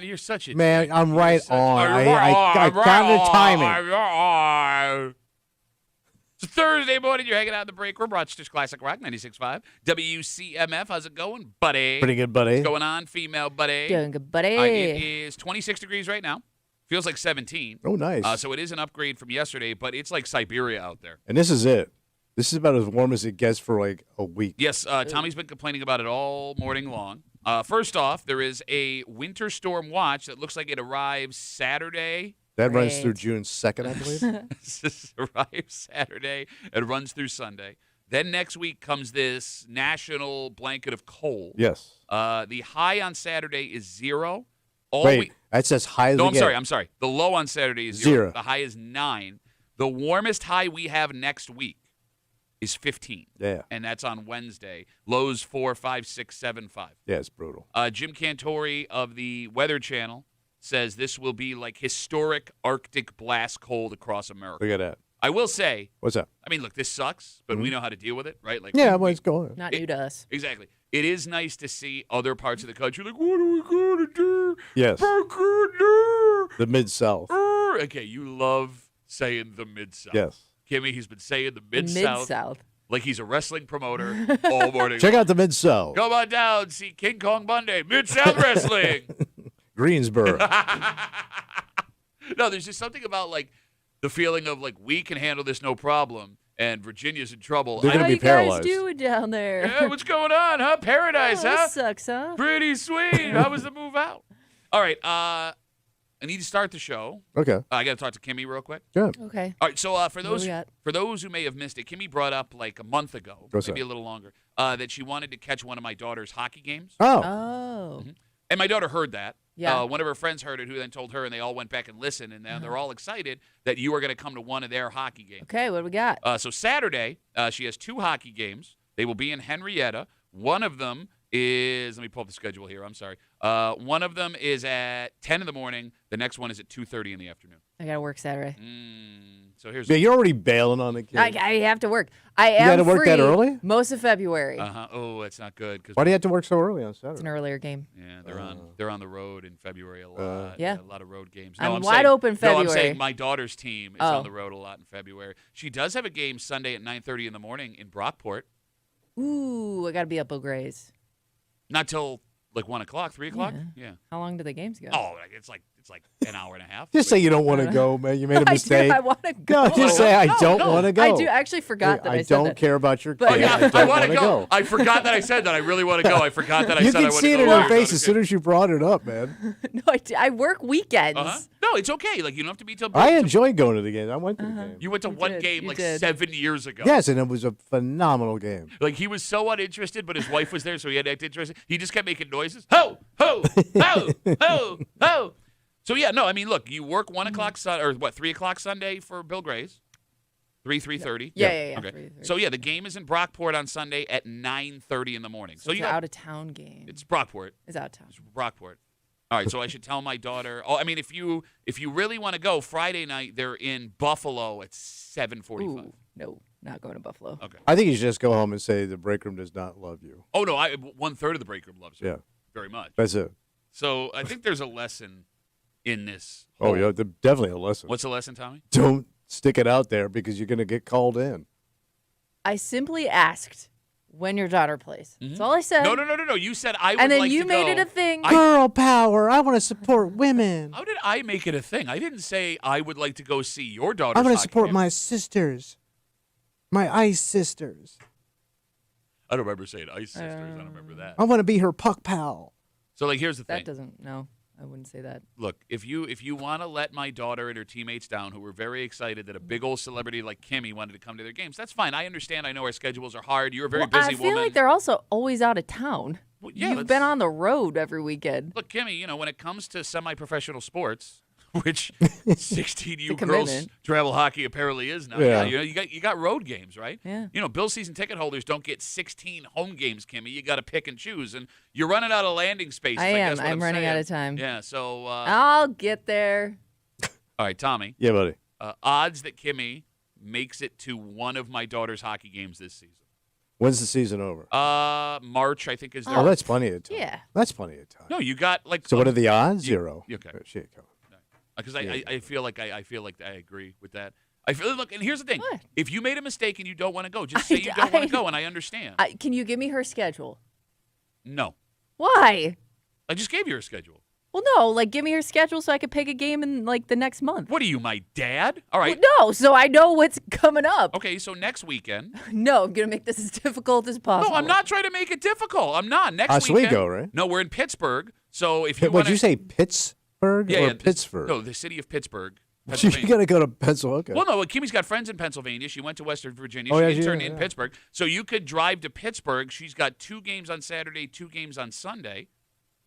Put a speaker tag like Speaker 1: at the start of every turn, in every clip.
Speaker 1: You're such a
Speaker 2: Man, I'm right on.
Speaker 1: I
Speaker 2: got the timing.
Speaker 1: It's Thursday morning. You're hanging out in the break room. Rochester's Classic Rock 96.5. WCMF. How's it going, buddy?
Speaker 2: Pretty good, buddy.
Speaker 1: What's going on, female buddy?
Speaker 3: Doing good, buddy.
Speaker 1: It is 26 degrees right now. Feels like 17.
Speaker 2: Oh, nice.
Speaker 1: So it is an upgrade from yesterday, but it's like Siberia out there.
Speaker 2: And this is it. This is about as warm as it gets for like a week.
Speaker 1: Yes, Tommy's been complaining about it all morning long. First off, there is a winter storm watch that looks like it arrives Saturday.
Speaker 2: That runs through June 2nd, I believe.
Speaker 1: This arrives Saturday and runs through Sunday. Then next week comes this national blanket of cold.
Speaker 2: Yes.
Speaker 1: The high on Saturday is 0.
Speaker 2: That's as high as
Speaker 1: I'm sorry. The low on Saturday is 0. The high is 9. The warmest high we have next week is 15.
Speaker 2: Yeah.
Speaker 1: And that's on Wednesday. Lows 4, 5, 6, 7, 5.
Speaker 2: Yeah, it's brutal.
Speaker 1: Jim Cantori of the Weather Channel says this will be like historic Arctic blast cold across America.
Speaker 2: Look at that.
Speaker 1: I will say.
Speaker 2: What's that?
Speaker 1: I mean, look, this sucks, but we know how to deal with it, right? Like,
Speaker 2: yeah, well, it's going.
Speaker 3: Not new to us.
Speaker 1: Exactly. It is nice to see other parts of the country like, what are we going to do?
Speaker 2: Yes.
Speaker 1: The
Speaker 2: Mid-South.
Speaker 1: Okay, you love saying the Mid-South.
Speaker 2: Yes.
Speaker 1: Kimmy, he's been saying the Mid-South.
Speaker 3: Mid-South.
Speaker 1: Like he's a wrestling promoter all morning.
Speaker 2: Check out the Mid-South.
Speaker 1: Come on down, see King Kong Monday, Mid-South Wrestling.
Speaker 2: Greensboro.
Speaker 1: No, there's just something about like the feeling of like we can handle this no problem, and Virginia's in trouble.
Speaker 2: They're gonna be paralyzed.
Speaker 3: How you guys doing down there?
Speaker 1: Yeah, what's going on, huh? Paradise, huh?
Speaker 3: This sucks, huh?
Speaker 1: Pretty sweet. How was the move out? All right, I need to start the show.
Speaker 2: Okay.
Speaker 1: I got to talk to Kimmy real quick.
Speaker 2: Good.
Speaker 3: Okay.
Speaker 1: All right, so for
Speaker 3: What do we
Speaker 1: those
Speaker 3: got?
Speaker 1: who may have missed it, Kimmy brought up like a month ago,
Speaker 2: What's
Speaker 1: maybe
Speaker 2: that?
Speaker 1: a little longer, that she wanted to catch one of my daughter's hockey games.
Speaker 2: Oh.
Speaker 3: Oh.
Speaker 1: And my daughter heard that.
Speaker 3: Yeah.
Speaker 1: One of her friends heard it, who then told her, and they all went back and listened, and now they're all excited that you are going to come to one of their hockey games.
Speaker 3: Okay, what do we got?
Speaker 1: So Saturday, she has 2 hockey games. They will be in Henrietta. One of them is, let me pull up the schedule here. I'm sorry. One of them is at 10 in the morning. The next one is at 2:30 in the afternoon.
Speaker 3: I got to work Saturday.
Speaker 1: So here's
Speaker 2: Yeah, you're already bailing on the kid.
Speaker 3: I have to work. I am
Speaker 2: gotta work
Speaker 3: free
Speaker 2: that early?
Speaker 3: most of February.
Speaker 1: Oh, that's not good.
Speaker 2: Why do you have to work so early on
Speaker 3: It's an
Speaker 2: Saturday?
Speaker 3: earlier game.
Speaker 1: Yeah, they're on the road in February a lot.
Speaker 3: Yeah.
Speaker 1: A lot of road games.
Speaker 3: I'm
Speaker 1: I'm
Speaker 3: wide
Speaker 1: saying,
Speaker 3: open
Speaker 1: No, I'm
Speaker 3: February.
Speaker 1: saying my daughter's team is
Speaker 3: Oh.
Speaker 1: on the road a lot in February. She does have a game Sunday at 9:30 in the morning in Brockport.
Speaker 3: Ooh, I got to be up Eau Grace.
Speaker 1: Not till like 1 o'clock, 3 o'clock. Yeah.
Speaker 3: How long do the games go?
Speaker 1: Oh, it's like an hour and a half.
Speaker 2: Just say you don't want to go, man. You made a mistake.
Speaker 3: I want to go.
Speaker 2: No, just say I don't want to go.
Speaker 3: I do. I actually forgot that I said
Speaker 2: don't
Speaker 3: that.
Speaker 2: care about your
Speaker 3: But-
Speaker 2: kid.
Speaker 3: Oh, yeah,
Speaker 2: I don't
Speaker 1: I want
Speaker 2: want
Speaker 1: to go. I forgot that I said that. I really want to go. I forgot that I
Speaker 2: You
Speaker 1: said I
Speaker 2: can
Speaker 1: want
Speaker 2: see
Speaker 1: to
Speaker 2: it
Speaker 1: go.
Speaker 2: in her face as soon as you brought it up, man.
Speaker 3: No, I work weekends.
Speaker 1: No, it's okay. Like you don't have to be till.
Speaker 2: I enjoy going to the game. I went to the game.
Speaker 1: You went to
Speaker 3: You
Speaker 1: one
Speaker 3: did,
Speaker 1: game
Speaker 3: you
Speaker 1: like
Speaker 3: did.
Speaker 1: 7 years ago.
Speaker 2: Yes, and it was a phenomenal game.
Speaker 1: Like he was so uninterested, but his wife was there, so he had to act interested. He just kept making noises. Ho, ho, ho, ho, ho. So yeah, no, I mean, look, you work 1 o'clock or 3 o'clock Sunday for Bill Gray's. 3:30.
Speaker 3: Yeah.
Speaker 1: Okay.
Speaker 3: 3:30.
Speaker 1: So yeah, the game is in Brockport on Sunday at 9:30 in the morning.
Speaker 3: So
Speaker 1: So
Speaker 3: it's
Speaker 1: you
Speaker 3: an
Speaker 1: got,
Speaker 3: out of town game.
Speaker 1: it's Brockport.
Speaker 3: It's out of town.
Speaker 1: It's Brockport. All right, so I should tell my daughter. Oh, I mean, if you really want to go Friday night, they're in Buffalo at 7:45.
Speaker 3: Ooh, no, not going to Buffalo.
Speaker 1: Okay.
Speaker 2: I think you should just go home and say the break room does not love you.
Speaker 1: Oh no, 1/3 of the break room loves you.
Speaker 2: Yeah.
Speaker 1: Very much.
Speaker 2: That's it.
Speaker 1: So I think there's a lesson in this.
Speaker 2: Oh, yeah, definitely a lesson.
Speaker 1: What's the lesson, Tommy?
Speaker 2: Don't stick it out there because you're going to get called in.
Speaker 3: I simply asked when your daughter plays. That's all I said.
Speaker 1: No. You said I would
Speaker 3: And then
Speaker 1: like
Speaker 3: you
Speaker 1: to
Speaker 3: made
Speaker 1: go.
Speaker 3: it a thing.
Speaker 2: Girl power. I want to support women.
Speaker 1: How did I make it a thing? I didn't say I would like to go see your daughter's
Speaker 2: I want to
Speaker 1: hockey
Speaker 2: support
Speaker 1: game.
Speaker 2: my sisters. My ice sisters.
Speaker 1: I don't remember saying ice sisters. I don't remember that.
Speaker 2: I want to be her puck pal.
Speaker 1: So like, here's the
Speaker 3: That
Speaker 1: thing.
Speaker 3: doesn't. No, I wouldn't say that.
Speaker 1: Look, if you want to let my daughter and her teammates down, who were very excited that a big old celebrity like Kimmy wanted to come to their games, that's fine. I understand. I know our schedules are hard. You're a very busy
Speaker 3: I feel
Speaker 1: woman.
Speaker 3: like they're also always out of town.
Speaker 1: Well, yeah,
Speaker 3: You've been on the road every weekend.
Speaker 1: Look, Kimmy, when it comes to semi-professional sports, which 16U girls
Speaker 3: commitment.
Speaker 1: travel hockey apparently is now.
Speaker 2: Yeah.
Speaker 1: You got road games, right?
Speaker 3: Yeah.
Speaker 1: Bill season ticket holders don't get 16 home games, Kimmy. You got to pick and choose, and you're running out of landing spaces.
Speaker 3: I am.
Speaker 1: guess what
Speaker 3: I'm running
Speaker 1: saying.
Speaker 3: out of time.
Speaker 1: Yeah. So,
Speaker 3: I'll get there.
Speaker 1: all right, Tommy.
Speaker 2: Yeah, buddy.
Speaker 1: Odds that Kimmy makes it to one of my daughter's hockey games this season.
Speaker 2: When's the season over?
Speaker 1: March, I think, is there.
Speaker 2: Oh, that's plenty of time.
Speaker 3: Yeah.
Speaker 2: That's plenty of time.
Speaker 1: No, you got like.
Speaker 2: So what are the odds? Zero.
Speaker 1: Okay.
Speaker 2: Shit, come on.
Speaker 1: Because I feel like I agree with that. I feel look, and here's the thing:
Speaker 3: What?
Speaker 1: if you made a mistake and you don't want to go, just say you don't want to go, and I understand.
Speaker 3: Can you give me her schedule?
Speaker 1: No,
Speaker 3: Why?
Speaker 1: I just gave you her schedule.
Speaker 3: Well, no, like give me her schedule so I could pick a game in like the next month.
Speaker 1: What are you, my dad? All right.
Speaker 3: Well, no, so I know what's coming up.
Speaker 1: Okay, so next weekend.
Speaker 3: No, I'm gonna make this as difficult as possible.
Speaker 1: No, I'm not trying to make it difficult. I'm not. Next weekend.
Speaker 2: Oswego, right?
Speaker 1: No, we're in Pittsburgh. So if you
Speaker 2: Would you say Pittsburgh or Pittsburgh?
Speaker 1: No, the city of Pittsburgh.
Speaker 2: You got to go to Pennsylvania. Okay.
Speaker 1: Well, no, Kimmy's got friends in Pennsylvania. She went to Western Virginia.
Speaker 2: Oh,
Speaker 1: She
Speaker 2: yeah,
Speaker 1: interned in Pittsburgh. So you could drive to Pittsburgh. She's got 2 games on Saturday, 2 games on Sunday.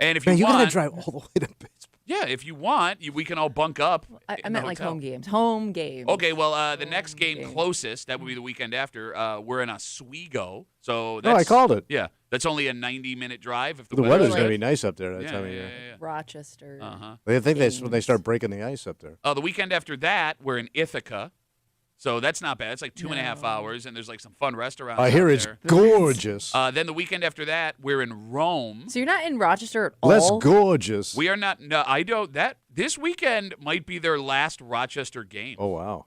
Speaker 1: And if you
Speaker 2: Man, you
Speaker 1: want,
Speaker 2: got to drive all the way to Pittsburgh.
Speaker 1: yeah, if you want, we can all bunk up.
Speaker 3: I meant like home games. Home games.
Speaker 1: Okay, well, the next game closest, that would be the weekend after, we're in Oswego. So
Speaker 2: I called it.
Speaker 1: Yeah, that's only a 90-minute drive. If
Speaker 2: The
Speaker 1: weather's
Speaker 2: weather's
Speaker 1: good.
Speaker 2: going to be nice up there that
Speaker 1: Yeah,
Speaker 2: time of
Speaker 1: yeah,
Speaker 2: year.
Speaker 1: yeah.
Speaker 3: Rochester.
Speaker 1: Uh-huh.
Speaker 2: I think that's when they start breaking the ice up there.
Speaker 1: The weekend after that, we're in Ithaca. So that's not bad. It's like 2.5 hours, and there's like some fun restaurants.
Speaker 2: I hear
Speaker 1: out
Speaker 2: it's
Speaker 1: there.
Speaker 2: gorgeous.
Speaker 1: Then the weekend after that, we're in Rome.
Speaker 3: So you're not in Rochester at all?
Speaker 2: That's gorgeous.
Speaker 1: We are not. No, I don't. This weekend might be their last Rochester game.
Speaker 2: Oh, wow.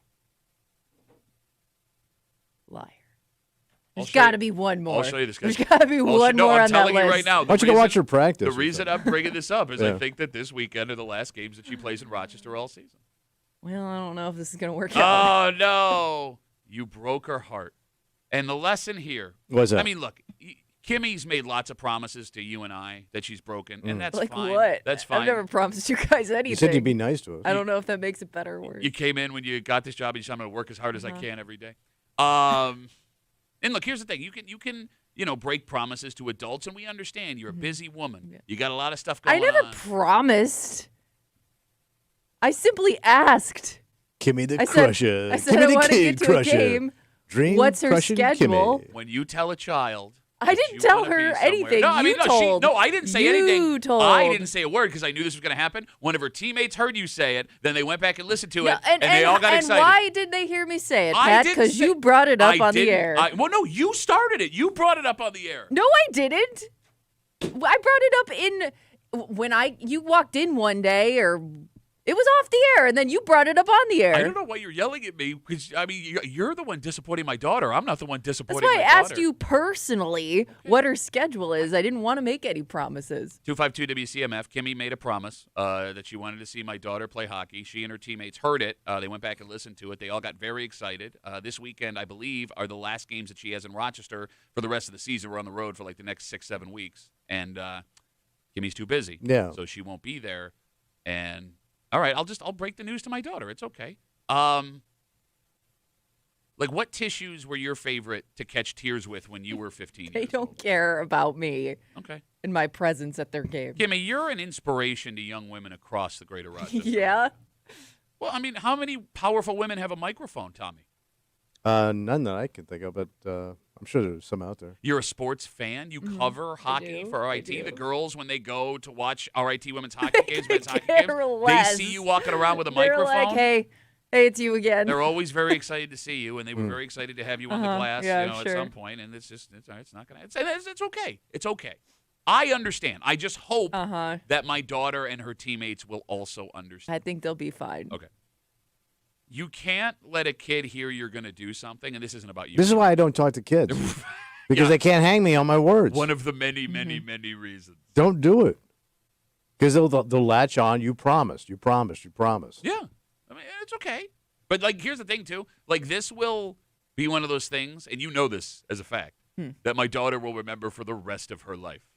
Speaker 3: Liar.
Speaker 1: I'll
Speaker 3: There's
Speaker 1: show you-
Speaker 3: got to be one more.
Speaker 1: I'll show you this, guys.
Speaker 3: There's got to be one
Speaker 1: no,
Speaker 3: more
Speaker 1: I'm
Speaker 3: on that
Speaker 1: telling you
Speaker 3: list.
Speaker 1: right now.
Speaker 2: Why don't you go watch your practice?
Speaker 1: The reason I'm bringing this up is
Speaker 2: Yeah.
Speaker 1: I think that this weekend are the last games that she plays in Rochester all season.
Speaker 3: Well, I don't know if this is going to work out.
Speaker 1: Oh no! You broke her heart. And the lesson here.
Speaker 2: What's that?
Speaker 1: I mean, look. Kimmy's made lots of promises to you and I that she's broken, and that's
Speaker 3: Like
Speaker 1: fine.
Speaker 3: what?
Speaker 1: That's fine.
Speaker 3: I've never promised you guys anything.
Speaker 2: you said you'd be nice to us.
Speaker 3: I don't know if that makes it better or worse.
Speaker 1: You came in when you got this job, and you said, "I'm going to work as hard as I
Speaker 3: Uh-huh.
Speaker 1: can every day." And look, here's the thing: you can break promises to adults, and we understand you're a busy woman.
Speaker 3: Yeah.
Speaker 1: You got a lot of stuff going
Speaker 3: I never
Speaker 1: on.
Speaker 3: promised. I simply asked.
Speaker 2: Kimmy the
Speaker 3: I said,
Speaker 2: Crusher.
Speaker 3: I said
Speaker 2: Kimmy
Speaker 3: I
Speaker 2: the
Speaker 3: want to
Speaker 2: Kid
Speaker 3: get to
Speaker 2: Crusher.
Speaker 3: a game.
Speaker 2: Dream
Speaker 3: What's her
Speaker 2: crushing
Speaker 3: schedule?
Speaker 2: Kimmy.
Speaker 1: When you tell a child.
Speaker 3: I
Speaker 1: that
Speaker 3: didn't
Speaker 1: you
Speaker 3: tell
Speaker 1: wanna be
Speaker 3: her
Speaker 1: somewhere-
Speaker 3: anything.
Speaker 1: No, I mean,
Speaker 3: You told.
Speaker 1: No, I didn't say
Speaker 3: You
Speaker 1: anything.
Speaker 3: told.
Speaker 1: I didn't say a word because I knew this was going to happen. One of her teammates heard you say it. Then they went back and listened to it, and they all got excited.
Speaker 3: And why did they hear me say it,
Speaker 1: I
Speaker 3: Pat?
Speaker 1: didn't
Speaker 3: Because
Speaker 1: say-
Speaker 3: you brought it up
Speaker 1: I
Speaker 3: on the
Speaker 1: didn't-
Speaker 3: air.
Speaker 1: well, no, you started it. You brought it up on the air.
Speaker 3: No, I didn't. I brought it up when you walked in one day, or it was off the air, and then you brought it up on the air.
Speaker 1: I don't know why you're yelling at me because I mean you're the one disappointing my daughter. I'm not the one
Speaker 3: That's
Speaker 1: disappointing
Speaker 3: why
Speaker 1: my
Speaker 3: I
Speaker 1: daughter.
Speaker 3: asked you personally what her schedule is. I didn't want to make any promises.
Speaker 1: 252 WCMF. Kimmy made a promise that she wanted to see my daughter play hockey. She and her teammates heard it. They went back and listened to it. They all got very excited. This weekend, I believe, are the last games that she has in Rochester for the rest of the season. We're on the road for like the next 6-7 weeks, and Kimmy's too busy.
Speaker 2: Yeah.
Speaker 1: So she won't be there. And all right, I'll break the news to my daughter. It's okay. Like, what tissues were your favorite to catch tears with when you were 15
Speaker 3: They
Speaker 1: years
Speaker 3: don't
Speaker 1: old?
Speaker 3: care about me
Speaker 1: Okay.
Speaker 3: and my presence at their game.
Speaker 1: Kimmy, you're an inspiration to young women across the greater Rochester.
Speaker 3: Yeah.
Speaker 1: Well, I mean, how many powerful women have a microphone, Tommy?
Speaker 2: None that I can think of, but I'm sure there's some out there.
Speaker 1: You're a sports fan. You cover hockey
Speaker 3: do.
Speaker 1: for
Speaker 3: I
Speaker 1: RIT.
Speaker 3: do.
Speaker 1: The girls, when they go to watch RIT women's hockey games, men's hockey
Speaker 3: care
Speaker 1: games,
Speaker 3: less.
Speaker 1: they see you walking around with a
Speaker 3: They're
Speaker 1: microphone.
Speaker 3: like, hey, it's you again.
Speaker 1: They're always very excited to see you, and they were very excited to have you on the glass,
Speaker 3: yeah,
Speaker 1: at
Speaker 3: sure.
Speaker 1: some point. And it's not gonna. It's okay. It's okay. I understand. I just hope that my daughter and her teammates will also understand.
Speaker 3: I think they'll be fine.
Speaker 1: Okay. You can't let a kid hear you're going to do something, and this isn't about you.
Speaker 2: This is why I don't talk to kids. Because
Speaker 1: Yeah.
Speaker 2: they can't hang me on my words.
Speaker 1: One of the many, many, many reasons.
Speaker 2: Don't do it. Because they'll latch on. You promised. You promised. You promised.
Speaker 1: Yeah. I mean, it's okay. But, like, here's the thing, too. Like, this will be one of those things, and you know this as a fact, that my daughter will remember for the rest of her life.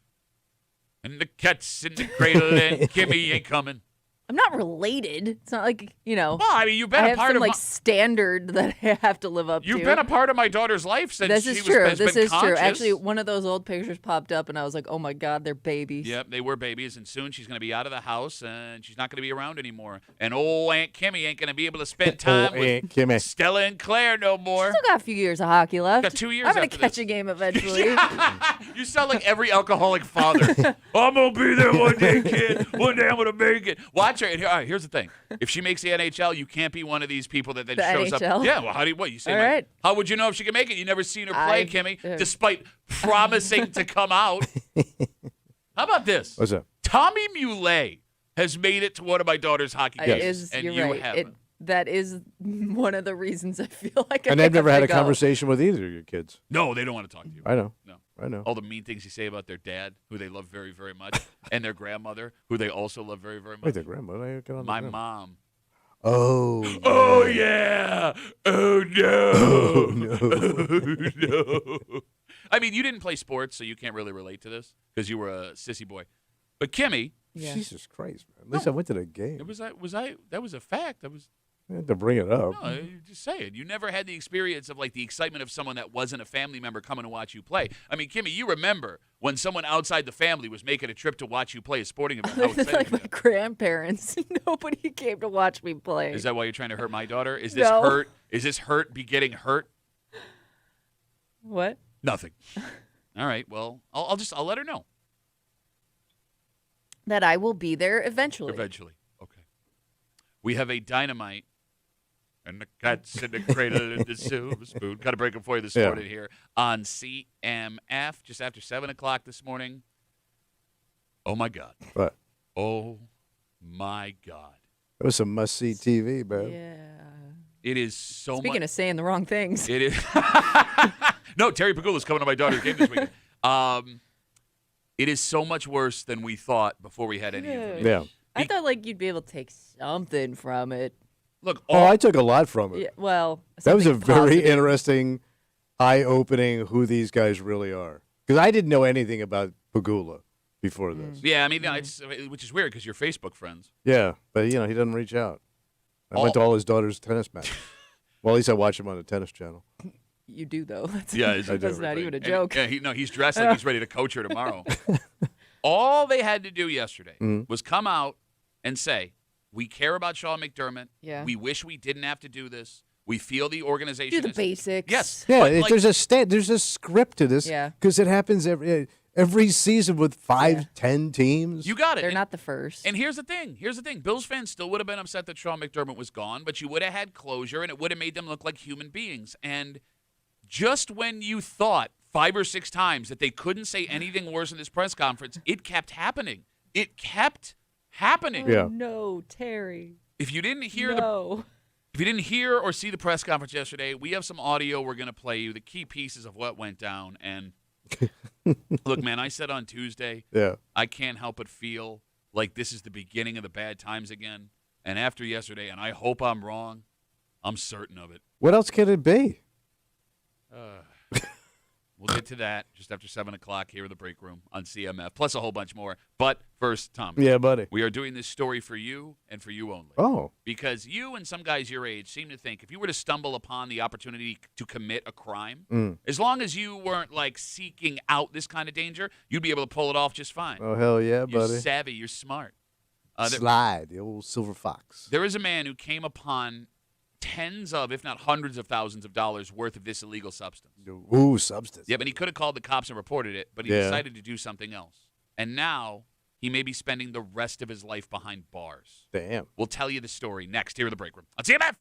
Speaker 1: And the cat's in the cradle, and Kimmy ain't coming.
Speaker 3: I'm not related. It's not like,
Speaker 1: Well, I mean, you've been
Speaker 3: I
Speaker 1: a
Speaker 3: have
Speaker 1: part
Speaker 3: some
Speaker 1: of
Speaker 3: like
Speaker 1: my,
Speaker 3: standard that I have to live up
Speaker 1: you've
Speaker 3: to.
Speaker 1: been a part of my daughter's life since
Speaker 3: This
Speaker 1: she
Speaker 3: is
Speaker 1: was
Speaker 3: true.
Speaker 1: has
Speaker 3: This
Speaker 1: been
Speaker 3: is true.
Speaker 1: conscious.
Speaker 3: Actually, one of those old pictures popped up, and I was like, "Oh my God, they're babies."
Speaker 1: Yep, they were babies, and soon she's going to be out of the house, and she's not going to be around anymore. And old Aunt Kimmy ain't going to be able to spend time with
Speaker 2: Aunt Kimmy.
Speaker 1: Stella and Claire no more.
Speaker 3: Still got a few years of hockey left.
Speaker 1: Got 2 years
Speaker 3: I'm gonna
Speaker 1: after
Speaker 3: catch
Speaker 1: this.
Speaker 3: a game eventually.
Speaker 1: You sound like every alcoholic father. I'm going to be there one day, kid. One day I'm going to make it. Watch watch her. And all right, here's the thing: if she makes the NHL, you can't be one of these people that then
Speaker 3: The
Speaker 1: shows
Speaker 3: NHL?
Speaker 1: up. Yeah. Well, how do you? What you say?
Speaker 3: All
Speaker 1: like,
Speaker 3: right.
Speaker 1: How would you know if she can make it? You never seen her play,
Speaker 3: I-
Speaker 1: Kimmy, despite promising to come out. How about this?
Speaker 2: What's that?
Speaker 1: Tommy Muley has made it to one of my daughter's hockey
Speaker 3: It
Speaker 1: games,
Speaker 3: is,
Speaker 1: and
Speaker 3: you're
Speaker 1: you
Speaker 3: right.
Speaker 1: haven't.
Speaker 3: That is one of the reasons I feel like
Speaker 2: And
Speaker 3: I
Speaker 2: I've never had a
Speaker 3: have to go.
Speaker 2: conversation with either of your kids.
Speaker 1: No, they don't want to talk to you.
Speaker 2: I know.
Speaker 1: No.
Speaker 2: I know.
Speaker 1: All the mean things you say about their dad, who they love very, very much, and their grandmother, who they also love very, very much.
Speaker 2: Wait, the grandma. I get on
Speaker 1: My
Speaker 2: the grandma.
Speaker 1: mom.
Speaker 2: Oh.
Speaker 1: Oh yeah! Oh no!
Speaker 2: Oh, no.
Speaker 1: Oh no! I mean, you didn't play sports, so you can't really relate to this because you were a sissy boy. But Kimmy,
Speaker 3: Yeah.
Speaker 2: Jesus Christ, man. At least I went to the game.
Speaker 1: that was a fact.
Speaker 2: I had to bring it up.
Speaker 1: No, you just say it. You never had the experience of like the excitement of someone that wasn't a family member coming to watch you play. I mean, Kimmy, you remember when someone outside the family was making a trip to watch you play a sporting event? How excited
Speaker 3: like
Speaker 1: you
Speaker 3: my
Speaker 1: got.
Speaker 3: grandparents. Nobody came to watch me play.
Speaker 1: Is that why you're trying to hurt my daughter? Is this
Speaker 3: No.
Speaker 1: hurt? Is this hurt begetting hurt?
Speaker 3: What?
Speaker 1: Nothing. All right. Well, I'll let her know
Speaker 3: That I will be there eventually.
Speaker 1: eventually. Okay. We have a dynamite. And the cat's in the cradle in the silver spoon. Got to break it for you this
Speaker 2: Yeah.
Speaker 1: morning here on CMF, just after 7 o'clock this morning. Oh, my God.
Speaker 2: But
Speaker 1: Oh, my God.
Speaker 2: it was some must-see TV, man.
Speaker 3: Yeah.
Speaker 1: It is so
Speaker 3: Speaking
Speaker 1: much.
Speaker 3: of saying the wrong things.
Speaker 1: It is. No, Terry Pagula's coming to my daughter's game this weekend. It is so much worse than we thought before we had any information.
Speaker 2: Yeah.
Speaker 3: I thought like you'd be able to take something from it.
Speaker 1: Look,
Speaker 2: Oh, I took a lot from it.
Speaker 3: Yeah, well,
Speaker 2: That was a
Speaker 3: something
Speaker 2: very
Speaker 3: positive.
Speaker 2: interesting, eye-opening who these guys really are. Because I didn't know anything about Pagula before this.
Speaker 1: yeah, I mean, no, it's which is weird because you're Facebook friends.
Speaker 2: Yeah, but he doesn't reach out. I went to all his daughter's tennis matches. Well, at least I watch him on the tennis channel.
Speaker 3: You do though. That's,
Speaker 1: Yeah,
Speaker 3: that's not even a
Speaker 1: And-
Speaker 3: joke.
Speaker 1: yeah, he's dressed like he's ready to coach her tomorrow. All they had to do yesterday was come out and say, "We care about Sean McDermott.
Speaker 3: Yeah.
Speaker 1: We wish we didn't have to do this. We feel the organization
Speaker 3: Do the
Speaker 1: is
Speaker 3: basics.
Speaker 1: Yes.
Speaker 2: Yeah,
Speaker 1: but, like,
Speaker 2: there's a script to this.
Speaker 3: Yeah.
Speaker 2: Because it happens every season with 10 teams.
Speaker 1: you got it.
Speaker 3: They're
Speaker 1: And-
Speaker 3: not the first.
Speaker 1: And here's the thing. Bills fans still would have been upset that Sean McDermott was gone, but you would have had closure, and it would have made them look like human beings. And just when you thought 5 or 6 times that they couldn't say anything worse in this press conference, it kept happening. It kept happening.
Speaker 2: Yeah.
Speaker 3: No, Terry.
Speaker 1: If you didn't hear
Speaker 3: No.
Speaker 1: if you didn't hear or see the press conference yesterday, we have some audio we're going to play you, the key pieces of what went down. And look, man, I said on Tuesday,
Speaker 2: Yeah.
Speaker 1: I can't help but feel like this is the beginning of the bad times again. And after yesterday, and I hope I'm wrong, I'm certain of it.
Speaker 2: What else can it be?
Speaker 1: We'll get to that just after 7 o'clock here in the break room on CMF, plus a whole bunch more. But first, Tom,
Speaker 2: Yeah, buddy.
Speaker 1: we are doing this story for you and for you only.
Speaker 2: Oh.
Speaker 1: Because you and some guys your age seem to think if you were to stumble upon the opportunity to commit a crime, as long as you weren't like seeking out this kind of danger, you'd be able to pull it off just fine.
Speaker 2: Oh, hell yeah,
Speaker 1: You're
Speaker 2: buddy.
Speaker 1: savvy. You're smart.
Speaker 2: Slide, the old silver fox.
Speaker 1: There is a man who came upon tens of, if not hundreds of thousands of dollars worth of this illegal substance.
Speaker 2: Ooh, substance.
Speaker 1: Yeah, but he could have called the cops and reported it, but he
Speaker 2: Yeah.
Speaker 1: decided to do something else. And now he may be spending the rest of his life behind bars.
Speaker 2: Damn.
Speaker 1: We'll tell you the story next here in the break room on CMF.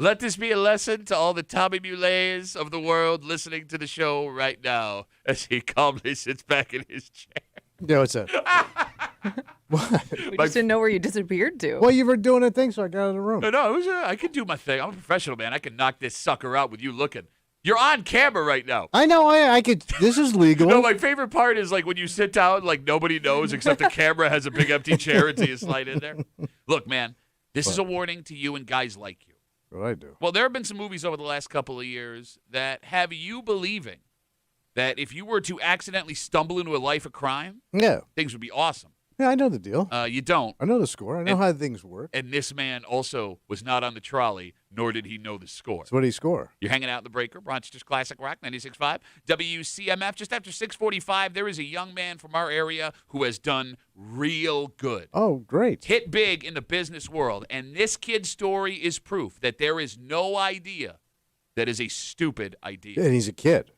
Speaker 1: Let this be a lesson to all the Tommy Mulets of the world listening to the show right now as he calmly sits back in his chair.
Speaker 2: Yeah, what's that? What?
Speaker 3: We just didn't know where you disappeared to.
Speaker 2: Well, you were doing a thing, so I got out of the room.
Speaker 1: No, it was, I can do my thing. I'm a professional, man. I can knock this sucker out with you looking. You're on camera right now.
Speaker 2: I know. I could. This is legal.
Speaker 1: No, my favorite part is like when you sit down, like nobody knows except the camera has a big empty chair until you slide in there. Look, man, this is a warning to you and guys like you.
Speaker 2: What I do?
Speaker 1: Well, there have been some movies over the last couple of years that have you believing that if you were to accidentally stumble into a life of crime,
Speaker 2: Yeah.
Speaker 1: things would be awesome.
Speaker 2: Yeah, I know the deal.
Speaker 1: You don't.
Speaker 2: I know the score. I know how things work.
Speaker 1: And this man also was not on the trolley, nor did he know the score.
Speaker 2: So what did he score?
Speaker 1: You're hanging out in the breaker, Rochester's Classic Rock, 96.5. WCMF, just after 6:45, there is a young man from our area who has done real good.
Speaker 2: Oh, great.
Speaker 1: Hit big in the business world. And this kid's story is proof that there is no idea that is a stupid idea.
Speaker 2: And he's a kid.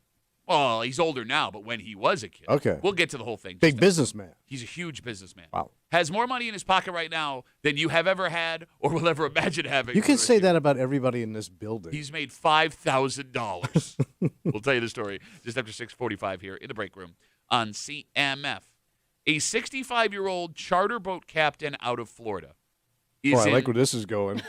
Speaker 1: Well, he's older now, but when he was a kid.
Speaker 2: Okay.
Speaker 1: We'll get to the whole thing.
Speaker 2: Big businessman.
Speaker 1: He's a huge businessman.
Speaker 2: Wow.
Speaker 1: Has more money in his pocket right now than you have ever had or will ever imagine having.
Speaker 2: You can say that about everybody in this building.
Speaker 1: He's made $5,000. We'll tell you the story just after 6:45 here in the break room on CMF. A 65-year-old charter boat captain out of Florida is
Speaker 2: I like
Speaker 1: in
Speaker 2: where this is going.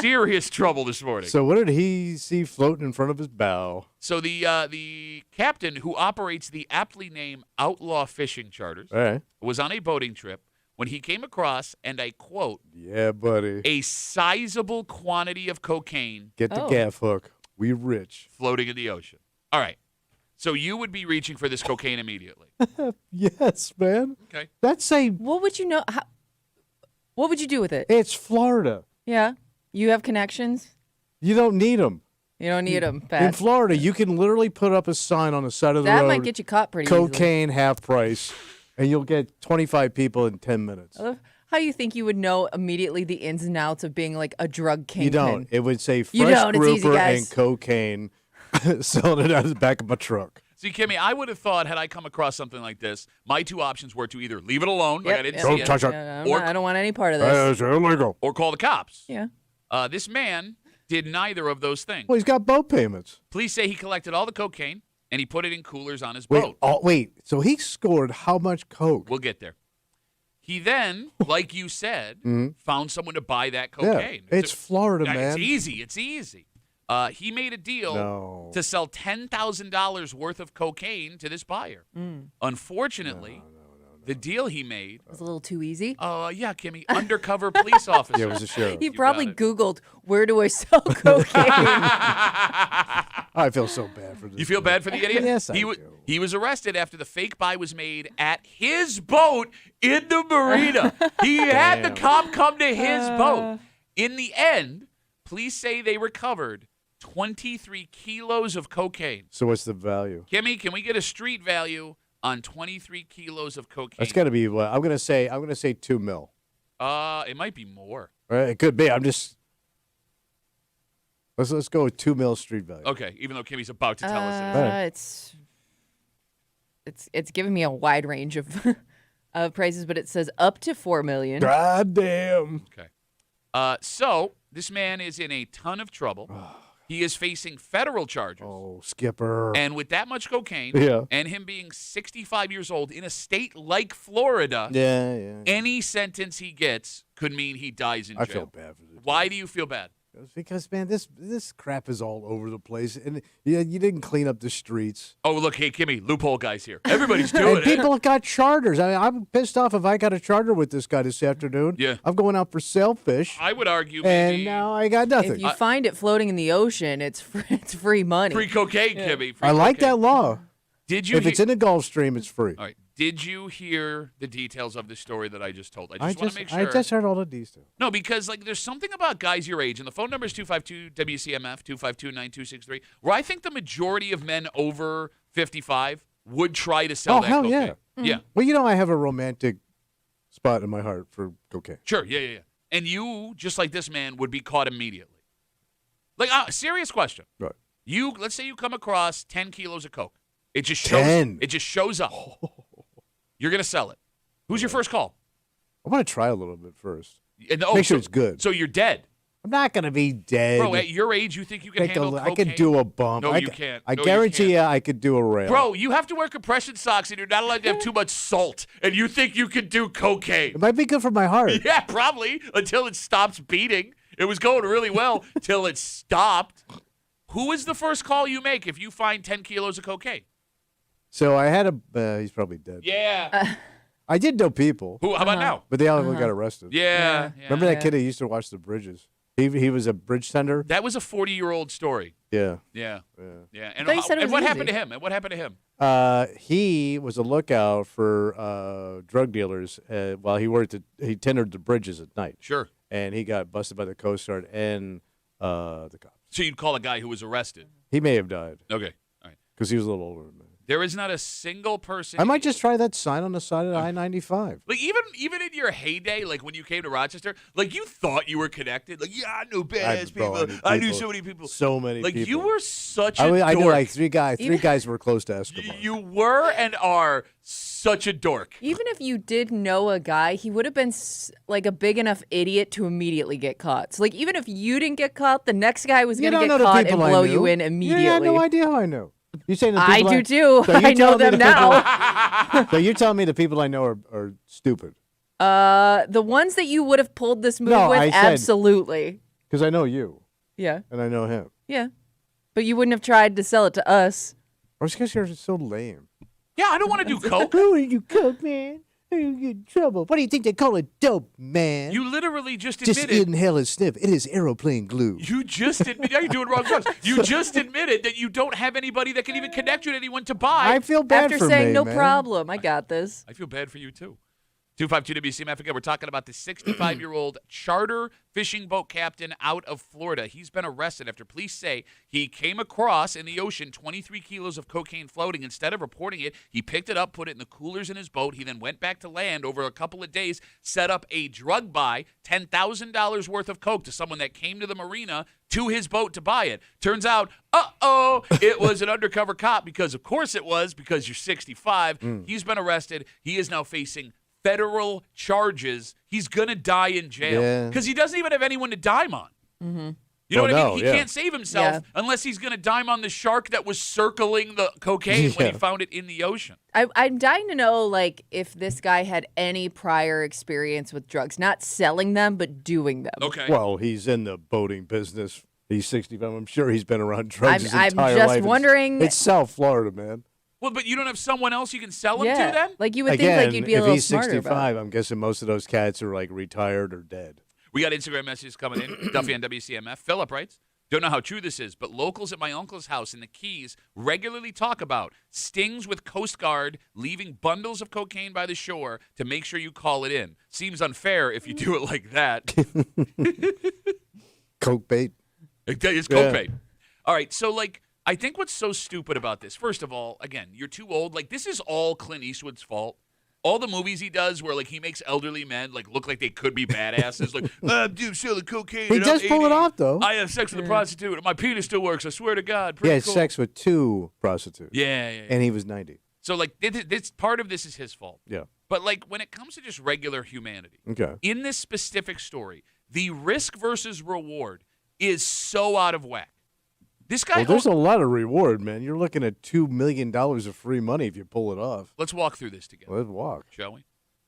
Speaker 1: serious trouble this morning.
Speaker 2: So what did he see floating in front of his bow?
Speaker 1: So the captain who operates the aptly named Outlaw Fishing Charters
Speaker 2: All right.
Speaker 1: was on a boating trip when he came across, and I quote,
Speaker 2: Yeah, buddy.
Speaker 1: a sizable quantity of cocaine
Speaker 2: Get the
Speaker 3: Oh.
Speaker 2: gaff hook. We rich.
Speaker 1: floating in the ocean. All right. So you would be reaching for this cocaine immediately.
Speaker 2: Yes, man.
Speaker 1: Okay.
Speaker 2: That's a.
Speaker 3: What would you know? What would you do with it?
Speaker 2: It's Florida.
Speaker 3: Yeah. You have connections?
Speaker 2: You don't need them.
Speaker 3: You don't need them,
Speaker 2: In
Speaker 3: Pat.
Speaker 2: Florida, you can literally put up a sign on the side of the
Speaker 3: That
Speaker 2: road.
Speaker 3: might get you caught pretty easily.
Speaker 2: cocaine half price, and you'll get 25 people in 10 minutes.
Speaker 3: How do you think you would know immediately the ins and outs of being like a drug kingpin?
Speaker 2: You don't. It would say
Speaker 3: You
Speaker 2: fresh
Speaker 3: don't. It's easy,
Speaker 2: grouper
Speaker 3: guys.
Speaker 2: and cocaine selling it out of the back of my truck.
Speaker 1: See, Kimmy, I would have thought had I come across something like this, my two options were to either leave it alone, like I didn't see
Speaker 2: Don't
Speaker 1: it,
Speaker 2: touch it.
Speaker 3: I don't want any part of this.
Speaker 2: It's illegal.
Speaker 1: or call the cops.
Speaker 3: Yeah.
Speaker 1: This man did neither of those things.
Speaker 2: Well, he's got boat payments.
Speaker 1: Police say he collected all the cocaine and he put it in coolers on his
Speaker 2: Wait,
Speaker 1: boat.
Speaker 2: wait. So he scored how much coke?
Speaker 1: We'll get there. He then, like you said, found someone to buy that
Speaker 2: Mm-hmm. Yeah,
Speaker 1: cocaine.
Speaker 2: it's Florida, man.
Speaker 1: It's easy. It's easy. He made a deal
Speaker 2: No.
Speaker 1: to sell $10,000 worth of cocaine to this buyer. Unfortunately, the deal he made,
Speaker 3: It was a little too easy.
Speaker 1: yeah, Kimmy, undercover police officer.
Speaker 2: Yeah, it was a sheriff.
Speaker 3: He
Speaker 1: You
Speaker 3: probably
Speaker 1: got it.
Speaker 3: Googled, where do I sell cocaine?
Speaker 2: I feel so bad for this.
Speaker 1: You feel bad for the idiot?
Speaker 2: Yes, I
Speaker 1: he
Speaker 2: do.
Speaker 1: He was arrested after the fake buy was made at his boat in the marina. He had the
Speaker 2: Damn.
Speaker 1: cop come to his boat. In the end, police say they recovered 23 kilos of cocaine.
Speaker 2: So what's the value?
Speaker 1: Kimmy, can we get a street value on 23 kilos of cocaine?
Speaker 2: That's got to be what I'm gonna say. I'm gonna say $2 million.
Speaker 1: It might be more.
Speaker 2: It could be. I'm just. Let's go with $2 million street value.
Speaker 1: Okay, even though Kimmy's about to tell us it is.
Speaker 3: It's giving me a wide range of of prices, but it says up to $4 million.
Speaker 2: God damn.
Speaker 1: Okay. So this man is in a ton of trouble. He is facing federal charges.
Speaker 2: Oh, Skipper.
Speaker 1: And with that much cocaine
Speaker 2: Yeah.
Speaker 1: and him being 65 years old in a state like Florida,
Speaker 2: yeah.
Speaker 1: any sentence he gets could mean he dies in jail.
Speaker 2: I feel bad for this.
Speaker 1: Why do you feel bad?
Speaker 2: Because man, this crap is all over the place, and you didn't clean up the streets.
Speaker 1: Oh, look, hey, Kimmy, loophole guys here. Everybody's doing
Speaker 2: And
Speaker 1: it.
Speaker 2: people got charters. I mean, I'm pissed off if I got a charter with this guy this afternoon.
Speaker 1: Yeah.
Speaker 2: I'm going out for sailfish,
Speaker 1: I would argue
Speaker 2: and
Speaker 1: maybe
Speaker 2: now I got nothing.
Speaker 3: If you find it floating in the ocean, it's free money.
Speaker 1: free cocaine, Kimmy. Free
Speaker 2: I like
Speaker 1: cocaine.
Speaker 2: that law.
Speaker 1: Did you
Speaker 2: If it's in the Gulf Stream, it's free.
Speaker 1: All right. Did you hear the details of the story that I just told? I just want to make sure.
Speaker 2: I just heard all the details.
Speaker 1: No, because like there's something about guys your age, and the phone number is 252-WCMF, 252-9263, where I think the majority of men over 55 would try to sell
Speaker 2: Oh,
Speaker 1: that
Speaker 2: hell
Speaker 1: cocaine.
Speaker 2: yeah.
Speaker 1: Yeah,
Speaker 2: Well, I have a romantic spot in my heart for cocaine.
Speaker 1: sure, yeah. And you, just like this man, would be caught immediately. Like, serious question.
Speaker 2: Right.
Speaker 1: Let's say you come across 10 kilos of coke. It just shows.
Speaker 2: 10?
Speaker 1: It just shows up. You're gonna sell it. Who's your first call?
Speaker 2: I want to try a little bit first.
Speaker 1: And,
Speaker 2: Make sure
Speaker 1: so-
Speaker 2: it's good.
Speaker 1: So you're dead.
Speaker 2: I'm not gonna be dead.
Speaker 1: Bro, at your age, you think you can handle cocaine?
Speaker 2: I can do a bump.
Speaker 1: No, you can't.
Speaker 2: I
Speaker 1: No, you
Speaker 2: guarantee
Speaker 1: can't.
Speaker 2: I could do a rail.
Speaker 1: Bro, you have to wear compression socks and you're not allowed to have too much salt. And you think you can do cocaine.
Speaker 2: It might be good for my heart.
Speaker 1: Yeah, probably, until it stops beating. It was going really well till it stopped. Who is the first call you make if you find 10 kilos of cocaine?
Speaker 2: So I had he's probably dead.
Speaker 1: Yeah.
Speaker 2: I did know people,
Speaker 1: Who? How about now?
Speaker 2: but they all got arrested.
Speaker 1: Yeah.
Speaker 2: Remember that kid who used to watch the bridges? He was a bridge tender.
Speaker 1: That was a 40-year-old story.
Speaker 2: Yeah.
Speaker 1: Yeah. And,
Speaker 3: thought you said it
Speaker 1: and
Speaker 3: was
Speaker 1: what
Speaker 3: easy.
Speaker 1: happened to him? And what happened to him?
Speaker 2: He was a lookout for drug dealers while he tendered the bridges at night.
Speaker 1: Sure.
Speaker 2: And he got busted by the Coast Guard and the cops.
Speaker 1: So you'd call a guy who was arrested.
Speaker 2: He may have died
Speaker 1: Okay. All right.
Speaker 2: because he was a little older than me.
Speaker 1: There is not a single person.
Speaker 2: I might just try that sign on the side of I-95.
Speaker 1: Like even in your heyday, like when you came to Rochester, like you thought you were connected. Like, yeah, I knew badass
Speaker 2: Bro,
Speaker 1: people. I knew so many people.
Speaker 2: So many
Speaker 1: Like
Speaker 2: people.
Speaker 1: you were such a
Speaker 2: I
Speaker 1: dork.
Speaker 2: knew like three guys. Three guys were close to Eskimo.
Speaker 1: You were and are such a dork.
Speaker 3: Even if you did know a guy, he would have been like a big enough idiot to immediately get caught. So like even if you didn't get caught, the next guy was
Speaker 2: You
Speaker 3: going to
Speaker 2: don't
Speaker 3: get
Speaker 2: know the
Speaker 3: caught and
Speaker 2: people I
Speaker 3: blow
Speaker 2: knew.
Speaker 3: you in
Speaker 2: You
Speaker 3: immediately.
Speaker 2: had no idea how I know. You saying the
Speaker 3: I
Speaker 2: people
Speaker 3: do too.
Speaker 2: So you
Speaker 3: I know
Speaker 2: telling me
Speaker 3: them
Speaker 2: the people-
Speaker 3: now.
Speaker 2: So you're telling me the people I know are stupid
Speaker 3: The ones that you would have pulled this move
Speaker 2: No,
Speaker 3: with,
Speaker 2: I said-
Speaker 3: absolutely.
Speaker 2: because I know you
Speaker 3: Yeah,
Speaker 2: and I know him.
Speaker 3: yeah. But you wouldn't have tried to sell it to us.
Speaker 2: Or it's because you're so lame.
Speaker 1: Yeah, I don't want to do coke.
Speaker 2: Who are you, coke man? You get in trouble. What do you think they call it, dope, man?
Speaker 1: You literally just
Speaker 2: just
Speaker 1: admitted.
Speaker 2: inhale and sniff. It is aeroplane glue.
Speaker 1: You just admitted. You're doing wrong drugs. You just admitted that you don't have anybody that can even connect you to anyone to buy.
Speaker 2: I feel bad
Speaker 3: After
Speaker 2: for
Speaker 3: saying
Speaker 2: me,
Speaker 3: no
Speaker 2: man.
Speaker 3: problem, I got this.
Speaker 1: I feel bad for you, too. 252 WCMF. Again, we're talking about the 65-year-old charter fishing boat captain out of Florida. He's been arrested after police say he came across in the ocean 23 kilos of cocaine floating. Instead of reporting it, he picked it up, put it in the coolers in his boat. He then went back to land over a couple of days, set up a drug buy, $10,000 worth of coke to someone that came to the marina to his boat to buy it. Turns out, it was an undercover cop because, of course it was, because you're 65. He's been arrested. He is now facing federal charges. He's going to die in jail
Speaker 2: Yeah.
Speaker 1: because he doesn't even have anyone to dime on. You know what I mean?
Speaker 2: no,
Speaker 1: He
Speaker 2: yeah.
Speaker 1: can't save himself
Speaker 3: Yeah.
Speaker 1: unless he's going to dime on the shark that was circling the cocaine when he
Speaker 2: Yeah.
Speaker 1: found it in the ocean.
Speaker 3: I'm dying to know, like, if this guy had any prior experience with drugs, not selling them, but doing them.
Speaker 1: Okay.
Speaker 2: Well, he's in the boating business. He's 65. I'm sure he's been around drugs his
Speaker 3: I'm
Speaker 2: entire
Speaker 3: just
Speaker 2: life.
Speaker 3: wondering-
Speaker 2: It's South Florida, man.
Speaker 1: Well, but you don't have someone else you can sell them
Speaker 3: Yeah,
Speaker 1: to then?
Speaker 3: like you would
Speaker 2: Again,
Speaker 3: think, like you'd be a
Speaker 2: if
Speaker 3: little
Speaker 2: he's
Speaker 3: smarter
Speaker 2: 65,
Speaker 3: about.
Speaker 2: I'm guessing most of those cats are like retired or dead.
Speaker 1: We got Instagram messages coming in. Duffy on WCMF. Philip writes, don't know how true this is, but locals at my uncle's house in the Keys regularly talk about stings with Coast Guard leaving bundles of cocaine by the shore to make sure you call it in. Seems unfair if you do it like that.
Speaker 2: Coke bait.
Speaker 1: It's
Speaker 2: Yeah.
Speaker 1: coke bait. All right, so like I think what's so stupid about this, first of all, again, you're too old. Like this is all Clint Eastwood's fault. All the movies he does where like he makes elderly men like look like they could be badasses. Like, dude, selling cocaine.
Speaker 2: He
Speaker 1: and
Speaker 2: does
Speaker 1: I'm
Speaker 2: pull it
Speaker 1: 80.
Speaker 2: off, though.
Speaker 1: I have sex with a prostitute. My penis still works. I swear to God.
Speaker 2: He
Speaker 1: Pretty
Speaker 2: had
Speaker 1: cool.
Speaker 2: sex with 2 prostitutes.
Speaker 1: Yeah.
Speaker 2: And he was 90.
Speaker 1: So like this part of this is his fault.
Speaker 2: Yeah.
Speaker 1: But like when it comes to just regular humanity,
Speaker 2: Okay.
Speaker 1: in this specific story, the risk versus reward is so out of whack. This guy.
Speaker 2: Well, there's a lot of reward, man. You're looking at $2 million of free money if you pull it off.
Speaker 1: Let's walk through this together,
Speaker 2: Let's walk.
Speaker 1: shall we?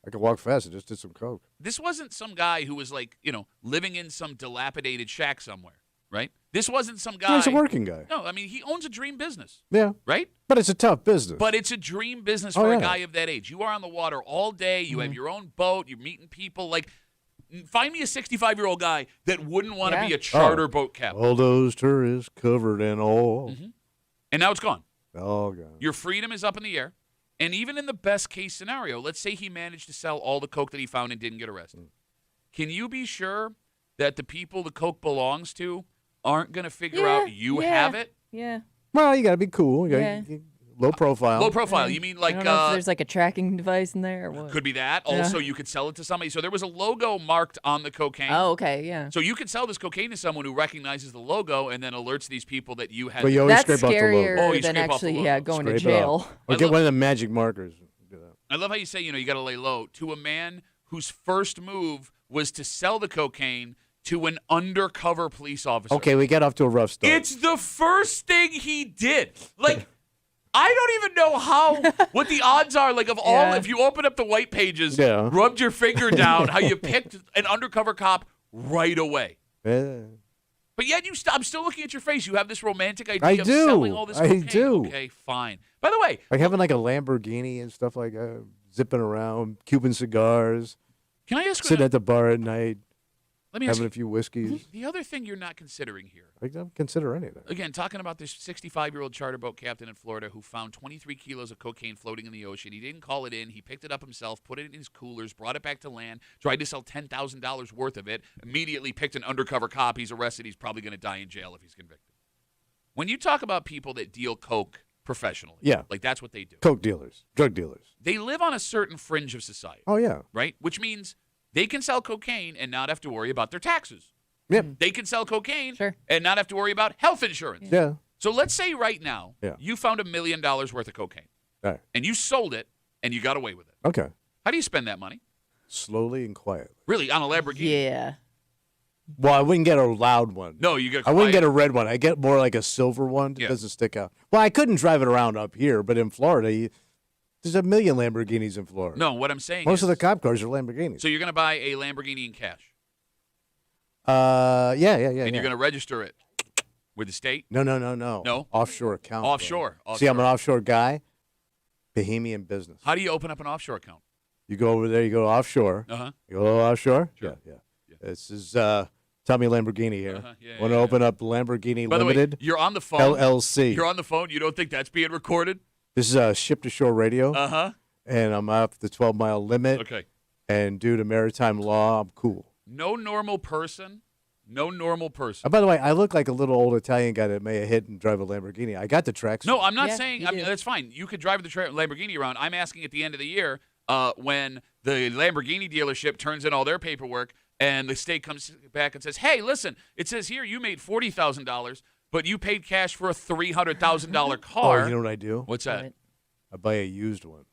Speaker 2: I could walk fast. I just did some coke.
Speaker 1: This wasn't some guy who was like, living in some dilapidated shack somewhere, right? This wasn't some guy.
Speaker 2: He's a working guy.
Speaker 1: No, I mean, he owns a dream business,
Speaker 2: Yeah.
Speaker 1: right?
Speaker 2: But it's a tough business.
Speaker 1: But it's a dream business
Speaker 2: Oh,
Speaker 1: for a
Speaker 2: yeah.
Speaker 1: guy of that age. You are on the water all day. You have your own boat. You're meeting people. Like, find me a 65-year-old guy that wouldn't want to
Speaker 3: Yeah.
Speaker 1: be a charter
Speaker 2: Oh.
Speaker 1: boat captain.
Speaker 2: All those tourists covered in oil.
Speaker 1: And now it's gone.
Speaker 2: Oh, God.
Speaker 1: Your freedom is up in the air. And even in the best case scenario, let's say he managed to sell all the coke that he found and didn't get arrested. Can you be sure that the people the coke belongs to aren't going to figure out you have it?
Speaker 3: Yeah.
Speaker 2: Well, you got to be cool. You
Speaker 3: Yeah.
Speaker 2: gotta, low profile.
Speaker 1: Low profile. You mean
Speaker 3: I
Speaker 1: like
Speaker 3: don't know if there's like a tracking device in there or what.
Speaker 1: could be that.
Speaker 3: Yeah.
Speaker 1: Also, you could sell it to somebody. So there was a logo marked on the cocaine.
Speaker 3: Oh, okay, yeah.
Speaker 1: So you could sell this cocaine to someone who recognizes the logo and then alerts these people that you had.
Speaker 2: But you always
Speaker 3: That's
Speaker 2: scrape off the
Speaker 3: scarier
Speaker 2: logo.
Speaker 1: Oh, you
Speaker 3: than
Speaker 1: scrape off the
Speaker 3: actually,
Speaker 1: logo.
Speaker 3: going to
Speaker 2: Scrape it
Speaker 3: jail.
Speaker 2: off. Or
Speaker 1: I
Speaker 2: get
Speaker 1: love-
Speaker 2: one of the magic markers. Do that.
Speaker 1: I love how you say, you got to lay low. To a man whose first move was to sell the cocaine to an undercover police officer.
Speaker 2: Okay, we got off to a rough start.
Speaker 1: It's the first thing he did. Like, I don't even know what the odds are. Like, if you open up the white pages, rubbed your finger down, how you picked an undercover cop right away. But yet I'm still looking at your face. You have this romantic idea of selling all this cocaine.
Speaker 2: I do.
Speaker 1: Okay, fine. By the way,
Speaker 2: like having like a Lamborghini and stuff like that, zipping around, Cuban cigars.
Speaker 1: Can I ask?
Speaker 2: Sitting at the bar at night, having a few whiskeys.
Speaker 1: The other thing you're not considering here.
Speaker 2: I don't consider anything.
Speaker 1: Again, talking about this 65-year-old charter boat captain in Florida who found 23 kilos of cocaine floating in the ocean. He didn't call it in. He picked it up himself, put it in his coolers, brought it back to land, tried to sell $10,000 worth of it, immediately picked an undercover cop. He's arrested. He's probably going to die in jail if he's convicted. When you talk about people that deal coke professionally, like that's what they do.
Speaker 2: Coke dealers, drug dealers.
Speaker 1: They live on a certain fringe of society.
Speaker 2: Oh, yeah.
Speaker 1: Right? Which means they can sell cocaine and not have to worry about their taxes.
Speaker 2: Yep.
Speaker 1: They can sell cocaine and not have to worry about health insurance.
Speaker 2: Yeah.
Speaker 1: So let's say right now you found $1 million worth of cocaine.
Speaker 2: Right.
Speaker 1: And you sold it and you got away with it.
Speaker 2: Okay.
Speaker 1: How do you spend that money?
Speaker 2: Slowly and quietly.
Speaker 1: Really? On a Lamborghini?
Speaker 3: Yeah.
Speaker 2: Well, I wouldn't get a loud one.
Speaker 1: No, you get
Speaker 2: I wouldn't get a red one. I get more like a silver one that doesn't stick out. Well, I couldn't drive it around up here, but in Florida, there's a million Lamborghinis in Florida.
Speaker 1: No, what I'm saying
Speaker 2: Most of the cop cars are Lamborghinis.
Speaker 1: So you're going to buy a Lamborghini in cash?
Speaker 2: Yeah.
Speaker 1: And you're going to register it with the state?
Speaker 2: No.
Speaker 1: No?
Speaker 2: Offshore account.
Speaker 1: Offshore.
Speaker 2: See, I'm an offshore guy. Bohemian business.
Speaker 1: How do you open up an offshore account?
Speaker 2: You go over there, you go offshore.
Speaker 1: Uh-huh.
Speaker 2: You go offshore?
Speaker 1: Sure.
Speaker 2: Yeah. This is Tommy Lamborghini here. Want to open up Lamborghini
Speaker 1: By
Speaker 2: Limited?
Speaker 1: The way, you're on the phone.
Speaker 2: LLC.
Speaker 1: You're on the phone. You don't think that's being recorded?
Speaker 2: This is ship-to-shore radio.
Speaker 1: Uh-huh.
Speaker 2: And I'm off the 12-mile limit.
Speaker 1: Okay.
Speaker 2: And due to maritime law, I'm cool.
Speaker 1: No normal person.
Speaker 2: By the way, I look like a little old Italian guy that may have hit and drive a Lamborghini. I got the tracks.
Speaker 1: No, I'm not saying that's fine. You could drive the Lamborghini around. I'm asking at the end of the year when the Lamborghini dealership turns in all their paperwork and the state comes back and says, hey, listen, it says here you made $40,000, but you paid cash for a $300,000 car.
Speaker 2: Oh, you know what I do?
Speaker 1: What's that?
Speaker 2: I buy a used one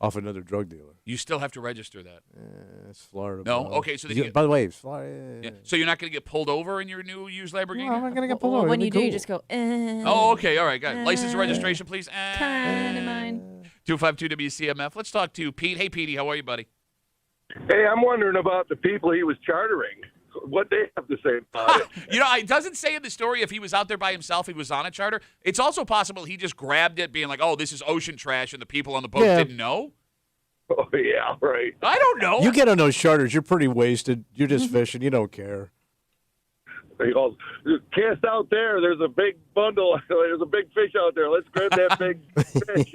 Speaker 2: off another drug dealer.
Speaker 1: You still have to register that.
Speaker 2: It's Florida.
Speaker 1: No?
Speaker 2: Bro.
Speaker 1: Okay, so then
Speaker 2: by the way, it's Florida.
Speaker 1: Yeah. So you're not going to get pulled over in your new used Lamborghini?
Speaker 2: No, I'm not going to get pulled over.
Speaker 3: When you do,
Speaker 2: cool.
Speaker 3: you just go,
Speaker 1: Oh, okay. All right, got it. License and registration, please.
Speaker 3: kind of mine.
Speaker 1: 252 WCMF. Let's talk to Pete. Hey, Petey, how are you, buddy?
Speaker 4: Hey, I'm wondering about the people he was chartering. What they have to say about it.
Speaker 1: It doesn't say in the story if he was out there by himself, he was on a charter. It's also possible he just grabbed it being like, oh, this is ocean trash, and the people on the boat didn't know.
Speaker 4: Oh, yeah, right.
Speaker 1: I don't know.
Speaker 2: You get on those charters, you're pretty wasted. You're just fishing. You don't care.
Speaker 4: He goes, cast out there. There's a big bundle. There's a big fish out there. Let's grab that big fish.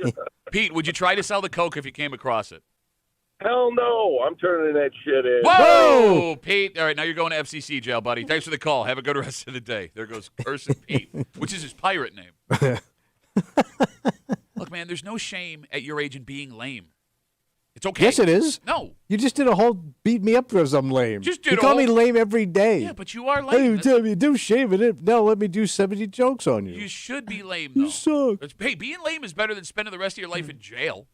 Speaker 1: Pete, would you try to sell the Coke if you came across it?
Speaker 4: Hell no. I'm turning that shit in.
Speaker 1: Whoa! Pete, all right, now you're going to FCC jail, buddy. Thanks for the call. Have a good rest of the day. There goes Person Pete, which is his pirate name. Look, man, there's no shame at your age in being lame. It's okay.
Speaker 2: Yes, it is.
Speaker 1: No.
Speaker 2: You just did a whole beat me up because I'm lame.
Speaker 1: You
Speaker 2: call me lame every day.
Speaker 1: Yeah, but you are lame.
Speaker 2: Hey, tell me, do shaving it. Now let me do 70 jokes on you.
Speaker 1: You should be lame, though.
Speaker 2: You suck.
Speaker 1: Hey, being lame is better than spending the rest of your life in jail.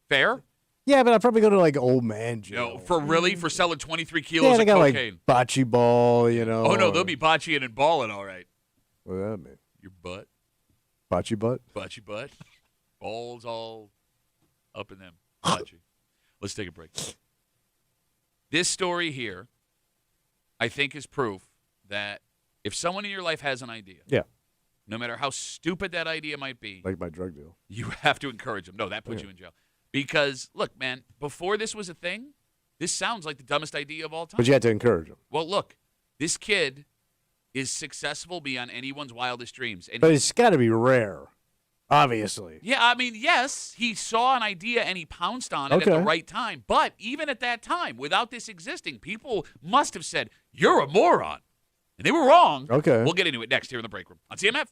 Speaker 1: Fair?
Speaker 2: Yeah, but I'd probably go to like old man jail.
Speaker 1: No, for selling 23 kilos
Speaker 2: they
Speaker 1: of
Speaker 2: got
Speaker 1: cocaine.
Speaker 2: like bocce ball, you know.
Speaker 1: Oh, no, they'll be bocceing and balling, all right.
Speaker 2: What does that mean?
Speaker 1: Your butt.
Speaker 2: Bocce butt?
Speaker 1: Bocce butt. Balls all up in them. Bocce. Let's take a break. This story here, I think, is proof that if someone in your life has an idea, no matter how stupid that idea might be,
Speaker 2: like my drug deal,
Speaker 1: you have to encourage them. No, that puts you in jail. Because, look, man, before this was a thing, this sounds like the dumbest idea of all time.
Speaker 2: But you had to encourage them.
Speaker 1: Well, look, this kid is successful beyond anyone's wildest dreams. And
Speaker 2: but it's got to be rare, obviously.
Speaker 1: Yeah, I mean, yes, he saw an idea and he pounced on it at the right time. But even at that time, without this existing, people must have said, you're a moron. And they were wrong.
Speaker 2: Okay.
Speaker 1: We'll get into it next here in the break room on CMF.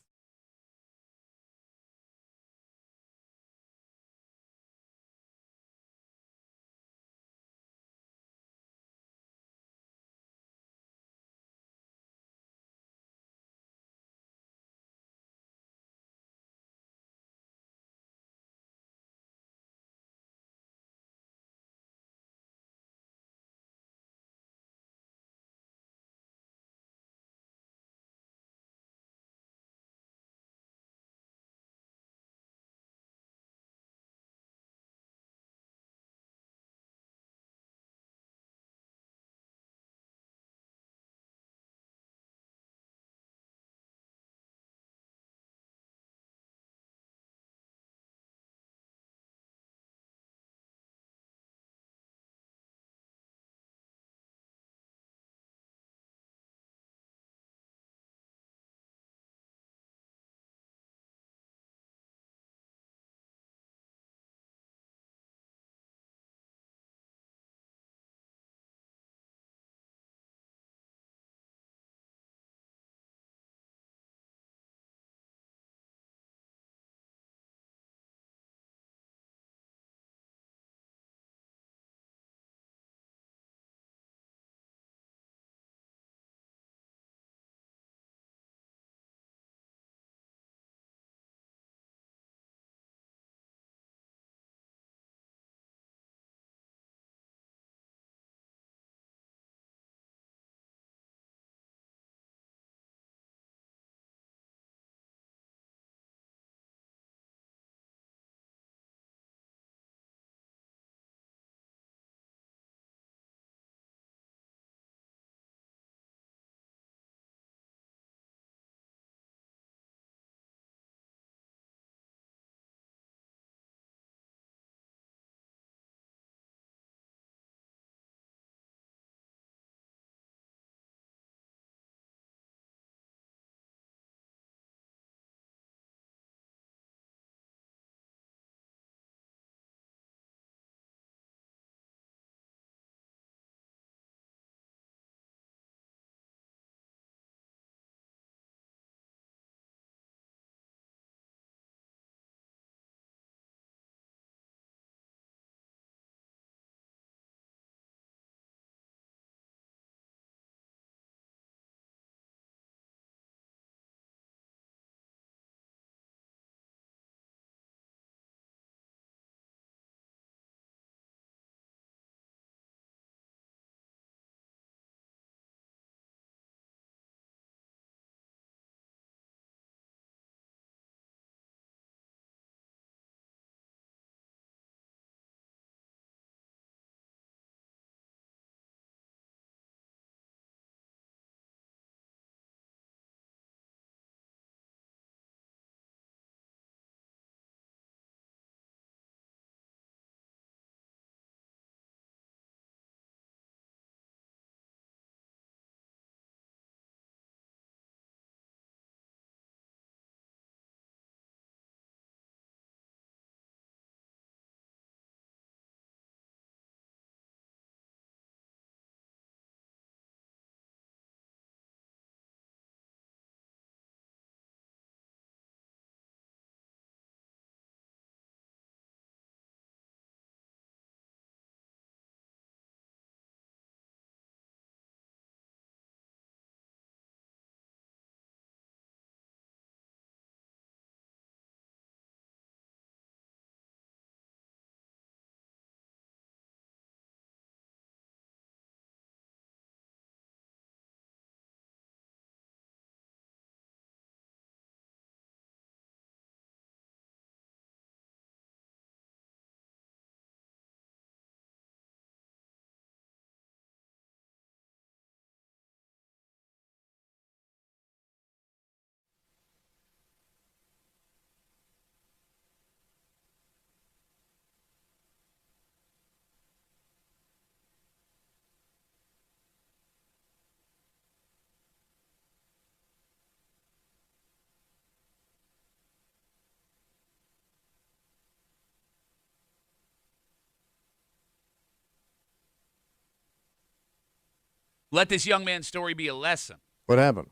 Speaker 1: Let this young man's story be a lesson.
Speaker 2: What happened?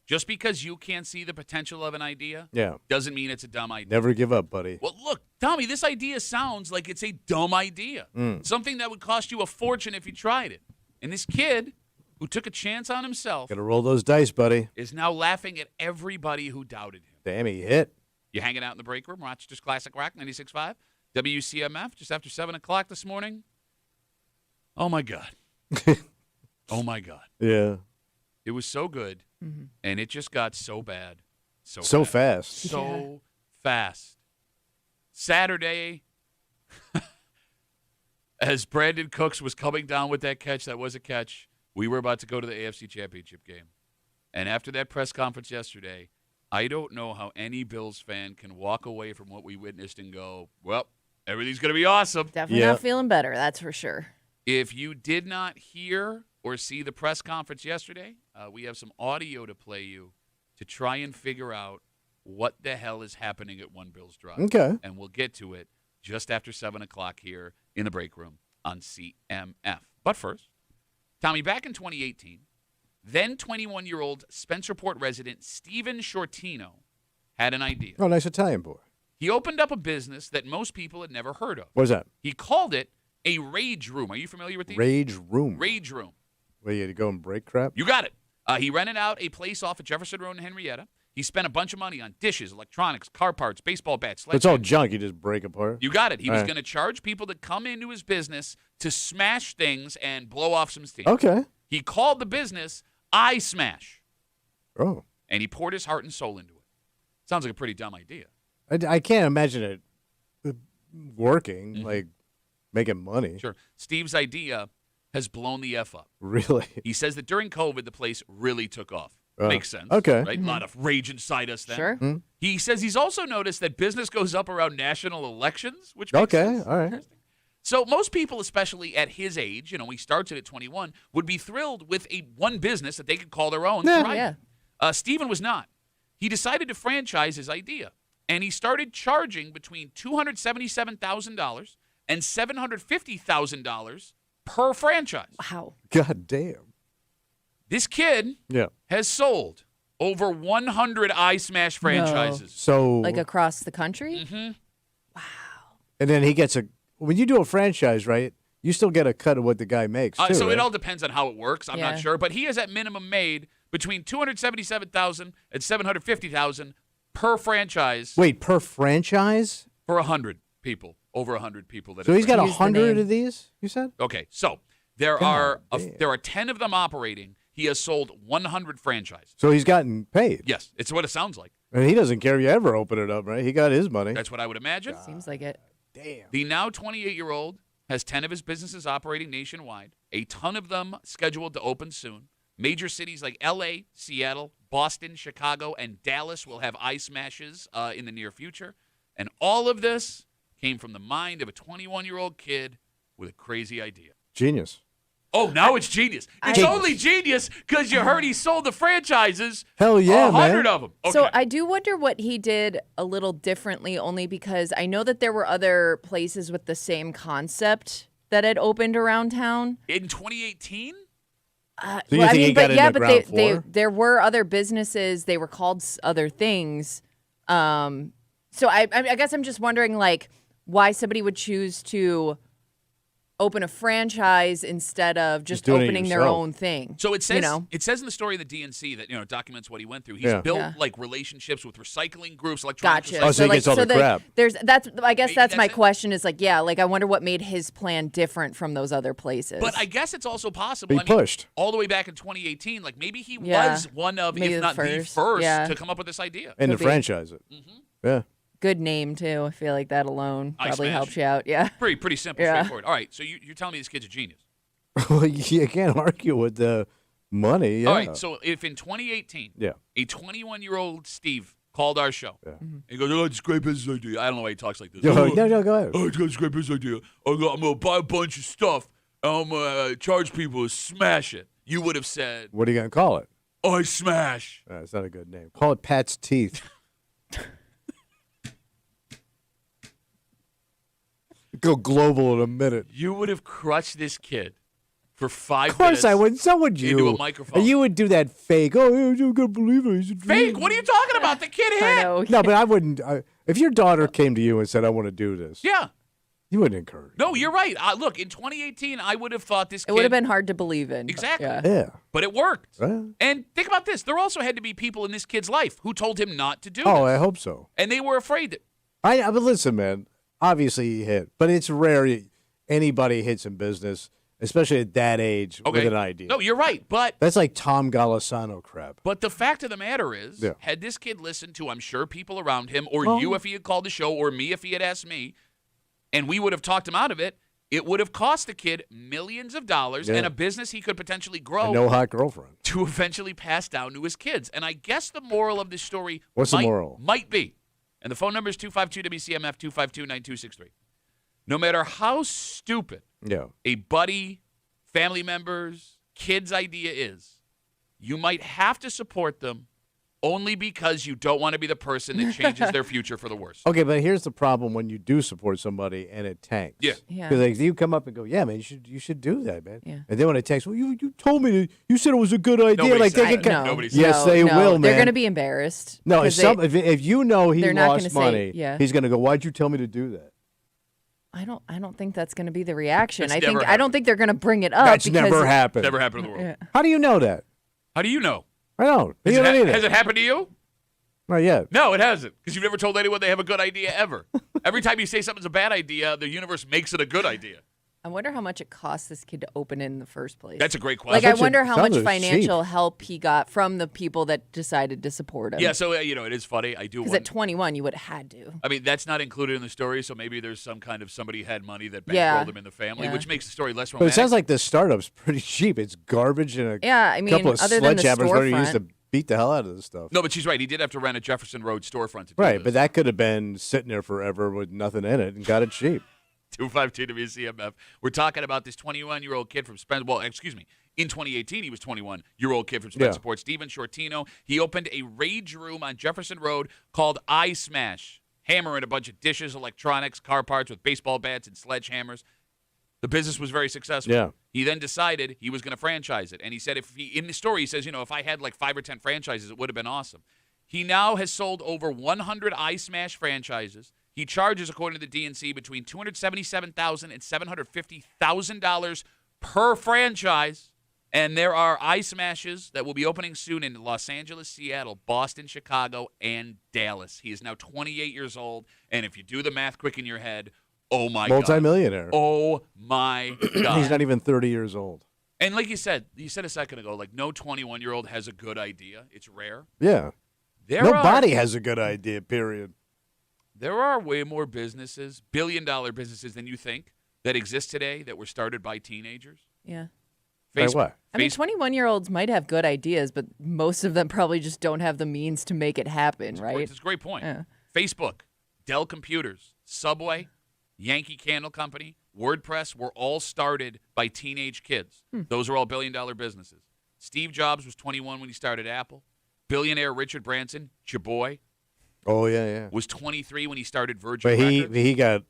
Speaker 1: Just because you can't see the potential of an idea
Speaker 2: Yeah.
Speaker 1: doesn't mean it's a dumb idea.
Speaker 2: Never give up, buddy.
Speaker 1: Well, look, Tommy, this idea sounds like it's a dumb idea. Something that would cost you a fortune if you tried it. And this kid who took a chance on himself
Speaker 2: Gotta roll those dice, buddy.
Speaker 1: is now laughing at everybody who doubted him.
Speaker 2: Damn, he hit.
Speaker 1: You hanging out in the break room, Rochester's Classic Rock 96.5, WCMF, just after 7 o'clock this morning. Oh, my God. Oh, my God.
Speaker 2: Yeah.
Speaker 1: It was so good, and it just got so bad.
Speaker 2: So
Speaker 1: bad.
Speaker 2: fast.
Speaker 1: So fast. Saturday, as Brandon Cooks was coming down with that catch, that was a catch, we were about to go to the AFC Championship game. And after that press conference yesterday, I don't know how any Bills fan can walk away from what we witnessed and go, well, everything's going to be awesome.
Speaker 3: Definitely
Speaker 2: Yeah.
Speaker 3: not feeling better, that's for sure.
Speaker 1: If you did not hear or see the press conference yesterday, we have some audio to play you to try and figure out what the hell is happening at One Bills Drive.
Speaker 2: Okay.
Speaker 1: And we'll get to it just after 7 o'clock here in the break room on CMF. But first, Tommy, back in 2018, then 21-year-old Spencerport resident Steven Shortino had an idea.
Speaker 2: Oh, nice Italian boy.
Speaker 1: He opened up a business that most people had never heard of.
Speaker 2: What's that?
Speaker 1: He called it a rage room. Are you familiar with these?
Speaker 2: Rage room.
Speaker 1: Rage room.
Speaker 2: Where you had to go and break crap?
Speaker 1: You got it. He rented out a place off at Jefferson Road in Henrietta. He spent a bunch of money on dishes, electronics, car parts, baseball bats.
Speaker 2: It's all junk. You just break apart.
Speaker 1: You got it. He was
Speaker 2: Right.
Speaker 1: going to charge people to come into his business to smash things and blow off some steam.
Speaker 2: Okay.
Speaker 1: He called the business I Smash,
Speaker 2: Oh.
Speaker 1: and he poured his heart and soul into it. Sounds like a pretty dumb idea.
Speaker 2: I can't imagine it working,
Speaker 1: Mm-hmm.
Speaker 2: like making money.
Speaker 1: Sure. Steve's idea has blown the F up.
Speaker 2: Really?
Speaker 1: He says that during COVID, the place really took off. Makes sense.
Speaker 2: okay.
Speaker 1: Right? A lot of rage inside us then.
Speaker 3: Sure.
Speaker 1: He says he's also noticed that business goes up around national elections, which makes
Speaker 2: Okay.
Speaker 1: sense.
Speaker 2: All right.
Speaker 1: So most people, especially at his age, he starts it at 21, would be thrilled with one business that they could call their own.
Speaker 2: Yeah.
Speaker 1: thriving.
Speaker 3: Yeah.
Speaker 1: Stephen was not. He decided to franchise his idea, and he started charging between $277,000 and $750,000 per franchise.
Speaker 3: Wow.
Speaker 2: God damn.
Speaker 1: This kid
Speaker 2: Yeah.
Speaker 1: has sold over 100 I Smash franchises.
Speaker 2: So,
Speaker 3: Like across the country?
Speaker 1: Mm-hmm.
Speaker 2: and then he gets when you do a franchise, right? You still get a cut of what the guy makes, too,
Speaker 1: So
Speaker 2: right?
Speaker 1: it all depends on how it works. I'm
Speaker 3: Yeah.
Speaker 1: not sure, but he has at minimum made between $277,000 and $750,000 per franchise
Speaker 2: Wait, per franchise?
Speaker 1: for 100 people, over 100 people. That
Speaker 2: So
Speaker 1: have
Speaker 2: he's got
Speaker 3: Use the
Speaker 2: 100
Speaker 3: name.
Speaker 2: of these, you said?
Speaker 1: Okay, so there
Speaker 2: God damn.
Speaker 1: are 10 of them operating. He has sold 100 franchises.
Speaker 2: So he's gotten paid.
Speaker 1: Yes, it's what it sounds like.
Speaker 2: And he doesn't care if you ever open it up, right? He got his money.
Speaker 1: That's what I would imagine.
Speaker 3: Seems like it.
Speaker 2: Damn.
Speaker 1: The now 28-year-old has 10 of his businesses operating nationwide, a ton of them scheduled to open soon. Major cities like L.A., Seattle, Boston, Chicago, and Dallas will have I Smashes in the near future. And all of this came from the mind of a 21-year-old kid with a crazy idea.
Speaker 2: Genius.
Speaker 1: Oh, now it's genius. It's
Speaker 2: Genius.
Speaker 1: only genius because you heard he sold the franchises.
Speaker 2: Hell yeah,
Speaker 1: 100
Speaker 2: man.
Speaker 1: of them. Okay.
Speaker 3: So I do wonder what he did a little differently, only because I know that there were other places with the same concept that had opened around town.
Speaker 1: in 2018?
Speaker 2: So you think he got in the ground floor?
Speaker 3: there were other businesses. They were called other things. So I guess I'm just wondering, like, why somebody would choose to open a franchise instead of just
Speaker 2: doing it
Speaker 3: opening their
Speaker 2: yourself.
Speaker 3: own thing.
Speaker 1: So it says
Speaker 3: you know?
Speaker 1: it says in the story of the DNC that it documents what he went through. He's
Speaker 2: Yeah.
Speaker 1: built
Speaker 3: Yeah.
Speaker 1: like relationships with recycling groups, electronic
Speaker 3: Gotcha.
Speaker 2: Oh, so he gets all the crap.
Speaker 3: I guess
Speaker 1: Maybe
Speaker 3: that's my
Speaker 1: that's it.
Speaker 3: question. Is like, yeah, like I wonder what made his plan different from those other places.
Speaker 1: But I guess it's also possible.
Speaker 2: He pushed.
Speaker 1: all the way back in 2018. Like maybe he
Speaker 3: Yeah.
Speaker 1: was one of,
Speaker 3: Maybe
Speaker 1: if
Speaker 3: the
Speaker 1: not the
Speaker 3: first.
Speaker 1: first,
Speaker 3: Yeah.
Speaker 1: to come up with this idea.
Speaker 2: And to
Speaker 3: Could be.
Speaker 2: franchise it. Yeah.
Speaker 3: Good name too. I feel like that alone
Speaker 1: I
Speaker 3: probably
Speaker 1: Smash.
Speaker 3: helps you out. Yeah.
Speaker 1: Pretty simple,
Speaker 3: Yeah.
Speaker 1: straightforward. All right, so you're telling me this kid's a genius.
Speaker 2: Well, you can't argue with the money. Yeah.
Speaker 1: All right, so if in 2018,
Speaker 2: Yeah.
Speaker 1: a 21-year-old Steve called our show,
Speaker 2: Yeah.
Speaker 1: he goes, "Oh, it's a great business idea." I don't know why he talks like this.
Speaker 2: No,
Speaker 1: "Oh,
Speaker 2: no, go ahead.
Speaker 1: Oh, it's got a great business idea. I'm gonna buy a bunch of stuff. And I'm gonna charge people to smash it. You would have said,
Speaker 2: What are you going to call it?
Speaker 1: "I smash."
Speaker 2: It's not a good name. Call it Pat's Teeth. Go global in a minute.
Speaker 1: You would have crushed this kid for 5 minutes.
Speaker 2: Of course I would. So would you.
Speaker 1: Into a microphone.
Speaker 2: And you would do that fake. Oh, you're going to believe it. He's a
Speaker 1: Fake?
Speaker 2: dream."
Speaker 1: What are you talking about? The kid hit.
Speaker 3: I know.
Speaker 2: No, but I wouldn't. If your daughter came to you and said, "I want to do this,"
Speaker 1: Yeah.
Speaker 2: you wouldn't encourage.
Speaker 1: No, you're right. Look, in 2018, I would have thought this kid.
Speaker 3: It would have been hard to believe in.
Speaker 1: Exactly.
Speaker 3: Yeah.
Speaker 2: Yeah.
Speaker 1: But it worked.
Speaker 2: Well.
Speaker 1: And think about this. There also had to be people in this kid's life who told him not to do
Speaker 2: Oh, I
Speaker 1: this.
Speaker 2: hope so.
Speaker 1: And they were afraid that.
Speaker 2: But listen, man. Obviously, he hit, but it's rare anybody hits in business, especially at that age,
Speaker 1: Okay.
Speaker 2: with an idea.
Speaker 1: No, you're right. But
Speaker 2: That's like Tom Golisano crap.
Speaker 1: the fact of the matter is,
Speaker 2: Yeah.
Speaker 1: had this kid listened to, I'm sure, people around him, or you if he had called the show, or me if he had asked me, and we would have talked him out of it, it would have cost the kid millions of dollars
Speaker 2: Yeah.
Speaker 1: and a business he could potentially grow
Speaker 2: No hot girlfriend.
Speaker 1: to eventually pass down to his kids. And I guess the moral of this story
Speaker 2: What's the moral?
Speaker 1: might be, and the phone number is 252-WCMF, 252-9263. No matter how stupid
Speaker 2: Yeah.
Speaker 1: a buddy, family members, kid's idea is, you might have to support them only because you don't want to be the person that changes their future for the worse.
Speaker 2: Okay, but here's the problem when you do support somebody and it tanks.
Speaker 1: Yeah.
Speaker 3: Yeah.
Speaker 2: Because like, you come up and go, yeah, man, you should do that, man.
Speaker 3: Yeah.
Speaker 2: And then when it tanks, well, you told me you said it was a good idea.
Speaker 1: Nobody
Speaker 2: Like
Speaker 1: said
Speaker 2: they
Speaker 1: that.
Speaker 2: can,
Speaker 3: No,
Speaker 1: Nobody said
Speaker 2: yes,
Speaker 3: no,
Speaker 2: they
Speaker 3: no.
Speaker 2: will, man.
Speaker 3: They're going to be embarrassed.
Speaker 2: No,
Speaker 3: 'cause
Speaker 2: if you know he
Speaker 3: they're not
Speaker 2: lost
Speaker 3: gonna say-
Speaker 2: money,
Speaker 3: yeah.
Speaker 2: he's going to go, why'd you tell me to do that?
Speaker 3: I don't think that's going to be the reaction.
Speaker 1: That's
Speaker 3: I
Speaker 1: never
Speaker 3: don't think they're going to bring it up.
Speaker 2: That's
Speaker 3: because
Speaker 2: never happened.
Speaker 1: Never happened in the world.
Speaker 3: Yeah.
Speaker 2: How do you know that?
Speaker 1: How do you know?
Speaker 2: I don't.
Speaker 1: Has,
Speaker 2: You
Speaker 1: it,
Speaker 2: don't
Speaker 1: ha-
Speaker 2: either.
Speaker 1: has it happened to you?
Speaker 2: Not yet.
Speaker 1: No, it hasn't. Because you've never told anyone they have a good idea ever. Every time you say something's a bad idea, the universe makes it a good idea.
Speaker 3: I wonder how much it cost this kid to open it in the first place.
Speaker 1: That's a great
Speaker 3: like,
Speaker 1: question.
Speaker 3: I wonder how much
Speaker 2: sounds
Speaker 3: financial help he got from the people that decided to support him.
Speaker 1: Yeah, so, it is funny. I do
Speaker 3: Because
Speaker 1: wonder.
Speaker 3: at 21, you would have had to.
Speaker 1: I mean, that's not included in the story, so maybe there's some kind of somebody had money that bankrolled
Speaker 3: Yeah.
Speaker 1: him in the family,
Speaker 3: Yeah.
Speaker 1: which makes the story less
Speaker 2: But
Speaker 1: romantic.
Speaker 2: it sounds like the startup's pretty cheap. It's garbage and a
Speaker 3: Yeah, I mean,
Speaker 2: couple of
Speaker 3: other than the
Speaker 2: sledgehammers where you used
Speaker 3: storefront.
Speaker 2: to beat the hell out of this stuff.
Speaker 1: No, but she's right. He did have to rent a Jefferson Road storefront to do
Speaker 2: Right,
Speaker 1: this.
Speaker 2: but that could have been sitting there forever with nothing in it and got it cheap.
Speaker 1: 252 WCMF. We're talking about this 21-year-old kid from Spencer. Well, excuse me. In 2018, he was 21-year-old kid from Spencerport, Steven Shortino. He opened a rage room on Jefferson Road called I Smash, hammering a bunch of dishes, electronics, car parts with baseball bats and sledgehammers. The business was very successful.
Speaker 2: Yeah.
Speaker 1: He then decided he was going to franchise it. And he said, in the story, he says, if I had like 5 or 10 franchises, it would have been awesome. He now has sold over 100 I Smash franchises. He charges, according to the DNC, between $277,000 and $750,000 per franchise. And there are I Smashes that will be opening soon in Los Angeles, Seattle, Boston, Chicago, and Dallas. He is now 28 years old. And if you do the math quick in your head, oh my God.
Speaker 2: Multimillionaire.
Speaker 1: Oh my God.
Speaker 2: He's not even 30 years old.
Speaker 1: And like you said a second ago, like no 21-year-old has a good idea. It's rare.
Speaker 2: Yeah. Nobody has a good idea, period.
Speaker 1: There are way more businesses, billion-dollar businesses than you think that exist today that were started by teenagers.
Speaker 3: Yeah.
Speaker 2: Like what?
Speaker 3: I mean, 21-year-olds might have good ideas, but most of them probably just don't have the means to make it happen, right?
Speaker 1: It's a great point.
Speaker 3: Yeah.
Speaker 1: Facebook, Dell Computers, Subway, Yankee Candle Company, WordPress were all started by teenage kids. Those are all billion-dollar businesses. Steve Jobs was 21 when he started Apple. Billionaire Richard Branson, your boy,
Speaker 2: Oh, yeah.
Speaker 1: was 23 when he started Virgin
Speaker 2: But
Speaker 1: Records.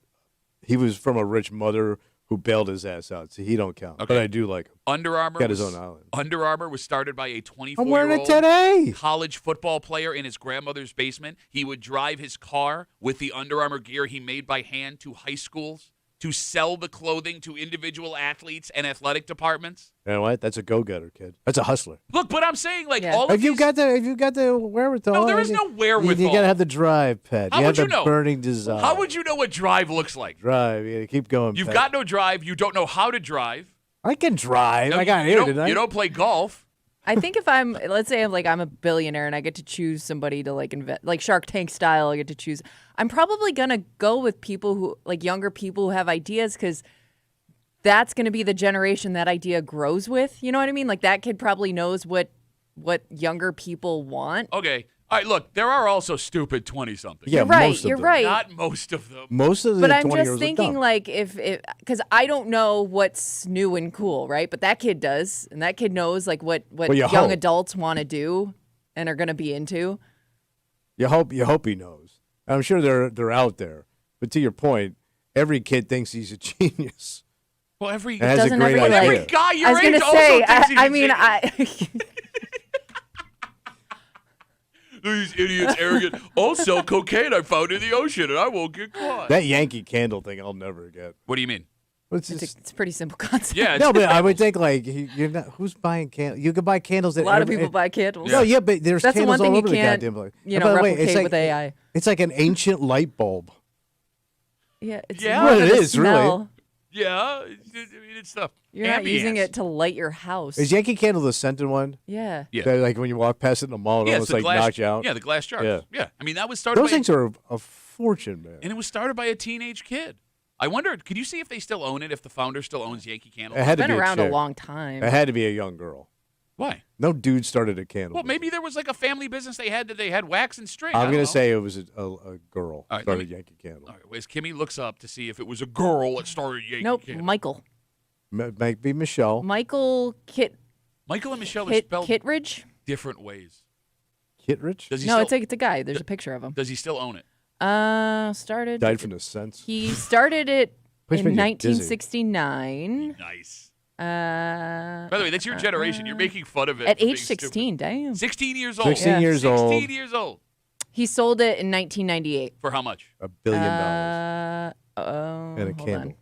Speaker 2: he was from a rich mother who bailed his ass out, so he don't count.
Speaker 1: Okay.
Speaker 2: But I do like him.
Speaker 1: Under Armour
Speaker 2: Got his
Speaker 1: was-
Speaker 2: own island.
Speaker 1: Under Armour was started by a
Speaker 2: I'm wearing it
Speaker 1: 24-year-old
Speaker 2: today.
Speaker 1: college football player in his grandmother's basement. He would drive his car with the Under Armour gear he made by hand to high schools to sell the clothing to individual athletes and athletic departments.
Speaker 2: You know what? That's a go-getter, kid. That's a hustler.
Speaker 1: Look, but I'm saying, like,
Speaker 3: Yeah.
Speaker 1: all of
Speaker 2: If you
Speaker 1: these...
Speaker 2: got the wherewithal.
Speaker 1: No, there is no wherewithal.
Speaker 2: You got to have the drive, Pat.
Speaker 1: How
Speaker 2: you
Speaker 1: would
Speaker 2: have
Speaker 1: you
Speaker 2: the
Speaker 1: know?
Speaker 2: burning desire.
Speaker 1: How would you know what drive looks like?
Speaker 2: drive? You gotta keep going.
Speaker 1: You've
Speaker 2: Pat.
Speaker 1: got no drive. You don't know how to drive.
Speaker 2: I can drive.
Speaker 1: No,
Speaker 2: I got
Speaker 1: you
Speaker 2: here,
Speaker 1: don't-
Speaker 2: didn't I?
Speaker 1: You don't play golf.
Speaker 3: I think if let's say I'm a billionaire and I get to choose somebody to like invest, like Shark Tank style, I get to choose. I'm probably gonna go with people who, like younger people who have ideas, because that's gonna be the generation that idea grows with. You know what I mean? Like that kid probably knows what younger people want.
Speaker 1: Okay. All right, look, there are also stupid 20-somethings.
Speaker 2: Yeah,
Speaker 3: You're right.
Speaker 2: most of
Speaker 3: You're
Speaker 2: them.
Speaker 3: right.
Speaker 1: Not most of them.
Speaker 2: Most of the
Speaker 3: But I'm
Speaker 2: 20 years
Speaker 3: just
Speaker 2: are
Speaker 3: thinking,
Speaker 2: dumb.
Speaker 3: like, if because I don't know what's new and cool, right? But that kid does, and that kid knows like what
Speaker 2: you
Speaker 3: young
Speaker 2: hope.
Speaker 3: adults want to do and are gonna be into.
Speaker 2: You hope he knows. I'm sure they're out there. But to your point, every kid thinks he's a genius.
Speaker 1: Well, every
Speaker 2: It has a
Speaker 3: doesn't
Speaker 2: great
Speaker 3: every,
Speaker 2: idea.
Speaker 3: like-
Speaker 1: every guy
Speaker 3: I
Speaker 1: your
Speaker 3: was
Speaker 1: age
Speaker 3: gonna
Speaker 1: also
Speaker 3: say.
Speaker 1: thinks he's
Speaker 3: I
Speaker 1: a
Speaker 3: mean,
Speaker 1: genius. These idiots arrogant. I'll sell cocaine I found in the ocean and I won't get caught.
Speaker 2: That Yankee Candle thing, I'll never get.
Speaker 1: What do you mean?
Speaker 2: It's just,
Speaker 3: it's a pretty simple concept.
Speaker 1: Yeah,
Speaker 2: no, but I would think like you're not. Who's buying candles? You can buy candles.
Speaker 3: A lot of people buy candles.
Speaker 2: No, yeah, but there's
Speaker 3: That's the
Speaker 2: candles
Speaker 3: one thing
Speaker 2: all
Speaker 3: you
Speaker 2: over the
Speaker 3: can't,
Speaker 2: goddamn place.
Speaker 3: you
Speaker 2: And
Speaker 3: know,
Speaker 2: by the way,
Speaker 3: replicate
Speaker 2: it's like,
Speaker 3: with AI.
Speaker 2: It's like an ancient light bulb.
Speaker 3: Yeah, it's
Speaker 1: Yeah.
Speaker 3: more
Speaker 1: Well,
Speaker 3: of
Speaker 2: it
Speaker 3: the
Speaker 2: is, really.
Speaker 3: smell.
Speaker 1: Yeah, I mean, it's stuff.
Speaker 3: You're not using it to light your house.
Speaker 2: Is Yankee Candle the scented one?
Speaker 3: Yeah.
Speaker 1: Yeah.
Speaker 2: That, like when you walk past it in the mall, it
Speaker 1: Yeah,
Speaker 2: almost
Speaker 1: it's the
Speaker 2: like
Speaker 1: glass,
Speaker 2: knocks you out.
Speaker 1: Yeah, the glass jars.
Speaker 2: Yeah.
Speaker 1: I mean, that was started
Speaker 2: Those
Speaker 1: by
Speaker 2: things are a fortune, man.
Speaker 1: and it was started by a teenage kid. I wonder, could you see if they still own it, if the founder still owns Yankee Candle?
Speaker 2: It had
Speaker 3: It's
Speaker 2: to
Speaker 3: been
Speaker 2: be
Speaker 3: around
Speaker 2: a
Speaker 3: a
Speaker 2: chick.
Speaker 3: long time.
Speaker 2: It had to be a young girl.
Speaker 1: Why?
Speaker 2: No dude started a candle.
Speaker 1: Well, maybe there was like a family business they had wax and string.
Speaker 2: I'm
Speaker 1: going
Speaker 2: gonna
Speaker 1: to
Speaker 2: say it was a girl
Speaker 1: All right,
Speaker 2: started Yankee Candle.
Speaker 1: All right, as Kimmy looks up to see if it was a girl that started Yankee
Speaker 3: Nope,
Speaker 1: Candle.
Speaker 3: Michael.
Speaker 2: Might be Michelle.
Speaker 3: Michael
Speaker 1: Michael and Michelle are spelled
Speaker 3: Kittredge?
Speaker 1: different ways.
Speaker 2: Kittredge
Speaker 1: Does he
Speaker 3: No,
Speaker 1: still,
Speaker 3: it's a guy. There's a picture of him.
Speaker 1: Does he still own it?
Speaker 3: Started.
Speaker 2: died from the sense.
Speaker 3: He started it
Speaker 2: Place
Speaker 3: in
Speaker 2: makes you dizzy.
Speaker 3: 1969.
Speaker 1: Nice.
Speaker 3: Uh,
Speaker 1: By the way, that's your generation. You're making fun of it.
Speaker 3: at
Speaker 1: for
Speaker 3: age
Speaker 1: being stupid.
Speaker 3: 16. Damn.
Speaker 1: 16 years old.
Speaker 2: 16 years
Speaker 1: 16
Speaker 2: old.
Speaker 1: years old.
Speaker 3: He sold it in 1998.
Speaker 1: For how much?
Speaker 2: $1 billion
Speaker 3: And
Speaker 2: and a candle.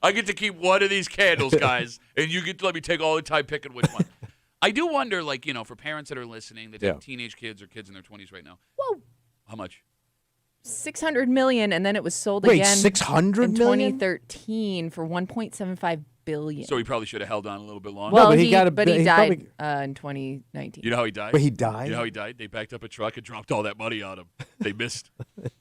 Speaker 1: I get to keep one of these candles, guys, and you get to let me take all the time picking which one. I do wonder, like, for parents that are listening that have teenage kids or kids in their 20s right now.
Speaker 3: Whoa.
Speaker 1: How much?
Speaker 3: 600 million, and then it was sold
Speaker 2: Wait,
Speaker 3: again
Speaker 2: 600
Speaker 3: in
Speaker 2: million?
Speaker 3: 2013 for 1.75 billion.
Speaker 1: So he probably should have held on a little bit longer.
Speaker 3: well,
Speaker 2: but he
Speaker 3: he,
Speaker 2: got a
Speaker 3: but
Speaker 2: bi-
Speaker 3: he
Speaker 2: he
Speaker 3: died
Speaker 2: probably-
Speaker 3: in 2019.
Speaker 1: You know how he died?
Speaker 2: But he died?
Speaker 1: You know how he died? They backed up a truck and dropped all that money on him. They missed.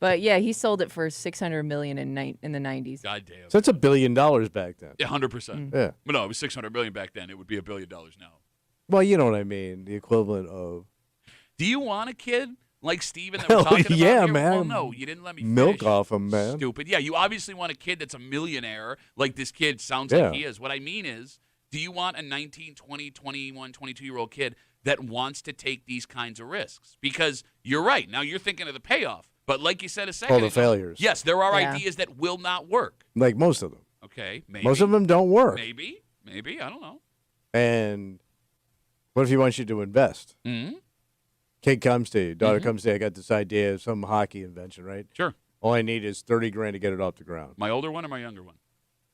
Speaker 3: But yeah, he sold it for 600 million in the 90s.
Speaker 1: God damn.
Speaker 2: So it's $1 billion back then.
Speaker 1: Yeah, 100%.
Speaker 2: Yeah.
Speaker 1: But no, it was 600 million back then. It would be $1 billion now.
Speaker 2: Well, you know what I mean. The equivalent of
Speaker 1: Do you want a kid like Steven that we're
Speaker 2: Hell,
Speaker 1: talking about
Speaker 2: yeah,
Speaker 1: here?
Speaker 2: man.
Speaker 1: Well, no, you didn't let me
Speaker 2: milk
Speaker 1: finish.
Speaker 2: off him, man.
Speaker 1: Stupid. Yeah, you obviously want a kid that's a millionaire like this kid sounds
Speaker 2: Yeah.
Speaker 1: like he is. What I mean is, do you want a 19, 20, 21, 22-year-old kid that wants to take these kinds of risks? Because you're right. Now you're thinking of the payoff. But like you said a second
Speaker 2: the
Speaker 1: ago,
Speaker 2: failures.
Speaker 1: yes, there are
Speaker 3: Yeah.
Speaker 1: ideas that will not work.
Speaker 2: Like most of them.
Speaker 1: Okay, maybe.
Speaker 2: Most of them don't work.
Speaker 1: Maybe. I don't know.
Speaker 2: And what if he wants you to invest?
Speaker 1: Mm-hmm.
Speaker 2: Kid comes to you, daughter comes to you, I got this idea of some hockey invention, right?
Speaker 1: Sure.
Speaker 2: All I need is $30,000 to get it off the ground.
Speaker 1: My older one or my younger one?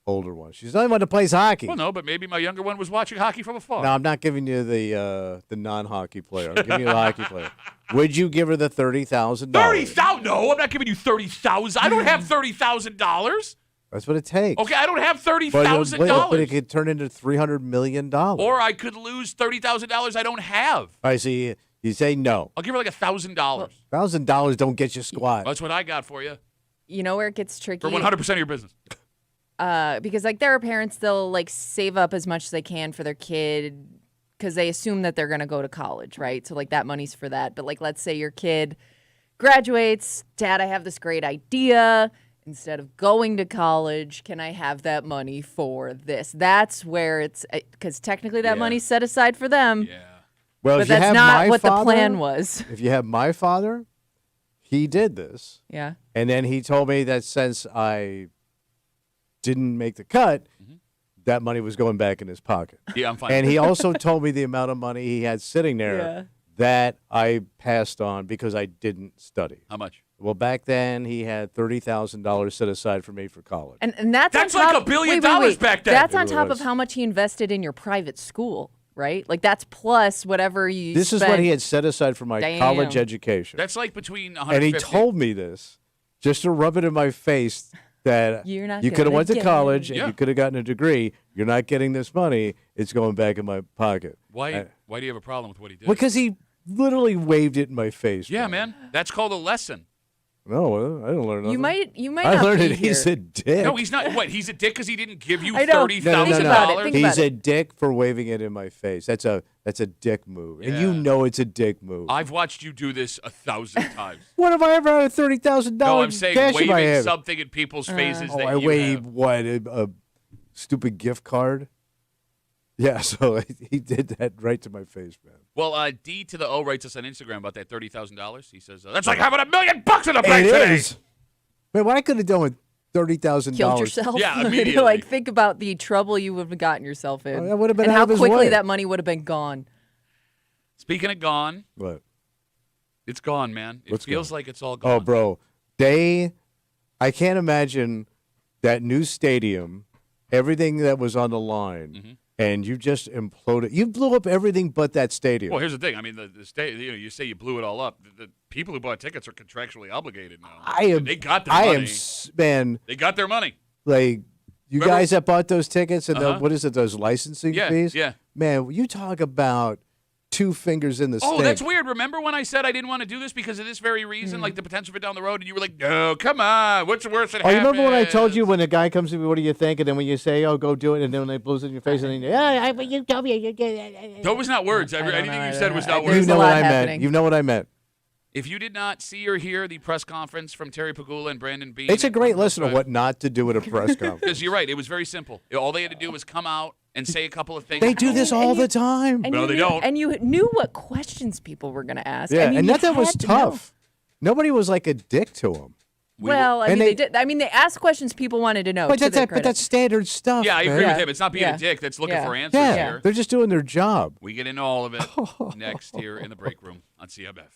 Speaker 2: Older one. She's the only one that plays hockey.
Speaker 1: Well, no, but maybe my younger one was watching hockey from afar.
Speaker 2: No, I'm not giving you the non-hockey player. I'm giving you the hockey player. Would you give her the $30,000?
Speaker 1: 30,000? No, I'm not giving you 30,000. I don't have $30,000.
Speaker 2: That's what it takes.
Speaker 1: Okay, I don't have
Speaker 2: But
Speaker 1: $30,000.
Speaker 2: it could turn into $300 million.
Speaker 1: Or I could lose $30,000 I don't have.
Speaker 2: I see. You say no.
Speaker 1: I'll give her like $1,000.
Speaker 2: $1,000 don't get you squat.
Speaker 1: That's what I got for you.
Speaker 3: You know where it gets tricky?
Speaker 1: For 100% of your business.
Speaker 3: Because like there are parents, they'll like save up as much as they can for their kid because they assume that they're going to go to college, right? So like that money's for that. But like let's say your kid graduates, Dad, I have this great idea. Instead of going to college, can I have that money for this? That's where it's because technically that
Speaker 1: Yeah.
Speaker 3: money's set aside for them.
Speaker 1: Yeah.
Speaker 2: Well,
Speaker 3: But
Speaker 2: if you
Speaker 3: that's
Speaker 2: have
Speaker 3: not
Speaker 2: my
Speaker 3: what the
Speaker 2: father-
Speaker 3: plan was.
Speaker 2: If you have my father, he did this.
Speaker 3: Yeah.
Speaker 2: And then he told me that since I didn't make the cut, that money was going back in his pocket.
Speaker 1: Yeah, I'm fine.
Speaker 2: And he also told me the amount of money he had sitting there
Speaker 3: Yeah.
Speaker 2: that I passed on because I didn't study.
Speaker 1: How much?
Speaker 2: Well, back then he had $30,000 set aside for me for college.
Speaker 3: And that's
Speaker 1: That's
Speaker 3: on
Speaker 1: like
Speaker 3: top,
Speaker 1: $1 billion
Speaker 3: wait.
Speaker 1: back then.
Speaker 3: That's on
Speaker 2: It
Speaker 3: top
Speaker 2: was.
Speaker 3: of how much he invested in your private school, right? Like that's plus whatever you.
Speaker 2: This is
Speaker 3: spent.
Speaker 2: what he had set aside for my
Speaker 3: Damn.
Speaker 2: college education.
Speaker 1: That's like between 150.
Speaker 2: And he told me this just to rub it in my face that
Speaker 3: You're not
Speaker 2: you could have
Speaker 3: gonna
Speaker 2: went to
Speaker 3: get
Speaker 2: college
Speaker 3: it.
Speaker 2: and
Speaker 1: Yeah.
Speaker 2: you could have gotten a degree. You're not getting this money. It's going back in my pocket.
Speaker 1: Why
Speaker 2: I-
Speaker 1: do you have a problem with what he did?
Speaker 2: Because he literally waved it in my face.
Speaker 1: Yeah,
Speaker 2: John.
Speaker 1: man. That's called a lesson.
Speaker 2: No, well, I didn't learn nothing.
Speaker 3: You might.
Speaker 2: I
Speaker 3: not
Speaker 2: learned
Speaker 3: be
Speaker 2: it. He's
Speaker 3: here.
Speaker 2: a dick.
Speaker 1: No, he's not. What? He's a dick because he didn't give you
Speaker 3: I know.
Speaker 1: $30,000.
Speaker 3: Think about it. Think
Speaker 2: He's
Speaker 3: about
Speaker 2: a dick for waving it in my face. That's a dick move, and you
Speaker 1: Yeah.
Speaker 2: know it's a dick move.
Speaker 1: I've watched you do this 1,000 times.
Speaker 2: When have I ever had $30,000
Speaker 1: No, I'm saying
Speaker 2: cash in my
Speaker 1: waving
Speaker 2: hand?
Speaker 1: something in people's faces
Speaker 2: Oh,
Speaker 1: that
Speaker 2: I
Speaker 1: you
Speaker 2: waved
Speaker 1: have.
Speaker 2: what a stupid gift card. Yeah, so he did that right to my face, man.
Speaker 1: Well, D to the O writes us on Instagram about that $30,000. He says, that's like having $1 million in the bank
Speaker 2: It
Speaker 1: today.
Speaker 2: is. Man, what I could have done with $30,000.
Speaker 3: Killed yourself.
Speaker 1: Yeah, immediately.
Speaker 3: Like, think about the trouble you would have gotten yourself in,
Speaker 2: that would have been
Speaker 3: and
Speaker 2: out
Speaker 3: how
Speaker 2: of his
Speaker 3: quickly
Speaker 2: way.
Speaker 3: that money would have been gone.
Speaker 1: Speaking of gone,
Speaker 2: What?
Speaker 1: it's gone, man. It
Speaker 2: What's
Speaker 1: feels
Speaker 2: gone?
Speaker 1: like it's all gone.
Speaker 2: Oh, bro. I can't imagine that new stadium, everything that was on the line, and you just imploded. You blew up everything but that stadium.
Speaker 1: Well, here's the thing. I mean, the state. You say you blew it all up. The people who bought tickets are contractually obligated now. They got their money.
Speaker 2: Man,
Speaker 1: They got their money.
Speaker 2: like, you
Speaker 1: Remember-
Speaker 2: guys that bought those tickets and
Speaker 1: Uh-huh.
Speaker 2: what is it, those licensing
Speaker 1: Yeah,
Speaker 2: fees?
Speaker 1: yeah.
Speaker 2: Man, you talk about 2 fingers in the
Speaker 1: Oh,
Speaker 2: stink.
Speaker 1: that's weird. Remember when I said I didn't want to do this because of this very reason, like the potential for down the road, and you were like, "No, come on. What's the worst that
Speaker 2: Oh, you
Speaker 1: happens?"
Speaker 2: remember when I told you when a guy comes to me, what do you think? And then when you say, oh, go do it, and then when they blows in your face, and then you told me.
Speaker 1: Those was not words.
Speaker 3: I don't
Speaker 1: Anything
Speaker 3: know.
Speaker 1: you said was not
Speaker 3: There's
Speaker 2: You
Speaker 1: words.
Speaker 3: a
Speaker 2: know
Speaker 3: lot
Speaker 2: what I
Speaker 3: happening.
Speaker 2: meant. You know what I meant.
Speaker 1: If you did not see or hear the press conference from Terry Pagula and Brandon Bean,
Speaker 2: It's a great lesson of what not to do at a press conference.
Speaker 1: Because you're right. It was very simple. All they had to do was come out and say a couple of things.
Speaker 2: They do this all
Speaker 3: you-
Speaker 2: the time.
Speaker 3: And
Speaker 1: No,
Speaker 3: you
Speaker 1: they
Speaker 3: knew,
Speaker 1: don't.
Speaker 3: And you knew what questions people were going to ask.
Speaker 2: Yeah,
Speaker 3: I mean,
Speaker 2: and
Speaker 3: you
Speaker 2: that was
Speaker 3: had to know.
Speaker 2: tough. Nobody was like a dick to him.
Speaker 3: Well, I
Speaker 2: And
Speaker 3: mean, they
Speaker 2: they-
Speaker 3: did. I mean, they asked questions people wanted to know.
Speaker 2: But
Speaker 3: to
Speaker 2: that's
Speaker 3: their
Speaker 2: but
Speaker 3: credit.
Speaker 2: that's standard stuff.
Speaker 1: Yeah, I agree
Speaker 2: man.
Speaker 1: with him. It's not being
Speaker 3: Yeah.
Speaker 1: a dick. That's looking
Speaker 3: Yeah.
Speaker 1: for answers
Speaker 2: Yeah,
Speaker 1: here.
Speaker 2: they're just doing their job.
Speaker 1: We get into all of it next here in the break room on CMF.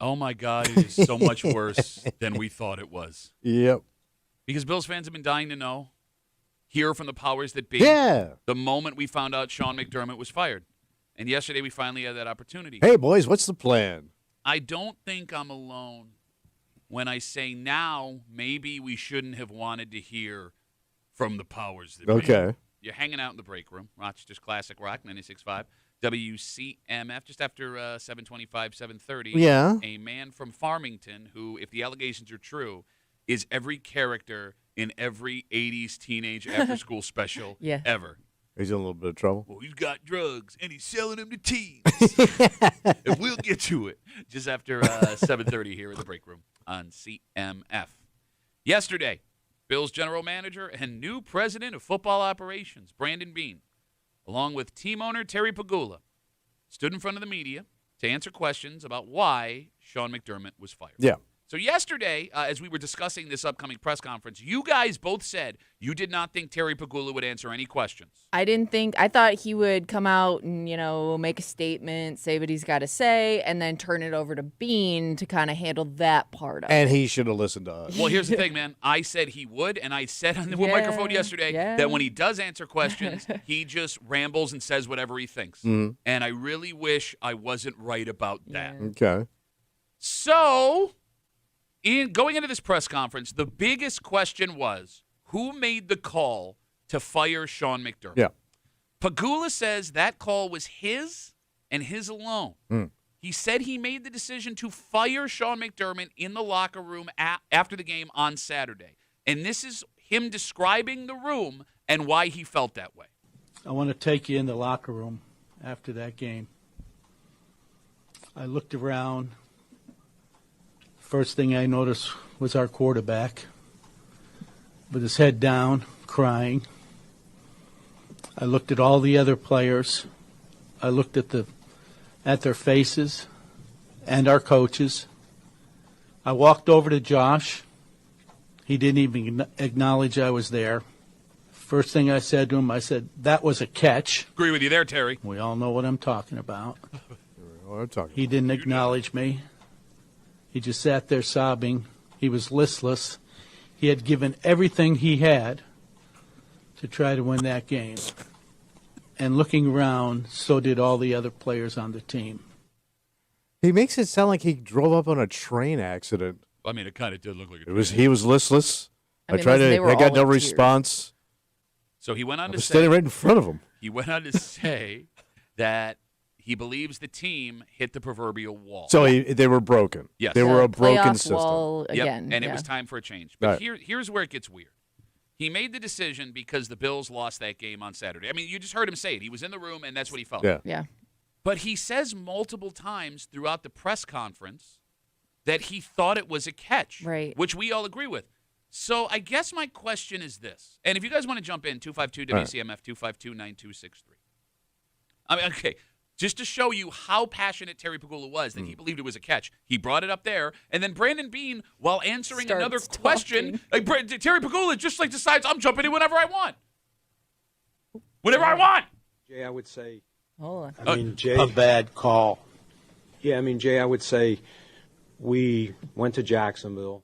Speaker 1: Oh, my God, it is so much worse than we thought it was.
Speaker 2: Yep.
Speaker 1: Because Bills fans have been dying to know, hear from the powers that be,
Speaker 2: Yeah.
Speaker 1: the moment we found out Sean McDermott was fired. And yesterday we finally had that opportunity.
Speaker 2: Hey, boys, what's the plan?
Speaker 1: I don't think I'm alone when I say now maybe we shouldn't have wanted to hear from the powers that be.
Speaker 2: Okay.
Speaker 1: You're hanging out in the break room, Rochester's Classic Rock, 96.5, WCMF, just after 7:25, 7:30.
Speaker 2: Yeah.
Speaker 1: A man from Farmington who, if the allegations are true, is every character in every 80s teenage after-school special
Speaker 3: Yeah.
Speaker 1: ever.
Speaker 2: He's in a little bit of trouble.
Speaker 1: Well, he's got drugs, and he's selling them to teens. And we'll get to it just after 7:30 here in the break room on CMF. Yesterday, Bills general manager and new president of football operations, Brandon Beane, along with team owner Terry Pagula, stood in front of the media to answer questions about why Sean McDermott was fired.
Speaker 2: Yeah.
Speaker 1: So yesterday, as we were discussing this upcoming press conference, you guys both said you did not think Terry Pagula would answer any questions.
Speaker 3: I thought he would come out and, make a statement, say what he's got to say, and then turn it over to Bean to kind of handle that part of it.
Speaker 2: And he should have listened to us.
Speaker 1: Well, here's the thing, man. I said he would, and I said on the microphone yesterday that when he does answer questions, he just rambles and says whatever he thinks.
Speaker 2: Mm-hmm.
Speaker 1: And I really wish I wasn't right about that.
Speaker 2: Okay.
Speaker 1: So, going into this press conference, the biggest question was, who made the call to fire Sean McDermott?
Speaker 2: Yeah.
Speaker 1: Pagula says that call was his and his alone. He said he made the decision to fire Sean McDermott in the locker room after the game on Saturday. And this is him describing the room and why he felt that way.
Speaker 5: I want to take you in the locker room after that game. I looked around. First thing I noticed was our quarterback with his head down, crying. I looked at all the other players. I looked at their faces and our coaches. I walked over to Josh. He didn't even acknowledge I was there. First thing I said to him, I said, "That was a catch."
Speaker 1: Agree with you there, Terry.
Speaker 5: We all know what I'm talking about.
Speaker 2: What I'm talking
Speaker 5: He didn't acknowledge me. He just sat there sobbing. He was listless. He had given everything he had to try to win that game. And looking around, so did all the other players on the team.
Speaker 2: He makes it sound like he drove up on a train accident.
Speaker 1: I mean, it kind of did look like
Speaker 2: He was listless.
Speaker 3: I mean,
Speaker 2: tried
Speaker 3: they
Speaker 2: to.
Speaker 3: were
Speaker 2: I got
Speaker 3: all
Speaker 2: no
Speaker 3: in tears.
Speaker 2: response.
Speaker 1: So he went on
Speaker 2: I
Speaker 1: to
Speaker 2: was
Speaker 1: say,
Speaker 2: standing right in front of him.
Speaker 1: he went on to say that he believes the team hit the proverbial wall.
Speaker 2: So they were broken.
Speaker 1: Yes.
Speaker 2: They were
Speaker 3: The
Speaker 2: a broken
Speaker 3: playoff
Speaker 2: system.
Speaker 3: wall
Speaker 1: Yep,
Speaker 3: again.
Speaker 1: and it
Speaker 3: yeah.
Speaker 1: was time for a change. But
Speaker 2: Right.
Speaker 1: here's where it gets weird. He made the decision because the Bills lost that game on Saturday. I mean, you just heard him say it. He was in the room, and that's what he felt.
Speaker 2: Yeah.
Speaker 3: Yeah.
Speaker 1: But he says multiple times throughout the press conference that he thought it was a catch,
Speaker 3: Right.
Speaker 1: which we all agree with. So I guess my question is this, and if you guys want to jump in, 252-WCMF, 252-9263. I mean, okay, just to show you how passionate Terry Pagula was that he believed it was a catch. He brought it up there, and then Brandon Beane, while answering
Speaker 3: Starts
Speaker 1: another question, Terry Pagula just decides, I'm jumping in whenever I want. Whenever I want.
Speaker 6: Jay, I would say,
Speaker 3: Hold on.
Speaker 6: I mean, Jay,
Speaker 5: A bad call.
Speaker 6: yeah, I mean, Jay, I would say we went to Jacksonville.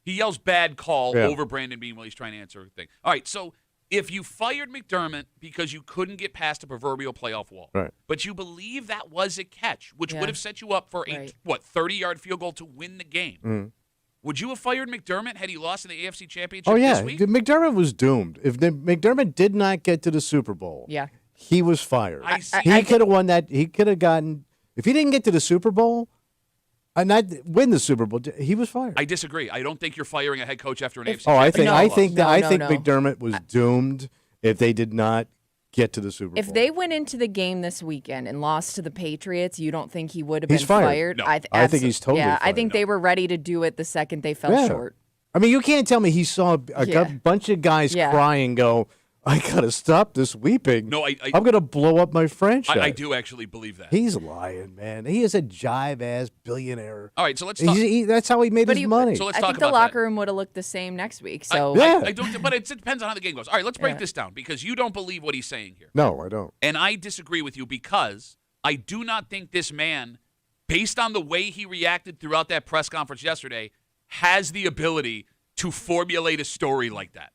Speaker 1: He yells bad call
Speaker 2: Yeah.
Speaker 1: over Brandon Beane while he's trying to answer a thing. All right, so if you fired McDermott because you couldn't get past a proverbial playoff wall,
Speaker 2: Right.
Speaker 1: but you believe that was a catch, which
Speaker 3: Yeah.
Speaker 1: would have set you up for a,
Speaker 3: Right.
Speaker 1: 30-yard field goal to win the game, would you have fired McDermott had he lost in the AFC Championship
Speaker 2: Oh yeah,
Speaker 1: this week?
Speaker 2: McDermott was doomed. If McDermott did not get to the Super Bowl,
Speaker 3: Yeah.
Speaker 2: he was fired.
Speaker 1: I see.
Speaker 2: He could have won that. He could have gotten. If he didn't get to the Super Bowl, and not win the Super Bowl, he was fired.
Speaker 1: I disagree. I don't think you're firing a head coach after an AFC
Speaker 2: Oh,
Speaker 1: Championship.
Speaker 3: No.
Speaker 2: I think
Speaker 3: No, no, no.
Speaker 2: McDermott was doomed if they did not get to the Super Bowl.
Speaker 3: If they went into the game this weekend and lost to the Patriots, you don't think he would have
Speaker 2: He's
Speaker 3: been
Speaker 2: fired.
Speaker 1: No.
Speaker 2: I think he's totally
Speaker 3: Yeah, I
Speaker 2: fired.
Speaker 3: think they were ready to do it the second they fell
Speaker 2: Yeah.
Speaker 3: short.
Speaker 2: I mean, you can't tell me he saw a
Speaker 3: Yeah.
Speaker 2: bunch of guys
Speaker 3: Yeah.
Speaker 2: crying. Go, I gotta stop this weeping.
Speaker 1: No,
Speaker 2: I'm gonna blow up my franchise.
Speaker 1: I do actually believe that.
Speaker 2: He's lying, man. He is a jive-ass billionaire.
Speaker 1: All right, so let's talk.
Speaker 2: That's how he made
Speaker 3: But
Speaker 2: his money.
Speaker 1: So let's
Speaker 3: I
Speaker 1: talk
Speaker 3: think the
Speaker 1: about
Speaker 3: locker
Speaker 1: that.
Speaker 3: room would have looked the same next week. So
Speaker 2: Yeah.
Speaker 1: I don't, but it depends on how the game goes. All right, let's break
Speaker 3: Yeah.
Speaker 1: this down because you don't believe what he's saying here.
Speaker 2: No, I don't.
Speaker 1: And I disagree with you because I do not think this man based on the way he reacted throughout that press conference yesterday, has the ability to formulate a story like that.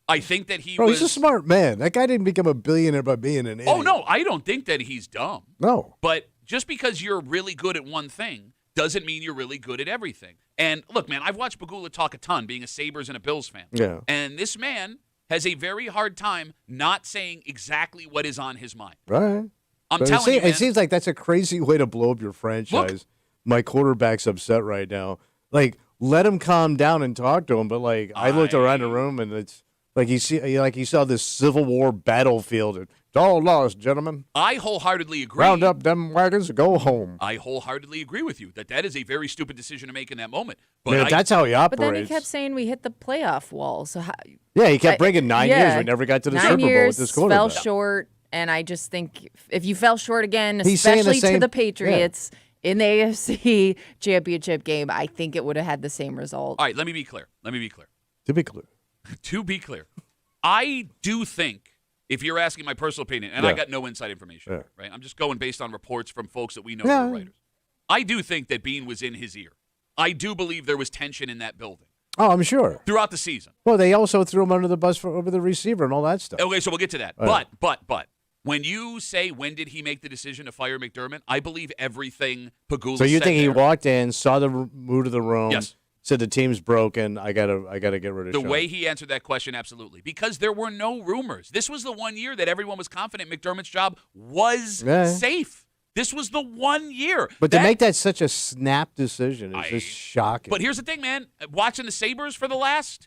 Speaker 1: I think that
Speaker 2: Bro, he's a smart man. That guy didn't become a billionaire by being an idiot.
Speaker 1: Oh, no, I don't think that he's dumb.
Speaker 2: No.
Speaker 1: But just because you're really good at one thing doesn't mean you're really good at everything. And look, man, I've watched Pegula talk a ton, being a Sabres and a Bills fan.
Speaker 2: Yeah.
Speaker 1: And this man has a very hard time not saying exactly what is on his mind.
Speaker 2: Right.
Speaker 1: I'm
Speaker 2: But
Speaker 1: telling you, man.
Speaker 2: it seems like that's a crazy way to blow up your franchise.
Speaker 1: Look.
Speaker 2: My quarterback's upset right now. Like, let him calm down and talk to him. But like, I looked around the room and it's like you saw this Civil War battlefield. It's all lost, gentlemen.
Speaker 1: I wholeheartedly agree.
Speaker 2: Round up them wagons, go home.
Speaker 1: I wholeheartedly agree with you that is a very stupid decision to make in that moment. But
Speaker 2: Man, that's how he operates.
Speaker 3: But then he kept saying we hit the playoff wall. So
Speaker 2: yeah, he kept bringing 9 years. We never got to the
Speaker 3: 9
Speaker 2: Super Bowl
Speaker 3: years,
Speaker 2: with this quarterback.
Speaker 3: fell short, and I just think if you fell short again,
Speaker 2: He's saying the
Speaker 3: especially
Speaker 2: same-
Speaker 3: to the Patriots in the AFC Championship game, I think it would have had the same result.
Speaker 1: all right, let me be clear.
Speaker 2: To be clear.
Speaker 1: I do think, if you're asking my personal opinion, and I got no inside information, right? I'm just going based on reports from folks that we know that are writers. I do think that Bean was in his ear. I do believe there was tension in that building
Speaker 2: Oh, I'm sure.
Speaker 1: throughout the season.
Speaker 2: Well, they also threw him under the bus over the receiver and all that stuff.
Speaker 1: Okay, so we'll get to that. But when you say when did he make the decision to fire McDermott, I believe everything Pegula
Speaker 2: So you
Speaker 1: said
Speaker 2: think he
Speaker 1: there.
Speaker 2: walked in, saw the mood of the room,
Speaker 1: Yes.
Speaker 2: said the team's broken. I gotta get rid of
Speaker 1: The
Speaker 2: Sean.
Speaker 1: way he answered that question, absolutely. Because there were no rumors. This was the one year that everyone was confident McDermott's job was safe. This was the 1 year.
Speaker 2: But to make that such a snap decision is just shocking.
Speaker 1: But here's the thing, man. Watching the Sabres for the last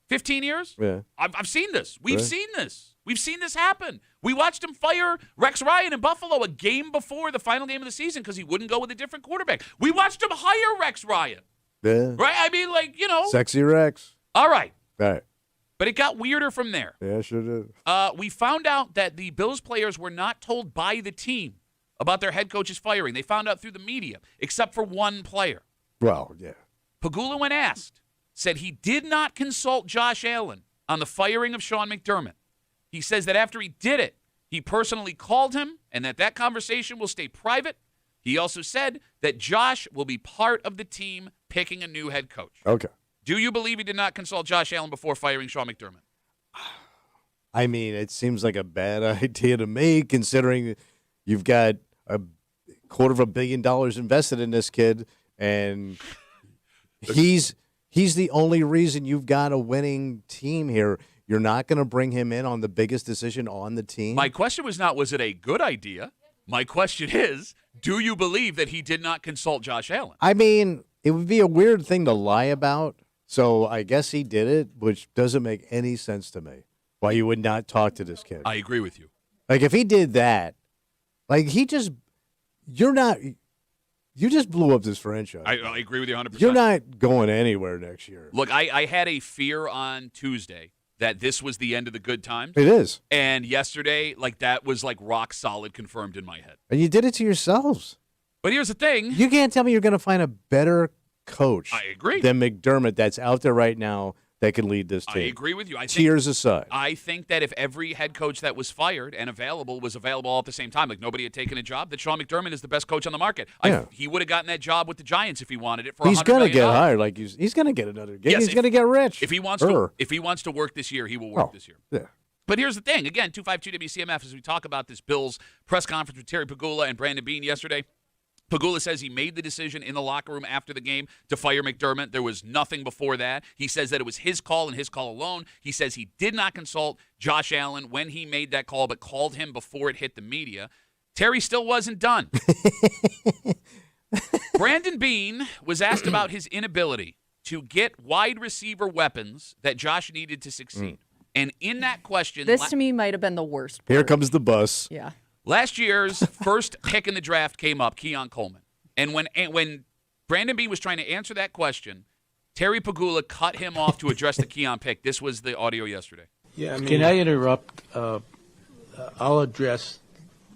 Speaker 1: 15 years, I've seen this. We've seen this. We've seen this happen. We watched him fire Rex Ryan in Buffalo a game before the final game of the season because he wouldn't go with a different quarterback. We watched him hire Rex Ryan.
Speaker 2: Yeah.
Speaker 1: Right? I mean, like, you know.
Speaker 2: Sexy Rex.
Speaker 1: All right.
Speaker 2: All right.
Speaker 1: But it got weirder from there.
Speaker 2: Yeah, sure did.
Speaker 1: We found out that the Bills players were not told by the team about their head coach's firing. They found out through the media, except for one player.
Speaker 2: Well, yeah.
Speaker 1: Pegula, when asked, said he did not consult Josh Allen on the firing of Sean McDermott. He says that after he did it, he personally called him and that conversation will stay private. He also said that Josh will be part of the team picking a new head coach.
Speaker 2: Okay.
Speaker 1: Do you believe he did not consult Josh Allen before firing Sean McDermott?
Speaker 2: I mean, it seems like a bad idea to me, considering you've got $250 million invested in this kid, and he's the only reason you've got a winning team here. You're not going to bring him in on the biggest decision on the team?
Speaker 1: My question was not, was it a good idea? My question is, do you believe that he did not consult Josh Allen?
Speaker 2: I mean, it would be a weird thing to lie about, so I guess he did it, which doesn't make any sense to me, why you would not talk to this kid.
Speaker 1: I agree with you.
Speaker 2: Like, if he did that, like, you just blew up this franchise.
Speaker 1: I agree with you 100%.
Speaker 2: You're not going anywhere next year.
Speaker 1: Look, I had a fear on Tuesday that this was the end of the good times.
Speaker 2: It is.
Speaker 1: And yesterday, like, that was like rock solid confirmed in my head.
Speaker 2: And you did it to yourselves.
Speaker 1: But here's the thing.
Speaker 2: You can't tell me you're going to find a better coach
Speaker 1: I agree.
Speaker 2: than McDermott that's out there right now that can lead this team.
Speaker 1: I agree with you.
Speaker 2: Cheers aside.
Speaker 1: I think that if every head coach that was fired and available was available all at the same time, like nobody had taken a job, that Sean McDermott is the best coach on the market.
Speaker 2: Yeah.
Speaker 1: He would have gotten that job with the Giants if he wanted it for
Speaker 2: He's
Speaker 1: $100 million.
Speaker 2: going to get hired. Like he's going to get another gig.
Speaker 1: Yes,
Speaker 2: He's going to get rich.
Speaker 1: If he wants to work this year, he will work this year.
Speaker 2: Yeah.
Speaker 1: But here's the thing. Again, 252 WCMF, as we talk about this Bills press conference with Terry Pegula and Brandon Beane yesterday, Pegula says he made the decision in the locker room after the game to fire McDermott. There was nothing before that. He says that it was his call and his call alone. He says he did not consult Josh Allen when he made that call, but called him before it hit the media. Terry still wasn't done. Brandon Beane was asked about his inability to get wide receiver weapons that Josh needed to succeed. And in that question...
Speaker 3: This, to me, might have been the worst part.
Speaker 2: Here comes the bus.
Speaker 3: Yeah.
Speaker 1: Last year's first pick in the draft came up, Keon Coleman. And when Brandon Beane was trying to answer that question, Terry Pegula cut him off to address the Keon pick. This was the audio yesterday.
Speaker 6: Yeah, I mean,
Speaker 5: Can I interrupt? I'll address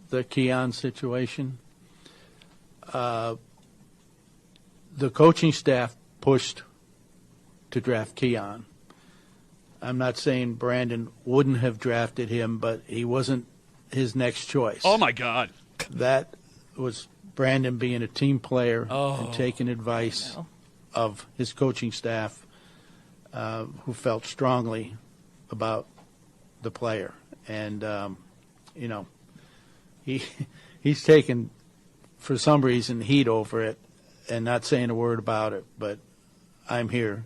Speaker 5: the Keon situation. The coaching staff pushed to draft Keon. I'm not saying Brandon wouldn't have drafted him, but he wasn't his next choice.
Speaker 1: Oh, my God.
Speaker 5: That was Brandon being a team player and taking advice of his coaching staff, who felt strongly about the player. And, he's taken, for some reason, heat over it and not saying a word about it. But I'm here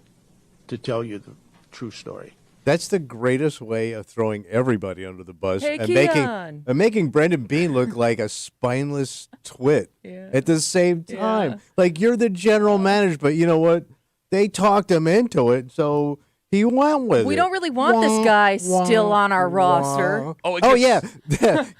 Speaker 5: to tell you the true story.
Speaker 2: That's the greatest way of throwing everybody under the bus
Speaker 3: Hey,
Speaker 2: and
Speaker 3: Keon.
Speaker 2: making Brendan Bean look like a spineless twit at the same time.
Speaker 3: Yeah.
Speaker 2: Like, you're the general manager, but you know what? They talked him into it, so he went with it.
Speaker 3: We don't really want this guy still on our roster.
Speaker 2: Yeah.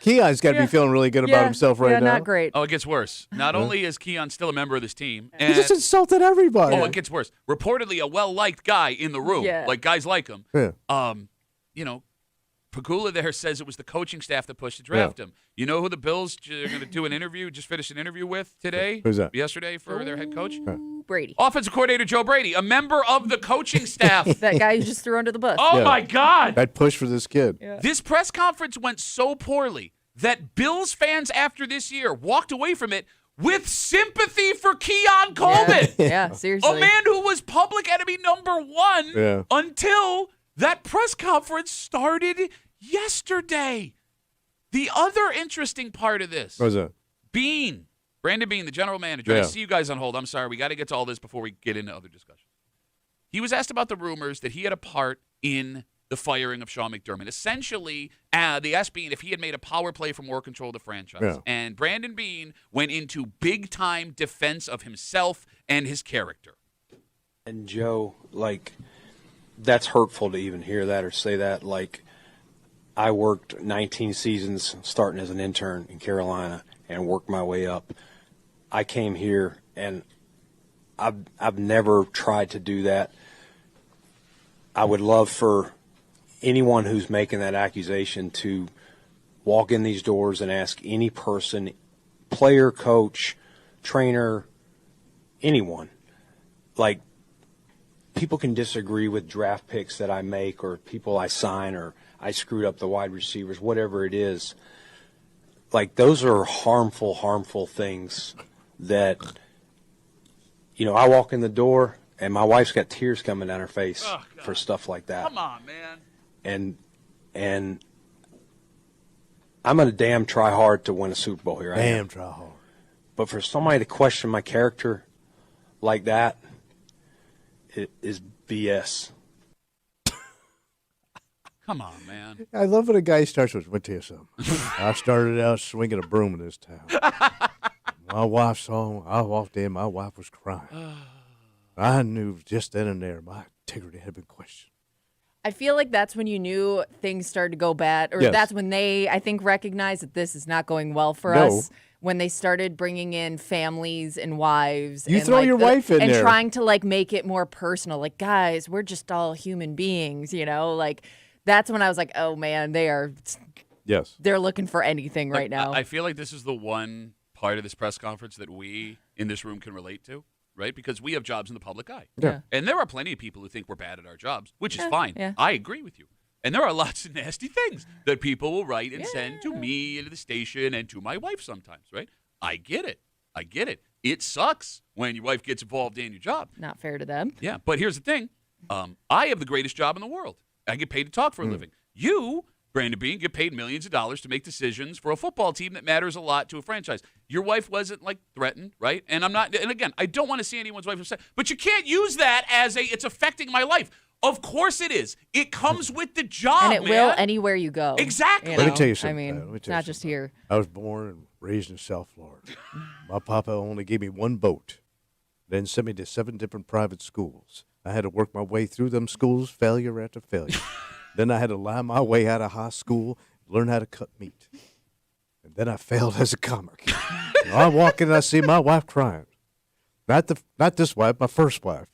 Speaker 2: Keon's got to be feeling really good about himself right now.
Speaker 3: Not great.
Speaker 1: Oh, it gets worse. Not only is Keon still a member of this team,
Speaker 2: He just insulted everybody.
Speaker 1: oh, it gets worse. Reportedly, a well-liked guy in the room.
Speaker 3: Yeah.
Speaker 1: Like, guys like him.
Speaker 2: Yeah.
Speaker 1: Pagula there says it was the coaching staff that pushed to draft him. You know who the Bills are going to do an interview, just finished an interview with today?
Speaker 2: Who's that?
Speaker 1: Yesterday for their head coach?
Speaker 3: Brady.
Speaker 1: Offensive coordinator Joe Brady, a member of the coaching staff.
Speaker 3: That guy you just threw under the bus.
Speaker 1: Oh, my God.
Speaker 2: That push for this kid.
Speaker 1: This press conference went so poorly that Bills fans after this year walked away from it with sympathy for Keon Coleman.
Speaker 3: Yeah, seriously.
Speaker 1: A man who was public enemy number one until that press conference started yesterday. The other interesting part of this.
Speaker 2: What was that?
Speaker 1: Brandon Bean, the general manager.
Speaker 2: Yeah.
Speaker 1: I see you guys on hold. I'm sorry. We got to get to all this before we get into other discussions. He was asked about the rumors that he had a part in the firing of Sean McDermott. Essentially, the ask being if he had made a power play for more control of the franchise.
Speaker 2: Yeah.
Speaker 1: And Brandon Bean went into big-time defense of himself and his character.
Speaker 6: And Joe, that's hurtful to even hear that or say that. I worked 19 seasons starting as an intern in Carolina and worked my way up. I came here and I've never tried to do that. I would love for anyone who's making that accusation to walk in these doors and ask any person, player, coach, trainer, anyone. People can disagree with draft picks that I make or people I sign or I screwed up the wide receivers, whatever it is. Those are harmful things that, I walk in the door and my wife's got tears coming down her face for stuff like that.
Speaker 1: Come on, man.
Speaker 6: And I'm going to damn try hard to win a Super Bowl here.
Speaker 2: Try hard.
Speaker 6: But for somebody to question my character like that, it is BS.
Speaker 1: Come on, man.
Speaker 2: I love when a guy starts with, let me tell you something. I started out swinging a broom in this town. My wife saw I walked in, my wife was crying. I knew just then and there my integrity had been questioned.
Speaker 3: I feel like that's when you knew things started to go bad, or that's when they, I think, recognized that this is not going well for us. When they started bringing in families and wives.
Speaker 2: You
Speaker 3: and
Speaker 2: throw your wife in
Speaker 3: and
Speaker 2: there.
Speaker 3: And trying to, make it more personal. Guys, we're just all human beings, That's when I was like, oh, man, they're looking for anything right now.
Speaker 1: I feel like this is the one part of this press conference that we in this room can relate to, right? Because we have jobs in the public eye.
Speaker 3: Yeah.
Speaker 1: And there are plenty of people who think we're bad at our jobs, which is fine.
Speaker 3: Yeah.
Speaker 1: I agree with you. And there are lots of nasty things that people will write and send to me and to the station and to my wife sometimes, right? I get it. It sucks when your wife gets involved in your job.
Speaker 3: Not fair to them.
Speaker 1: Yeah, but here's the thing. I have the greatest job in the world. I get paid to talk for a living. You, Brandon Bean, get paid millions of dollars to make decisions for a football team that matters a lot to a franchise. Your wife wasn't threatened, right? And again, I don't want to see anyone's wife upset, but you can't use that as it's affecting my life. Of course it is. It comes with the job,
Speaker 3: And it will anywhere you go.
Speaker 1: Exactly.
Speaker 2: Let me tell you something.
Speaker 3: I mean,
Speaker 2: Let me
Speaker 3: it's
Speaker 2: tell you
Speaker 3: not just
Speaker 2: something.
Speaker 3: here.
Speaker 2: I was born and raised in South Florida. My papa only gave me one boat, then sent me to 7 different private schools. I had to work my way through them schools, failure after failure. Then I had to lie my way out of high school, learn how to cut meat. And then I failed as a comic. I walk in and I see my wife crying. Not this wife, my first wife.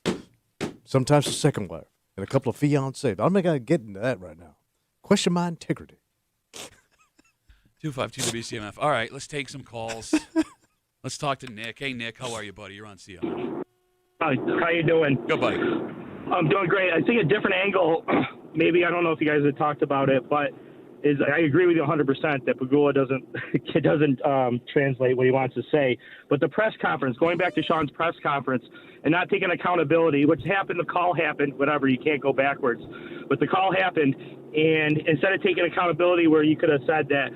Speaker 2: Sometimes the second wife. And a couple of fiancés. I'm not going to get into that right now. Question my integrity.
Speaker 1: 252 WCMF. All right, let's take some calls. Let's talk to Nick. Hey, Nick, how are you, buddy? You're on CL.
Speaker 7: Hi, how you doing?
Speaker 1: Good, buddy.
Speaker 7: I'm doing great. I think a different angle, maybe, I don't know if you guys had talked about it, but is I agree with you 100% that Pagula doesn't translate what he wants to say. But the press conference, going back to Sean's press conference, and not taking accountability, which happened, the call happened, whatever, you can't go backwards. But the call happened, and instead of taking accountability where you could have said that,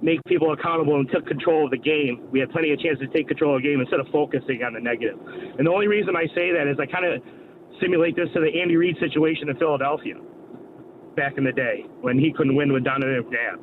Speaker 7: make people accountable and took control of the game, we had plenty of chances to take control of the game instead of focusing on the negative. And the only reason I say that is I kind of simulate this to the Andy Reid situation in Philadelphia back in the day when he couldn't win with Donovan McNabb.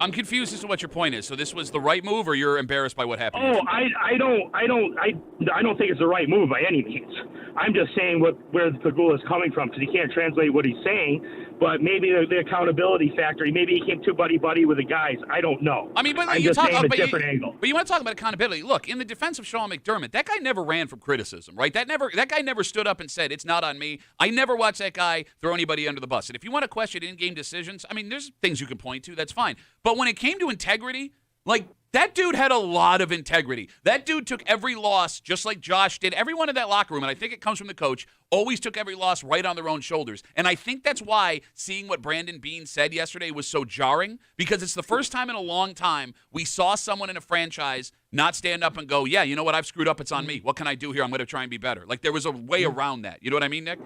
Speaker 1: I'm confused as to what your point is. So this was the right move, or you're embarrassed by what happened?
Speaker 7: Oh, I don't think it's the right move by any means. I'm just saying where Pagula is coming from because he can't translate what he's saying. But maybe the accountability factor. Maybe he came too buddy with the guys. I don't know.
Speaker 1: I mean, but
Speaker 7: I'm
Speaker 1: you
Speaker 7: just
Speaker 1: talk
Speaker 7: saying
Speaker 1: about
Speaker 7: a different angle.
Speaker 1: But you want to talk about accountability. Look, in the defense of Sean McDermott, that guy never ran from criticism, right? That guy never stood up and said, it's not on me. I never watched that guy throw anybody under the bus. And if you want to question in-game decisions, I mean, there's things you can point to. That's fine. But when it came to integrity, like, that dude had a lot of integrity. That dude took every loss just like Josh did. Everyone in that locker room, and I think it comes from the coach, always took every loss right on their own shoulders. And I think that's why seeing what Brandon Beane said yesterday was so jarring, because it's the first time in a long time we saw someone in a franchise not stand up and go, yeah, you know what, I've screwed up, it's on me. What can I do here? I'm going to try and be better. Like, there was a way around that. You know what I mean, Nick?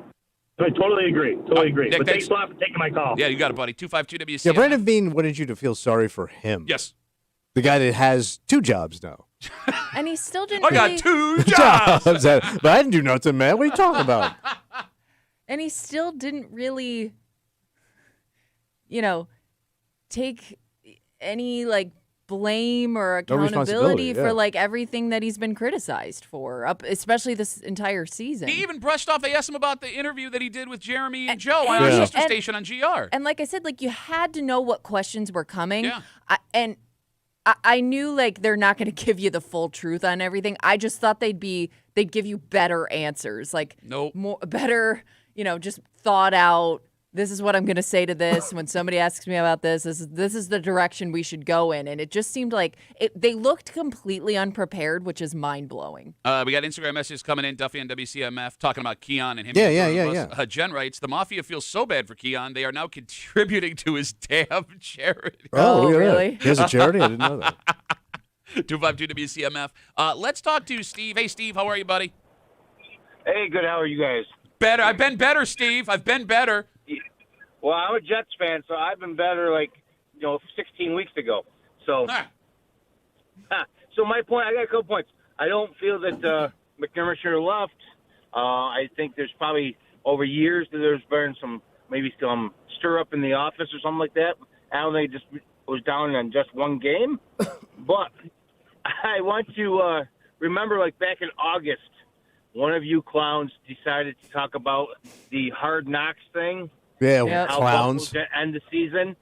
Speaker 7: I totally agree.
Speaker 1: Nick,
Speaker 7: But thanks a lot for taking my call.
Speaker 1: Yeah, you got it, buddy. 252 WCMF.
Speaker 2: Yeah, Brandon Beane wanted you to feel sorry for him.
Speaker 1: Yes.
Speaker 2: The guy that has 2 jobs now.
Speaker 3: And he still didn't
Speaker 1: I
Speaker 3: really,
Speaker 1: got 2 jobs.
Speaker 2: But I didn't do nothing, man. What are you talking about?
Speaker 3: and he still didn't really, take any blame or accountability
Speaker 2: responsibility,
Speaker 3: for
Speaker 2: yeah.
Speaker 3: everything that he's been criticized for, especially this entire season.
Speaker 1: He even brushed off. They asked him about the interview that he did with Jeremy and Joe on
Speaker 3: and-
Speaker 1: our
Speaker 2: Yeah.
Speaker 1: sister station on GR.
Speaker 3: And like I said, you had to know what questions were coming.
Speaker 1: Yeah.
Speaker 3: I knew they're not going to give you the full truth on everything. I just thought they'd give you better answers,
Speaker 1: Nope.
Speaker 3: better, just thought out. This is what I'm going to say to this when somebody asks me about this. This is the direction we should go in, and it just seemed like they looked completely unprepared, which is mind blowing.
Speaker 1: We got Instagram messages coming in, Duffy and WCMF, talking about Keon and him.
Speaker 2: Yeah.
Speaker 1: Jen writes, the Mafia feels so bad for Keon, they are now contributing to his damn charity.
Speaker 3: Oh,
Speaker 2: look at that.
Speaker 3: really?
Speaker 2: He has a charity? I didn't know that.
Speaker 1: 252 WCMF. Let's talk to Steve. Hey, Steve, how are you, buddy?
Speaker 8: Hey, good. How are you guys?
Speaker 1: Better. I've been better, Steve. I've been better.
Speaker 8: Well, I'm a Jets fan, so I've been better 16 weeks ago. So, so my point, I got a couple points. I don't feel that McDermott should have left. I think there's probably over years that there's been some stir up in the office or something like that. I don't think it just was down on just one game. But I want to remember, back in August, one of you clowns decided to talk about the Hard Knocks thing.
Speaker 2: Yeah,
Speaker 3: Yep.
Speaker 8: How
Speaker 2: clowns.
Speaker 8: Buffalo's gonna end the season,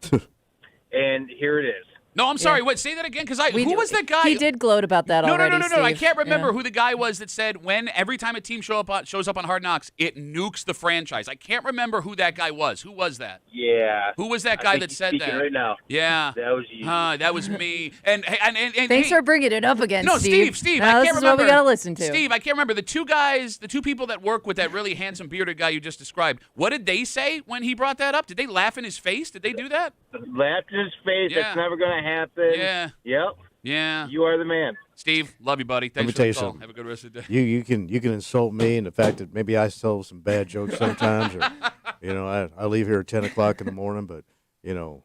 Speaker 8: and here it is.
Speaker 1: No, I'm sorry. Wait, say that again, because who was that guy?
Speaker 3: He did gloat about that
Speaker 1: No,
Speaker 3: already.
Speaker 1: no. I
Speaker 3: Steve.
Speaker 1: can't remember
Speaker 3: Yeah.
Speaker 1: who the guy was that said every time a team shows up on Hard Knocks, it nukes the franchise. I can't remember who that guy was. Who was that?
Speaker 8: Yeah.
Speaker 1: Who was that
Speaker 8: I
Speaker 1: guy
Speaker 8: think
Speaker 1: that
Speaker 8: he's
Speaker 1: said
Speaker 8: speaking
Speaker 1: that?
Speaker 8: right now.
Speaker 1: Yeah.
Speaker 8: That was you.
Speaker 1: That was me. And
Speaker 3: Thanks
Speaker 1: hey,
Speaker 3: for bringing it up again,
Speaker 1: No,
Speaker 3: Steve.
Speaker 1: Steve.
Speaker 3: Now
Speaker 1: I
Speaker 3: this
Speaker 1: can't
Speaker 3: is
Speaker 1: remember.
Speaker 3: what we gotta listen to.
Speaker 1: Steve, I can't remember the two people that work with that really handsome bearded guy you just described. What did they say when he brought that up? Did they laugh in his face? Did they do that?
Speaker 8: Laughed in his face.
Speaker 1: Yeah.
Speaker 8: That's never going to happen.
Speaker 1: Yeah.
Speaker 8: Yep.
Speaker 1: Yeah.
Speaker 8: You are the man.
Speaker 1: Steve, love you, buddy. Thanks
Speaker 2: me
Speaker 1: for
Speaker 2: tell
Speaker 1: the
Speaker 2: you
Speaker 1: call.
Speaker 2: something.
Speaker 1: Have a good rest of the day.
Speaker 2: You can insult me and the fact that maybe I tell some bad jokes sometimes, or I leave here at 10 o'clock in the morning, but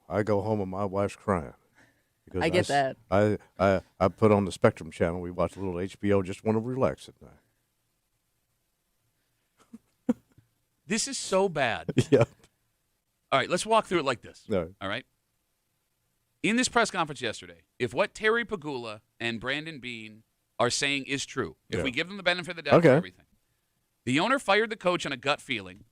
Speaker 2: I go home and my wife's crying. Because
Speaker 3: I get that.
Speaker 2: I put on the Spectrum channel. We watch a little HBO. Just want to relax at night.
Speaker 1: This is so bad.
Speaker 2: Yeah.
Speaker 1: All right, let's walk through it like this.
Speaker 2: No.
Speaker 1: All right. In this press conference yesterday, if what Terry Pagula and Brandon Beane are saying is true, if
Speaker 2: Yeah.
Speaker 1: we give them the benefit of the doubt
Speaker 2: Okay.
Speaker 1: for everything, the owner fired the coach on a gut feeling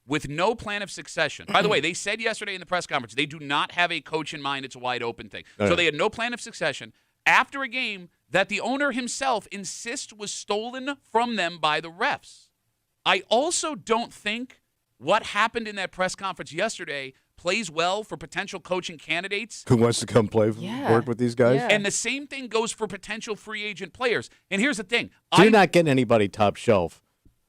Speaker 1: with no plan of succession. By the way, they said yesterday in the press conference they do not have a coach in mind. It's a wide open thing. So
Speaker 2: Okay.
Speaker 1: they had no plan of succession after a game that the owner himself insists was stolen from them by the refs. I also don't think what happened in that press conference yesterday plays well for potential coaching candidates.
Speaker 2: Who wants to come play,
Speaker 3: Yeah.
Speaker 2: work with these guys?
Speaker 3: Yeah.
Speaker 1: And the same thing goes for potential free agent players. And here's the thing.
Speaker 2: So you're not getting anybody top shelf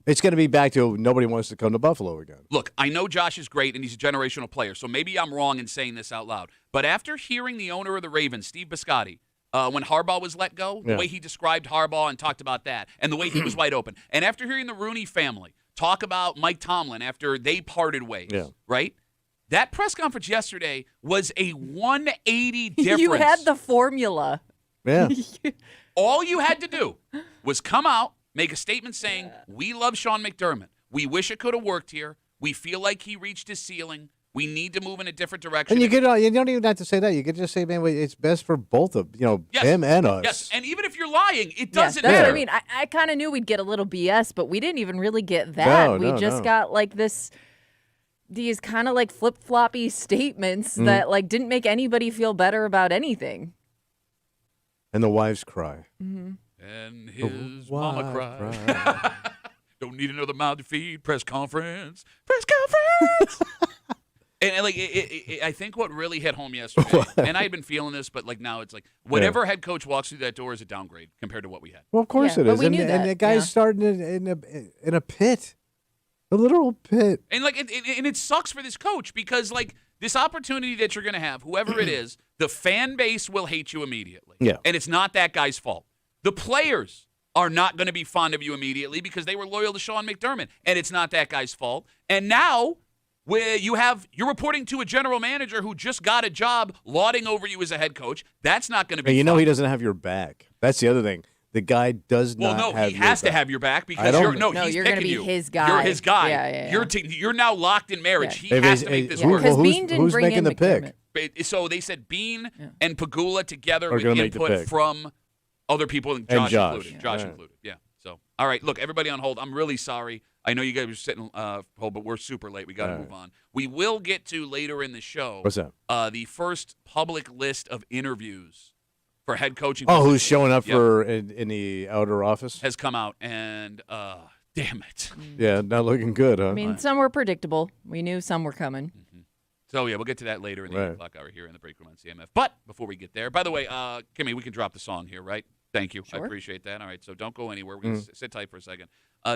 Speaker 2: It's going to be back to nobody wants to come to Buffalo again.
Speaker 1: Look, I know Josh is great and he's a generational player, so maybe I'm wrong in saying this out loud. But after hearing the owner of the Ravens, Steve Biscotti, when Harbaugh was let go, the way he described Harbaugh and talked about that, and the way he was wide open, and after hearing the Rooney family talk about Mike Tomlin after they parted ways, right? That press conference yesterday was a 180 difference.
Speaker 3: You had the formula.
Speaker 2: Yeah.
Speaker 1: All you had to do was come out, make a statement saying, we love Sean McDermott. We wish it could have worked here. We feel like he reached his ceiling. We need to move in a different direction.
Speaker 2: And you don't even have to say that. You could just say, man, it's best for both of him and us.
Speaker 1: Yes, and even if you're lying, it doesn't
Speaker 3: that's
Speaker 1: matter.
Speaker 3: what I mean. I kind of knew we'd get a little BS, but we didn't even really get that. We just got like these kind of like flip-floppy statements that like didn't make anybody feel better about anything.
Speaker 2: And the wives cry.
Speaker 1: And his mama cried. Don't need another mouth to feed. Press conference. Press conference. and like, I think what really hit home yesterday, and I had been feeling this, but like now it's like whatever head coach walks through that door is a downgrade compared to what we had.
Speaker 2: Well, of course it is.
Speaker 3: We knew that.
Speaker 2: And the guy's starting in a pit. A literal pit.
Speaker 1: And like, and it sucks for this coach because like this opportunity that you're going to have, whoever it is, the fan base will hate you immediately.
Speaker 2: Yeah.
Speaker 1: And it's not that guy's fault. The players are not going to be fond of you immediately because they were loyal to Sean McDermott, and it's not that guy's fault. And now where you're reporting to a general manager who just got a job lauding over you as a head coach. That's not going to be fun.
Speaker 2: He doesn't have your back. That's the other thing. The guy does not have your back. Well, no, he has to
Speaker 1: have your back because he's
Speaker 3: you're
Speaker 1: going
Speaker 3: to be
Speaker 1: you.
Speaker 3: his guy.
Speaker 1: You're his guy.
Speaker 3: Yeah.
Speaker 1: You're now locked in marriage. He has to make this work.
Speaker 3: Because Bean didn't
Speaker 2: who's
Speaker 3: bring
Speaker 2: making
Speaker 3: in
Speaker 2: the
Speaker 3: McDermott.
Speaker 2: pick?
Speaker 1: So they said Bean and Pagula together with
Speaker 2: gonna make the
Speaker 1: input
Speaker 2: pick.
Speaker 1: from other people,
Speaker 2: Josh.
Speaker 1: included. Josh included. Yeah. So, all right, look, everybody on hold. I'm really sorry. I know you guys are sitting hold, but we're super late. We got to move on. We will get to later in the show.
Speaker 2: What's that?
Speaker 1: The first public list of interviews for head coaching.
Speaker 2: Oh, who's showing up for in the outer office?
Speaker 1: Has come out, and damn it.
Speaker 2: Yeah, not looking good, huh?
Speaker 3: I mean, some were predictable. We knew some were coming.
Speaker 1: So, yeah, we'll get to that later in the 8 o'clock hour here in the break room on CMF. But before we get there, by the way, Kimmy, we can drop the song here, right? Thank you.
Speaker 3: Sure.
Speaker 1: I appreciate that. All right, so don't go anywhere. We're going to sit tight for a second.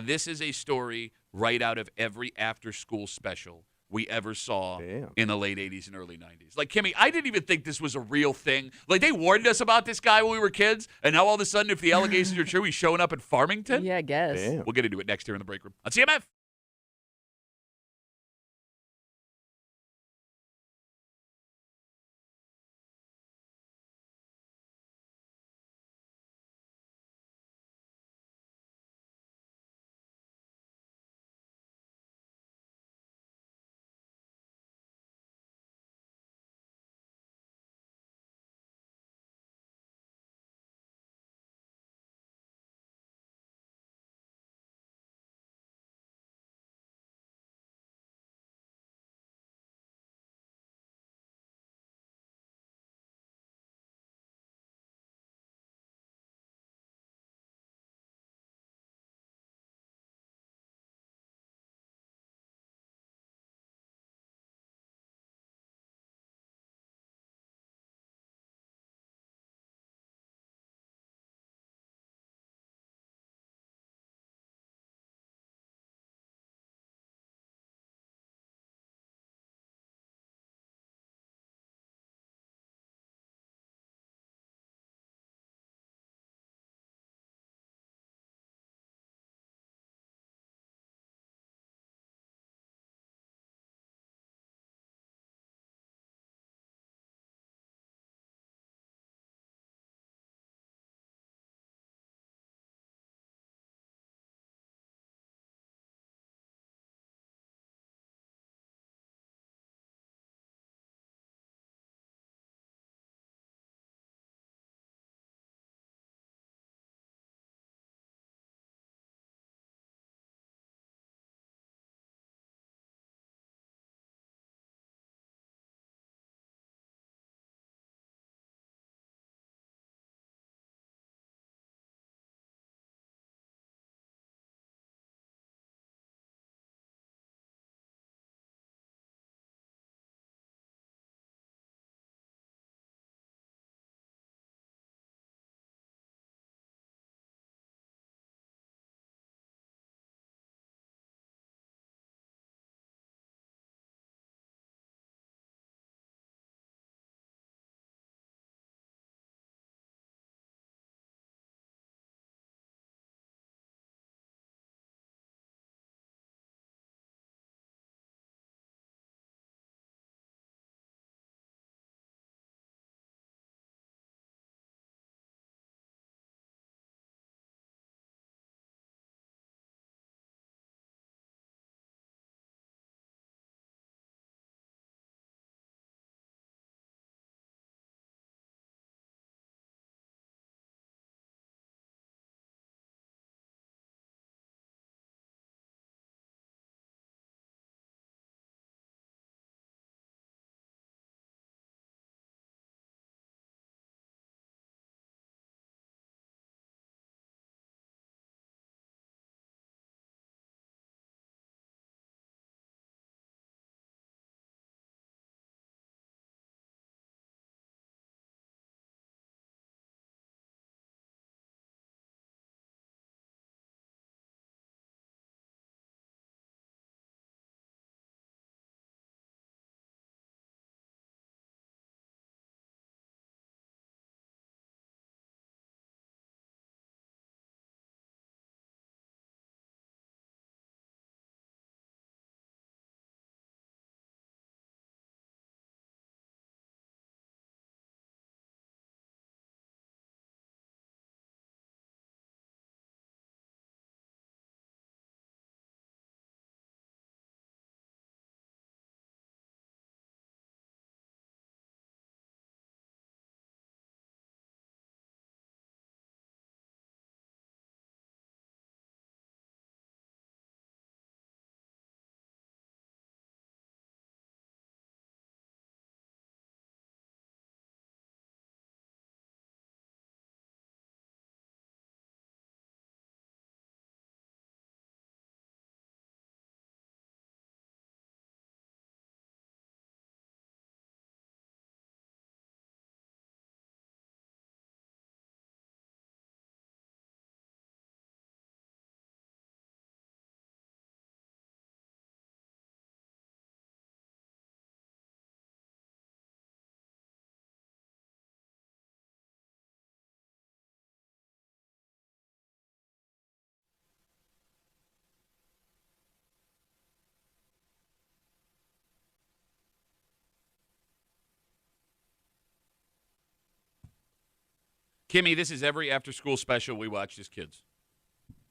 Speaker 1: This is a story right out of every after-school special we ever saw in the late 80s and early 90s. Like, Kimmy, I didn't even think this was a real thing. Like, they warned us about this guy when we were kids, and now all of a sudden, if the allegations are true, he's showing up in Farmington?
Speaker 3: Yeah, I guess.
Speaker 2: Damn.
Speaker 1: We'll get into it next here in the break room on CMF. Kimmy, this is every after-school special we watched as kids.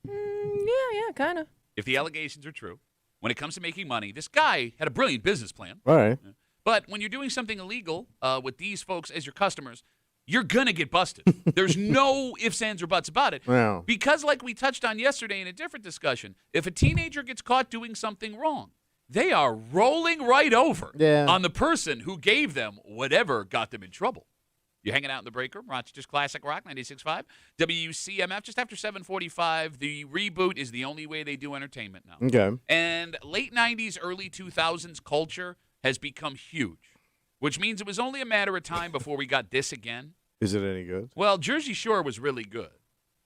Speaker 3: Yeah, kind of.
Speaker 1: If the allegations are true, when it comes to making money, this guy had a brilliant business plan.
Speaker 2: All right.
Speaker 1: But when you're doing something illegal with these folks as your customers, you're going to get busted. There's no ifs, ands, or buts about it.
Speaker 2: Wow.
Speaker 1: Because like we touched on yesterday in a different discussion, if a teenager gets caught doing something wrong, they are rolling right over on the person who gave them whatever got them in trouble. You're hanging out in the break room, Rochester's Classic Rock, 96.5. WCMF, just after 7:45. The reboot is the only way they do entertainment now.
Speaker 2: Okay.
Speaker 1: And late 90s, early 2000s culture has become huge, which means it was only a matter of time before we got this again.
Speaker 2: Is it any good?
Speaker 1: Well, Jersey Shore was really good.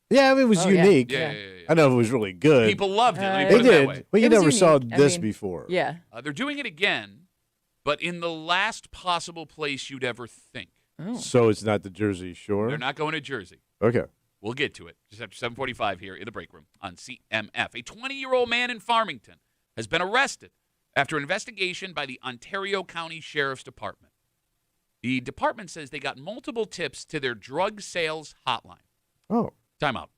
Speaker 2: Yeah, I mean, it was unique.
Speaker 1: Yeah.
Speaker 2: I know it was really good.
Speaker 1: People loved it. Let me
Speaker 2: They
Speaker 1: put it that
Speaker 2: did.
Speaker 1: way.
Speaker 2: But you
Speaker 3: It was
Speaker 2: never saw
Speaker 3: unique. I
Speaker 2: this
Speaker 3: mean,
Speaker 2: before.
Speaker 3: Yeah.
Speaker 1: They're doing it again, but in the last possible place you'd ever think.
Speaker 2: So it's not the Jersey Shore?
Speaker 1: They're not going to Jersey.
Speaker 2: Okay.
Speaker 1: We'll get to it just after 7:45 here in the break room on CMF. A 20-year-old man in Farmington has been arrested after an investigation by the Ontario County Sheriff's Department. The department says they got multiple tips to their drug sales hotline.
Speaker 2: Oh,
Speaker 1: Time out.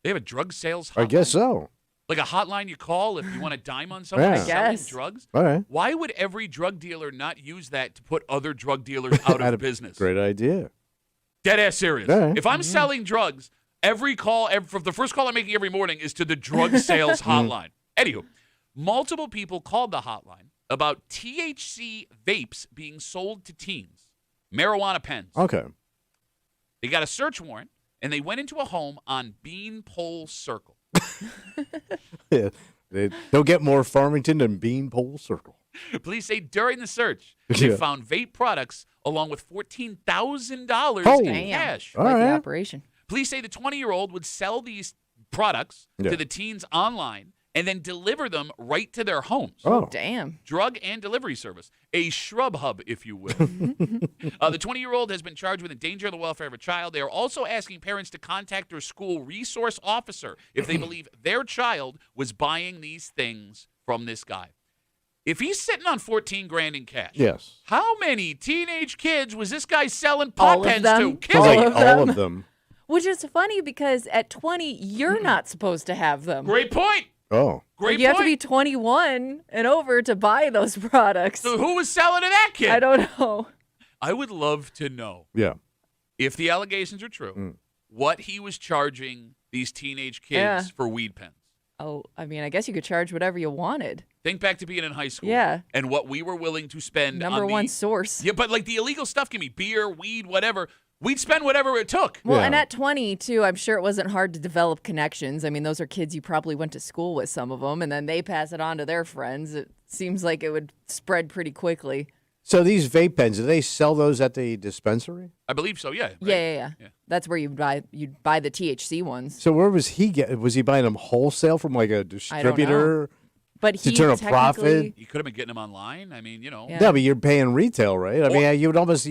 Speaker 1: They have a drug sales hotline?
Speaker 2: I guess so.
Speaker 1: Like a hotline you call if you want a dime on someone
Speaker 2: Yeah.
Speaker 1: who's selling
Speaker 3: Yes.
Speaker 1: drugs?
Speaker 2: All right.
Speaker 1: Why would every drug dealer not use that to put other drug dealers out of business?
Speaker 2: Great idea.
Speaker 1: Dead ass serious.
Speaker 2: All right.
Speaker 1: If I'm selling drugs, every call, the first call I'm making every morning is to the drug sales hotline. Anywho, multiple people called the hotline about THC vapes being sold to teens, marijuana pens.
Speaker 2: Okay.
Speaker 1: They got a search warrant, and they went into a home on Beanpole Circle.
Speaker 2: Yeah. They'll get more Farmington than Beanpole Circle.
Speaker 1: Police say during the search, they
Speaker 2: Yeah.
Speaker 1: found vape products along with $14,000
Speaker 2: Oh.
Speaker 1: in
Speaker 3: Damn.
Speaker 1: cash.
Speaker 2: All
Speaker 3: Quite the
Speaker 2: right.
Speaker 3: operation.
Speaker 1: Police say the 20-year-old would sell these products
Speaker 2: Yeah.
Speaker 1: to the teens online and then deliver them right to their homes.
Speaker 2: Oh.
Speaker 3: Damn.
Speaker 1: Drug and delivery service, a shrub hub, if you will. The 20-year-old has been charged with endangering the welfare of a child. They are also asking parents to contact their school resource officer if they believe their child was buying these things from this guy. If he's sitting on 14 grand in cash,
Speaker 2: Yes.
Speaker 1: how many teenage kids was this guy selling
Speaker 3: All
Speaker 1: pot
Speaker 3: of
Speaker 1: pens
Speaker 3: them?
Speaker 1: to?
Speaker 3: All
Speaker 1: Kimmy,
Speaker 3: of
Speaker 2: All
Speaker 3: them.
Speaker 2: of them.
Speaker 3: Which is funny because at 20, you're not supposed to have them.
Speaker 1: great point.
Speaker 2: Oh.
Speaker 1: Great
Speaker 3: You have to
Speaker 1: point.
Speaker 3: be 21 and over to buy those products.
Speaker 1: So who was selling to that kid?
Speaker 3: I don't know.
Speaker 1: I would love to know,
Speaker 2: Yeah.
Speaker 1: if the allegations are true, what he was charging these teenage kids
Speaker 3: Yeah.
Speaker 1: for weed pens.
Speaker 3: Oh, I mean, I guess you could charge whatever you wanted.
Speaker 1: Think back to being in high school.
Speaker 3: Yeah.
Speaker 1: And what we were willing to spend
Speaker 3: Number
Speaker 1: on
Speaker 3: one
Speaker 1: the,
Speaker 3: source.
Speaker 1: Yeah, but like the illegal stuff, give me beer, weed, whatever. We'd spend whatever it took.
Speaker 3: Well,
Speaker 2: Yeah.
Speaker 3: and at 20, too, I'm sure it wasn't hard to develop connections. I mean, those are kids you probably went to school with, some of them, and then they pass it on to their friends. It seems like it would spread pretty quickly.
Speaker 2: So these vape pens, do they sell those at the dispensary?
Speaker 1: I believe so, yeah. right?
Speaker 3: Yeah.
Speaker 1: Yeah.
Speaker 3: That's where you'd buy the THC ones.
Speaker 2: So where was he get? Was he buying them wholesale from like a distributor?
Speaker 3: But
Speaker 2: To
Speaker 3: he
Speaker 2: turn a
Speaker 3: technically-
Speaker 2: profit?
Speaker 1: You could have been getting them online. I mean, you know.
Speaker 3: Yeah.
Speaker 2: No, but you're paying retail, right? I mean, you'd almost,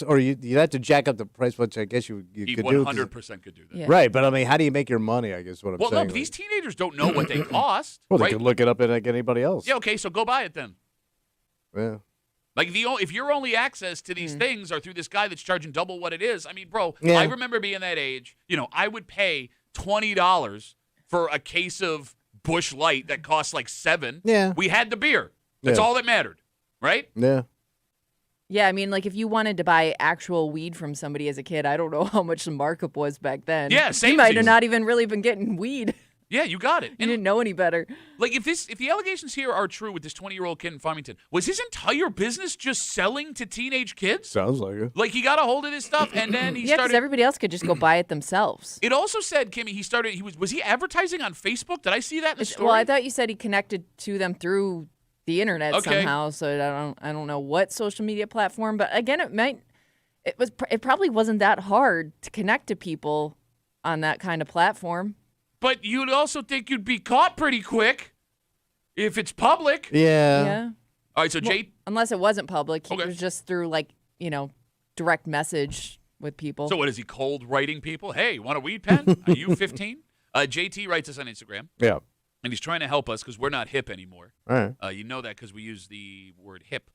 Speaker 2: or you'd have to jack up the price, which I guess you
Speaker 1: He
Speaker 2: could do.
Speaker 1: 100% could do that.
Speaker 3: Yeah.
Speaker 2: Right, but I mean, how do you make your money? I guess what I'm
Speaker 1: Well,
Speaker 2: saying.
Speaker 1: no, these teenagers don't know what they cost.
Speaker 2: well, they
Speaker 1: right?
Speaker 2: could look it up like anybody else.
Speaker 1: Yeah, okay, so go buy it then.
Speaker 2: Yeah.
Speaker 1: Like if your only access to these things are through this guy that's charging double what it is, I mean, bro,
Speaker 2: Yeah.
Speaker 1: I remember being that age. You know, I would pay $20 for a case of Busch Light that costs like $7.
Speaker 2: Yeah.
Speaker 1: We had the beer. That's
Speaker 2: Yeah.
Speaker 1: all that mattered, right?
Speaker 2: Yeah.
Speaker 3: Yeah, I mean, like if you wanted to buy actual weed from somebody as a kid, I don't know how much the markup was back then.
Speaker 1: Yeah,
Speaker 3: You
Speaker 1: same
Speaker 3: might
Speaker 1: thing.
Speaker 3: have not even really been getting weed.
Speaker 1: Yeah, you got it.
Speaker 3: You
Speaker 1: And
Speaker 3: didn't know any better.
Speaker 1: like if the allegations here are true with this 20-year-old kid in Farmington, was his entire business just selling to teenage kids?
Speaker 2: Sounds like it.
Speaker 1: Like he got a hold of this stuff and then he
Speaker 3: Yeah, because
Speaker 1: started.
Speaker 3: everybody else could just go buy it themselves.
Speaker 1: It also said, Kimmy, was he advertising on Facebook? Did I see that in the story?
Speaker 3: Well, I thought you said he connected to them through the internet
Speaker 1: Okay.
Speaker 3: somehow. So I don't know what social media platform, but again, it probably wasn't that hard to connect to people on that kind of platform.
Speaker 1: But you'd also think you'd be caught pretty quick if it's public.
Speaker 2: Yeah.
Speaker 3: Yeah.
Speaker 1: All right, so Jay.
Speaker 3: Unless it wasn't public. He
Speaker 1: Okay.
Speaker 3: was just through direct message with people.
Speaker 1: So what is he cold writing people? Hey, want a weed pen? Are you 15? JT writes us on Instagram,
Speaker 2: Yeah.
Speaker 1: and he's trying to help us because we're not hip anymore.
Speaker 2: All right.
Speaker 1: You know that because we use the word hip.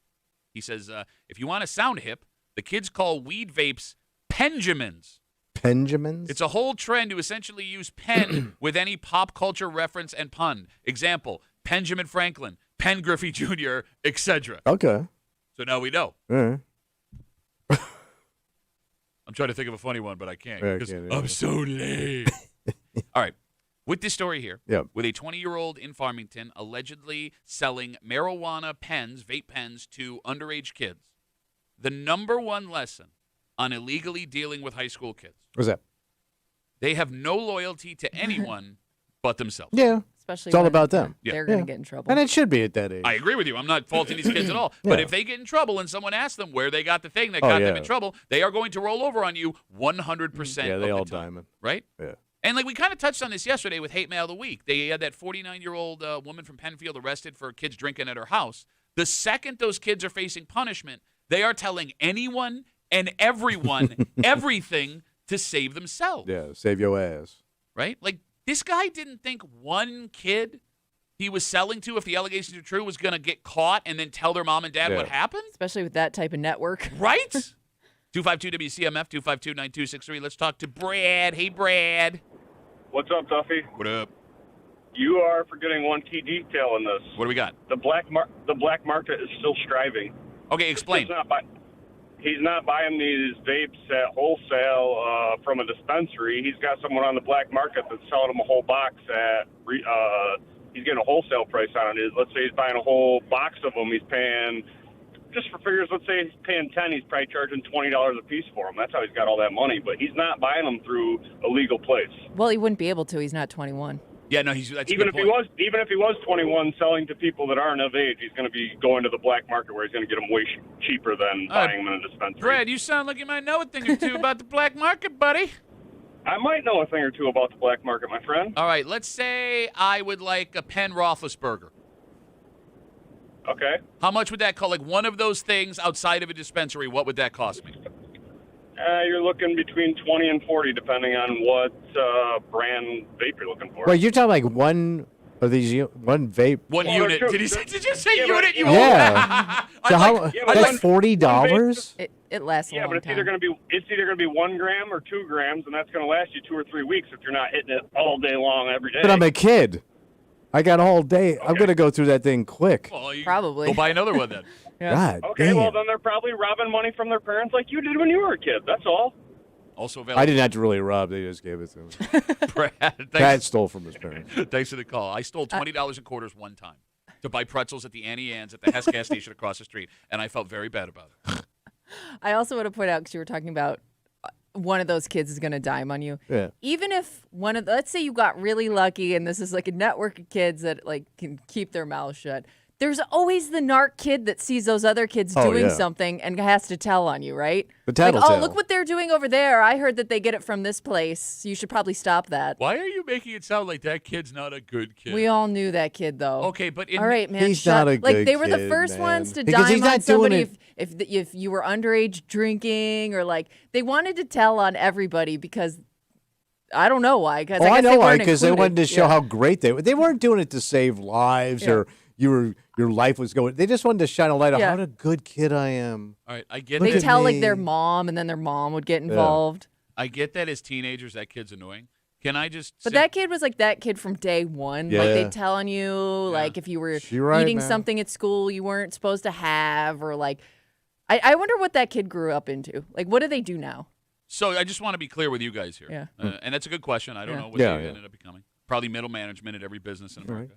Speaker 1: He says, if you want to sound hip, the kids call weed vapes Penjamins.
Speaker 2: Benjamins?
Speaker 1: It's a whole trend to essentially use pen with any pop culture reference and pun. Example, Benjamin Franklin, Penn Griffey Jr., etc.
Speaker 2: Okay.
Speaker 1: So now we know.
Speaker 2: Yeah.
Speaker 1: I'm trying to think of a funny one, but I can't
Speaker 2: Yeah, I
Speaker 1: because
Speaker 2: can't
Speaker 1: I'm
Speaker 2: either.
Speaker 1: so lame. All right. With this story here,
Speaker 2: Yep.
Speaker 1: with a 20-year-old in Farmington allegedly selling marijuana pens, vape pens, to underage kids, the number one lesson on illegally dealing with high school kids,
Speaker 2: What's that?
Speaker 1: they have no loyalty to anyone but themselves.
Speaker 2: Yeah.
Speaker 3: Especially
Speaker 2: It's all
Speaker 3: when
Speaker 2: about them.
Speaker 3: They're going
Speaker 2: Yeah.
Speaker 3: to get in trouble.
Speaker 2: And it should be at that age.
Speaker 1: I agree with you. I'm not faulting these kids at all. But
Speaker 2: Yeah.
Speaker 1: if they get in trouble and someone asks them where they got the thing that
Speaker 2: Oh,
Speaker 1: got them
Speaker 2: yeah.
Speaker 1: in trouble, they are going to roll over on you 100%
Speaker 2: Yeah, they
Speaker 1: of
Speaker 2: all
Speaker 1: the time.
Speaker 2: diamond.
Speaker 1: Right?
Speaker 2: Yeah.
Speaker 1: And like we kind of touched on this yesterday with Hate Mail of the Week. They had that 49-year-old woman from Penfield arrested for kids drinking at her house. The second those kids are facing punishment, they are telling anyone and everyone everything to save themselves.
Speaker 2: Yeah, save your ass.
Speaker 1: Right? Like this guy didn't think one kid he was selling to, if the allegations are true, was going to get caught and then tell their mom and dad
Speaker 2: Yeah.
Speaker 1: what happened?
Speaker 3: Especially with that type of network.
Speaker 1: Right? 252 WCMF, 252-9263. Let's talk to Brad. Hey, Brad.
Speaker 4: What's up, Duffy?
Speaker 1: What up?
Speaker 4: You are forgetting one key detail in this.
Speaker 1: What do we got?
Speaker 4: The black market is still striving.
Speaker 1: Okay, explain.
Speaker 4: He's not buying these vapes at wholesale from a dispensary. He's got someone on the black market that's selling him a whole box at. He's getting a wholesale price on it. Let's say he's buying a whole box of them. He's paying, just for figures, let's say he's paying $10. He's probably charging $20 a piece for them. That's how he's got all that money. But he's not buying them through a legal place.
Speaker 3: Well, he wouldn't be able to. He's not 21.
Speaker 1: Yeah, no, that's
Speaker 4: Even
Speaker 1: a
Speaker 4: if
Speaker 1: good
Speaker 4: he
Speaker 1: point.
Speaker 4: was 21, selling to people that aren't of age, he's going to be going to the black market where he's going to get them way cheaper than buying them in a dispensary.
Speaker 1: Brad, you sound like you might know a thing or two about the black market, buddy.
Speaker 4: I might know a thing or two about the black market, my friend.
Speaker 1: All right, let's say I would like a Penn Roethlisberger.
Speaker 4: Okay.
Speaker 1: How much would that cost? Like one of those things outside of a dispensary, what would that cost me?
Speaker 4: You're looking between 20 and 40, depending on what brand vape you're looking for.
Speaker 2: Wait, you're talking like one of these, one vape?
Speaker 1: One
Speaker 4: Well,
Speaker 1: unit.
Speaker 4: they're
Speaker 1: Did you say
Speaker 4: Yeah,
Speaker 1: unit?
Speaker 4: but-
Speaker 1: You
Speaker 2: Yeah.
Speaker 1: I'd
Speaker 2: So
Speaker 1: like-
Speaker 2: how?
Speaker 4: yeah, but
Speaker 2: That's
Speaker 4: one-
Speaker 2: $40.
Speaker 3: It lasts a
Speaker 4: Yeah,
Speaker 3: long
Speaker 4: but it's
Speaker 3: time.
Speaker 4: either going to be 1 gram or 2 grams, and that's going to last you 2 or 3 weeks if you're not hitting it all day long every day.
Speaker 2: But I'm a kid. I got a whole day. I'm going to go through that thing quick.
Speaker 1: Well, you
Speaker 3: Probably.
Speaker 1: Go buy another one then.
Speaker 2: God
Speaker 4: Okay,
Speaker 2: damn.
Speaker 4: well then they're probably robbing money from their parents like you did when you were a kid. That's all.
Speaker 1: Also available.
Speaker 2: I didn't have to really rob. They just gave it to me.
Speaker 1: Brad,
Speaker 2: Pat
Speaker 1: thanks,
Speaker 2: stole from his parents.
Speaker 1: thanks for the call. I stole $20 in quarters one time to buy pretzels at the Annie Ann's at the Hess gas station across the street, and I felt very bad about it.
Speaker 3: I also want to point out, because you were talking about one of those kids is going to dime on you.
Speaker 2: Yeah.
Speaker 3: Even if let's say you got really lucky and this is like a network of kids that like can keep their mouths shut. There's always the narc kid that sees those other kids
Speaker 2: Oh,
Speaker 3: doing
Speaker 2: yeah.
Speaker 3: something and has to tell on you, right?
Speaker 2: The
Speaker 3: Like, oh,
Speaker 2: tattletale.
Speaker 3: look what they're doing over there. I heard that they get it from this place. You should probably stop that.
Speaker 1: Why are you making it sound like that kid's not a good kid?
Speaker 3: We all knew that kid, though.
Speaker 1: Okay, but in
Speaker 3: All right, man.
Speaker 2: He's
Speaker 3: shut.
Speaker 2: not a
Speaker 3: Like
Speaker 2: good
Speaker 3: they were the
Speaker 2: kid,
Speaker 3: first
Speaker 2: man.
Speaker 3: ones to
Speaker 2: Because he's
Speaker 3: dime on
Speaker 2: not doing
Speaker 3: somebody
Speaker 2: it-
Speaker 3: if you were underage drinking or like they wanted to tell on everybody because I don't know why. Because
Speaker 2: Oh, I
Speaker 3: guess
Speaker 2: know why.
Speaker 3: weren't
Speaker 2: Because they
Speaker 3: included.
Speaker 2: wanted to show
Speaker 3: Yeah.
Speaker 2: how great they were. They weren't doing it to save lives
Speaker 3: Yeah.
Speaker 2: or your life was going. They just wanted to shine a light on
Speaker 3: Yeah.
Speaker 2: what a good kid I am.
Speaker 1: All right, I get
Speaker 2: Look
Speaker 3: They
Speaker 1: that.
Speaker 2: at
Speaker 3: tell like
Speaker 2: me.
Speaker 3: their mom, and then their mom would get involved.
Speaker 1: I get that as teenagers, that kid's annoying. Can I just?
Speaker 3: But
Speaker 1: say-
Speaker 3: that kid was like that kid from day one. Like
Speaker 2: Yeah.
Speaker 3: they'd tell on you, like if you were
Speaker 2: She right,
Speaker 3: eating
Speaker 2: man.
Speaker 3: something at school you weren't supposed to have, or like, I wonder what that kid grew up into. Like, what do they do now?
Speaker 1: So I just want to be clear with you guys here.
Speaker 3: Yeah.
Speaker 1: And that's a good question. I don't
Speaker 3: Yeah.
Speaker 1: know what
Speaker 2: Yeah,
Speaker 1: they
Speaker 2: yeah.
Speaker 1: ended up becoming. Probably middle management at every business in
Speaker 2: Right.
Speaker 1: America.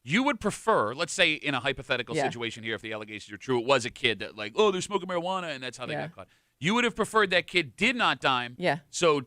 Speaker 1: You would prefer, let's say in a hypothetical
Speaker 3: Yeah.
Speaker 1: situation here, if the allegations are true, it was a kid that like, oh, they're smoking marijuana, and that's how they
Speaker 3: Yeah.
Speaker 1: got caught. You would have preferred that kid did not dime.
Speaker 3: Yeah.
Speaker 1: So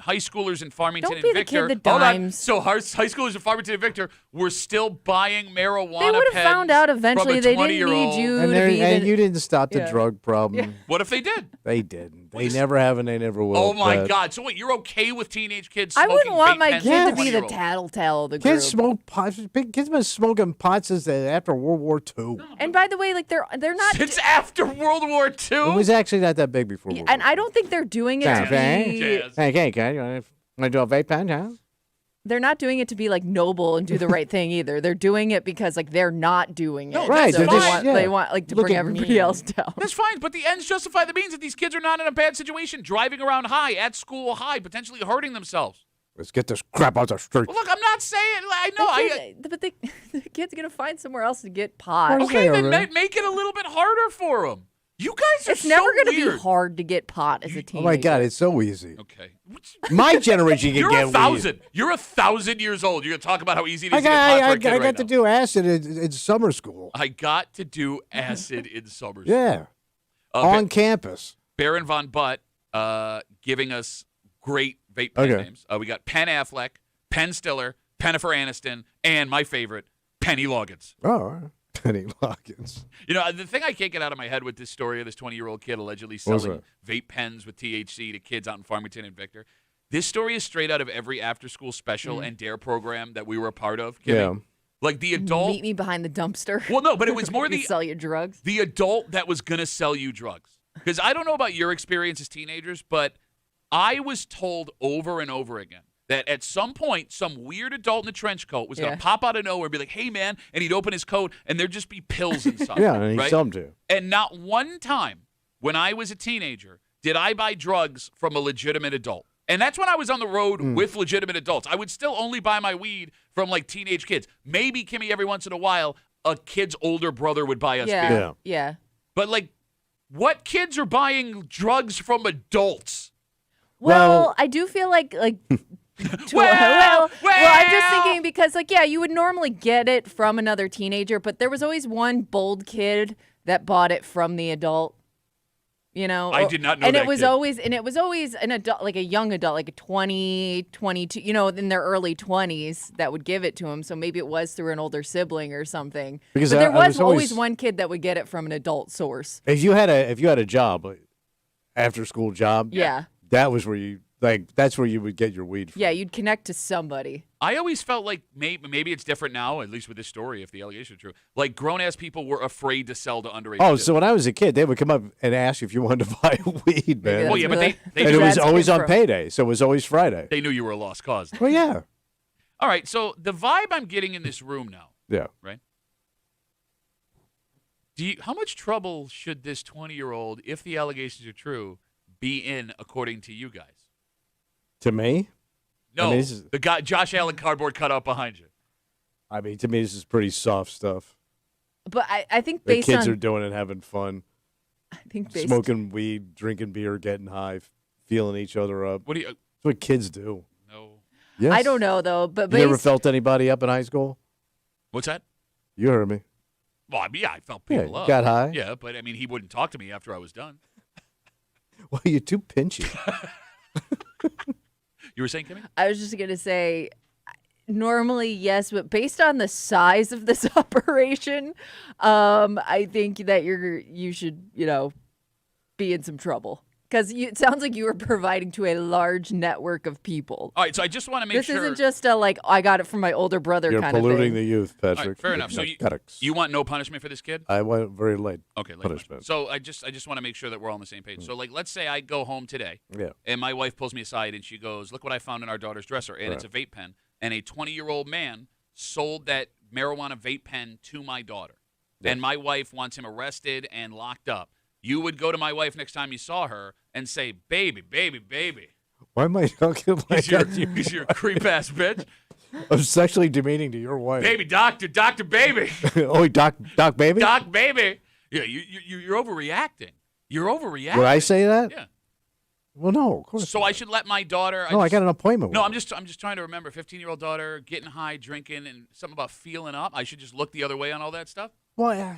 Speaker 1: high schoolers in Farmington
Speaker 3: Don't
Speaker 1: and
Speaker 3: be the
Speaker 1: Victor.
Speaker 3: kid that
Speaker 1: Hold on.
Speaker 3: dimes.
Speaker 1: So high schoolers in Farmington and Victor were still buying marijuana.
Speaker 3: They would have
Speaker 1: pens
Speaker 3: found out
Speaker 1: from a
Speaker 3: eventually they didn't
Speaker 1: 20-year-old.
Speaker 3: need you
Speaker 2: And,
Speaker 3: to
Speaker 2: they're-
Speaker 3: be
Speaker 2: and
Speaker 3: the,
Speaker 2: you didn't stop the
Speaker 3: Yeah.
Speaker 2: drug problem.
Speaker 1: What if they did?
Speaker 2: They didn't. They never have and they never will.
Speaker 1: Oh my
Speaker 2: but
Speaker 1: God! So wait, you're okay with teenage kids?
Speaker 3: I wouldn't
Speaker 1: smoking
Speaker 3: want
Speaker 1: vape
Speaker 3: my
Speaker 1: pens
Speaker 3: kid
Speaker 1: as
Speaker 3: to be the
Speaker 1: 20-year-olds?
Speaker 3: tattletale of the group.
Speaker 2: Kids smoke pot. Kids been smoking pot since after World War II.
Speaker 3: And by the way, like they're not.
Speaker 1: It's after World War
Speaker 2: It
Speaker 1: II.
Speaker 2: was actually not that big before.
Speaker 3: Yeah,
Speaker 2: World
Speaker 3: and
Speaker 2: War
Speaker 3: I don't think they're doing it to
Speaker 2: Okay.
Speaker 3: be.
Speaker 1: Jazz.
Speaker 2: Hey, you want to do a vape pen, huh?
Speaker 3: they're not doing it to be like noble and do the right thing either. They're doing it because like they're not doing it.
Speaker 1: No,
Speaker 2: Right,
Speaker 3: So
Speaker 2: they're
Speaker 3: they
Speaker 2: just-
Speaker 3: want,
Speaker 2: yeah.
Speaker 3: they want like to
Speaker 2: Look
Speaker 3: bring
Speaker 2: at
Speaker 3: everybody
Speaker 2: me.
Speaker 3: else down.
Speaker 1: That's fine, but the ends justify the means. That these kids are not in a bad situation, driving around high, at school high, potentially hurting themselves.
Speaker 2: Let's get this crap out the street.
Speaker 1: Well, look, I'm not saying. I know.
Speaker 3: But the kid's gonna find somewhere else to get pot.
Speaker 2: Well,
Speaker 1: Okay, then
Speaker 2: Alright.
Speaker 1: make it a little bit harder for them. You guys are
Speaker 3: It's never
Speaker 1: so
Speaker 3: gonna
Speaker 1: weird.
Speaker 3: be hard to get pot as a
Speaker 2: Oh
Speaker 3: teenager.
Speaker 2: my God, it's so easy.
Speaker 1: Okay.
Speaker 2: My generation can
Speaker 1: You're
Speaker 2: get
Speaker 1: 1,000.
Speaker 2: weed.
Speaker 1: You're 1,000 years old. You're gonna talk about how easy it is
Speaker 2: I
Speaker 1: to get pot
Speaker 2: got,
Speaker 1: for
Speaker 2: I,
Speaker 1: a kid
Speaker 2: I
Speaker 1: right
Speaker 2: got to
Speaker 1: now.
Speaker 2: do acid in summer school.
Speaker 1: I got to do acid in summer.
Speaker 2: Yeah,
Speaker 1: Uh,
Speaker 2: on campus.
Speaker 1: Baron Von Butt giving us great vape pen
Speaker 2: Okay.
Speaker 1: names. We got Penn Affleck, Penn Stiller, Pennifer Aniston, and my favorite, Penny Loggins.
Speaker 2: Oh, all right. Penny Loggins.
Speaker 1: You know, the thing I can't get out of my head with this story of this 20-year-old kid allegedly
Speaker 2: What was
Speaker 1: selling vape pens with THC to kids out in Farmington and Victor. This story is straight out of every after-school special and DARE program that we were a part of. Kimmy.
Speaker 2: Yeah.
Speaker 1: Like the adult.
Speaker 3: Meet me behind the dumpster.
Speaker 1: Well, no, but it was more
Speaker 3: You
Speaker 1: the
Speaker 3: sell your drugs.
Speaker 1: the adult that was going to sell you drugs. Because I don't know about your experience as teenagers, but I was told over and over again that at some point, some weird adult in a trench coat was going
Speaker 3: Yeah.
Speaker 1: to pop out of nowhere and be like, hey, man, and he'd open his coat, and there'd just be pills inside.
Speaker 2: Yeah, and he
Speaker 1: right?
Speaker 2: sell them to you.
Speaker 1: And not one time when I was a teenager did I buy drugs from a legitimate adult. And that's when I was on the road with legitimate adults. I would still only buy my weed from, like, teenage kids. Maybe, Kimmy, every once in a while, a kid's older brother would buy us beer.
Speaker 2: Yeah.
Speaker 3: Yeah.
Speaker 1: But, like, what kids are buying drugs from adults?
Speaker 3: Well, I do feel like well, I'm just thinking because like yeah, you would normally get it from another teenager, but there was always one bold kid that bought it from the adult. You know,
Speaker 1: I did not know
Speaker 3: and
Speaker 1: that
Speaker 3: it was
Speaker 1: kid.
Speaker 3: always an adult, like a young adult, like a 20, 22, you know, in their early 20s that would give it to him. So maybe it was through an older sibling or something.
Speaker 2: Because
Speaker 3: but there
Speaker 2: I
Speaker 3: was
Speaker 2: was
Speaker 3: always
Speaker 2: always-
Speaker 3: one kid that would get it from an adult source.
Speaker 2: If you had a job, like, after school job,
Speaker 3: Yeah.
Speaker 2: that was where you that's where you would get your weed from.
Speaker 3: Yeah, you'd connect to somebody.
Speaker 1: I always felt like maybe it's different now, at least with this story, if the allegations are true. Like grown-ass people were afraid to sell to underage
Speaker 2: Oh,
Speaker 1: kids.
Speaker 2: so when I was a kid, they would come up and ask if you wanted to buy weed, man.
Speaker 1: Well, yeah, but they
Speaker 2: and it was
Speaker 3: That's
Speaker 2: always on
Speaker 3: different.
Speaker 2: payday, so it was always Friday.
Speaker 1: they knew you were a lost cause.
Speaker 2: Well, yeah,
Speaker 1: All right, so the vibe I'm getting in this room now,
Speaker 2: yeah.
Speaker 1: right? How much trouble should this 20-year-old, if the allegations are true, be in according to you guys?
Speaker 2: To me,
Speaker 1: No,
Speaker 2: I mean, this is-
Speaker 1: the guy, Josh Allen cardboard cutout behind you.
Speaker 2: to me, this is pretty soft stuff.
Speaker 3: But I think
Speaker 2: The
Speaker 3: based
Speaker 2: kids
Speaker 3: on
Speaker 2: are doing it, having fun,
Speaker 3: I think based
Speaker 2: smoking weed, drinking beer, getting high, feeling each other up.
Speaker 1: What do you?
Speaker 2: That's what kids do.
Speaker 1: No.
Speaker 2: Yes.
Speaker 3: I don't know though, but
Speaker 2: You never
Speaker 3: based,
Speaker 2: felt anybody up in high school?
Speaker 1: What's that?
Speaker 2: You heard me.
Speaker 1: Well, I mean, yeah, I felt
Speaker 2: Yeah,
Speaker 1: people up.
Speaker 2: got high.
Speaker 1: Yeah, but I mean, he wouldn't talk to me after I was done.
Speaker 2: Well, you're too pinchy.
Speaker 1: You were saying, Kimmy?
Speaker 3: I was just gonna say normally yes, but based on the size of this operation, I think that you should, you know, be in some trouble. Because it sounds like you were providing to a large network of people.
Speaker 1: All right, so I just want to make
Speaker 3: This
Speaker 1: sure.
Speaker 3: isn't just a like I got it from my older brother
Speaker 2: You're
Speaker 3: kind of
Speaker 2: polluting
Speaker 3: thing.
Speaker 2: the youth,
Speaker 1: All
Speaker 2: Patrick.
Speaker 1: right, fair enough. So you want no punishment for this kid?
Speaker 2: I went very late.
Speaker 1: Okay, late
Speaker 2: punishment.
Speaker 1: So I just want to make sure that we're all on the same page. So like, let's say I go home today,
Speaker 2: Yeah.
Speaker 1: and my wife pulls me aside and she goes, "Look what I found in our daughter's dresser," and it's a vape pen. And a 20-year-old man sold that marijuana vape pen to my daughter, and my wife wants him arrested and locked up. You would go to my wife next time you saw her and say, "Baby, baby, baby."
Speaker 2: Why am I talking like
Speaker 1: He's your creep ass bitch.
Speaker 2: I'm sexually demeaning to your wife.
Speaker 1: Baby, doctor, baby.
Speaker 2: Oh, Doc, baby.
Speaker 1: Doc, baby. Yeah, you're overreacting. You're overreacting.
Speaker 2: Would I say that?
Speaker 1: Yeah.
Speaker 2: Well, no, of course.
Speaker 1: So I should let my daughter.
Speaker 2: No, I got an appointment.
Speaker 1: No,
Speaker 2: with
Speaker 1: I'm just trying to remember. 15-year-old daughter getting high, drinking, and something about feeling up. I should just look the other way on all that stuff.
Speaker 2: Well, yeah.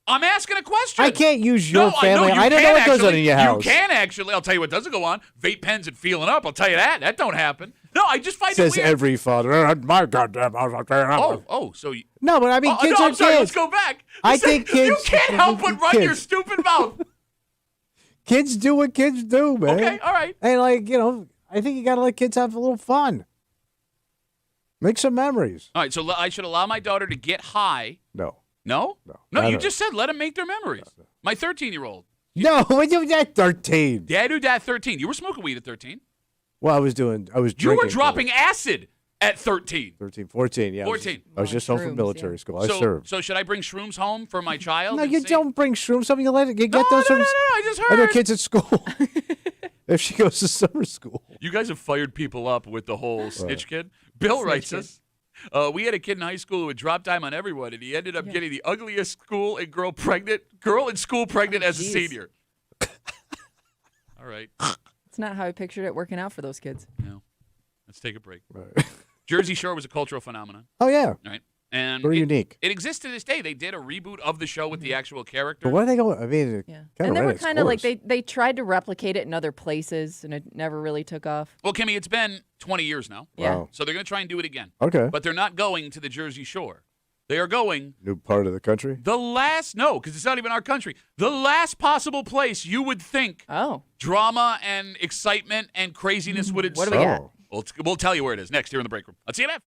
Speaker 1: I'm asking a question.
Speaker 2: I can't use your
Speaker 1: No,
Speaker 2: family.
Speaker 1: I know
Speaker 2: I don't know
Speaker 1: can
Speaker 2: what goes on
Speaker 1: actually.
Speaker 2: in your house.
Speaker 1: You can actually. I'll tell you what doesn't go on. Vape pens and feeling up. I'll tell you that. That don't happen. No, I just find
Speaker 2: Says
Speaker 1: it weird.
Speaker 2: every father. My goddamn house.
Speaker 1: So you.
Speaker 2: No, but I mean, kids
Speaker 1: no,
Speaker 2: are
Speaker 1: I'm sorry.
Speaker 2: kids.
Speaker 1: Let's go back.
Speaker 2: I
Speaker 1: Listen,
Speaker 2: think kids.
Speaker 1: You can't help but run your
Speaker 2: kids.
Speaker 1: stupid mouth.
Speaker 2: Kids do what kids do, man.
Speaker 1: Okay, all right.
Speaker 2: And I think you got to let kids have a little fun. Make some memories.
Speaker 1: All right, so I should allow my daughter to get high.
Speaker 2: No.
Speaker 1: No?
Speaker 2: No.
Speaker 1: No,
Speaker 2: I
Speaker 1: you
Speaker 2: don't.
Speaker 1: just said let them make their memories. My 13-year-old.
Speaker 2: No, when you were at 13.
Speaker 1: Dad, 13. You were smoking weed at 13.
Speaker 2: Well, I was drinking.
Speaker 1: You were dropping acid at 13.
Speaker 2: 13, 14, yeah.
Speaker 1: 14.
Speaker 2: I was just home from
Speaker 3: Shrooms,
Speaker 2: military
Speaker 3: yeah.
Speaker 2: school. I served.
Speaker 1: So should I bring shrooms home for my child?
Speaker 2: No,
Speaker 1: and
Speaker 2: you
Speaker 1: see?
Speaker 2: don't bring shrooms home. You let it. You
Speaker 1: No,
Speaker 2: get those
Speaker 1: no,
Speaker 2: from
Speaker 1: no, I just heard.
Speaker 2: other kids at school. If she goes to summer school.
Speaker 1: You guys have fired people up with the whole snitch kid. Bill
Speaker 3: Snitch
Speaker 1: writes
Speaker 3: kid.
Speaker 1: us. We had a kid in high school who would drop time on everyone, and he ended up getting the ugliest girl in school pregnant as a
Speaker 3: Jeez.
Speaker 1: senior. All right.
Speaker 3: It's not how I pictured it working out for those kids.
Speaker 1: No. Let's take a break.
Speaker 2: Right.
Speaker 1: Jersey Shore was a cultural phenomenon.
Speaker 2: Oh yeah,
Speaker 1: All right. And
Speaker 2: very
Speaker 1: it,
Speaker 2: unique.
Speaker 1: It exists to this day. They did a reboot of the show with the actual character.
Speaker 2: But where are they going? I mean,
Speaker 3: Yeah.
Speaker 2: kinda
Speaker 3: And they
Speaker 2: ran
Speaker 3: were
Speaker 2: its
Speaker 3: kind of like
Speaker 2: course.
Speaker 3: they tried to replicate it in other places, and it never really took off.
Speaker 1: Well, Kimmy, it's been 20 years now.
Speaker 3: Yeah.
Speaker 2: Wow.
Speaker 1: So they're going to try and do it again.
Speaker 2: Okay.
Speaker 1: But they're not going to the Jersey Shore. They are going
Speaker 2: New part of the country.
Speaker 1: because it's not even our country. The last possible place you would think
Speaker 3: Oh,
Speaker 1: drama and excitement and craziness would ensue.
Speaker 3: what do we got?
Speaker 2: Oh.
Speaker 1: We'll tell you where it is next here in the break room. Let's see it.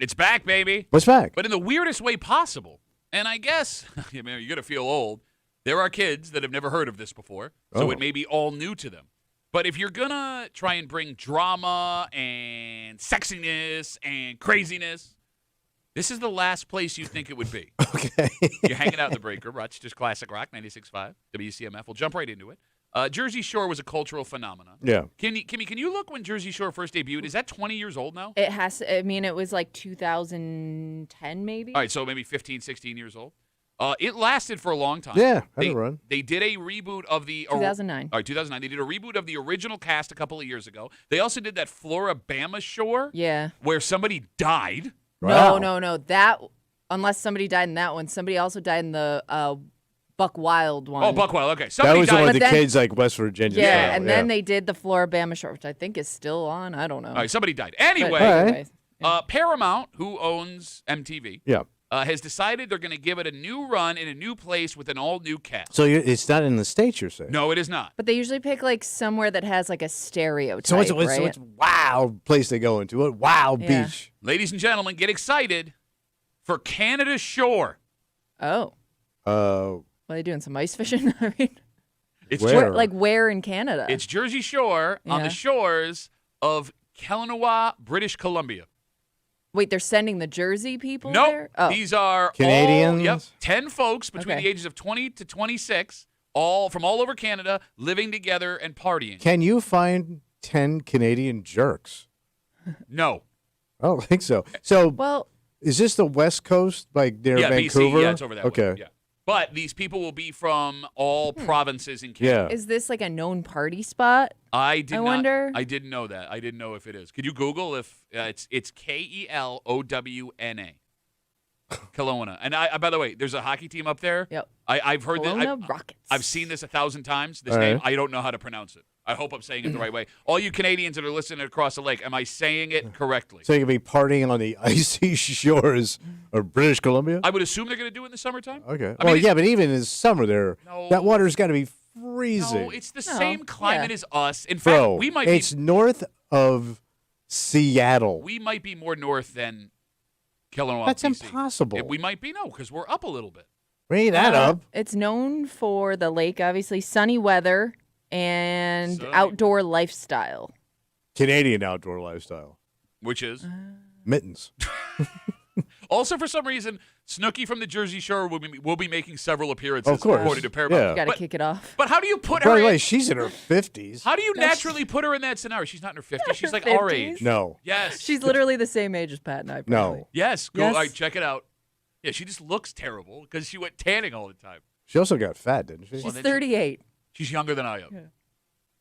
Speaker 1: It's back, baby.
Speaker 2: What's back?
Speaker 1: But in the weirdest way possible. And I guess, you're going to feel old. There are kids that have never heard of this before, so it may be all new to them. But if you're going to try and bring drama and sexiness and craziness, this is the last place you think it would be.
Speaker 2: Okay.
Speaker 1: You're hanging out in the breaker, Rochester's Classic Rock, 96.5, WCMF. We'll jump right into it. Jersey Shore was a cultural phenomenon.
Speaker 2: Yeah.
Speaker 1: Kimmy, can you look when Jersey Shore first debuted? Is that 20 years old now?
Speaker 3: It has. I mean, it was like 2010, maybe.
Speaker 1: All right, so maybe 15, 16 years old. It lasted for a long time.
Speaker 2: Yeah, had a run.
Speaker 1: They did a reboot of the
Speaker 3: 2009.
Speaker 1: All right, 2009. They did a reboot of the original cast a couple of years ago. They also did that Floribama Shore.
Speaker 3: Yeah.
Speaker 1: Where somebody died.
Speaker 2: Wow.
Speaker 3: No. That unless somebody died in that one, somebody also died in the Buck Wild one.
Speaker 1: Oh, Buck Wild. Okay,
Speaker 2: That
Speaker 1: somebody
Speaker 2: was
Speaker 1: died.
Speaker 2: only
Speaker 3: But
Speaker 2: the
Speaker 3: then-
Speaker 2: kids like West Virginia.
Speaker 3: Yeah,
Speaker 2: style,
Speaker 3: and then they did the Floribama Shore, which I think is still on. I don't know.
Speaker 1: All right, somebody died.
Speaker 3: But
Speaker 1: Anyway,
Speaker 3: anyways,
Speaker 1: Paramount, who owns MTV,
Speaker 2: Yeah.
Speaker 1: has decided they're going to give it a new run in a new place with an all-new cast.
Speaker 2: So it's not in the States, you're saying?
Speaker 1: No, it is not.
Speaker 3: But they usually pick like somewhere that has like a stereotype,
Speaker 2: So
Speaker 3: right?
Speaker 2: it's wild place they go into. A wild
Speaker 3: Yeah.
Speaker 2: beach.
Speaker 1: Ladies and gentlemen, get excited for Canada Shore.
Speaker 3: Oh,
Speaker 2: Uh,
Speaker 3: are they doing some ice fishing? I mean,
Speaker 1: It's
Speaker 2: Where?
Speaker 3: where in Canada?
Speaker 1: It's Jersey Shore on
Speaker 3: Yeah.
Speaker 1: the shores of Kelowna, British Columbia.
Speaker 3: Wait, they're sending the Jersey people
Speaker 1: Nope.
Speaker 3: there? Oh,
Speaker 1: These are
Speaker 2: Canadians?
Speaker 1: 10 folks between
Speaker 3: Okay.
Speaker 1: the ages of 20 to 26, all from all over Canada, living together and partying.
Speaker 2: can you find 10 Canadian jerks?
Speaker 1: No.
Speaker 2: I don't think so. So
Speaker 3: well,
Speaker 2: is this the West Coast, like near
Speaker 1: Yeah,
Speaker 2: Vancouver?
Speaker 1: BC. Yeah, it's over that way.
Speaker 2: Okay.
Speaker 1: Yeah. But these people will be from all provinces in Canada.
Speaker 2: Yeah.
Speaker 3: is this like a known party spot?
Speaker 1: I did
Speaker 3: I
Speaker 1: not.
Speaker 3: wonder.
Speaker 1: I didn't know that. I didn't know if it is. Could you Google if it's Kelowna? Kelowna. And by the way, there's a hockey team up there.
Speaker 3: Yep.
Speaker 1: I've heard that.
Speaker 3: Kelowna Rockets.
Speaker 1: I've seen this 1,000 times. This
Speaker 2: All
Speaker 1: name.
Speaker 2: right.
Speaker 1: I don't know how to pronounce it. I hope I'm saying it the right way. All you Canadians that are listening across the lake, am I saying it correctly?
Speaker 2: So you can be partying on the icy shores of British Columbia?
Speaker 1: I would assume they're going to do it in the summertime.
Speaker 2: Okay.
Speaker 1: I
Speaker 2: Well,
Speaker 1: mean,
Speaker 2: yeah, but even in summer there,
Speaker 1: No.
Speaker 2: that water's got to be freezing.
Speaker 1: No, it's the
Speaker 3: No,
Speaker 1: same climate
Speaker 3: yeah.
Speaker 1: as us. In
Speaker 2: Bro,
Speaker 1: fact, we might
Speaker 2: it's north of Seattle.
Speaker 1: be more north than Kelowna.
Speaker 2: That's
Speaker 1: BC.
Speaker 2: impossible.
Speaker 1: We might be because we're up a little bit.
Speaker 2: Bring that up.
Speaker 3: It's known for the lake, obviously, sunny weather and
Speaker 1: Sunny.
Speaker 3: outdoor lifestyle.
Speaker 2: Canadian outdoor lifestyle.
Speaker 1: Which is
Speaker 2: Mittens.
Speaker 1: also for some reason Snooki from the Jersey Shore will be making several appearances.
Speaker 2: Of course.
Speaker 1: according to Paramount.
Speaker 2: Yeah.
Speaker 3: You got to
Speaker 1: But-
Speaker 3: kick it off.
Speaker 1: But how do you put
Speaker 2: By
Speaker 1: her
Speaker 2: the way,
Speaker 1: in?
Speaker 2: she's in her 50s.
Speaker 1: How do you naturally put her in that scenario? She's not in her 50s. She's like our
Speaker 3: 50s?
Speaker 1: age.
Speaker 2: No.
Speaker 1: Yes.
Speaker 3: She's literally the same age as Pat and I. Probably.
Speaker 2: No.
Speaker 1: Yes. Go.
Speaker 3: Yes.
Speaker 1: All right, check it out. Yeah, she just looks terrible because she went tanning all the time.
Speaker 2: She also got fat, didn't she?
Speaker 3: She's
Speaker 1: then
Speaker 3: 38.
Speaker 1: She's younger than I am.
Speaker 3: Yeah.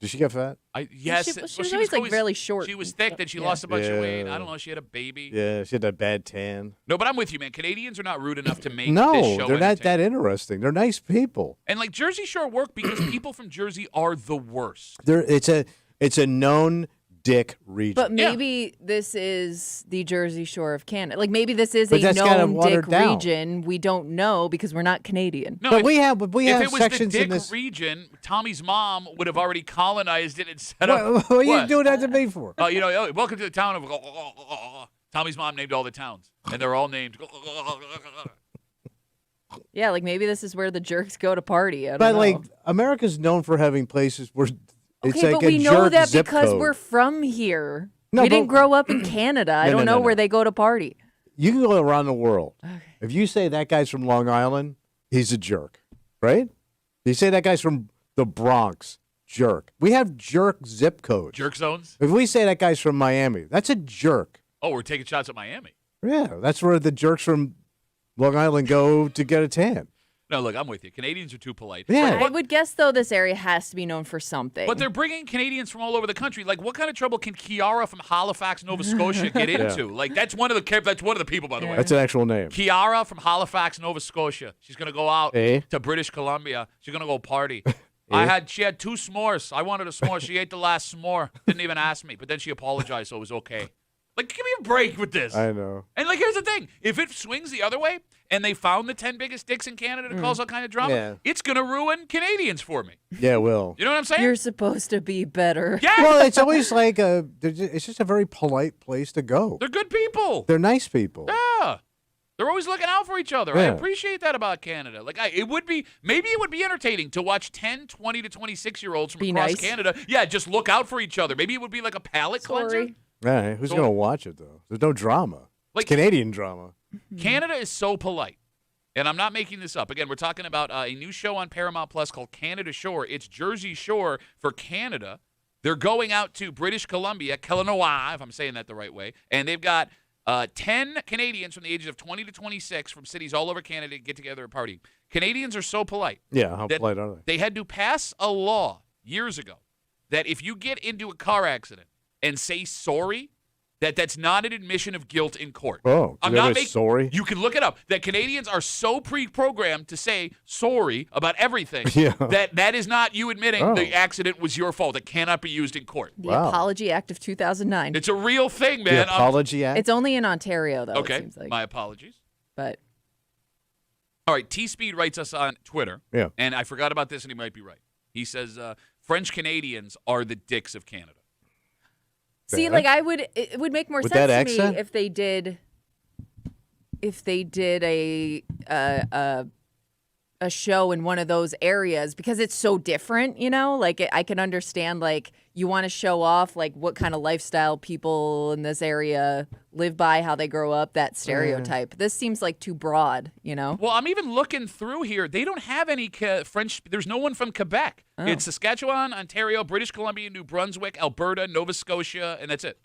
Speaker 2: Did she get fat?
Speaker 1: Yes.
Speaker 3: She was always, like, really short
Speaker 1: She was
Speaker 3: and
Speaker 1: thick,
Speaker 3: stuff.
Speaker 1: then she
Speaker 3: Yeah.
Speaker 1: lost a bunch of weight.
Speaker 2: Yeah.
Speaker 1: I don't know. She had a baby.
Speaker 2: Yeah, she had that bad tan.
Speaker 1: No, but I'm with you, man. Canadians are not rude enough to make this
Speaker 2: No,
Speaker 1: show
Speaker 2: they're not that
Speaker 1: entertaining.
Speaker 2: interesting. They're nice people.
Speaker 1: And like Jersey Shore work because people from Jersey are the worst.
Speaker 2: It's a known dick region.
Speaker 3: But
Speaker 1: Yeah.
Speaker 3: maybe this is the Jersey Shore of Canada. Like maybe this is
Speaker 2: But
Speaker 3: a
Speaker 2: that's kinda
Speaker 3: known
Speaker 2: watered
Speaker 3: dick
Speaker 2: down.
Speaker 3: region. We don't know because we're not Canadian.
Speaker 1: No,
Speaker 2: but
Speaker 1: if,
Speaker 2: we have
Speaker 1: if
Speaker 2: have
Speaker 1: it was the
Speaker 2: sections in
Speaker 1: Dick
Speaker 2: this.
Speaker 1: region, Tommy's mom would have already colonized it and set up.
Speaker 2: What are you doing that to me for?
Speaker 1: Oh, welcome to the town of. Tommy's mom named all the towns, and they're all named.
Speaker 3: Yeah, like maybe this is where the jerks go to party. I don't
Speaker 2: But
Speaker 3: know.
Speaker 2: like America's known for having places where it's
Speaker 3: Okay,
Speaker 2: like
Speaker 3: but
Speaker 2: a
Speaker 3: we know
Speaker 2: jerk
Speaker 3: that
Speaker 2: zip
Speaker 3: because
Speaker 2: code.
Speaker 3: we're from here.
Speaker 2: No,
Speaker 3: we
Speaker 2: but-
Speaker 3: didn't grow up in Canada. I
Speaker 2: No,
Speaker 3: don't
Speaker 2: no,
Speaker 3: know
Speaker 2: no,
Speaker 3: where
Speaker 2: no.
Speaker 3: they go to party.
Speaker 2: You can go around the world. If you say that guy's from Long Island, he's a jerk, right? You say that guy's from the Bronx, jerk. We have jerk zip codes.
Speaker 1: Jerk zones.
Speaker 2: If we say that guy's from Miami, that's a jerk.
Speaker 1: Oh, we're taking shots at Miami.
Speaker 2: Yeah, that's where the jerks from Long Island go to get a tan.
Speaker 1: No, look, I'm with you. Canadians are too polite.
Speaker 2: Yeah.
Speaker 3: I would guess though this area has to be known for something.
Speaker 1: But they're bringing Canadians from all over the country. Like, what kind of trouble can Kiara from Halifax, Nova Scotia, get into? Like, that's one of the people, by the way.
Speaker 2: That's an actual name.
Speaker 1: Kiara from Halifax, Nova Scotia. She's gonna go out
Speaker 2: Eh?
Speaker 1: to British Columbia. She's gonna go party. She had 2 s'mores. I wanted a s'more. She ate the last s'more. Didn't even ask me. But then she apologized, so it was okay. Like, give me a break with this.
Speaker 2: I know.
Speaker 1: And, like, here's the thing. If it swings the other way and they found the 10 biggest dicks in Canada to cause all kind of drama,
Speaker 2: Yeah.
Speaker 1: it's going to ruin Canadians for me.
Speaker 2: Yeah, it will.
Speaker 1: You know what I'm saying?
Speaker 3: You're supposed to be better.
Speaker 1: yeah.
Speaker 2: Well, it's always like it's just a very polite place to go.
Speaker 1: They're good people.
Speaker 2: They're nice people.
Speaker 1: Yeah. They're always looking out for each other. I
Speaker 2: Yeah.
Speaker 1: appreciate that about Canada. Like, it would be entertaining to watch 10, 20 to 26-year-olds from
Speaker 3: Be
Speaker 1: across
Speaker 3: nice.
Speaker 1: Canada. Yeah, just look out for each other. Maybe it would be like a palate cleanser.
Speaker 3: Sorry.
Speaker 2: Yeah, who's
Speaker 1: So-
Speaker 2: going to watch it, though? There's no drama.
Speaker 1: Like-
Speaker 2: It's Canadian drama.
Speaker 1: Canada is so polite. And I'm not making this up. Again, we're talking about a new show on Paramount Plus called Canada Shore. It's Jersey Shore for Canada. They're going out to British Columbia, Kelowna, if I'm saying that the right way, and they've got 10 Canadians from the ages of 20 to 26 from cities all over Canada to get together and party. Canadians are so polite.
Speaker 2: Yeah, how
Speaker 1: that
Speaker 2: polite are they?
Speaker 1: They had to pass a law years ago that if you get into a car accident and say sorry, that's not an admission of guilt in court.
Speaker 2: Oh,
Speaker 1: I'm
Speaker 2: they
Speaker 1: not
Speaker 2: were
Speaker 1: making.
Speaker 2: sorry?
Speaker 1: You can look it up. That Canadians are so pre-programmed to say sorry about everything
Speaker 2: Yeah.
Speaker 1: that is not you admitting
Speaker 2: Oh.
Speaker 1: the accident was your fault. It cannot be used in court.
Speaker 3: The
Speaker 2: Wow.
Speaker 3: Apology Act of 2009.
Speaker 1: It's a real thing,
Speaker 2: The
Speaker 1: man.
Speaker 2: Apology Act?
Speaker 3: It's only in Ontario, though, it
Speaker 1: Okay,
Speaker 3: seems like.
Speaker 1: my apologies.
Speaker 3: But
Speaker 1: All right, T-Speed writes us on Twitter,
Speaker 2: Yeah.
Speaker 1: and I forgot about this, and he might be right. He says French Canadians are the dicks of Canada.
Speaker 3: see,
Speaker 2: Bad.
Speaker 3: like it would make more
Speaker 2: With
Speaker 3: sense
Speaker 2: that
Speaker 3: to
Speaker 2: accent?
Speaker 3: me if they did a show in one of those areas because it's so different, you know? Like I can understand like you want to show off like what kind of lifestyle people in this area live by, how they grow up, that stereotype. This seems like too broad, you know?
Speaker 1: Well, I'm even looking through here. They don't have any French. There's no one from Quebec.
Speaker 3: Oh.
Speaker 1: It's Saskatchewan, Ontario, British Columbia, New Brunswick, Alberta, Nova Scotia, and that's it.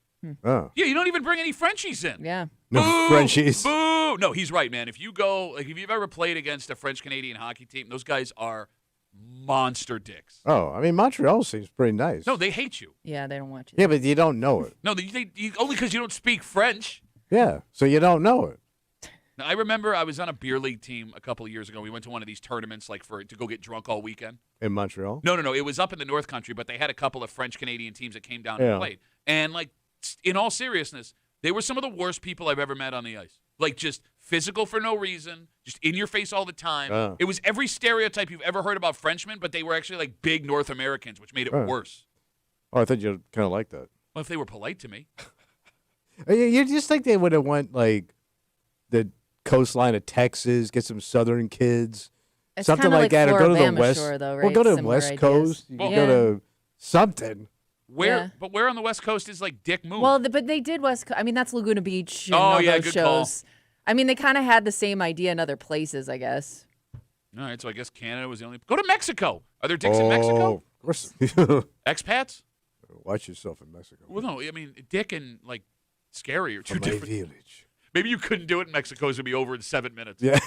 Speaker 2: Oh.
Speaker 1: Yeah, you don't even bring any Frenchies in.
Speaker 3: Yeah.
Speaker 2: No
Speaker 1: Boo!
Speaker 2: Frenchies.
Speaker 1: Boo! No, he's right, man. If you go, like, if you've ever played against a French-Canadian hockey team, those guys are monster dicks.
Speaker 2: Oh, I mean, Montreal seems pretty nice.
Speaker 1: No, they hate you.
Speaker 3: Yeah, they don't want you.
Speaker 2: Yeah, but you don't know it.
Speaker 1: No, only because you don't speak French.
Speaker 2: Yeah, so you don't know it.
Speaker 1: Now, I remember I was on a beer league team a couple of years ago. We went to one of these tournaments, like to go get drunk all weekend.
Speaker 2: In Montreal?
Speaker 1: No. It was up in the North Country, but they had a couple of French-Canadian teams that came down
Speaker 2: Yeah.
Speaker 1: and played. And, like, in all seriousness, they were some of the worst people I've ever met on the ice. Like, just physical for no reason, just in your face all the time. It was every stereotype you've ever heard about Frenchmen, but they were actually, like, big North Americans, which made it worse.
Speaker 2: Oh, I thought you kind of like that.
Speaker 1: Well, if they were polite to me.
Speaker 2: You just think they would have went, like, the coastline of Texas, get some southern kids,
Speaker 3: It's
Speaker 2: something
Speaker 3: kinda
Speaker 2: like that, or go to the
Speaker 3: Floribama
Speaker 2: west.
Speaker 3: Shore, though,
Speaker 2: Or
Speaker 3: right?
Speaker 2: go to the
Speaker 3: Similar
Speaker 2: West
Speaker 3: ideas.
Speaker 2: Coast. You
Speaker 1: Well-
Speaker 2: can go to something.
Speaker 3: Yeah.
Speaker 1: But where on the West Coast is, like, Dick Moon?
Speaker 3: Well, but they did West Coast. I mean, that's Laguna Beach and
Speaker 1: Oh,
Speaker 3: all
Speaker 1: yeah,
Speaker 3: those
Speaker 1: good
Speaker 3: shows. I mean, they kind of had the same idea in other places, I guess.
Speaker 1: All right, so I guess Canada was the only. Go to Mexico. Are there dicks in Mexico?
Speaker 2: Of course.
Speaker 1: Expats?
Speaker 2: Watch yourself in Mexico.
Speaker 1: Well, no. I mean, Dick and, like, scary are two
Speaker 2: From my
Speaker 1: different.
Speaker 2: village.
Speaker 1: Maybe you couldn't do it in Mexico. It's going to be over in 7 minutes.
Speaker 2: Yeah,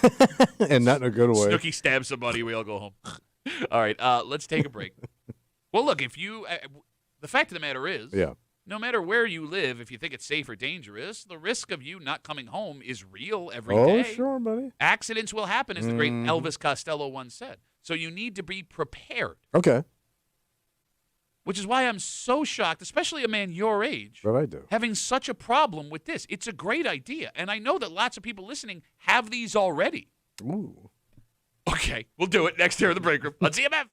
Speaker 2: and not in a good way.
Speaker 1: Snooki stabs somebody. We all go home. All right, let's take a break. Well, look, if you, the fact of the matter is,
Speaker 2: Yeah.
Speaker 1: no matter where you live, if you think it's safe or dangerous, the risk of you not coming home is real every day.
Speaker 2: Oh, sure, buddy.
Speaker 1: Accidents will happen, as the great Elvis Costello once said. So you need to be prepared,
Speaker 2: Okay,
Speaker 1: which is why I'm so shocked, especially a man your age,
Speaker 2: what I do.
Speaker 1: having such a problem with this. It's a great idea, and I know that lots of people listening have these already.
Speaker 2: Ooh.
Speaker 1: Okay, we'll do it next here in the break room. Let's see CMF.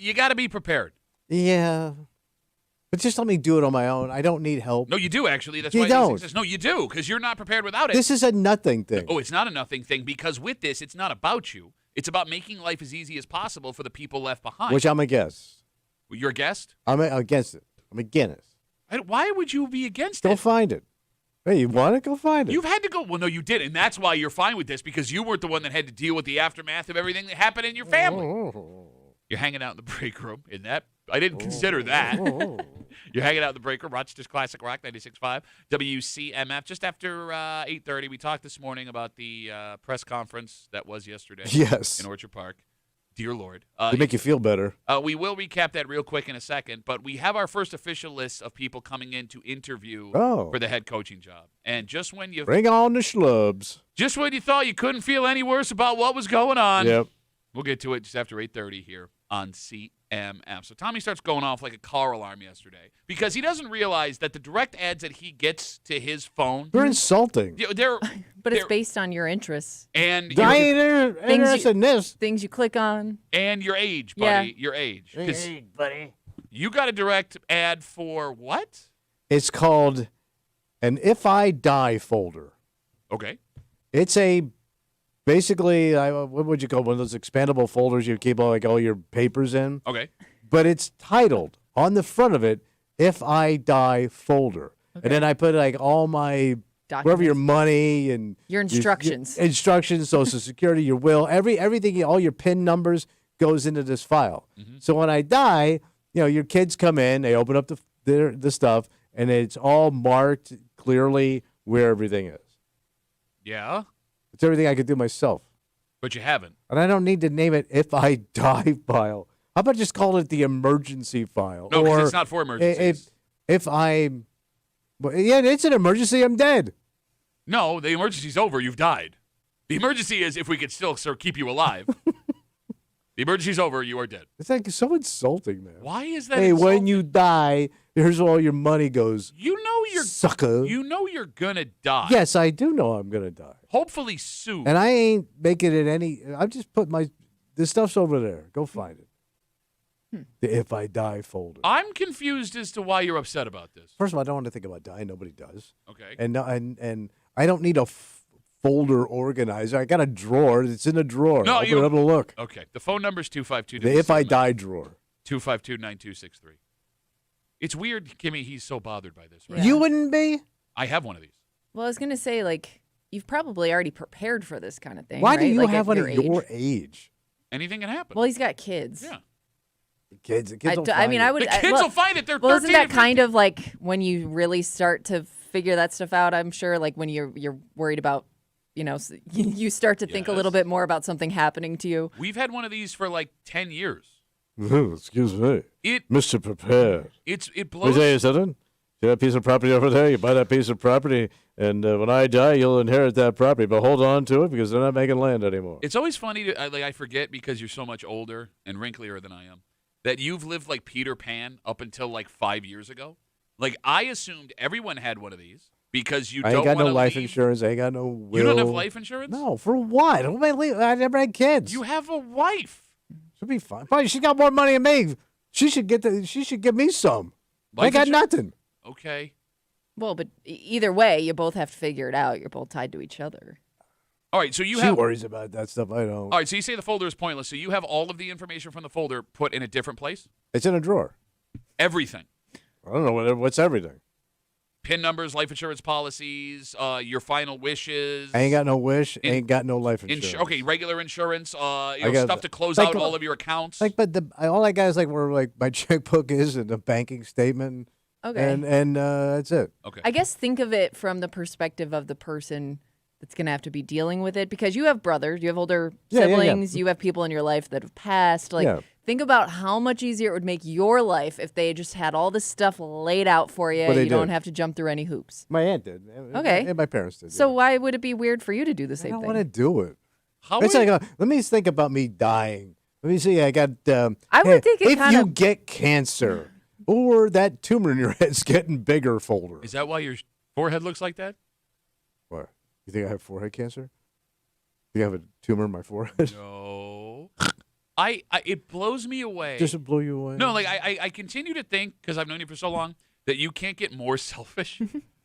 Speaker 1: You got to be prepared.
Speaker 2: Yeah. But just let me do it on my own. I don't need help.
Speaker 1: No, you do, actually. That's
Speaker 2: You
Speaker 1: why
Speaker 2: don't.
Speaker 1: these exist. No, you do, because you're not prepared without it.
Speaker 2: This is a nothing thing.
Speaker 1: Oh, it's not a nothing thing, because with this, it's not about you. It's about making life as easy as possible for the people left behind.
Speaker 2: Which I'm against.
Speaker 1: You're a guest?
Speaker 2: I'm against it. I'm against it.
Speaker 1: Why would you be against
Speaker 2: Go
Speaker 1: it?
Speaker 2: find it. Hey, you want it? Go find it.
Speaker 1: You've had to go. Well, no, you did, and that's why you're fine with this, because you weren't the one that had to deal with the aftermath of everything that happened in your family. You're hanging out in the break room. In that, I didn't consider that. You're hanging out in the break room. Rochester's Classic Rock 96.5 WCMF. Just after 8:30, we talked this morning about the press conference that was yesterday.
Speaker 2: Yes.
Speaker 1: In Orchard Park. Dear Lord.
Speaker 2: To make you feel better.
Speaker 1: We will recap that real quick in a second, but we have our first official list of people coming in to interview for the head coaching job. And just when you
Speaker 2: Bring on the schlubs.
Speaker 1: just when you thought you couldn't feel any worse about what was going on,
Speaker 2: Yep.
Speaker 1: we'll get to it just after 8:30 here on CMF. So Tommy starts going off like a car alarm yesterday because he doesn't realize that the direct ads that he gets to his phone,
Speaker 2: They're insulting.
Speaker 3: But it's based on your interests,
Speaker 1: and
Speaker 2: I ain't interested in this.
Speaker 3: things you click on.
Speaker 1: and your age,
Speaker 3: Yeah.
Speaker 1: buddy, your age. 'Cause you got a direct ad for what?
Speaker 2: It's called an If I Die folder.
Speaker 1: Okay.
Speaker 2: It's basically, what would you call it? One of those expandable folders you keep all your papers in.
Speaker 1: Okay.
Speaker 2: But it's titled on the front of it, If I Die folder. And then I put all my, wherever your money and
Speaker 3: Your instructions.
Speaker 2: Instructions, Social Security, your will, everything, all your PIN numbers goes into this file. So when I die, your kids come in, they open up the stuff, and it's all marked clearly where everything is.
Speaker 1: Yeah,
Speaker 2: It's everything I could do myself.
Speaker 1: but you haven't.
Speaker 2: And I don't need to name it If I Die file. How about just call it the emergency file?
Speaker 1: No, because
Speaker 2: Or
Speaker 1: it's not for emergencies.
Speaker 2: If I'm, well, yeah, it's an emergency. I'm dead.
Speaker 1: No, the emergency's over. You've died. The emergency is if we could still keep you alive. The emergency's over. You are dead.
Speaker 2: It's like so insulting, man.
Speaker 1: Why is that?
Speaker 2: Hey, when
Speaker 1: insulting?
Speaker 2: you die, here's where all your money goes.
Speaker 1: You know you're
Speaker 2: Sucker.
Speaker 1: You know you're gonna die.
Speaker 2: Yes, I do know I'm gonna die,
Speaker 1: Hopefully soon.
Speaker 2: and I ain't making it any. I just put this stuff's over there. Go find it. The If I Die folder.
Speaker 1: I'm confused as to why you're upset about this.
Speaker 2: First of all, I don't want to think about dying. Nobody does.
Speaker 1: Okay.
Speaker 2: And I don't need a folder organizer. I got a drawer. It's in a drawer.
Speaker 1: No,
Speaker 2: Open
Speaker 1: you
Speaker 2: it up and look.
Speaker 1: Okay. The phone number is 252.
Speaker 2: The If I Die drawer.
Speaker 1: 252-9263. It's weird, Kimmy. He's so bothered by this, right?
Speaker 3: Yeah.
Speaker 2: You wouldn't be?
Speaker 1: I have one of these.
Speaker 3: Well, I was gonna say you've probably already prepared for this kind of thing.
Speaker 2: Why do
Speaker 3: right?
Speaker 2: you
Speaker 3: Like,
Speaker 2: have
Speaker 3: at
Speaker 2: one at your age?
Speaker 1: Anything can happen.
Speaker 3: Well, he's got kids.
Speaker 1: yeah.
Speaker 2: The kids will
Speaker 3: I
Speaker 2: find
Speaker 3: mean,
Speaker 2: it.
Speaker 3: I would.
Speaker 1: The kids will find it. They're
Speaker 3: Well,
Speaker 1: 13
Speaker 3: isn't that
Speaker 1: and
Speaker 3: kind
Speaker 1: 15.
Speaker 3: of like when you really start to figure that stuff out? I'm sure, like when you're worried about, you start to think a little
Speaker 1: Yes.
Speaker 3: bit more about something happening to you.
Speaker 1: We've had one of these for like 10 years.
Speaker 2: Excuse me.
Speaker 1: It
Speaker 2: Mr. Prepared.
Speaker 1: it
Speaker 2: Let me
Speaker 1: blows.
Speaker 2: tell you something. See that piece of property over there? You buy that piece of property, and when I die, you'll inherit that property. But hold on to it because they're not making land anymore.
Speaker 1: It's always funny to I forget because you're so much older and wrinklier than I am that you've lived like Peter Pan up until like 5 years ago. Like I assumed everyone had one of these because you
Speaker 2: I
Speaker 1: don't
Speaker 2: ain't got no
Speaker 1: wanna
Speaker 2: life
Speaker 1: leave-
Speaker 2: insurance. I ain't got no will.
Speaker 1: You don't have life insurance?
Speaker 2: No, for what? I never had kids.
Speaker 1: You have a wife.
Speaker 2: Should be fine. But she got more money than me. She should give me some. I
Speaker 1: Life
Speaker 2: got
Speaker 1: insurance?
Speaker 2: nothing.
Speaker 1: Okay.
Speaker 3: Well, but either way, you both have to figure it out. You're both tied to each other.
Speaker 1: All right, so you
Speaker 2: She
Speaker 1: have
Speaker 2: worries about that stuff. I don't.
Speaker 1: All right, so you say the folder is pointless. So you have all of the information from the folder put in a different place?
Speaker 2: It's in a drawer.
Speaker 1: Everything.
Speaker 2: I don't know what's everything.
Speaker 1: PIN numbers, life insurance policies, your final wishes.
Speaker 2: I ain't got no wish. ain't got no life insurance.
Speaker 1: Okay, regular insurance,
Speaker 2: got
Speaker 1: stuff to close
Speaker 2: like
Speaker 1: out
Speaker 2: the-
Speaker 1: all of your accounts.
Speaker 2: But all I got is where my checkbook is and the banking statement.
Speaker 3: Okay.
Speaker 2: And that's it.
Speaker 1: Okay.
Speaker 3: I guess think of it from the perspective of the person that's going to have to be dealing with it because you have brothers, you have older
Speaker 2: Yeah, yeah, yeah.
Speaker 3: siblings, you have people in your life that have passed.
Speaker 2: Yeah.
Speaker 3: Think about how much easier it would make your life if they just had all this stuff laid out for you.
Speaker 2: Well, they
Speaker 3: You don't
Speaker 2: did.
Speaker 3: have to jump through any hoops.
Speaker 2: My aunt did.
Speaker 3: Okay.
Speaker 2: And my parents did.
Speaker 3: So
Speaker 2: yeah.
Speaker 3: why would it be weird for you to do the
Speaker 2: I
Speaker 3: same
Speaker 2: don't
Speaker 3: thing?
Speaker 2: want to do it.
Speaker 1: How
Speaker 2: It's
Speaker 1: are you-
Speaker 2: let me think about me dying. Let me see. I got.
Speaker 3: I would think it
Speaker 2: if
Speaker 3: kind
Speaker 2: you
Speaker 3: of-
Speaker 2: get cancer or that tumor in your head's getting bigger, folder.
Speaker 1: Is that why your forehead looks like that?
Speaker 2: What? You think I have forehead cancer? You have a tumor in my forehead?
Speaker 1: No. it blows me away.
Speaker 2: Does it blow you away?
Speaker 1: No, like I continue to think, because I've known you for so long, that you can't get more selfish.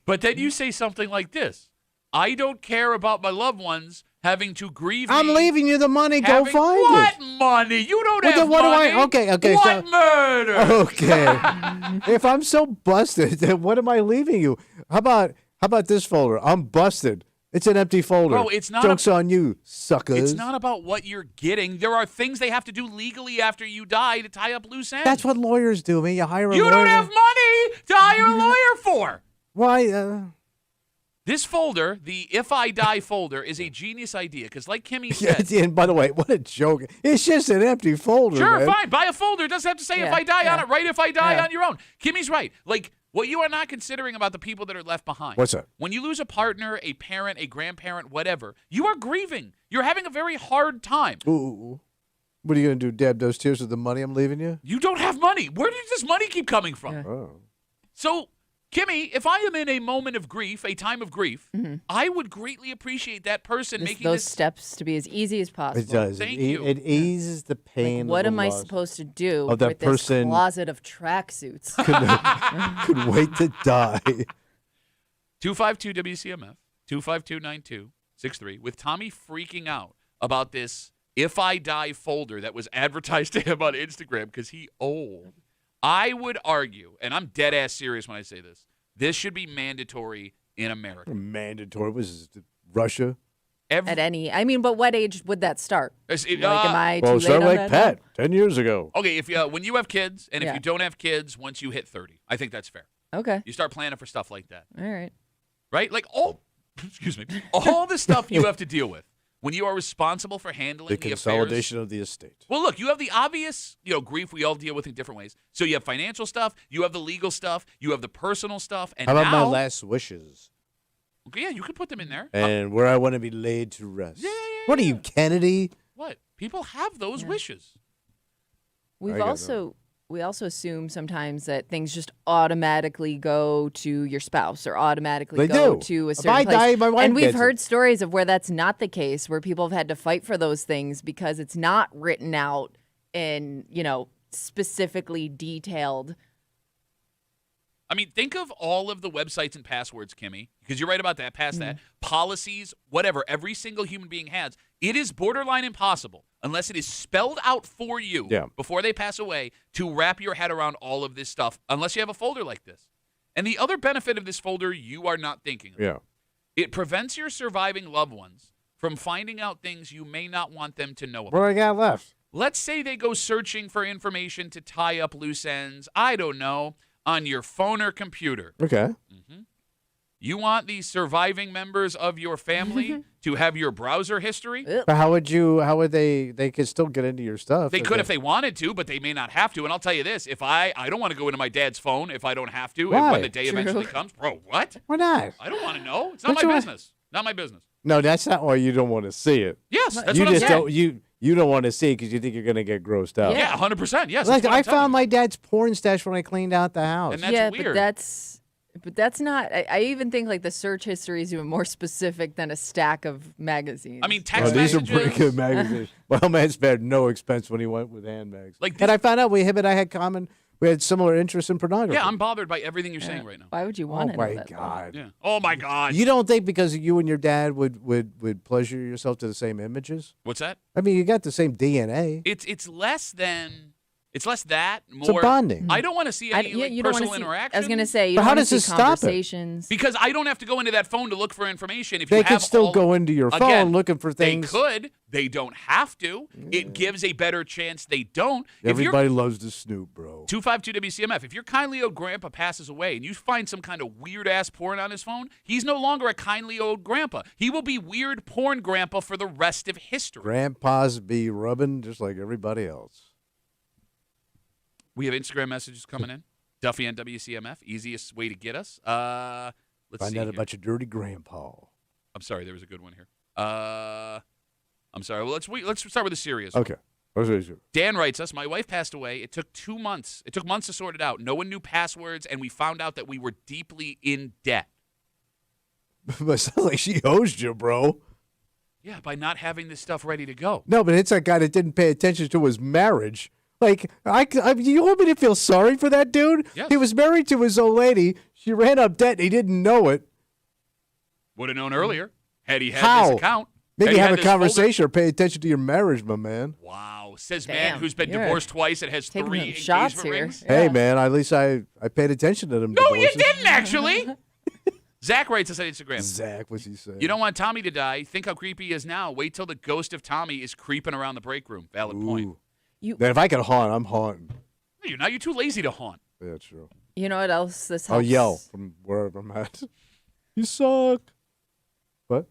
Speaker 1: But then you say something like this: I don't care about my loved ones having to grieve.
Speaker 2: I'm leaving you the money. Go
Speaker 1: having
Speaker 2: find
Speaker 1: what
Speaker 2: it.
Speaker 1: money? You don't
Speaker 2: Well,
Speaker 1: have
Speaker 2: then what do
Speaker 1: money.
Speaker 2: I- okay,
Speaker 1: What
Speaker 2: so-
Speaker 1: murder?
Speaker 2: Okay. If I'm so busted, then what am I leaving you? How about this folder? I'm busted. It's an empty folder.
Speaker 1: Bro, it's not
Speaker 2: Joke's on you, suckers.
Speaker 1: It's not about what you're getting. There are things they have to do legally after you die to tie up loose ends.
Speaker 2: That's what lawyers do, man. You hire a
Speaker 1: you
Speaker 2: lawyer.
Speaker 1: don't have money to hire a lawyer for.
Speaker 2: Why?
Speaker 1: This folder, the If I Die folder, is a genius idea because, like Kimmy
Speaker 2: Yeah,
Speaker 1: said,
Speaker 2: and by the way, what a joke. It's just an empty folder,
Speaker 1: sure,
Speaker 2: man.
Speaker 1: fine, buy a folder. It doesn't have to say If
Speaker 3: Yeah,
Speaker 1: I Die on
Speaker 3: yeah.
Speaker 1: it. Write If I Die
Speaker 2: Yeah.
Speaker 1: on your own. Kimmy's right. Like, what you are not considering about the people that are left behind.
Speaker 2: What's that?
Speaker 1: When you lose a partner, a parent, a grandparent, whatever, you are grieving. You're having a very hard time.
Speaker 2: Ooh. What are you going to do, dab those tears with the money I'm leaving you?
Speaker 1: You don't have money. Where does this money keep coming from?
Speaker 3: Yeah.
Speaker 2: Oh.
Speaker 1: So, Kimmy, if I am in a moment of grief, a time of grief, I would greatly appreciate that person making
Speaker 3: those
Speaker 1: this.
Speaker 3: steps to be as easy as possible.
Speaker 2: It does.
Speaker 1: Thank
Speaker 2: it,
Speaker 1: you.
Speaker 2: It eases the pain.
Speaker 3: Like, what
Speaker 2: of the
Speaker 3: am I
Speaker 2: loss.
Speaker 3: supposed to do
Speaker 2: Of that
Speaker 3: with this
Speaker 2: person-
Speaker 3: closet of tracksuits?
Speaker 2: Could wait to die.
Speaker 1: 252 WCMF, 252-9263, with Tommy freaking out about this If I Die folder that was advertised to him on Instagram because he old. I would argue, and I'm dead ass serious when I say this should be mandatory in America.
Speaker 2: Mandatory. Was Russia?
Speaker 3: But what age would that start?
Speaker 1: It's-
Speaker 3: Am I
Speaker 2: Well,
Speaker 3: too
Speaker 2: it started
Speaker 3: late on
Speaker 2: like
Speaker 3: that?
Speaker 2: Pat 10 years ago.
Speaker 1: Okay, if when you have kids, and if
Speaker 3: Yeah.
Speaker 1: you don't have kids, once you hit 30, I think that's fair.
Speaker 3: Okay.
Speaker 1: You start planning for stuff like that,
Speaker 3: All right.
Speaker 1: right? Like excuse me, all the stuff you have to deal with when you are responsible for handling
Speaker 2: The
Speaker 1: the
Speaker 2: consolidation
Speaker 1: affairs.
Speaker 2: of the estate.
Speaker 1: Well, look, you have the obvious, grief we all deal with in different ways. So you have financial stuff, you have the legal stuff, you have the personal stuff, and
Speaker 2: How about
Speaker 1: now,
Speaker 2: my last wishes?
Speaker 1: Okay, yeah, you could put them in there.
Speaker 2: And where I want to be laid to rest.
Speaker 1: Yeah.
Speaker 2: What are you, Kennedy?
Speaker 1: What? People have those wishes.
Speaker 3: We
Speaker 2: got
Speaker 3: also assume sometimes that things just automatically go to your spouse or automatically
Speaker 2: They
Speaker 3: go
Speaker 2: do.
Speaker 3: to a
Speaker 2: If
Speaker 3: certain
Speaker 2: I
Speaker 3: place.
Speaker 2: die, my wife
Speaker 3: and we've
Speaker 2: gets
Speaker 3: heard
Speaker 2: it.
Speaker 3: stories of where that's not the case, where people have had to fight for those things because it's not written out in, specifically detailed.
Speaker 1: I mean, think of all of the websites and passwords, Kimmy, because you're right about that, past that. Policies, whatever, every single human being has. It is borderline impossible, unless it is spelled out for you before they pass away, to wrap your head around all of this stuff, unless you have a folder like this. And the other benefit of this folder you are not thinking of.
Speaker 2: Yeah.
Speaker 1: It prevents your surviving loved ones from finding out things you may not want them to know about.
Speaker 2: What do I got left?
Speaker 1: Let's say they go searching for information to tie up loose ends, I don't know, on your phone or computer.
Speaker 2: Okay.
Speaker 1: You want the surviving members of your family to have your browser history?
Speaker 2: But how would they could still get into your stuff?
Speaker 1: They could if they wanted to, but they may not have to. And I'll tell you this, if I don't want to go into my dad's phone if I don't have to,
Speaker 2: Why?
Speaker 1: when the day
Speaker 3: True.
Speaker 1: eventually comes. Bro, what?
Speaker 2: Why not?
Speaker 1: I don't want to know. It's not
Speaker 2: Don't
Speaker 1: my
Speaker 2: you-
Speaker 1: business. Not my business.
Speaker 2: No, that's not why you don't want to see it.
Speaker 1: Yes, that's
Speaker 2: you
Speaker 1: what I'm
Speaker 2: just
Speaker 1: saying.
Speaker 2: don't you don't want to see it because you think you're going to get grossed out.
Speaker 1: Yeah, 100%. Yes.
Speaker 2: Like
Speaker 1: that's what
Speaker 2: I
Speaker 1: I'm telling
Speaker 2: found
Speaker 1: you.
Speaker 2: my dad's porn stash when I cleaned out the house.
Speaker 1: And that's
Speaker 3: yeah,
Speaker 1: weird.
Speaker 3: but that's not. I even think like the search history is even more specific than a stack of magazines.
Speaker 1: I mean,
Speaker 2: Oh,
Speaker 1: text
Speaker 2: these are
Speaker 1: messages.
Speaker 2: pretty good magazines. Well, man spared no expense when he went with handbags.
Speaker 1: Like
Speaker 2: and
Speaker 1: this-
Speaker 2: I found out him and I had common. We had similar interests in pornography.
Speaker 1: Yeah, I'm bothered by everything you're saying right now.
Speaker 3: why would you
Speaker 2: Oh
Speaker 3: want to know
Speaker 2: my
Speaker 3: that?
Speaker 2: God!
Speaker 1: Yeah. Oh my God.
Speaker 2: You don't think because you and your dad would pleasure yourself to the same images?
Speaker 1: What's that?
Speaker 2: I mean, you got the same DNA.
Speaker 1: It's less that,
Speaker 2: It's a
Speaker 1: more
Speaker 2: bonding.
Speaker 1: I don't want to see any
Speaker 3: you don't
Speaker 1: personal
Speaker 3: wanna see,
Speaker 1: interaction.
Speaker 3: I was gonna say, you
Speaker 2: But
Speaker 3: don't
Speaker 2: how
Speaker 3: wanna
Speaker 2: does
Speaker 3: see
Speaker 2: this stop it?
Speaker 3: conversations.
Speaker 1: because I don't have to go into that phone to look for information. If
Speaker 2: They
Speaker 1: you
Speaker 2: could
Speaker 1: have
Speaker 2: still
Speaker 1: all-
Speaker 2: go into your phone
Speaker 1: Again,
Speaker 2: looking for things.
Speaker 1: They could. They don't have to. It gives a better chance they don't.
Speaker 2: Everybody loves to snoop, bro.
Speaker 1: 252 WCMF. If your kindly old grandpa passes away and you find some kind of weird ass porn on his phone, he's no longer a kindly old grandpa. He will be weird porn grandpa for the rest of history.
Speaker 2: Grandpas be rubbing just like everybody else.
Speaker 1: We have Instagram messages coming in. Duffy and WCMF. Easiest way to get us. Let's
Speaker 2: Find
Speaker 1: see
Speaker 2: out
Speaker 1: here.
Speaker 2: about your dirty grandpa.
Speaker 1: I'm sorry, there was a good one here. I'm sorry. Well, let's start with the serious.
Speaker 2: Okay.
Speaker 1: Dan writes us, my wife passed away. It took 2 months. It took months to sort it out. No one knew passwords, and we found out that we were deeply in debt.
Speaker 2: But it sounds like she owes you, bro.
Speaker 1: Yeah, by not having this stuff ready to go.
Speaker 2: No, but it's that guy that didn't pay attention to his marriage. Like, you want me to feel sorry for that dude?
Speaker 1: Yes.
Speaker 2: He was married to his old lady. She ran up debt. And he didn't know it.
Speaker 1: Would have known earlier had he had
Speaker 2: How?
Speaker 1: this account.
Speaker 2: Maybe
Speaker 1: Had he
Speaker 2: have
Speaker 1: had
Speaker 2: a
Speaker 1: this
Speaker 2: conversation or pay attention to your marriage, my man.
Speaker 1: Wow. Says
Speaker 3: Damn,
Speaker 1: man who's been
Speaker 3: you're
Speaker 1: divorced twice and has
Speaker 3: taking
Speaker 1: 3
Speaker 3: some shots
Speaker 1: engagement
Speaker 3: here.
Speaker 1: rings.
Speaker 2: Hey,
Speaker 3: Yeah.
Speaker 2: man, at least I paid attention to them.
Speaker 1: No, you
Speaker 2: divorces.
Speaker 1: didn't actually. Zach writes us on Instagram.
Speaker 2: Zach, what's he saying?
Speaker 1: You don't want Tommy to die. Think how creepy he is now. Wait till the ghost of Tommy is creeping around the break room. Valid point.
Speaker 2: Ooh. Man, if I could haunt, I'm haunting.
Speaker 1: You're too lazy to haunt.
Speaker 2: Yeah, true.
Speaker 3: You know what else this
Speaker 2: I'll
Speaker 3: helps?
Speaker 2: yell from wherever I'm at. You suck. What?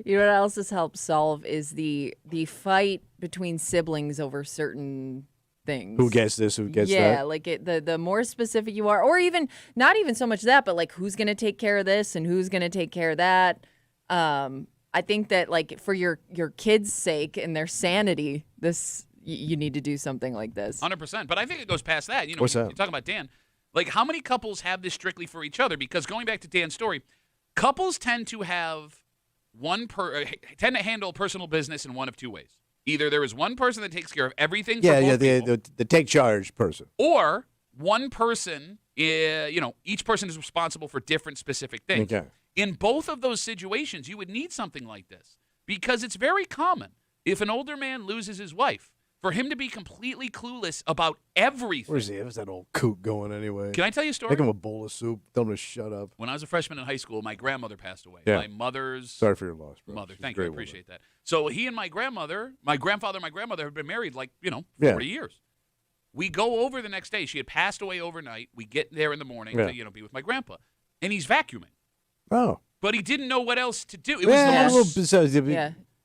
Speaker 3: You know what else this helps solve is the fight between siblings over certain things.
Speaker 2: Who gets this? Who gets that?
Speaker 3: Yeah, like the more specific you are, or even not even so much that, but like who's going to take care of this and who's going to take care of that. I think that like for your kids' sake and their sanity, you need to do something like this.
Speaker 1: 100%. But I think it goes past that.
Speaker 2: What's that?
Speaker 1: You're talking about Dan. Like, how many couples have this strictly for each other? Because going back to Dan's story, couples tend to have tend to handle personal business in one of two ways. Either there is one person that takes care of everything for both people,
Speaker 2: the take charge person.
Speaker 1: or one person, each person is responsible for different specific things.
Speaker 2: Okay.
Speaker 1: In both of those situations, you would need something like this because it's very common if an older man loses his wife, for him to be completely clueless about everything.
Speaker 2: Where's he? Where's that old coot going anyway?
Speaker 1: Can I tell you a story?
Speaker 2: Make him a bowl of soup. Tell him to shut up.
Speaker 1: When I was a freshman in high school, my grandmother passed away.
Speaker 2: Yeah.
Speaker 1: My mother's
Speaker 2: Sorry for your loss, bro.
Speaker 1: mother.
Speaker 2: She's a
Speaker 1: Thank you. I
Speaker 2: great
Speaker 1: appreciate that. So he and my grandfather and my grandmother have been married 40
Speaker 2: Yeah.
Speaker 1: years. We go over the next day. She had passed away overnight. We get there in the morning to be with my grandpa. And he's vacuuming.
Speaker 2: Oh.
Speaker 1: But he didn't know what else to do. It was the most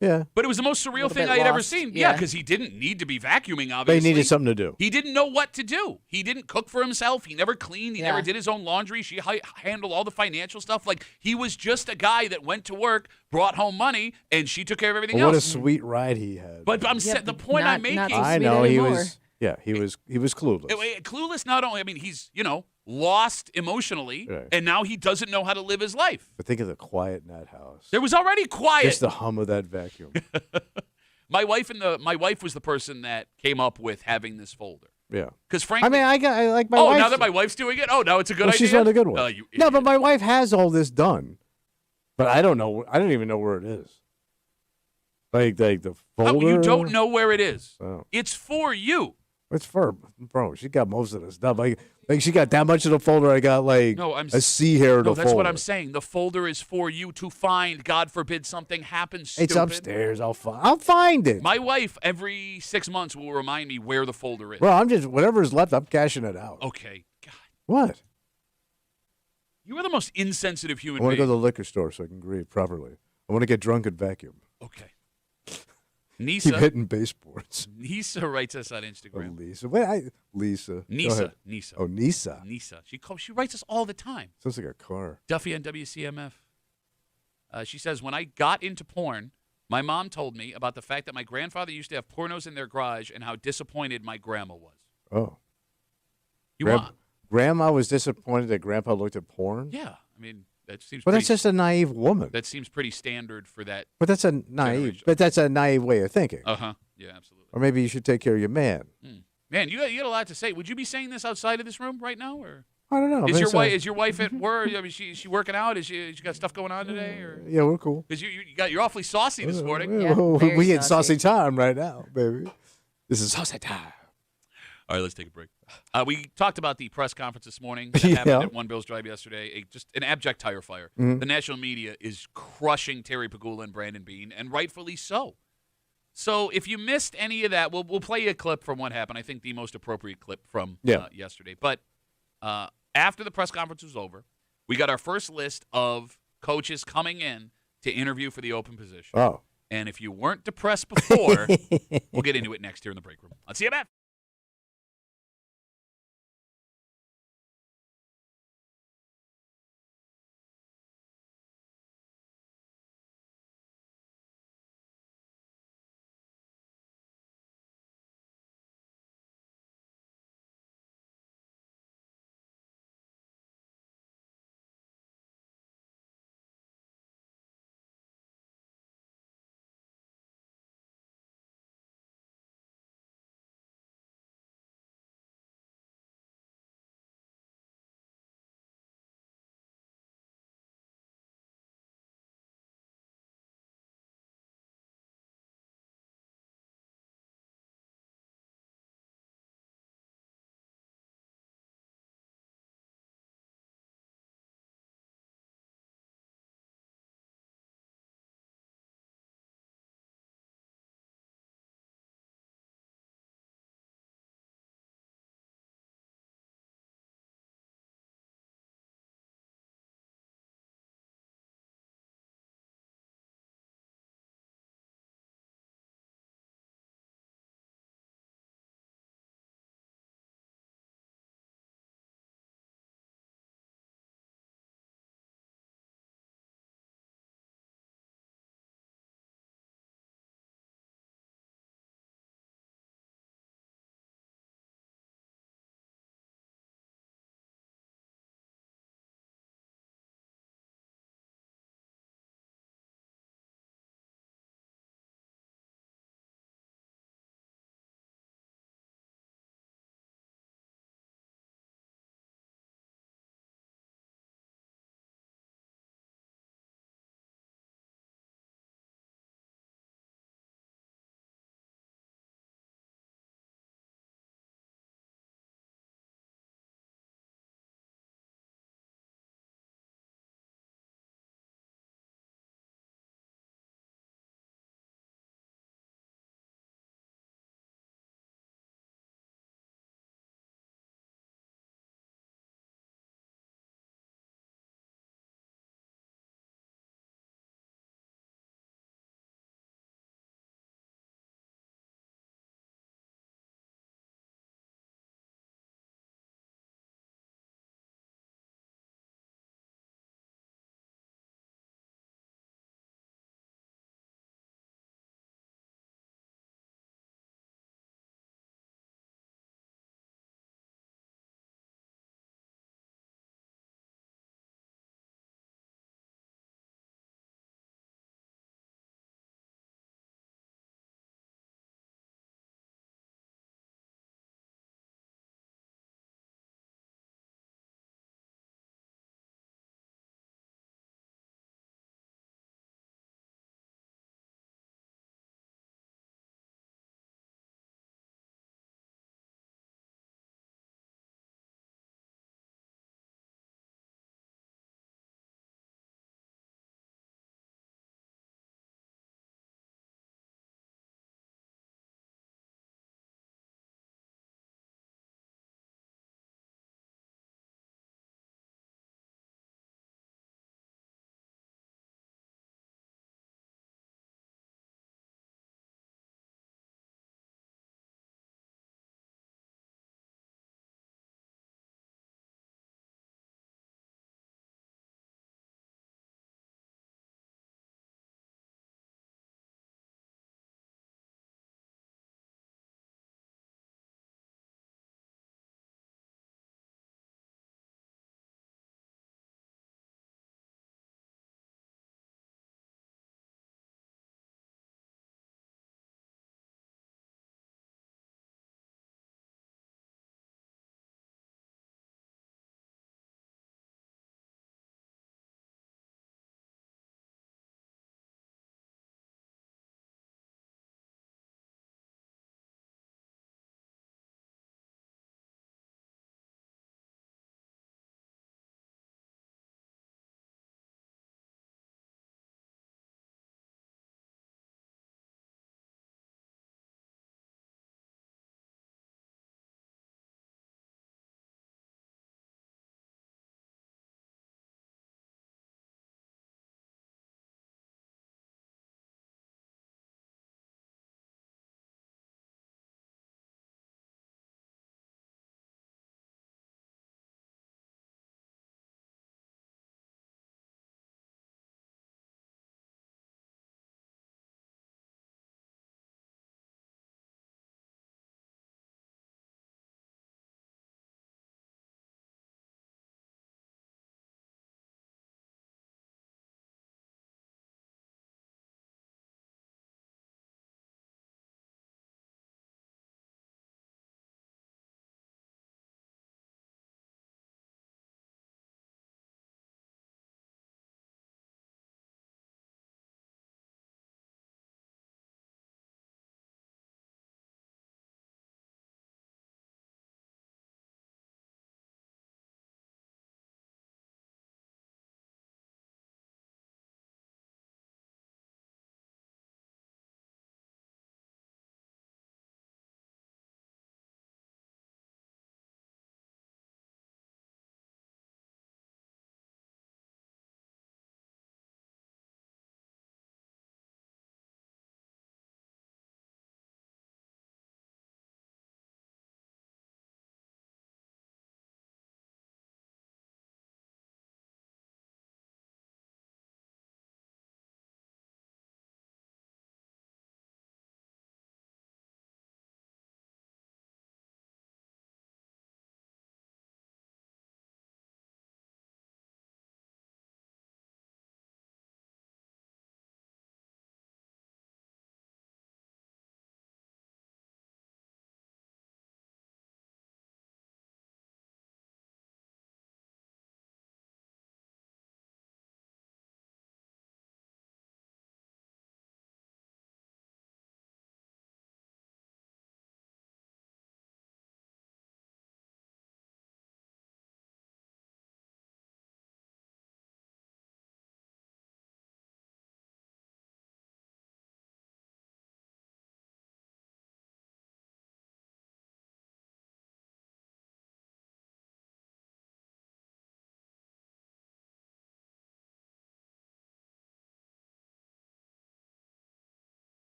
Speaker 3: Yeah.
Speaker 1: But it was the most surreal
Speaker 3: little
Speaker 1: thing
Speaker 3: bit
Speaker 1: I had ever
Speaker 3: lost.
Speaker 1: seen.
Speaker 3: Yeah.
Speaker 1: Because he didn't need to be vacuuming,
Speaker 2: They
Speaker 1: obviously.
Speaker 2: needed something to do.
Speaker 1: He didn't know what to do. He didn't cook for himself. He never cleaned. He
Speaker 3: Yeah.
Speaker 1: never did his own laundry. She handled all the financial stuff. Like, he was just a guy that went to work, brought home money, and she took care of everything
Speaker 2: Well, what a
Speaker 1: else.
Speaker 2: sweet ride he had.
Speaker 1: But the point I'm making.
Speaker 3: not so
Speaker 2: I
Speaker 3: sweet
Speaker 2: know he
Speaker 3: anymore.
Speaker 2: was. Yeah, he was clueless.
Speaker 1: Clueless not only, he's, lost emotionally,
Speaker 2: Right.
Speaker 1: and now he doesn't know how to live his life.
Speaker 2: But think of the quiet in that house.
Speaker 1: There was already quiet.
Speaker 2: Just the hum of that vacuum.
Speaker 1: My wife was the person that came up with having this folder.
Speaker 2: Yeah.
Speaker 1: Because frankly,
Speaker 2: I like my wife.
Speaker 1: now that my wife's doing it, now it's a good
Speaker 2: Well,
Speaker 1: idea.
Speaker 2: she's one of the good ones.
Speaker 1: You
Speaker 2: No, but
Speaker 1: idiot.
Speaker 2: my wife has all this done. But I don't know. I don't even know where it is. Like the folder.
Speaker 1: You don't know where it is.
Speaker 2: Oh.
Speaker 1: It's for you.
Speaker 2: It's for bro. She got most of the stuff. Like she got that much of the folder. I got like a C here to
Speaker 1: No,
Speaker 2: the
Speaker 1: that's
Speaker 2: folder.
Speaker 1: what I'm saying. The folder is for you to find. God forbid something happens.
Speaker 2: It's
Speaker 1: stupid.
Speaker 2: upstairs. I'll find it.
Speaker 1: My wife every 6 months will remind me where the folder is.
Speaker 2: Bro, I'm just whatever's left. I'm cashing it out.
Speaker 1: Okay. God,
Speaker 2: What?
Speaker 1: you are the most insensitive
Speaker 2: I
Speaker 1: human
Speaker 2: want to
Speaker 1: being.
Speaker 2: go to the liquor store so I can grieve properly. I want to get drunk and vacuum.
Speaker 1: Okay.
Speaker 2: Keep
Speaker 1: Nisa
Speaker 2: hitting baseboards.
Speaker 1: writes us on
Speaker 2: Oh,
Speaker 1: Instagram.
Speaker 2: Lisa. Wait, Lisa. Go ahead.
Speaker 1: Nisa.
Speaker 2: Oh, Nisa.
Speaker 1: She writes us all the time.
Speaker 2: Sounds like a car.
Speaker 1: Duffy on WCMF. She says, when I got into porn, my mom told me about the fact that my grandfather used to have pornos in their garage and how disappointed my grandma was.
Speaker 2: Oh.
Speaker 1: You want?
Speaker 2: Grandma was disappointed that Grandpa looked at porn?
Speaker 1: Yeah. That seems
Speaker 2: Well,
Speaker 1: pretty,
Speaker 2: that's just a naive woman.
Speaker 1: that seems pretty standard for that.
Speaker 2: But that's a naive.
Speaker 1: generation.
Speaker 2: But that's a naive way of thinking.
Speaker 1: Uh-huh. Yeah, absolutely.
Speaker 2: Or maybe you should take care of your man.
Speaker 1: Man, you got a lot to say. Would you be saying this outside of this room right now, or
Speaker 2: I don't know.
Speaker 1: is
Speaker 2: It's
Speaker 1: your wife at work? She working out? Is she got stuff going on today, or
Speaker 2: Yeah, we're cool.
Speaker 1: because you're awfully saucy this morning?
Speaker 3: Yeah,
Speaker 2: we
Speaker 3: very
Speaker 2: in saucy
Speaker 3: saucy.
Speaker 2: time right now, baby. This is saucy time.
Speaker 1: All right, let's take a break. We talked about the press conference this morning that happened
Speaker 2: Yeah.
Speaker 1: at One Bills Drive yesterday. Just an abject tire fire.
Speaker 2: Mm-hmm.
Speaker 1: The national media is crushing Terry Pagula and Brandon Beane, and rightfully so. So if you missed any of that, we'll play you a clip from what happened. I think the most appropriate clip from yesterday. But after the press conference was over, we got our first list of coaches coming in to interview for the open position.
Speaker 2: Oh.
Speaker 1: And if you weren't depressed before, we'll get into it next here in the break room on CMF.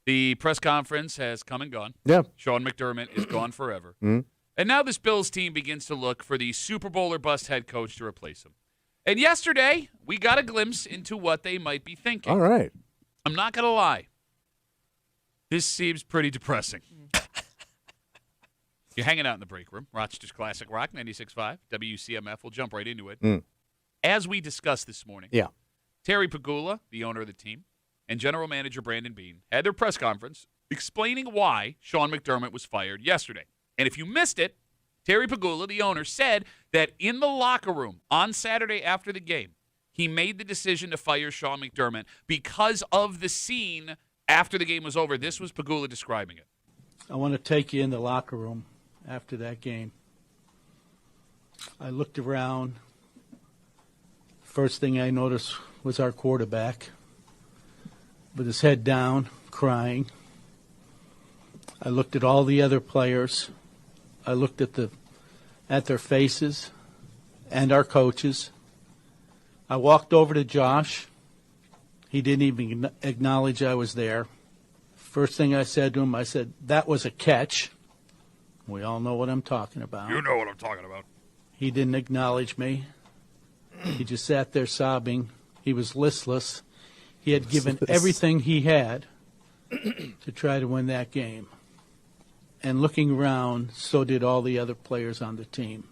Speaker 1: The press conference has come and gone.
Speaker 2: Yeah.
Speaker 1: Sean McDermott is gone forever.
Speaker 2: Mhm.
Speaker 1: And now this Bills team begins to look for the Super Bowl or bust head coach to replace him. And yesterday, we got a glimpse into what they might be thinking.
Speaker 2: All right.
Speaker 1: I'm not going to lie. This seems pretty depressing. You're hanging out in the break room. Rochester's Classic Rock, 96.5, WCMF. We'll jump right into it. As we discussed this morning,
Speaker 2: Yeah.
Speaker 1: Terry Pagula, the owner of the team, and general manager Brandon Beane had their press conference explaining why Sean McDermott was fired yesterday. And if you missed it, Terry Pagula, the owner, said that in the locker room on Saturday after the game, he made the decision to fire Sean McDermott because of the scene after the game was over. This was Pagula describing it.
Speaker 5: I want to take you in the locker room after that game. I looked around. First thing I noticed was our quarterback with his head down, crying. I looked at all the other players. I looked at their faces and our coaches. I walked over to Josh. He didn't even acknowledge I was there. First thing I said to him, I said, "That was a catch." We all know what I'm talking about.
Speaker 1: You know what I'm talking about.
Speaker 5: He didn't acknowledge me. He just sat there sobbing. He was listless. He had given everything he had to try to win that game. And looking around, so did all the other players on the team.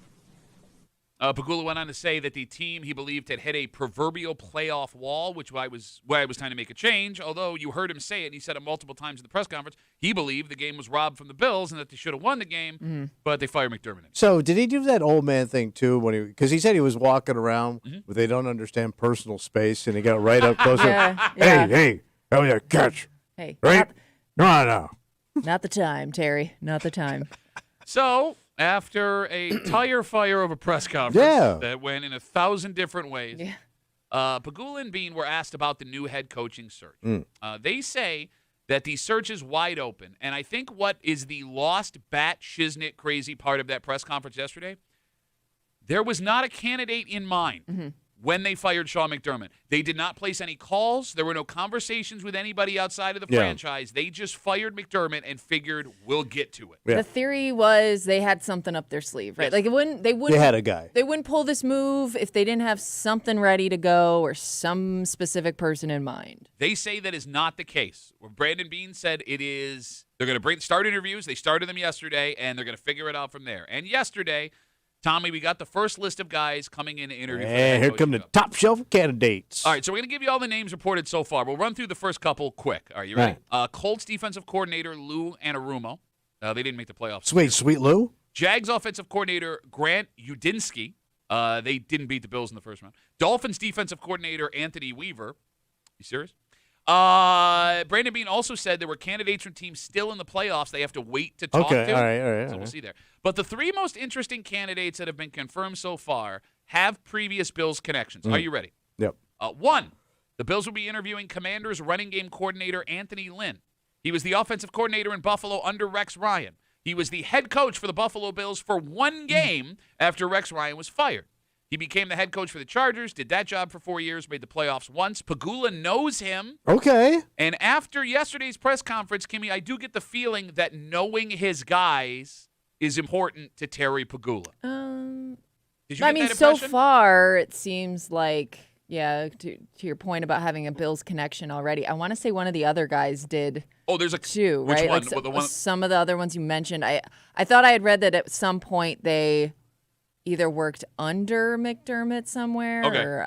Speaker 1: Pagula went on to say that the team, he believed, had hit a proverbial playoff wall, which was why it was time to make a change. Although you heard him say it, and he said it multiple times in the press conference, he believed the game was robbed from the Bills and that they should have won the game, but they fired McDermott.
Speaker 2: So did he do that old man thing too? Because he said he was walking around, but they don't understand personal space, and he got right up close.
Speaker 3: Yeah.
Speaker 2: Hey, oh yeah, catch,
Speaker 3: Hey,
Speaker 2: right? No, no.
Speaker 3: not the time, Terry. Not the time.
Speaker 1: So, after a tire fire of a press conference
Speaker 2: Yeah.
Speaker 1: that went in 1,000 different ways,
Speaker 3: Yeah.
Speaker 1: Pagula and Beane were asked about the new head coaching search. They say that the search is wide open, and I think what is the lost bat shiznit crazy part of that press conference yesterday, there was not a candidate in mind when they fired Sean McDermott. They did not place any calls. There were no conversations with anybody outside of the franchise. They just fired McDermott and figured we'll get to it.
Speaker 2: Yeah.
Speaker 3: The theory was they had something up their sleeve, right?
Speaker 1: Yes.
Speaker 3: Like they wouldn't
Speaker 2: They had a guy.
Speaker 3: They wouldn't pull this move if they didn't have something ready to go or some specific person in mind.
Speaker 1: They say that is not the case. Where Brandon Beane said it is, they're going to start interviews. They started them yesterday, and they're going to figure it out from there. And yesterday, Tommy, we got the first list of guys coming in to interview. For the head
Speaker 2: And here come
Speaker 1: coaching
Speaker 2: the
Speaker 1: job.
Speaker 2: top shelf candidates.
Speaker 1: All right, so we're going to give you all the names reported so far. We'll run through the first couple quick. All right, you ready? Colts defensive coordinator Lou Anarumo. They didn't make the playoffs.
Speaker 2: Sweet Lou.
Speaker 1: Jags offensive coordinator Grant Udinski. They didn't beat the Bills in the first round. Dolphins defensive coordinator Anthony Weaver. You serious? Brandon Beane also said there were candidates from teams still in the playoffs they have to wait to talk to.
Speaker 2: All right.
Speaker 1: So we'll see there. But the three most interesting candidates that have been confirmed so far have previous Bills connections. Are you ready?
Speaker 2: Yep.
Speaker 1: One, the Bills will be interviewing Commanders running game coordinator Anthony Lynn. He was the offensive coordinator in Buffalo under Rex Ryan. He was the head coach for the Buffalo Bills for one game after Rex Ryan was fired. He became the head coach for the Chargers, did that job for 4 years, made the playoffs once. Pagula knows him.
Speaker 2: Okay.
Speaker 1: And after yesterday's press conference, Kimmy, I do get the feeling that knowing his guys is important to Terry Pagula. Did you
Speaker 3: I
Speaker 1: get
Speaker 3: mean,
Speaker 1: that
Speaker 3: so
Speaker 1: impression?
Speaker 3: far it seems like, yeah, to your point about having a Bills connection already. I want to say one of the other guys did
Speaker 1: Oh, there's a
Speaker 3: too,
Speaker 1: which
Speaker 3: right?
Speaker 1: one?
Speaker 3: Like
Speaker 1: Well, the one
Speaker 3: some of the other ones you mentioned. I thought I had read that at some point they either worked under McDermott somewhere,
Speaker 1: Okay.
Speaker 3: or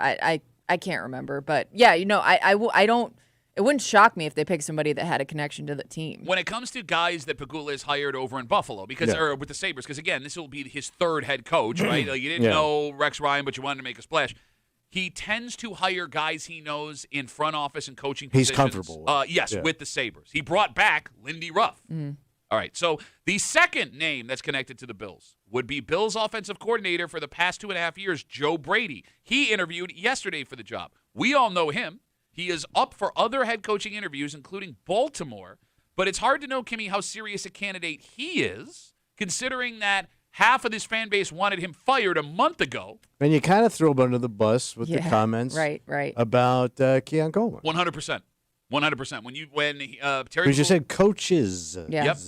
Speaker 3: I can't remember. But yeah, I don't. It wouldn't shock me if they picked somebody that had a connection to the team.
Speaker 1: when it comes to guys that Pagula has hired over in Buffalo, because or with the Sabres, because again, this will be his third head coach, right? Like you didn't know Rex Ryan, but you wanted to make a splash. He tends to hire guys he knows in front office and coaching
Speaker 2: He's
Speaker 1: positions.
Speaker 2: comfortable with.
Speaker 1: Yes, with the Sabres. He brought back Lindy Ruff. All right, so the second name that's connected to the Bills would be Bills offensive coordinator for the past 2.5 years, Joe Brady. He interviewed yesterday for the job. We all know him. He is up for other head coaching interviews, including Baltimore. But it's hard to know, Kimmy, how serious a candidate he is, considering that half of this fan base wanted him fired a month ago.
Speaker 2: And you kind of throw him under the bus with the comments
Speaker 3: right
Speaker 2: about Keon Coleman.
Speaker 1: 100%. 100%. When Terry,
Speaker 2: We just said coaches.
Speaker 3: Yeah.
Speaker 1: Yep.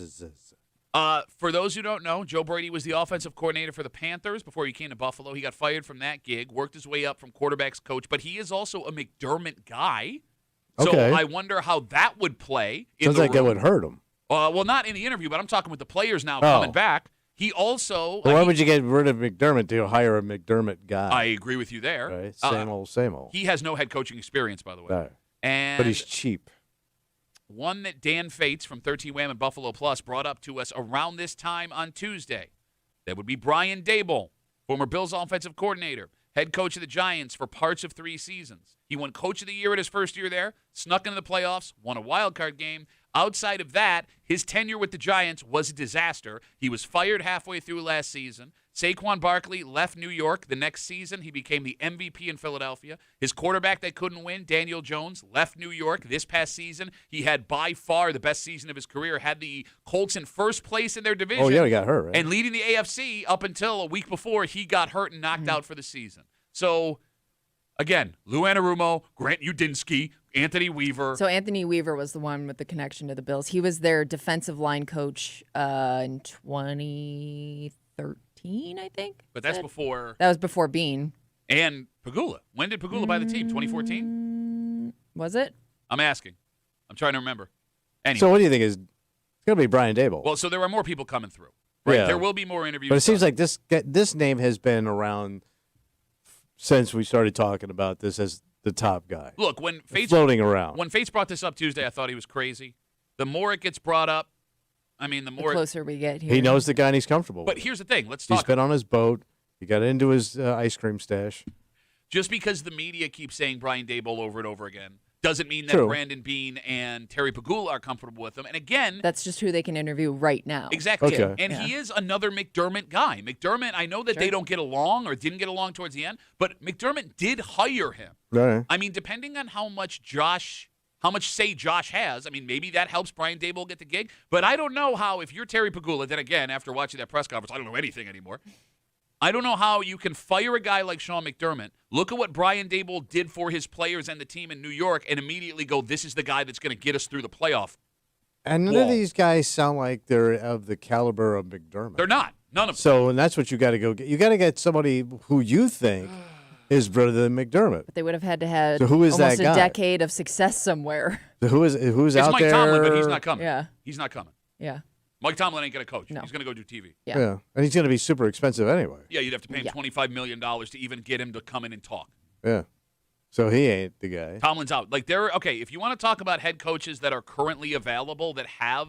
Speaker 1: For those who don't know, Joe Brady was the offensive coordinator for the Panthers before he came to Buffalo. He got fired from that gig, worked his way up from quarterbacks coach, but he is also a McDermott guy. So
Speaker 2: Okay.
Speaker 1: I wonder how that would play.
Speaker 2: Sounds like it would hurt him.
Speaker 1: Well, not in the interview, but I'm talking with the players now coming back. He also.
Speaker 2: Well, why would you get rid of McDermott to hire a McDermott guy?
Speaker 1: I agree with you there.
Speaker 2: Right? Same old, same old.
Speaker 1: He has no head coaching experience, by the way.
Speaker 2: Right.
Speaker 1: And
Speaker 2: But he's cheap.
Speaker 1: one that Dan Fates from 13 Wham and Buffalo Plus brought up to us around this time on Tuesday. That would be Brian Daboll, former Bills offensive coordinator, head coach of the Giants for parts of 3 seasons. He won Coach of the Year at his first year there, snuck into the playoffs, won a wild card game. Outside of that, his tenure with the Giants was a disaster. He was fired halfway through last season. Saquon Barkley left New York the next season. He became the MVP in Philadelphia. His quarterback that couldn't win, Daniel Jones, left New York this past season. He had by far the best season of his career, had the Colts in first place in their division.
Speaker 2: Oh, yeah, he got hurt, right?
Speaker 1: And leading the AFC up until a week before he got hurt and knocked out for the season. So, again, Lou Anarumo, Grant Udinski, Anthony Weaver.
Speaker 3: So Anthony Weaver was the one with the connection to the Bills. He was their defensive line coach in 2013, I think.
Speaker 1: But that's before.
Speaker 3: That was before Bean.
Speaker 1: And Pagula. When did Pagula buy the team? 2014?
Speaker 3: Was it?
Speaker 1: I'm asking. I'm trying to remember. Anyway.
Speaker 2: So what do you think is? It's going to be Brian Daboll.
Speaker 1: Well, so there are more people coming through. Right?
Speaker 2: Yeah.
Speaker 1: There will be more interviews.
Speaker 2: But it seems like this name has been around since we started talking about this as the top guy.
Speaker 1: Look, when Fates
Speaker 2: floating around.
Speaker 1: When Fates brought this up Tuesday, I thought he was crazy. The more it gets brought up, I mean, the more
Speaker 3: closer we get here.
Speaker 2: He knows the guy and he's comfortable
Speaker 1: But
Speaker 2: with.
Speaker 1: here's the thing. Let's
Speaker 2: He's
Speaker 1: talk.
Speaker 2: been on his boat. He got into his ice cream stash.
Speaker 1: Just because the media keeps saying Brian Daboll over and over again doesn't mean that
Speaker 2: True.
Speaker 1: Brandon Beane and Terry Pagula are comfortable with him. And again,
Speaker 3: That's just who they can interview right now.
Speaker 1: exactly.
Speaker 2: Okay.
Speaker 1: And he is another McDermott guy. McDermott, I know that they don't get along or didn't get along towards the end, but McDermott did hire him.
Speaker 2: Right.
Speaker 1: I mean, depending on how much say Josh has, I mean, maybe that helps Brian Daboll get the gig. But I don't know how, if you're Terry Pagula, then again, after watching that press conference, I don't know anything anymore. I don't know how you can fire a guy like Sean McDermott, look at what Brian Daboll did for his players and the team in New York, and immediately go, this is the guy that's going to get us through the playoff.
Speaker 2: And none of these guys sound like they're of the caliber of McDermott.
Speaker 1: They're not. None of them.
Speaker 2: So, and that's what you got to go get. You got to get somebody who you think is better than McDermott.
Speaker 3: But they would have had to have
Speaker 2: So who is
Speaker 3: almost
Speaker 2: that guy?
Speaker 3: a decade of success somewhere.
Speaker 2: So who's
Speaker 1: It's
Speaker 2: out
Speaker 1: Mike
Speaker 2: there?
Speaker 1: Tomlin, but he's not coming.
Speaker 3: Yeah.
Speaker 1: He's not coming.
Speaker 3: Yeah.
Speaker 1: Mike Tomlin ain't going to coach.
Speaker 3: No.
Speaker 1: He's going to go do TV.
Speaker 3: Yeah.
Speaker 2: Yeah, and he's going to be super expensive anyway.
Speaker 1: Yeah, you'd have to pay him $25 million to even get him to come in and talk.
Speaker 2: Yeah, so he ain't the guy.
Speaker 1: Tomlin's out. Like, if you want to talk about head coaches that are currently available that have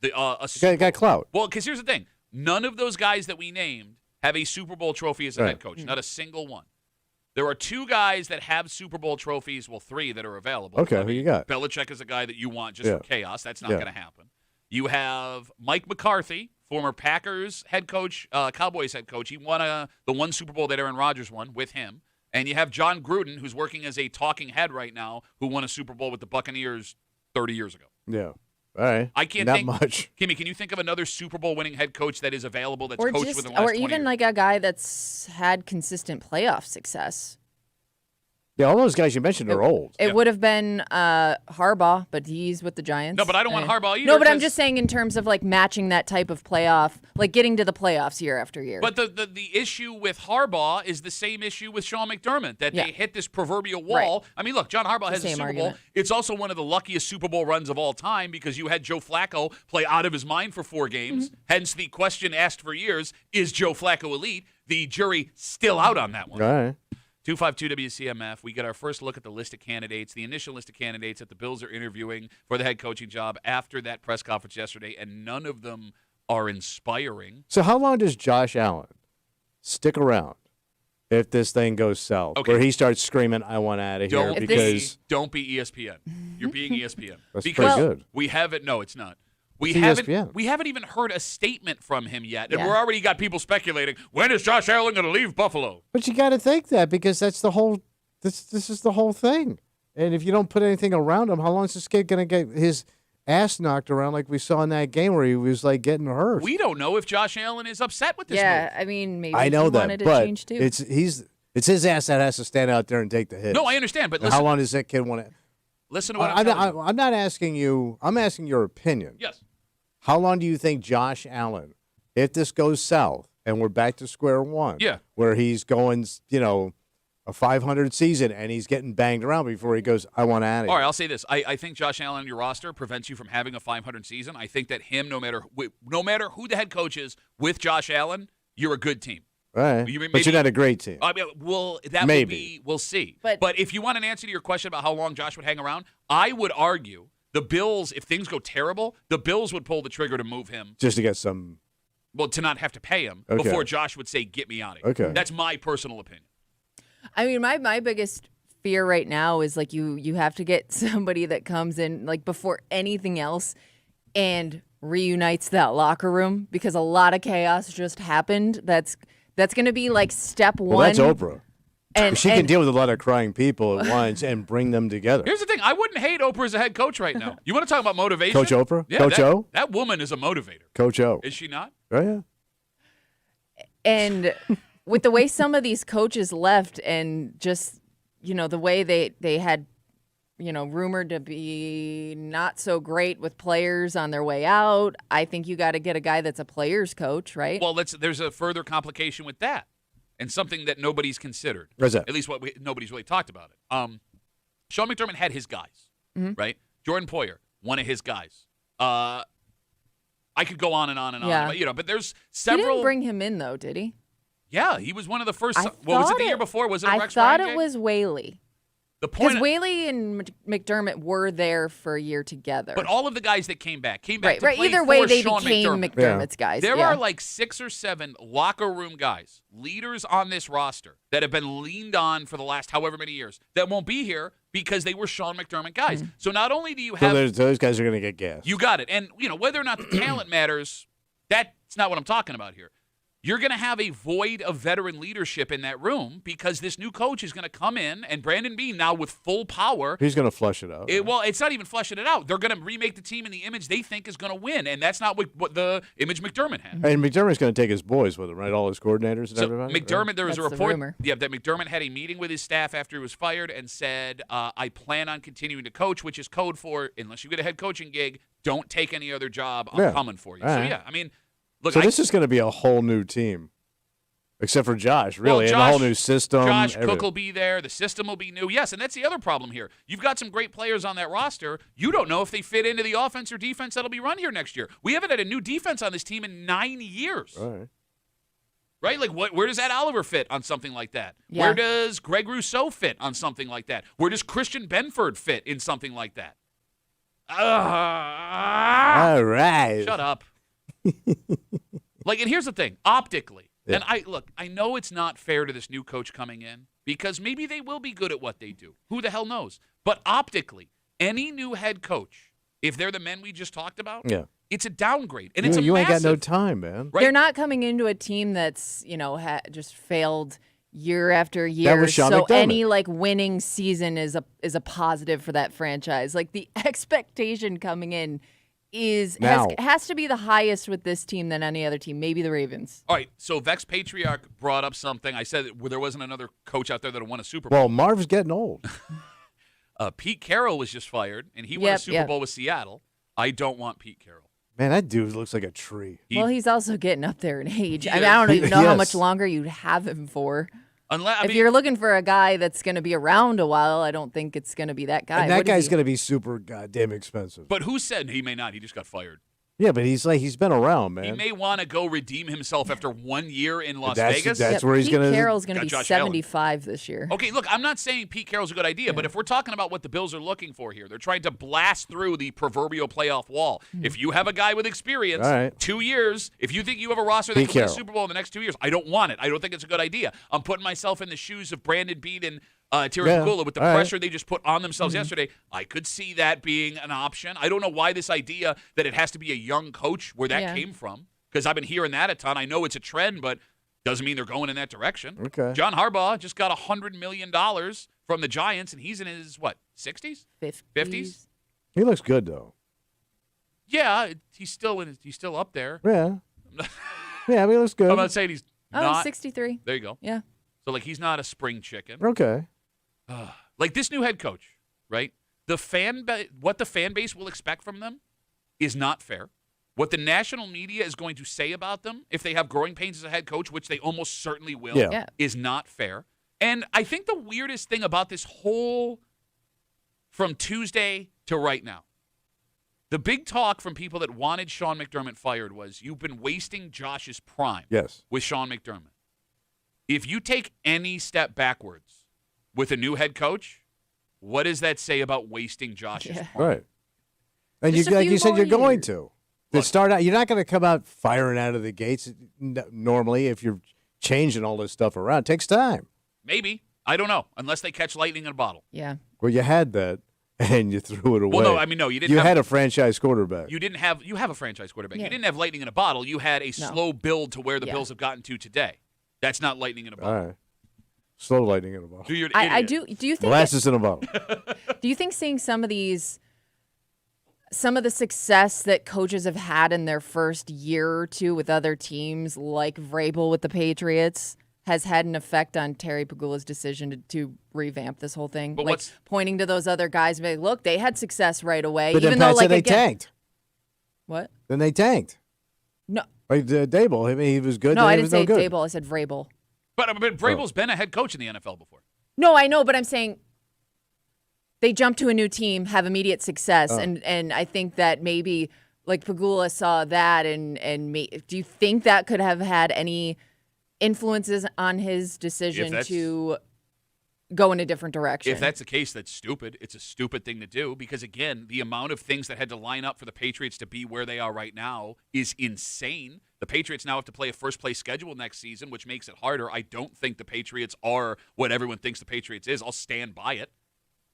Speaker 1: the
Speaker 2: Got clout.
Speaker 1: Well, because here's the thing. None of those guys that we named have a Super Bowl trophy as a
Speaker 2: Right.
Speaker 1: head coach. Not a single one. There are 2 guys that have Super Bowl trophies. Well, 3 that are available.
Speaker 2: Okay,
Speaker 1: I
Speaker 2: who
Speaker 1: mean,
Speaker 2: you got?
Speaker 1: Belichick is a guy that you want just
Speaker 2: Yeah.
Speaker 1: for chaos. That's not
Speaker 2: Yeah.
Speaker 1: going to happen. You have Mike McCarthy, former Packers head coach, Cowboys head coach. He won the one Super Bowl that Aaron Rodgers won with him. And you have John Gruden, who's working as a talking head right now, who won a Super Bowl with the Buccaneers 30 years ago.
Speaker 2: Yeah, all right.
Speaker 1: I can't
Speaker 2: Not
Speaker 1: think
Speaker 2: much.
Speaker 1: Kimmy, can you think of another Super Bowl winning head coach that is available that's
Speaker 3: Or
Speaker 1: coached
Speaker 3: just,
Speaker 1: within the last
Speaker 3: or
Speaker 1: 20
Speaker 3: even
Speaker 1: years?
Speaker 3: like a guy that's had consistent playoff success.
Speaker 2: Yeah, all those guys you mentioned are old.
Speaker 3: It would have been Harbaugh, but he's with the Giants.
Speaker 1: No, but I don't want Harbaugh either.
Speaker 3: No, but I'm
Speaker 1: 'cause-
Speaker 3: just saying in terms of like matching that type of playoff, like getting to the playoffs year after year.
Speaker 1: But the issue with Harbaugh is the same issue with Sean McDermott, that
Speaker 3: Yeah.
Speaker 1: they hit this proverbial wall.
Speaker 3: Right.
Speaker 1: I mean, look, John Harbaugh
Speaker 3: The
Speaker 1: has a
Speaker 3: same
Speaker 1: Super
Speaker 3: argument.
Speaker 1: Bowl. It's also one of the luckiest Super Bowl runs of all time because you had Joe Flacco play out of his mind for 4 games.
Speaker 3: Mm-hmm.
Speaker 1: Hence the question asked for years, is Joe Flacco elite? The jury still out on that one.
Speaker 2: All right.
Speaker 1: 252 WCMF. We get our first look at the list of candidates, the initial list of candidates that the Bills are interviewing for the head coaching job after that press conference yesterday, and none of them are inspiring.
Speaker 2: So how long does Josh Allen stick around if this thing goes south,
Speaker 1: Okay.
Speaker 2: where he starts screaming, "I want out of here,"
Speaker 1: Don't
Speaker 2: because
Speaker 1: don't be ESPN. You're being ESPN.
Speaker 2: That's
Speaker 1: because
Speaker 2: pretty good.
Speaker 1: we haven't. No, it's not. We
Speaker 2: It's
Speaker 1: haven't.
Speaker 2: ESPN.
Speaker 1: We haven't even heard a statement from him yet, and
Speaker 3: Yeah.
Speaker 1: we're already got people speculating. When is Josh Allen going to leave Buffalo?
Speaker 2: But you got to think that because that's the whole. This is the whole thing. And if you don't put anything around him, how long is this kid going to get his ass knocked around like we saw in that game where he was like getting hurt?
Speaker 1: We don't know if Josh Allen is upset with this
Speaker 3: yeah,
Speaker 1: move.
Speaker 3: I mean, maybe
Speaker 2: I know
Speaker 3: he
Speaker 2: that,
Speaker 3: wanted to
Speaker 2: but
Speaker 3: change too.
Speaker 2: it's his ass that has to stand out there and take the hit.
Speaker 1: No, I understand, but
Speaker 2: And
Speaker 1: listen.
Speaker 2: how long does that kid want to?
Speaker 1: Listen to what I'm telling you.
Speaker 2: I'm not asking you. I'm asking your opinion.
Speaker 1: Yes.
Speaker 2: How long do you think Josh Allen, if this goes south and we're back to square one, where he's going, a 500 season and he's getting banged around before he goes, I want out of here.
Speaker 1: All right, I'll say this. I think Josh Allen on your roster prevents you from having a 500 season. I think that him, no matter who the head coach is, with Josh Allen, you're a good team.
Speaker 2: All right. But you're not a great team.
Speaker 1: I mean, we'll see. But if you want an answer to your question about how long Josh would hang around, I would argue the Bills, if things go terrible, the Bills would pull the trigger to move him.
Speaker 2: Just to get some.
Speaker 1: Well, to not have to pay him before Josh would say, get me out of here.
Speaker 2: Okay.
Speaker 1: That's my personal opinion.
Speaker 3: I mean, my biggest fear right now is like you have to get somebody that comes in like before anything else and reunites that locker room, because a lot of chaos just happened. That's going to be like step one.
Speaker 2: Well, that's Oprah.
Speaker 3: And
Speaker 2: she can deal with a lot of crying people at once and bring them together.
Speaker 1: Here's the thing. I wouldn't hate Oprah as a head coach right now. You want to talk about motivation?
Speaker 2: Coach Oprah?
Speaker 1: Yeah,
Speaker 2: Coach O?
Speaker 1: That woman is a motivator.
Speaker 2: Coach O.
Speaker 1: Is she not?
Speaker 2: Oh, yeah.
Speaker 3: And with the way some of these coaches left and just, the way they had, rumored to be not so great with players on their way out, I think you got to get a guy that's a player's coach, right?
Speaker 1: Well, there's a further complication with that, and something that nobody's considered.
Speaker 2: What's that?
Speaker 1: At least nobody's really talked about it. Sean McDermott had his guys, right? Jordan Poyer, one of his guys. I could go on and on and on, but there's several.
Speaker 3: He didn't bring him in though, did he?
Speaker 1: Yeah, he was one of the first. What was it the year before? Was it a Rex
Speaker 3: I thought
Speaker 1: Ryan
Speaker 3: it
Speaker 1: game?
Speaker 3: was Whaley.
Speaker 1: The point,
Speaker 3: because Whaley and McDermott were there for a year together.
Speaker 1: But all of the guys that came back to
Speaker 3: right.
Speaker 1: play
Speaker 3: Either
Speaker 1: for
Speaker 3: way, they
Speaker 1: Sean
Speaker 3: became
Speaker 1: McDermott.
Speaker 3: McDermott's guys.
Speaker 1: There are like 6 or 7 locker room guys, leaders on this roster that have been leaned on for the last however many years that won't be here because they were Sean McDermott guys. So not only do you have
Speaker 2: those guys are going to get gas.
Speaker 1: You got it. And whether or not the talent matters, that's not what I'm talking about here. You're going to have a void of veteran leadership in that room because this new coach is going to come in, and Brandon Beane now with full power.
Speaker 2: He's going to flush it out.
Speaker 1: Well, it's not even flushing it out. They're going to remake the team in the image they think is going to win, and that's not what the image McDermott had.
Speaker 2: And McDermott's going to take his boys with him, right? All his coordinators and everybody?
Speaker 1: McDermott, there was
Speaker 3: That's
Speaker 1: a report
Speaker 3: the
Speaker 1: that McDermott had a meeting with his staff after he was fired and said, I plan on continuing to coach, which is code for, unless you get a head coaching gig, don't take any other job. I'm coming for you.
Speaker 2: All right.
Speaker 1: I mean, look.
Speaker 2: So this is going to be a whole new team. Except for Josh, really, and a whole new system.
Speaker 1: Josh Cook will be there. The system will be new. Yes, and that's the other problem here. You've got some great players on that roster. You don't know if they fit into the offense or defense that'll be run here next year. We haven't had a new defense on this team in 9 years.
Speaker 2: All right.
Speaker 1: Right? Like, where does Ed Oliver fit on something like that?
Speaker 3: Yeah.
Speaker 1: Where does Greg Rousseau fit on something like that? Where does Christian Benford fit in something like that?
Speaker 2: All right.
Speaker 1: Shut up. And here's the thing. Optically, and I know it's not fair to this new coach coming in because maybe they will be good at what they do. Who the hell knows? But optically, any new head coach, if they're the men we just talked about, it's a downgrade. And it's
Speaker 2: you ain't got no
Speaker 1: massive.
Speaker 2: time, man.
Speaker 1: Right?
Speaker 3: They're not coming into a team that's, just failed year after year.
Speaker 2: That was Sean
Speaker 3: so
Speaker 2: McDermott.
Speaker 3: any winning season is a positive for that franchise. Like the expectation coming in has to be the highest with this team than any other team, maybe the Ravens.
Speaker 1: All right, so Vex Patriarch brought up something. I said there wasn't another coach out there that won a Super Bowl.
Speaker 2: Well, Marv's getting old.
Speaker 1: Pete Carroll was just fired, and he won a Super Bowl with Seattle. I don't want Pete Carroll.
Speaker 2: Man, that dude looks like a tree.
Speaker 3: He's also getting up there in age. I
Speaker 1: is.
Speaker 3: mean, I don't even know how
Speaker 2: Yes.
Speaker 3: much longer you'd have him for.
Speaker 1: Unless,
Speaker 3: If you're looking for a guy that's going to be around a while, I don't think it's going to be that guy.
Speaker 2: And that guy's going to be super goddamn expensive.
Speaker 1: But who said he may not? He just got fired.
Speaker 2: Yeah, but he's been around, man.
Speaker 1: He may want to go redeem himself after 1 year in Las Vegas.
Speaker 2: That's where he's
Speaker 3: Pete
Speaker 2: going to.
Speaker 3: Carroll's going to
Speaker 1: Got
Speaker 3: be
Speaker 1: Josh
Speaker 3: 75 this year.
Speaker 1: Okay, look, I'm not saying Pete Carroll's a good idea, but if we're talking about what the Bills are looking for here, they're trying to blast through the proverbial playoff wall. If you have a guy with experience,
Speaker 2: All right.
Speaker 1: 2 years, if you think you have a roster that
Speaker 2: Pete
Speaker 1: can win a
Speaker 2: Carroll.
Speaker 1: Super Bowl in the next 2 years, I don't want it. I don't think it's a good idea. I'm putting myself in the shoes of Brandon Beane and Terry Pagula with the
Speaker 2: All right.
Speaker 1: pressure they just put on themselves yesterday. I could see that being an option. I don't know why this idea that it has to be a young coach, where that came from, because I've been hearing that a ton. I know it's a trend, but doesn't mean they're going in that direction.
Speaker 2: Okay.
Speaker 1: John Harbaugh just got $100 million from the Giants, and he's in his, 60s? 50s?
Speaker 2: He looks good, though.
Speaker 1: Yeah, he's still up there.
Speaker 2: Yeah. Yeah, I mean, he looks good.
Speaker 1: I'm not saying he's not.
Speaker 3: 63.
Speaker 1: There you go.
Speaker 3: Yeah.
Speaker 1: So, he's not a spring chicken.
Speaker 2: Okay.
Speaker 1: Like this new head coach, right? what the fan base will expect from them is not fair. What the national media is going to say about them if they have growing pains as a head coach, which they almost certainly will,
Speaker 2: Yeah.
Speaker 1: is not fair. And I think the weirdest thing about this whole from Tuesday to right now, the big talk from people that wanted Sean McDermott fired was you've been wasting Josh's prime
Speaker 2: Yes.
Speaker 1: with Sean McDermott. If you take any step backwards with a new head coach, what does that say about wasting Josh's prime?
Speaker 2: Right. And
Speaker 3: Just
Speaker 2: you,
Speaker 3: a
Speaker 2: like
Speaker 3: few
Speaker 2: you said,
Speaker 3: more
Speaker 2: you're going
Speaker 3: years.
Speaker 2: to.
Speaker 1: Look.
Speaker 2: To start out, you're not going to come out firing out of the gates normally if you're changing all this stuff around. It takes time.
Speaker 1: Maybe. I don't know. Unless they catch lightning in a bottle.
Speaker 3: Yeah.
Speaker 2: Well, you had that, and you threw it away.
Speaker 1: Well, no, I mean, no, you didn't
Speaker 2: You
Speaker 1: have,
Speaker 2: had a franchise quarterback.
Speaker 1: you have a franchise quarterback.
Speaker 3: Yeah.
Speaker 1: You didn't have lightning in a bottle. You had a
Speaker 3: No.
Speaker 1: slow build to where the
Speaker 3: Yeah.
Speaker 1: Bills have gotten to today. That's not lightning in a bottle.
Speaker 2: All right. Slow lightning in a bottle.
Speaker 1: So you're an
Speaker 3: I
Speaker 1: idiot.
Speaker 3: do. Do you think?
Speaker 2: Molasses in a bottle.
Speaker 3: Do you think seeing some of the success that coaches have had in their first year or two with other teams, like Vrabel with the Patriots, has had an effect on Terry Pagula's decision to revamp this whole thing?
Speaker 1: But
Speaker 3: like
Speaker 1: what's-
Speaker 3: pointing to those other guys, and be like, look, they had success right away,
Speaker 2: But
Speaker 3: even
Speaker 2: then
Speaker 3: though
Speaker 2: Pat
Speaker 3: like
Speaker 2: said they
Speaker 3: again,
Speaker 2: tanked.
Speaker 3: what?
Speaker 2: Then they tanked.
Speaker 3: No,
Speaker 2: Like Dable, I mean, he was good.
Speaker 3: no,
Speaker 2: then
Speaker 3: I
Speaker 2: he
Speaker 3: didn't
Speaker 2: was
Speaker 3: say
Speaker 2: no good.
Speaker 3: Dable. I said Vrabel.
Speaker 1: But Vrabel's been a head coach in the NFL before.
Speaker 3: No, I know, but I'm saying they jump to a new team, have immediate success,
Speaker 2: Oh.
Speaker 3: and I think that maybe like Pagula saw that, and do you think that could have had any influences on his decision
Speaker 1: that's-
Speaker 3: to go in a different direction?
Speaker 1: If that's the case, that's stupid. It's a stupid thing to do because, again, the amount of things that had to line up for the Patriots to be where they are right now is insane. The Patriots now have to play a first-place schedule next season, which makes it harder. I don't think the Patriots are what everyone thinks the Patriots is. I'll stand by it.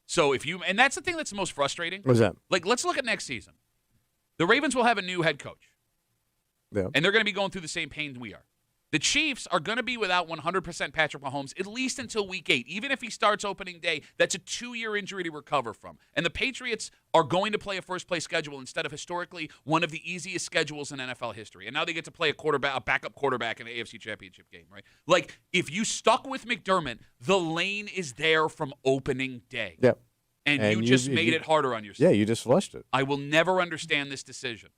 Speaker 1: So and that's the thing that's the most frustrating.
Speaker 2: What's that?
Speaker 1: Like, let's look at next season. The Ravens will have a new head coach,
Speaker 2: Yeah.
Speaker 1: and they're going to be going through the same pain we are. The Chiefs are going to be without 100% Patrick Mahomes at least until Week 8. Even if he starts opening day, that's a 2-year injury to recover from. And the Patriots are going to play a first-place schedule instead of historically one of the easiest schedules in NFL history. And now they get to play a backup quarterback in the AFC Championship game, right? Like, if you stuck with McDermott, the lane is there from opening day.
Speaker 2: Yep.
Speaker 1: And
Speaker 2: And
Speaker 1: you
Speaker 2: you-
Speaker 1: just
Speaker 2: you-
Speaker 1: made
Speaker 2: you-
Speaker 1: it harder on yourself.
Speaker 2: Yeah, you just flushed it.
Speaker 1: I will never understand this decision.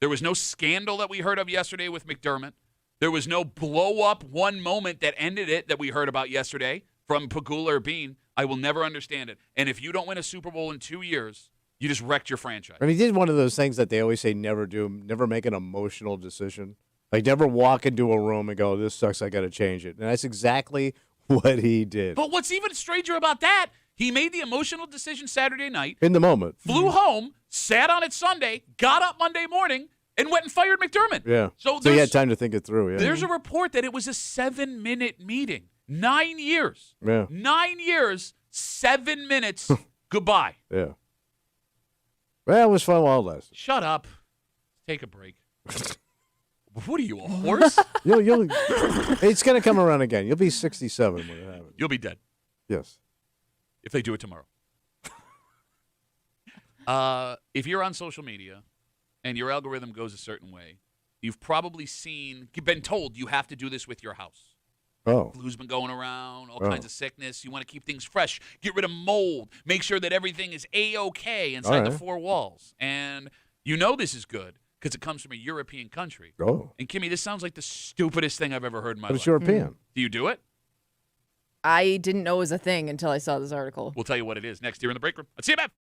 Speaker 1: There was no scandal that we heard of yesterday with McDermott. There was no blow-up one moment that ended it that we heard about yesterday from Pagula or Bean. I will never understand it. And if you don't win a Super Bowl in 2 years, you just wrecked your franchise.
Speaker 2: And he did one of those things that they always say never do, never make an emotional decision. Like never walk into a room and go, this sucks, I got to change it. And that's exactly what he did.
Speaker 1: But what's even stranger about that, he made the emotional decision Saturday night,
Speaker 2: In the moment.
Speaker 1: flew home, sat on it Sunday, got up Monday morning, and went and fired McDermott.
Speaker 2: Yeah.
Speaker 1: So
Speaker 2: he had
Speaker 1: there's,
Speaker 2: time to think it through. Yeah.
Speaker 1: there's a report that it was a 7-minute meeting. 9 years.
Speaker 2: Yeah.
Speaker 1: 9 years, 7 minutes, goodbye.
Speaker 2: Yeah. Well, it was fun while it lasted.
Speaker 1: Shut up. Take a break. What are you, a horse?
Speaker 2: You'll, it's going to come around again. You'll be 67 when it happens.
Speaker 1: You'll be dead
Speaker 2: Yes.
Speaker 1: if they do it tomorrow. If you're on social media and your algorithm goes a certain way, you've probably been told you have to do this with your house.
Speaker 2: Oh.
Speaker 1: Flu's been going around, all
Speaker 2: Oh.
Speaker 1: kinds of sickness. You want to keep things fresh. Get rid of mold. Make sure that everything is A-OK inside
Speaker 2: All
Speaker 1: the
Speaker 2: right.
Speaker 1: 4 walls. And you know this is good because it comes from a European country.
Speaker 2: Oh.
Speaker 1: And, Kimmy, this sounds like the stupidest thing I've ever heard in my
Speaker 2: But
Speaker 1: life.
Speaker 2: it's European.
Speaker 1: Do you do it?
Speaker 3: I didn't know it was a thing until I saw this article.
Speaker 1: We'll tell you what it is next here in the break room. Let's see you, Matt.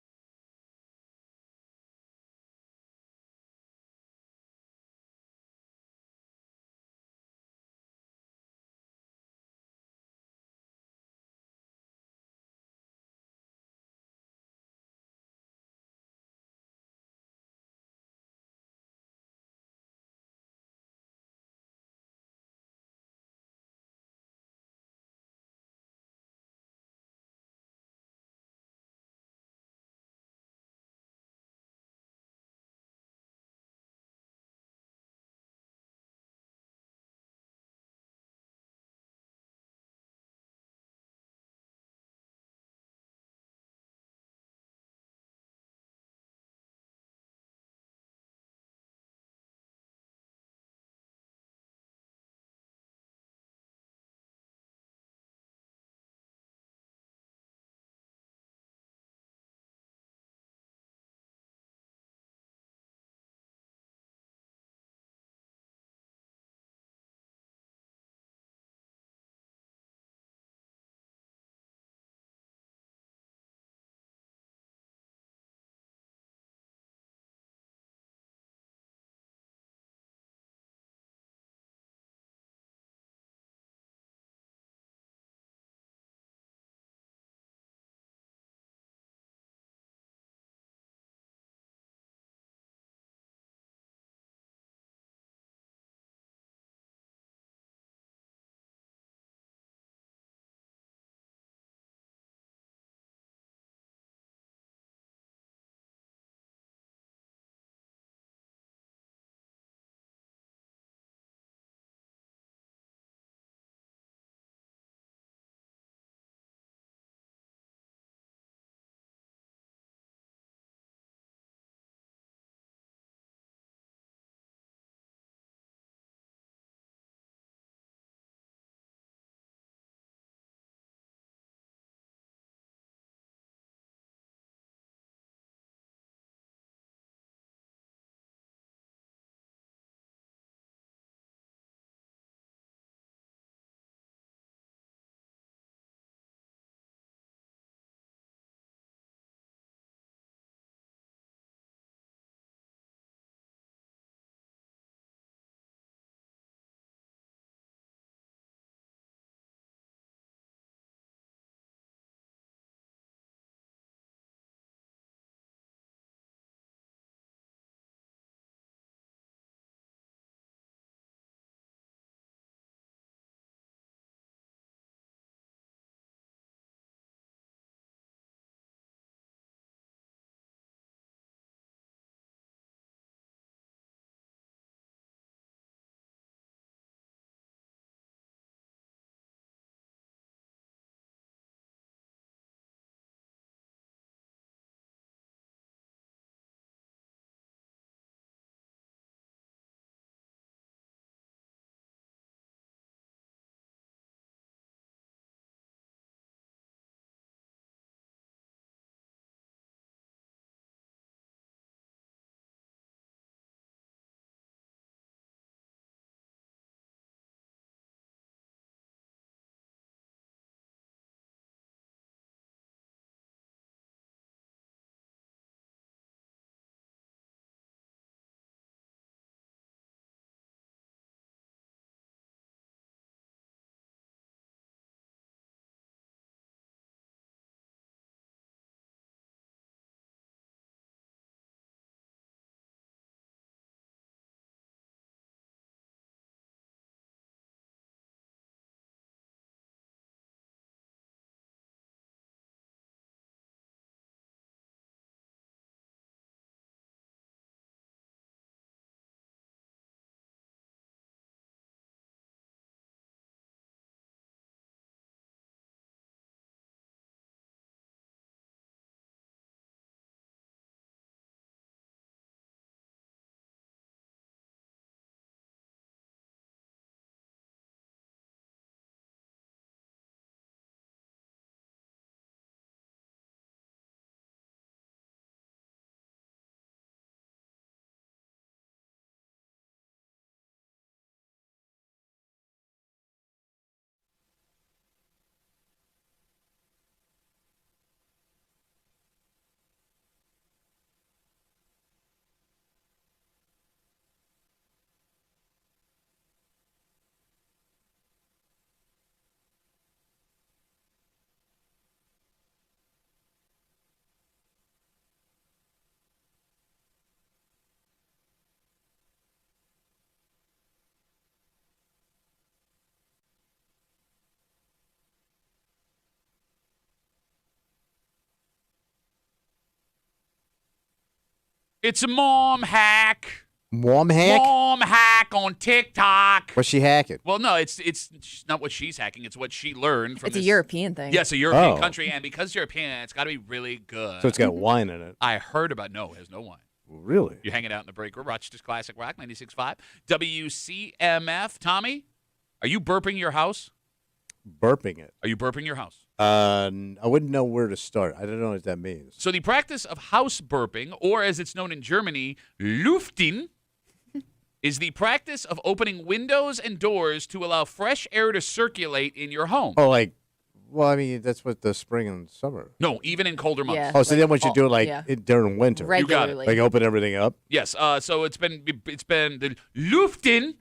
Speaker 1: It's a mom hack.
Speaker 2: Mom hack?
Speaker 1: Mom hack on TikTok.
Speaker 2: What's she hacking?
Speaker 1: Well, no, it's not what she's hacking. It's what she learned from
Speaker 3: It's a
Speaker 1: this-
Speaker 3: European thing.
Speaker 1: Yes, a European
Speaker 2: Oh.
Speaker 1: country, and because European, it's got to be really good.
Speaker 2: So it's got wine in it.
Speaker 1: I heard about no, it has no wine.
Speaker 2: Really?
Speaker 1: You're hanging out in the break room, Rochester's Classic Rock 96.5 WCMF. Tommy, are you burping your house?
Speaker 2: Burping it.
Speaker 1: Are you burping your house?
Speaker 2: I wouldn't know where to start. I don't know what that means.
Speaker 1: So the practice of house burping, or as it's known in Germany, lufting, is the practice of opening windows and doors to allow fresh air to circulate in your home.
Speaker 2: Oh, like, well, I mean, that's what the spring and summer.
Speaker 1: No, even in colder months.
Speaker 3: Yeah.
Speaker 2: Oh, so then what you do, like,
Speaker 3: yeah.
Speaker 2: during winter.
Speaker 1: You got it.
Speaker 3: Regularly.
Speaker 2: Like, open everything up?
Speaker 1: Yes. So it's been the lufting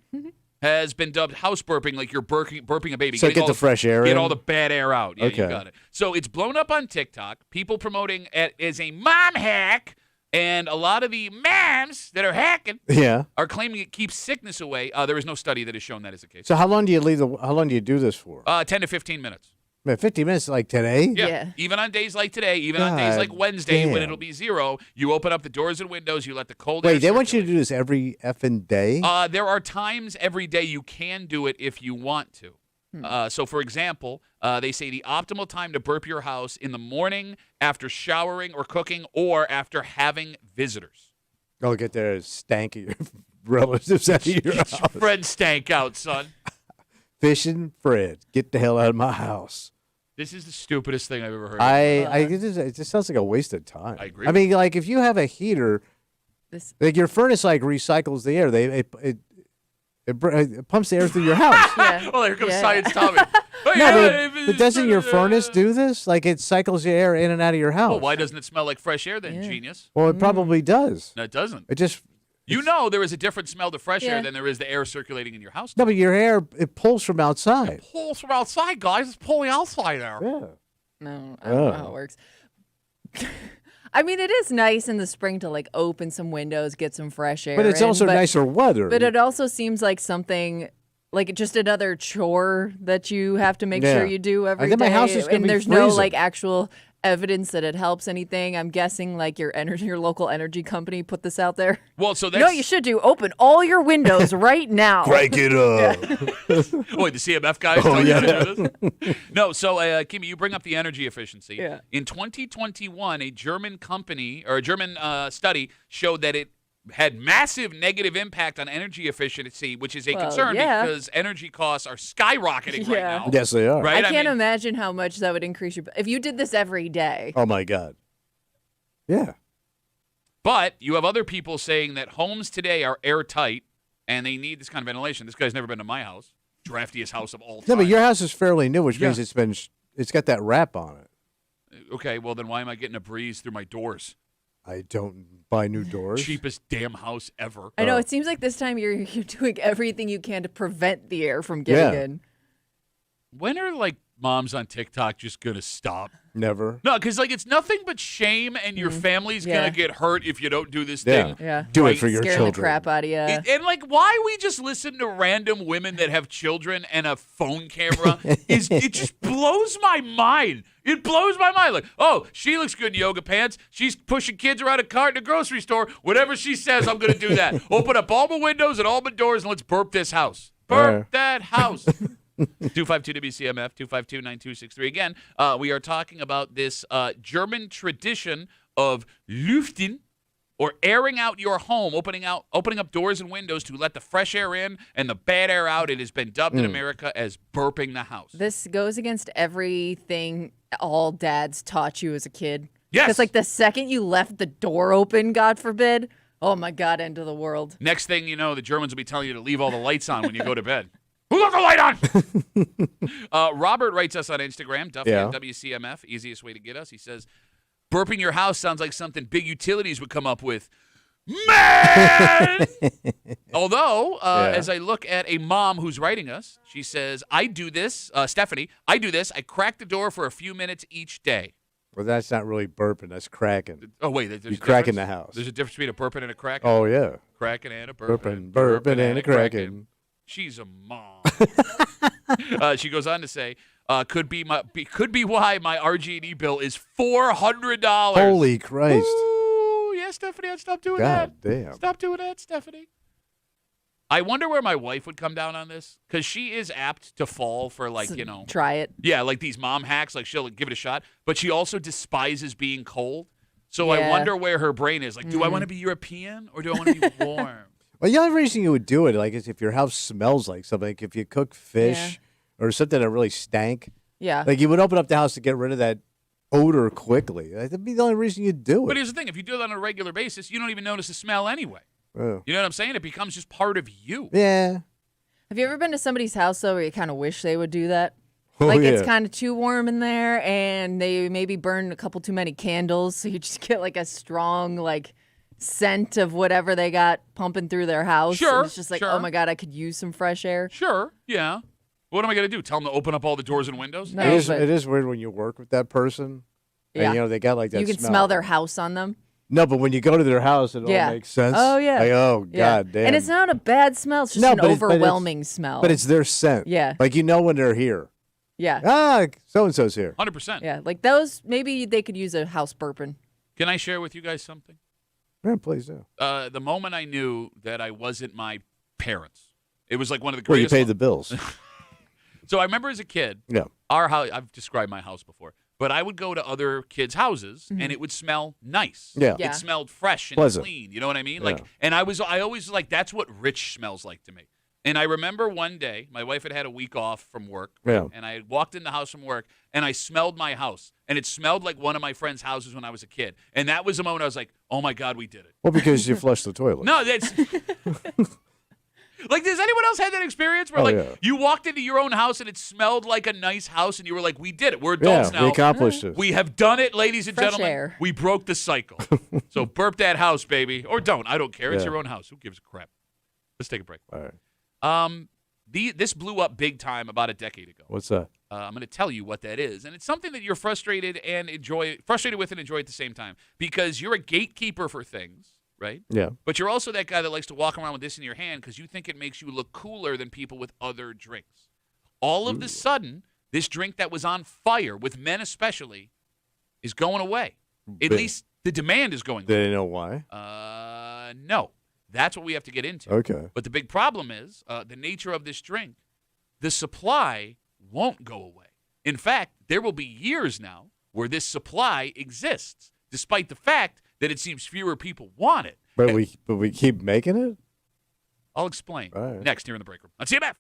Speaker 1: has been dubbed house burping, like you're burping a baby.
Speaker 2: So
Speaker 1: getting
Speaker 2: get
Speaker 1: all
Speaker 2: the fresh air
Speaker 1: Get
Speaker 2: in?
Speaker 1: all the bad air out. Yeah, you
Speaker 2: Okay.
Speaker 1: got it. So it's blown up on TikTok. People promoting it as a mom hack, and a lot of the moms that are hacking
Speaker 2: Yeah.
Speaker 1: are claiming it keeps sickness away. There is no study that has shown that is the case.
Speaker 2: So how long do you do this for?
Speaker 1: 10 to 15 minutes.
Speaker 2: Man, 50 minutes like today?
Speaker 1: Yeah.
Speaker 3: Yeah.
Speaker 1: Even on days like today, even on days
Speaker 2: God
Speaker 1: like Wednesday when
Speaker 2: damn.
Speaker 1: it'll be 0, you open up the doors and windows, you let the cold
Speaker 2: Wait,
Speaker 1: air
Speaker 2: they want you to
Speaker 1: circulate.
Speaker 2: do this every effing day?
Speaker 1: There are times every day you can do it if you want to. So, for example, they say the optimal time to burp your house in the morning, after showering or cooking, or after having visitors.
Speaker 2: Oh, get their stank of your relatives out of your house.
Speaker 1: Fred stank out, son.
Speaker 2: Fishing Fred, get the hell out of my house.
Speaker 1: This is the stupidest thing I've ever heard.
Speaker 2: It just sounds like a waste of time.
Speaker 1: I agree
Speaker 2: I mean, like if you have a heater,
Speaker 3: This-
Speaker 2: like your furnace, like recycles the air. It pumps the air through your house.
Speaker 3: Yeah.
Speaker 1: Well, here comes
Speaker 3: Yeah.
Speaker 1: Science Tommy.
Speaker 2: No, but doesn't your furnace do this? Like it cycles the air in and out of your house.
Speaker 1: Well, why doesn't it smell like fresh air then, genius?
Speaker 2: Well, it probably does.
Speaker 1: No, it doesn't.
Speaker 2: It just
Speaker 1: You know there is a different smell to fresh air
Speaker 3: Yeah.
Speaker 1: than there is the air circulating in your house.
Speaker 2: no, but your air it pulls from outside.
Speaker 1: Pulls from outside, guys. It's pulling outside air.
Speaker 2: Yeah.
Speaker 3: No, I don't know how it works. I mean, it is nice in the spring to like open some windows, get some fresh air.
Speaker 2: But it's
Speaker 3: in,
Speaker 2: also nicer weather.
Speaker 3: But it also seems like something like just another chore that you have to make
Speaker 2: Yeah.
Speaker 3: sure you do every day.
Speaker 2: think my house is gonna
Speaker 3: and
Speaker 2: be
Speaker 3: there's no
Speaker 2: freezing.
Speaker 3: like actual evidence that it helps anything. I'm guessing like your local energy company put this out there.
Speaker 1: Well, so
Speaker 3: You
Speaker 1: that's
Speaker 3: know what you should do? Open all your windows right now.
Speaker 2: Crank it up.
Speaker 1: Wait, the CMF guys
Speaker 2: Oh,
Speaker 1: telling
Speaker 2: yeah.
Speaker 1: you to do this? No, so Kimmy, you bring up the energy efficiency.
Speaker 3: Yeah.
Speaker 1: In 2021, a German company or a German study showed that it had massive negative impact on energy efficiency, which is a
Speaker 3: Well,
Speaker 1: concern
Speaker 3: yeah.
Speaker 1: because energy costs are skyrocketing right
Speaker 3: Yeah.
Speaker 1: now.
Speaker 2: Yes, they are.
Speaker 1: Right?
Speaker 3: I can't
Speaker 1: mean,
Speaker 3: imagine how much that would increase your. If you did this every day.
Speaker 2: Oh my God. Yeah.
Speaker 1: But you have other people saying that homes today are airtight and they need this kind of ventilation. This guy's never been to my house, draftiest house of all time.
Speaker 2: No, but your house is fairly new, which means
Speaker 1: Yeah.
Speaker 2: it's got that wrap on it.
Speaker 1: Okay, well then why am I getting a breeze through my doors?
Speaker 2: I don't buy new doors.
Speaker 1: Cheapest damn house ever.
Speaker 3: I know it seems like this time you're doing everything you can to prevent the air from getting
Speaker 2: Yeah.
Speaker 3: in.
Speaker 1: When are like moms on TikTok just gonna stop?
Speaker 2: Never.
Speaker 1: No, because like it's nothing but shame, and your family's
Speaker 3: Yeah.
Speaker 1: gonna get hurt if you don't do this
Speaker 2: Yeah.
Speaker 1: thing.
Speaker 3: Yeah.
Speaker 2: Do
Speaker 1: Right.
Speaker 2: it for your
Speaker 3: Scaring
Speaker 2: children.
Speaker 3: the crap out of you.
Speaker 1: And like, why we just listen to random women that have children and a phone camera is it just blows my mind. It blows my mind. Like, oh, she looks good in yoga pants. She's pushing kids around a cart in a grocery store. Whatever she says, I'm gonna do that. Open up all the windows and all the doors and let's burp this house. Burp that house. 252 WCMF 252-9263. Again, we are talking about this German tradition of lüften, or airing out your home, opening up doors and windows to let the fresh air in and the bad air out. It has been dubbed in America as burping the house.
Speaker 3: This goes against everything all dads taught you as a kid.
Speaker 1: Yes.
Speaker 3: Because, like, the second you left the door open, God forbid, oh my God, end of the world.
Speaker 1: Next thing you know, the Germans will be telling you to leave all the lights on when you go to bed. Who left the light on? Robert writes us on Instagram, Duffy
Speaker 2: Yeah.
Speaker 1: at WCMF, easiest way to get us. He says, burping your house sounds like something big utilities would come up with. Man! Although, as I look at a mom who's writing us, she says, I do this, Stephanie, I do this. I crack the door for a few minutes each day.
Speaker 2: Well, that's not really burping. That's cracking.
Speaker 1: Oh, wait. There's
Speaker 2: You
Speaker 1: a
Speaker 2: crack in
Speaker 1: difference?
Speaker 2: the house.
Speaker 1: There's a difference between a burping and a cracking?
Speaker 2: Oh, yeah.
Speaker 1: Cracking and a burping.
Speaker 2: Burping and a cracking.
Speaker 1: She's a mom. She goes on to say, could be why my RG&E bill is $400.
Speaker 2: Holy Christ.
Speaker 1: Ooh, yes, Stephanie. I'd stop doing
Speaker 2: God
Speaker 1: that.
Speaker 2: damn.
Speaker 1: Stop doing that, Stephanie. I wonder where my wife would come down on this, because she is apt to fall for, like,
Speaker 3: Try it.
Speaker 1: yeah, like these mom hacks. Like, she'll give it a shot, but she also despises being cold. So I
Speaker 3: Yeah.
Speaker 1: wonder where her brain is. Like, do I want to be European or do I want to be warm?
Speaker 2: Well, the only reason you would do it, like, is if your house smells like something. Like if you cook fish or something that really stank.
Speaker 3: Yeah.
Speaker 2: Like, you would open up the house to get rid of that odor quickly. That'd be the only reason you'd do it.
Speaker 1: But here's the thing. If you do that on a regular basis, you don't even notice the smell anyway.
Speaker 2: Oh.
Speaker 1: You know what I'm saying? It becomes just part of you.
Speaker 2: Yeah.
Speaker 3: Have you ever been to somebody's house, though, where you kind of wish they would do that?
Speaker 2: Oh,
Speaker 3: Like,
Speaker 2: yeah.
Speaker 3: it's kind of too warm in there, and they maybe burn a couple too many candles, so you just get, like, a strong, like, scent of whatever they got pumping through their house.
Speaker 1: Sure,
Speaker 3: And it's just like,
Speaker 1: sure.
Speaker 3: oh, my God, I could use some fresh air.
Speaker 1: Sure, yeah. What am I going to do? Tell them to open up all the doors and windows?
Speaker 3: No. but-
Speaker 2: It is weird when you work with that person.
Speaker 3: Yeah.
Speaker 2: And, they got like that
Speaker 3: You can smell their house on them.
Speaker 2: No, but when you go to their house, it
Speaker 3: Yeah.
Speaker 2: all makes sense.
Speaker 3: Oh, yeah.
Speaker 2: Like, oh,
Speaker 3: Yeah.
Speaker 2: God damn.
Speaker 3: And it's not a bad smell. It's just
Speaker 2: No,
Speaker 3: an
Speaker 2: but it's-
Speaker 3: overwhelming smell.
Speaker 2: But it's their scent.
Speaker 3: Yeah.
Speaker 2: Like, when they're here.
Speaker 3: yeah.
Speaker 2: Ah, so-and-so's here.
Speaker 1: 100%.
Speaker 3: Yeah. Like, those, maybe they could use a house burping.
Speaker 1: Can I share with you guys something?
Speaker 2: Yeah, please do.
Speaker 1: The moment I knew that I wasn't my parents, it was like one of the
Speaker 2: Well, you
Speaker 1: greatest.
Speaker 2: paid the bills.
Speaker 1: So I remember as a kid,
Speaker 2: Yeah.
Speaker 1: our house, I've described my house before, but I would go to other kids' houses and it would smell nice.
Speaker 2: Yeah.
Speaker 3: Yeah.
Speaker 1: It smelled fresh and
Speaker 2: Pleasant.
Speaker 1: clean. You know what I mean?
Speaker 2: Yeah.
Speaker 1: Like, and I always like, that's what rich smells like to me. And I remember one day, my wife had a week off from work,
Speaker 2: Yeah.
Speaker 1: and I had walked in the house from work, and I smelled my house, and it smelled like one of my friends' houses when I was a kid. And that was the moment I was like, oh my God, we did it.
Speaker 2: Well, because you flushed the toilet.
Speaker 1: No, that's like, does anyone else have that experience where,
Speaker 2: Oh,
Speaker 1: like,
Speaker 2: yeah.
Speaker 1: you walked into your own house and it smelled like a nice house, and you were like, we did it. We're
Speaker 2: Yeah,
Speaker 1: adults now.
Speaker 2: we accomplished it.
Speaker 1: We have done it, ladies and
Speaker 3: Fresh
Speaker 1: gentlemen.
Speaker 3: air.
Speaker 1: We broke the cycle. So burp that house, baby. Or don't. I don't care. It's
Speaker 2: Yeah.
Speaker 1: your own house. Who gives a crap? Let's take a break.
Speaker 2: All right.
Speaker 1: This blew up big time about a decade ago.
Speaker 2: What's that?
Speaker 1: I'm going to tell you what that is. And it's something that you're frustrated with and enjoy at the same time, because you're a gatekeeper for things, right?
Speaker 2: Yeah.
Speaker 1: But you're also that guy that likes to walk around with this in your hand because you think it makes you look cooler than people with other drinks. All of a sudden, this drink that was on fire, with men especially, is going away. At
Speaker 2: But-
Speaker 1: least the demand is going
Speaker 2: They
Speaker 1: away.
Speaker 2: didn't know why?
Speaker 1: No. That's what we have to get into.
Speaker 2: Okay.
Speaker 1: But the big problem is the nature of this drink. The supply won't go away. In fact, there will be years now where this supply exists, despite the fact that it seems fewer people want it.
Speaker 2: But we keep making it?
Speaker 1: I'll explain
Speaker 2: All right.
Speaker 1: next here in the break room on CMF.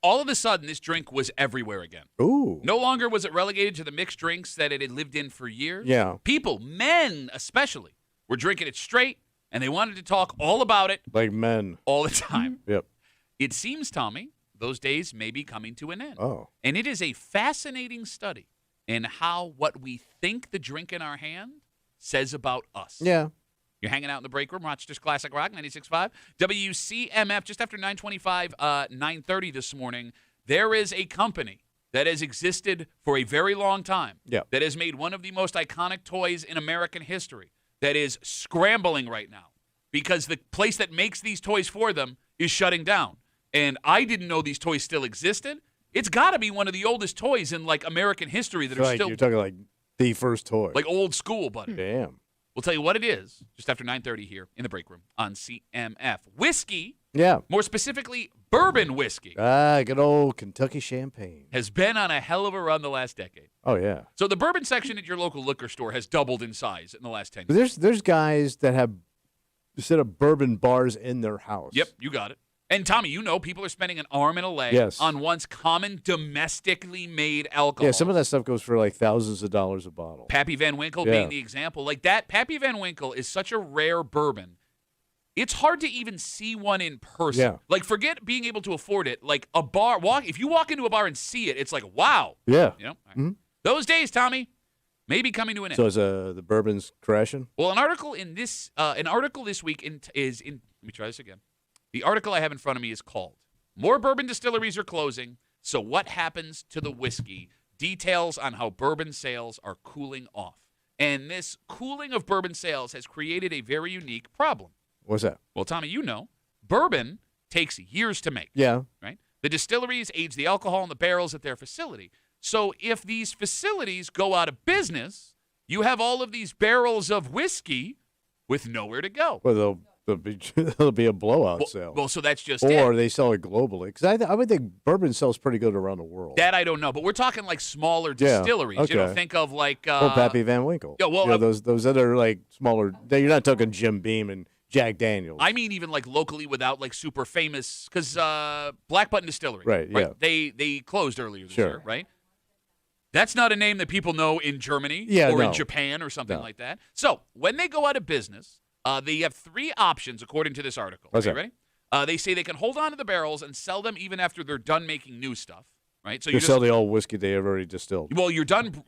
Speaker 1: all of a sudden, this drink was everywhere again.
Speaker 2: Ooh.
Speaker 1: No longer was it relegated to the mixed drinks that it had lived in for years.
Speaker 2: Yeah.
Speaker 1: People, men especially, were drinking it straight, and they wanted to talk all about it
Speaker 2: Like men.
Speaker 1: all the time.
Speaker 2: Yep.
Speaker 1: It seems, Tommy, those days may be coming to an end.
Speaker 2: Oh.
Speaker 1: And it is a fascinating study in how what we think the drink in our hand says about us.
Speaker 2: Yeah.
Speaker 1: You're hanging out in the break room, Rochester's Classic Rock, 96.5. WCMF, just after 9:25, 9:30 this morning, there is a company that has existed for a very long time, that has made one of the most iconic toys in American history, that is scrambling right now because the place that makes these toys for them is shutting down. And I didn't know these toys still existed. It's got to be one of the oldest toys in, like, American history that are still...
Speaker 2: You're talking like the first toy.
Speaker 1: Like old school, buddy.
Speaker 2: Damn.
Speaker 1: We'll tell you what it is just after 9:30 here in the break room on CMF. Whiskey,
Speaker 2: Yeah.
Speaker 1: more specifically bourbon whiskey,
Speaker 2: Good old Kentucky champagne.
Speaker 1: has been on a hell of a run the last decade.
Speaker 2: Oh, yeah.
Speaker 1: So the bourbon section at your local liquor store has doubled in size in the last 10
Speaker 2: But
Speaker 1: years.
Speaker 2: there's guys that have set up bourbon bars in their house.
Speaker 1: Yep, you got it. And Tommy, you know people are spending an arm and a leg
Speaker 2: Yes.
Speaker 1: on once common domestically made alcohol.
Speaker 2: Yeah, some of that stuff goes for like thousands of dollars a bottle.
Speaker 1: Pappy Van Winkle
Speaker 2: Yeah.
Speaker 1: being the example. Like that, Pappy Van Winkle is such a rare bourbon. It's hard to even see one in person.
Speaker 2: Yeah.
Speaker 1: Like, forget being able to afford it. Like a bar, if you walk into a bar and see it, it's like, wow.
Speaker 2: Yeah.
Speaker 1: You know? All right. Those days, Tommy, may be coming to an end.
Speaker 2: So is the bourbon's crashing?
Speaker 1: Well, an article this week is in. Let me try this again. The article I have in front of me is called "More Bourbon Distilleries Are Closing. So What Happens to the Whiskey?" Details on how bourbon sales are cooling off. And this cooling of bourbon sales has created a very unique problem.
Speaker 2: What's that?
Speaker 1: Well, Tommy, you know, bourbon takes years to make.
Speaker 2: Yeah.
Speaker 1: Right? The distilleries age the alcohol in the barrels at their facility. So if these facilities go out of business, you have all of these barrels of whiskey with nowhere to go.
Speaker 2: Well, there'll be a blowout sale.
Speaker 1: Well, so that's just
Speaker 2: or
Speaker 1: it.
Speaker 2: they sell it globally. Because I would think bourbon sells pretty good around the world.
Speaker 1: That I don't know, but we're talking like smaller distilleries.
Speaker 2: Okay.
Speaker 1: You know, think of like
Speaker 2: Pappy Van Winkle.
Speaker 1: Yeah, well,
Speaker 2: You know, those other like smaller. You're not talking Jim Beam and Jack Daniels.
Speaker 1: I mean, even like locally without like super famous, because Black Button Distillery,
Speaker 2: Right, yeah.
Speaker 1: They closed earlier this year, right? That's not a name that people know in Germany or in Japan or something like that. So when they go out of business, they have three options according to this article.
Speaker 2: What's
Speaker 1: Are you
Speaker 2: that?
Speaker 1: ready? They say they can hold on to the barrels and sell them even after they're done making new stuff, right? So
Speaker 2: you sell the old whiskey they have already distilled.
Speaker 1: Well, you're done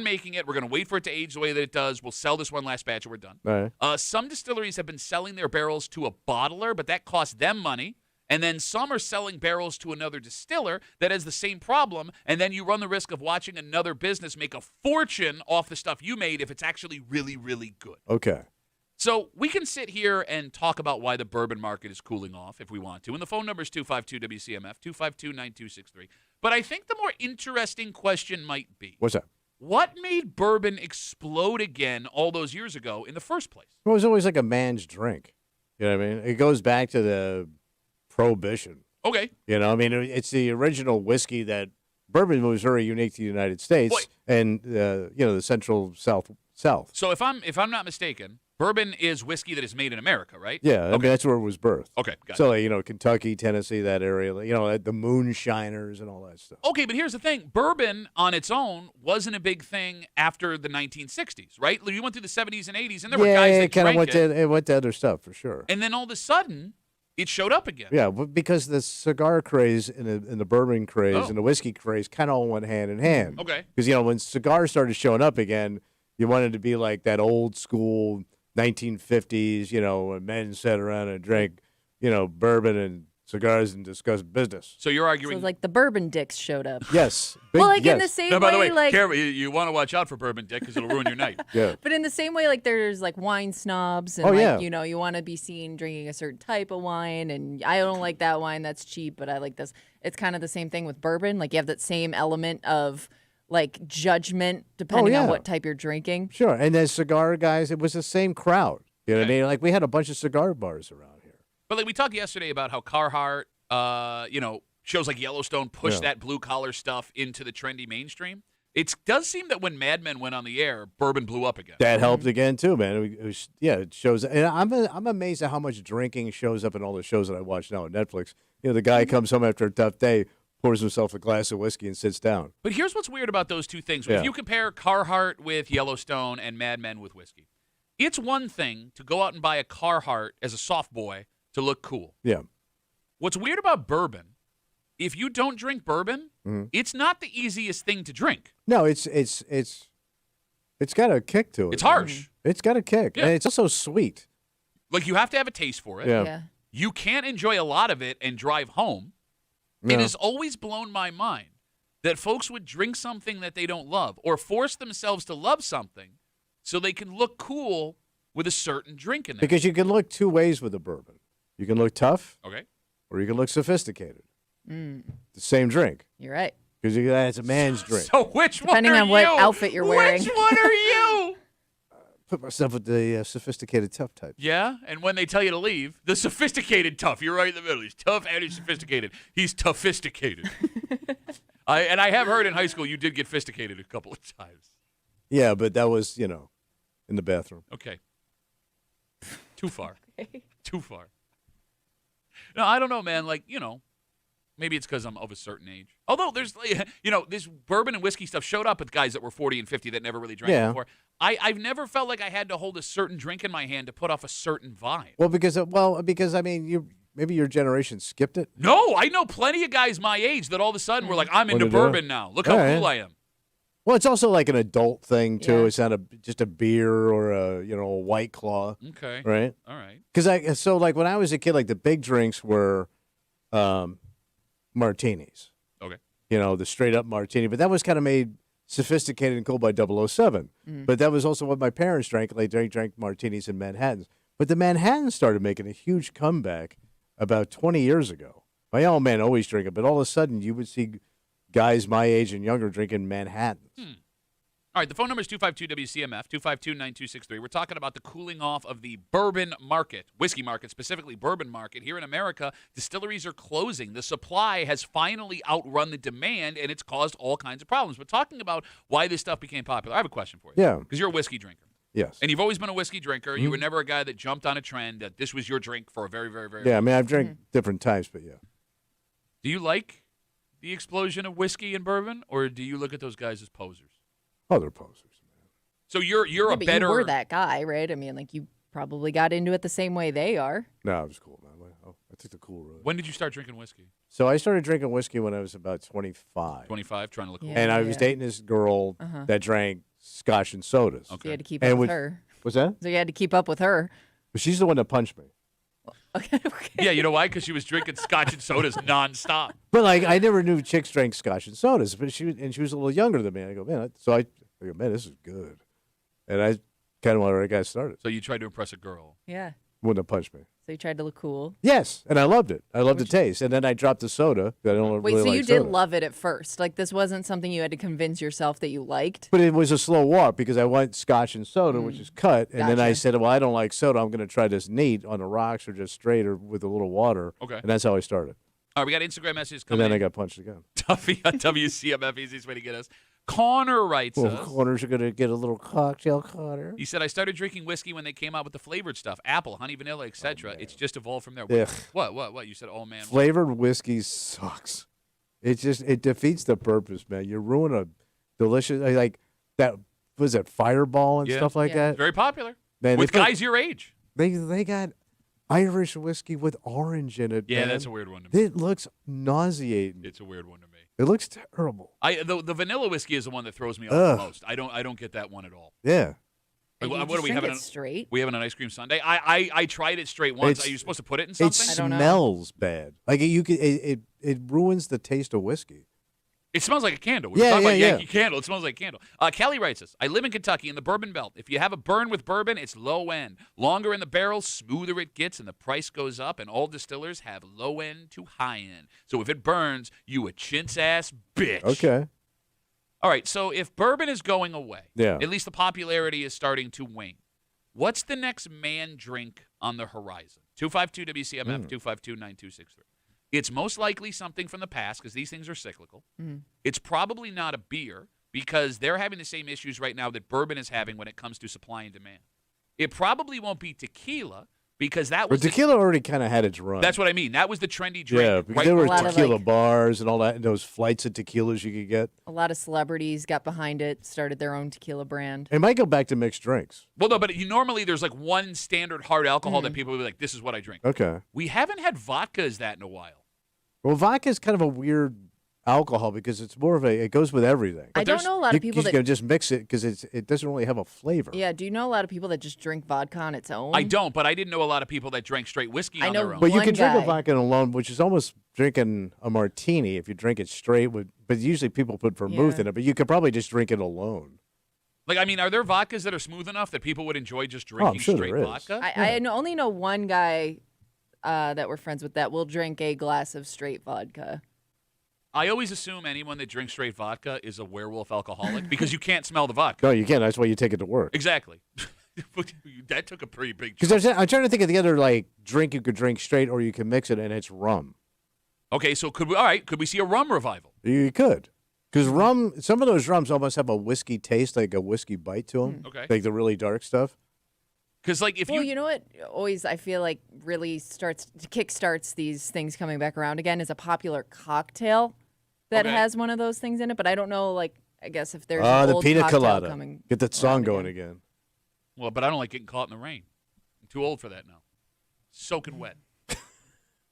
Speaker 1: making it. We're going to wait for it to age the way that it does. We'll sell this one last batch and we're done.
Speaker 2: All right.
Speaker 1: Some distilleries have been selling their barrels to a bottler, but that costs them money. And then some are selling barrels to another distiller that has the same problem, and then you run the risk of watching another business make a fortune off the stuff you made if it's actually really, really good.
Speaker 2: Okay.
Speaker 1: So we can sit here and talk about why the bourbon market is cooling off if we want to. And the phone number is 252-WCMF, 252-9263. But I think the more interesting question might be,
Speaker 2: What's that?
Speaker 1: what made bourbon explode again all those years ago in the first place?
Speaker 2: It was always like a man's drink. You know what I mean? It goes back to the Prohibition.
Speaker 1: Okay.
Speaker 2: You know, I mean, it's the original whiskey that bourbon was very unique to the United States and the Central South.
Speaker 1: So if I'm not mistaken, bourbon is whiskey that is made in America, right?
Speaker 2: Yeah, I mean that's where it was birthed.
Speaker 1: Okay, got
Speaker 2: so
Speaker 1: it.
Speaker 2: Kentucky, Tennessee, that area, the moonshiners and all that stuff.
Speaker 1: Okay, but here's the thing: bourbon on its own wasn't a big thing after the 1960s, right? You went through the 70s and 80s, and there were guys that
Speaker 2: kind of
Speaker 1: drank
Speaker 2: it went to other stuff for sure.
Speaker 1: And then all of a sudden, it showed up again.
Speaker 2: Yeah, because the cigar craze and the bourbon craze and the whiskey craze kind of all went hand in hand.
Speaker 1: Okay.
Speaker 2: Because when cigars started showing up again, you wanted to be like that old school 1950s, when men sat around and drank, bourbon and cigars and discussed business.
Speaker 1: So you're arguing
Speaker 3: So like the bourbon dicks showed up.
Speaker 2: Yes.
Speaker 3: Well, like in the same
Speaker 1: No, by the
Speaker 3: way,
Speaker 1: way,
Speaker 3: like
Speaker 1: Carol, you want to watch out for bourbon dick because it'll ruin your night.
Speaker 2: Yeah.
Speaker 3: but in the same way, like there's like wine snobs and
Speaker 2: Oh,
Speaker 3: like,
Speaker 2: yeah.
Speaker 3: you want to be seen drinking a certain type of wine and I don't like that wine, that's cheap, but I like this. It's kind of the same thing with bourbon. Like you have that same element of like judgment depending on
Speaker 2: yeah.
Speaker 3: what type you're drinking.
Speaker 2: Sure. And as cigar guys, it was the same crowd. You know what I mean? Like we had a bunch of cigar bars around here.
Speaker 1: But like we talked yesterday about how Carhartt, shows like Yellowstone pushed that blue collar stuff into the trendy mainstream. It does seem that when Mad Men went on the air, bourbon blew up again.
Speaker 2: That helped again too, man. It shows. And I'm amazed at how much drinking shows up in all the shows that I watch now on Netflix. The guy comes home after a tough day, pours himself a glass of whiskey and sits down.
Speaker 1: But here's what's weird about those two things.
Speaker 2: Yeah.
Speaker 1: If you compare Carhartt with Yellowstone and Mad Men with whiskey, it's one thing to go out and buy a Carhartt as a soft boy to look cool.
Speaker 2: Yeah.
Speaker 1: What's weird about bourbon, if you don't drink bourbon, it's not the easiest thing to drink.
Speaker 2: No, it's got a kick to it.
Speaker 1: It's harsh.
Speaker 2: It's got a kick.
Speaker 1: Yeah.
Speaker 2: And it's also sweet.
Speaker 1: Like, you have to have a taste for it.
Speaker 2: Yeah.
Speaker 1: You can't enjoy a lot of it and drive home.
Speaker 2: No.
Speaker 1: It has always blown my mind that folks would drink something that they don't love or force themselves to love something so they can look cool with a certain drink in there.
Speaker 2: Because you can look two ways with a bourbon. You can look tough,
Speaker 1: Okay.
Speaker 2: or you can look sophisticated. The same drink.
Speaker 3: You're right.
Speaker 2: Because it's a man's drink.
Speaker 1: So which
Speaker 3: Depending
Speaker 1: one are
Speaker 3: on what
Speaker 1: you?
Speaker 3: outfit you're wearing.
Speaker 1: Which one are you?
Speaker 2: Put myself with the sophisticated tough types.
Speaker 1: Yeah, and when they tell you to leave, the sophisticated tough. You're right in the middle. He's tough and he's sophisticated. He's toughisticated. I have heard in high school you did get fisticated a couple of times.
Speaker 2: Yeah, but that was, in the bathroom.
Speaker 1: Okay. Too far. Too far. No, I don't know, man. Like, maybe it's because I'm of a certain age. Although there's, this bourbon and whiskey stuff showed up with guys that were 40 and 50 that never really drank
Speaker 2: Yeah.
Speaker 1: before. I've never felt like I had to hold a certain drink in my hand to put off a certain vibe.
Speaker 2: Well, because I mean, maybe your generation skipped it.
Speaker 1: No, I know plenty of guys my age that all of a sudden were like, I'm into
Speaker 2: Wanna do it?
Speaker 1: bourbon now. Look how
Speaker 2: All right.
Speaker 1: cool I am.
Speaker 2: Well, it's also like an adult thing too.
Speaker 3: Yeah.
Speaker 2: It's not just a beer or a White Claw,
Speaker 1: Okay.
Speaker 2: right?
Speaker 1: All right.
Speaker 2: Because when I was a kid, like the big drinks were martinis.
Speaker 1: Okay.
Speaker 2: The straight up martini, but that was kind of made sophisticated and cool by 007. But that was also what my parents drank. Like they drank martinis and Manhattans. But the Manhattans started making a huge comeback about 20 years ago. My old man always drink it, but all of a sudden you would see guys my age and younger drinking Manhattans.
Speaker 1: All right, the phone number is 252-WCMF, 252-9263. We're talking about the cooling off of the bourbon market, whiskey market, specifically bourbon market. Here in America, distilleries are closing. The supply has finally outrun the demand, and it's caused all kinds of problems. But talking about why this stuff became popular, I have a question for you.
Speaker 2: Yeah.
Speaker 1: Because you're a whiskey drinker.
Speaker 2: Yes.
Speaker 1: And you've always been a whiskey drinker. You were never a guy that jumped on a trend that this was your drink for a very, very, very
Speaker 2: Yeah, I
Speaker 1: long
Speaker 2: mean, I've drank different types, but yeah.
Speaker 1: Do you like the explosion of whiskey and bourbon, or do you look at those guys as posers?
Speaker 2: Oh, they're posers.
Speaker 1: So you're
Speaker 3: Yeah,
Speaker 1: a
Speaker 3: but
Speaker 1: better.
Speaker 3: you were that guy, right? I mean, like you probably got into it the same way they are.
Speaker 2: No, I was cool, man. I took the cool road.
Speaker 1: When did you start drinking whiskey?
Speaker 2: So I started drinking whiskey when I was about 25.
Speaker 1: 25, trying to look cool.
Speaker 3: Yeah.
Speaker 2: And I was dating this girl that drank scotch and sodas.
Speaker 3: So you had to keep
Speaker 2: And
Speaker 3: up with
Speaker 2: with-
Speaker 3: her.
Speaker 2: What's that?
Speaker 3: So you had to keep up with her.
Speaker 2: But she's the one that punched me.
Speaker 3: Okay.
Speaker 1: Yeah, you know why? Because she was drinking scotch and sodas nonstop.
Speaker 2: But like, I never knew chicks drank scotch and sodas. But she was a little younger than me. I go, man. I go, man, this is good. And I kind of where I got started.
Speaker 1: So you tried to impress a girl.
Speaker 3: Yeah.
Speaker 2: Wouldn't have punched me.
Speaker 3: So you tried to look cool.
Speaker 2: Yes, and I loved it. I loved the taste. And then I dropped the soda. I don't
Speaker 3: Wait,
Speaker 2: really
Speaker 3: so
Speaker 2: like
Speaker 3: you did
Speaker 2: soda.
Speaker 3: love it at first? Like this wasn't something you had to convince yourself that you liked?
Speaker 2: But it was a slow walk because I went scotch and soda, which is cut, and then I
Speaker 3: Gotcha.
Speaker 2: said, "Well, I don't like soda. I'm going to try this neat on the rocks or just straight or with a little water."
Speaker 1: Okay.
Speaker 2: And that's how I started.
Speaker 1: All right, we got Instagram messages
Speaker 2: And
Speaker 1: coming
Speaker 2: then I
Speaker 1: in.
Speaker 2: got punched again.
Speaker 1: Tuffy on WCMF, easiest way to get us. Connor writes
Speaker 2: Well,
Speaker 1: us.
Speaker 2: corners are going to get a little cocktail, Connor.
Speaker 1: He said, I started drinking whiskey when they came out with the flavored stuff. Apple, honey, vanilla, etc. It's just evolved from there.
Speaker 2: Ugh.
Speaker 1: What? You said, oh, man.
Speaker 2: Flavored whiskey sucks. It defeats the purpose, man. You ruin a delicious like that. Was it Fireball and
Speaker 1: Yeah.
Speaker 2: stuff like
Speaker 3: Yeah.
Speaker 2: that?
Speaker 1: Very popular.
Speaker 2: Man,
Speaker 1: With
Speaker 2: they put-
Speaker 1: guys your age.
Speaker 2: They got Irish whiskey with orange in it.
Speaker 1: Yeah,
Speaker 2: man.
Speaker 1: that's a weird one to me.
Speaker 2: It looks nauseating.
Speaker 1: It's a weird one to me.
Speaker 2: It looks terrible.
Speaker 1: The vanilla whiskey is the one that throws me off
Speaker 2: Ugh.
Speaker 1: the most. I don't get that one at all.
Speaker 2: Yeah.
Speaker 1: Like,
Speaker 3: You
Speaker 1: what
Speaker 3: just
Speaker 1: are we
Speaker 3: drink
Speaker 1: having?
Speaker 3: it straight?
Speaker 1: We having an ice cream sundae. I tried it straight once.
Speaker 2: It's-
Speaker 1: Are you supposed to put it in
Speaker 2: It
Speaker 1: something?
Speaker 3: I don't know.
Speaker 2: smells bad. Like it ruins the taste of whiskey.
Speaker 1: It smells like a candle. We were
Speaker 2: Yeah,
Speaker 1: talking about
Speaker 2: yeah,
Speaker 1: Yankee Candle. It smells like a candle. Kelly writes us, I live in Kentucky in the bourbon belt. If you have a burn with bourbon, it's low end. Longer in the barrel, smoother it gets, and the price goes up, and all distillers have low end to high end. So if it burns, you a chintz-ass bitch.
Speaker 2: Okay.
Speaker 1: All right, so if bourbon is going away,
Speaker 2: Yeah.
Speaker 1: at least the popularity is starting to wane, what's the next man drink on the horizon? 252-WCMF, 252-9263. It's most likely something from the past because these things are cyclical. It's probably not a beer because they're having the same issues right now that bourbon is having when it comes to supply and demand. It probably won't be tequila because that
Speaker 2: But
Speaker 1: was
Speaker 2: tequila already kind of had its run.
Speaker 1: that's what I mean. That was the trendy drink.
Speaker 2: Yeah, because
Speaker 1: right?
Speaker 2: there were
Speaker 3: A lot of,
Speaker 2: tequila
Speaker 3: like-
Speaker 2: bars and all that, and those flights of tequilas you could get.
Speaker 3: A lot of celebrities got behind it, started their own tequila brand.
Speaker 2: It might go back to mixed drinks.
Speaker 1: Well, no, but normally there's like one standard hard alcohol
Speaker 3: Mm.
Speaker 1: that people will be like, this is what I drink.
Speaker 2: Okay.
Speaker 1: We haven't had vodka as that in a while.
Speaker 2: Well, vodka is kind of a weird alcohol because it's more of it goes with everything.
Speaker 3: I don't
Speaker 1: there's-
Speaker 3: know a lot of people
Speaker 2: you
Speaker 3: that.
Speaker 2: can just mix it because it doesn't really have a flavor.
Speaker 3: Yeah, do you know a lot of people that just drink vodka on its own?
Speaker 1: I don't, but I didn't know a lot of people that drank straight whiskey
Speaker 3: I
Speaker 1: on
Speaker 3: know
Speaker 1: their own.
Speaker 2: But you
Speaker 3: one
Speaker 2: can drink a
Speaker 3: guy.
Speaker 2: vodka alone, which is almost drinking a martini if you drink it straight. But usually people put vermouth
Speaker 3: Yeah.
Speaker 2: in it. But you could probably just drink it alone.
Speaker 1: Like, I mean, are there vodkas that are smooth enough that people would enjoy just drinking
Speaker 2: sure
Speaker 1: straight
Speaker 2: there is.
Speaker 1: vodka?
Speaker 3: Only know one guy that we're friends with that will drink a glass of straight vodka.
Speaker 1: I always assume anyone that drinks straight vodka is a werewolf alcoholic because you can't smell the vodka.
Speaker 2: No, you can't. That's why you take it to work.
Speaker 1: Exactly. That took a pretty big
Speaker 2: Because
Speaker 1: chunk.
Speaker 2: I'm trying to think of the other like drink you could drink straight, or you can mix it, and it's rum.
Speaker 1: Okay, so could we see a rum revival?
Speaker 2: You could. Because rum, some of those rums almost have a whiskey taste, like a whiskey bite to them.
Speaker 1: Okay.
Speaker 2: Like the really dark stuff.
Speaker 1: Because like if
Speaker 3: Well, you know what? Always, I feel like really kickstarts these things coming back around again is a popular cocktail that
Speaker 1: Okay.
Speaker 3: has one of those things in it. But I don't know, like, I guess if there's
Speaker 2: Ah,
Speaker 3: an
Speaker 2: the
Speaker 3: old
Speaker 2: pina
Speaker 3: cocktail
Speaker 2: colada.
Speaker 3: coming.
Speaker 2: Get that song
Speaker 3: around
Speaker 2: going
Speaker 3: again.
Speaker 2: again.
Speaker 1: Well, but I don't like getting caught in the rain. I'm too old for that now. Soaking wet.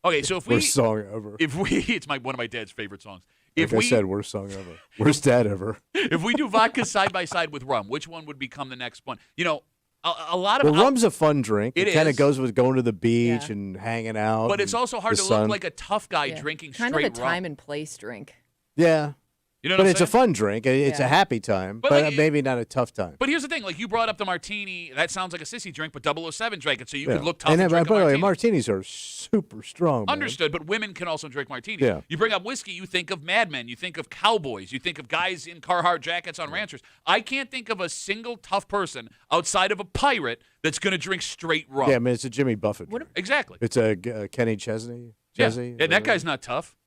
Speaker 1: Okay, so
Speaker 2: Worst song ever.
Speaker 1: it's one of my dad's favorite songs. If
Speaker 2: Like
Speaker 1: we
Speaker 2: I said, worst song ever. Worst dad ever.
Speaker 1: if we do vodka side by side with rum, which one would become the next one? You know, a lot of
Speaker 2: Well, rum's a fun drink.
Speaker 1: It
Speaker 2: It kind of
Speaker 1: is.
Speaker 2: goes with going to the beach
Speaker 3: Yeah.
Speaker 2: and hanging out.
Speaker 1: but it's
Speaker 2: and
Speaker 1: also hard
Speaker 2: the
Speaker 1: to
Speaker 2: sun.
Speaker 1: look like a tough guy
Speaker 3: Yeah.
Speaker 1: drinking
Speaker 3: Kind
Speaker 1: straight
Speaker 3: of a time
Speaker 1: rum.
Speaker 3: and place drink.
Speaker 2: Yeah.
Speaker 1: You know
Speaker 2: But
Speaker 1: what
Speaker 2: it's
Speaker 1: I'm
Speaker 2: a
Speaker 1: saying?
Speaker 2: fun drink. It's a
Speaker 3: Yeah.
Speaker 2: happy time,
Speaker 1: But
Speaker 2: but
Speaker 1: like,
Speaker 2: maybe not a tough time.
Speaker 1: But here's the thing: like you brought up the martini, that sounds like a sissy drink, but 007 drank it, so you
Speaker 2: Yeah.
Speaker 1: could look tough
Speaker 2: And
Speaker 1: and
Speaker 2: then,
Speaker 1: drink
Speaker 2: by
Speaker 1: a
Speaker 2: the way,
Speaker 1: martini.
Speaker 2: martinis are super strong. man.
Speaker 1: Understood, but women can also drink martinis.
Speaker 2: Yeah.
Speaker 1: You bring up whiskey, you think of madmen, you think of cowboys, you think of guys in Carhartt jackets on ranchers. I can't think of a single tough person outside of a pirate that's going to drink straight rum.
Speaker 2: Yeah, I mean, it's a Jimmy Buffett
Speaker 3: What
Speaker 2: drink.
Speaker 1: Exactly.
Speaker 2: It's a Kenny Chesney.
Speaker 1: Yeah.
Speaker 2: Chesney,
Speaker 1: And that guy's not tough.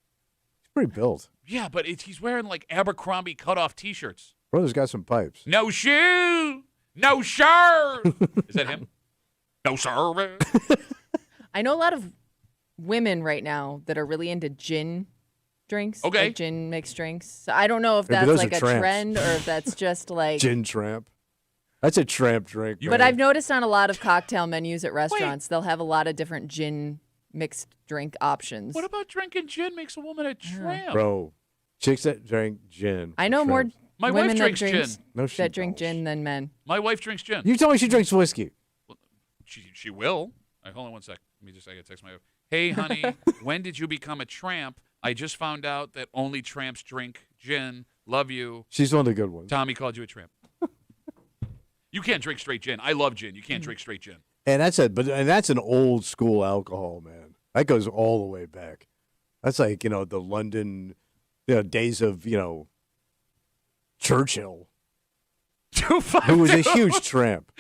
Speaker 2: He's pretty built.
Speaker 1: Yeah, but he's wearing like Abercrombie cut-off T-shirts.
Speaker 2: Brother's got some pipes.
Speaker 1: No shoe, no shirt. Is that him? No sir.
Speaker 3: I know a lot of women right now that are really into gin drinks.
Speaker 1: Okay.
Speaker 3: Like gin mixed drinks. So I don't know if
Speaker 2: Yeah, but
Speaker 3: that's
Speaker 2: those
Speaker 3: like
Speaker 2: are
Speaker 3: a
Speaker 2: tramps.
Speaker 3: trend or if that's just like.
Speaker 2: Gin tramp. That's a tramp drink.
Speaker 3: But
Speaker 2: man.
Speaker 3: I've noticed on a lot of cocktail menus at restaurants, they'll have a lot of different gin mixed drink options.
Speaker 1: What about drinking gin makes a woman a tramp?
Speaker 2: Bro, chicks that drink gin.
Speaker 3: I
Speaker 2: are
Speaker 3: know more
Speaker 2: tramps.
Speaker 1: My wife
Speaker 3: women that
Speaker 1: drinks
Speaker 3: drink,
Speaker 1: gin.
Speaker 2: No, she
Speaker 3: that drink
Speaker 2: don't.
Speaker 3: gin than men.
Speaker 1: My wife drinks gin.
Speaker 2: You told me she drinks whiskey.
Speaker 1: She will. All right, hold on one sec. I gotta text my wife. Hey, honey, when did you become a tramp? I just found out that only tramps drink gin. Love you.
Speaker 2: She's one of the good ones.
Speaker 1: Tommy called you a tramp. You can't drink straight gin. I love gin. You
Speaker 3: Mm.
Speaker 1: can't drink straight gin.
Speaker 2: And that's an old school alcohol, man. That goes all the way back. That's like, the London, days of, Churchill, who was a huge tramp.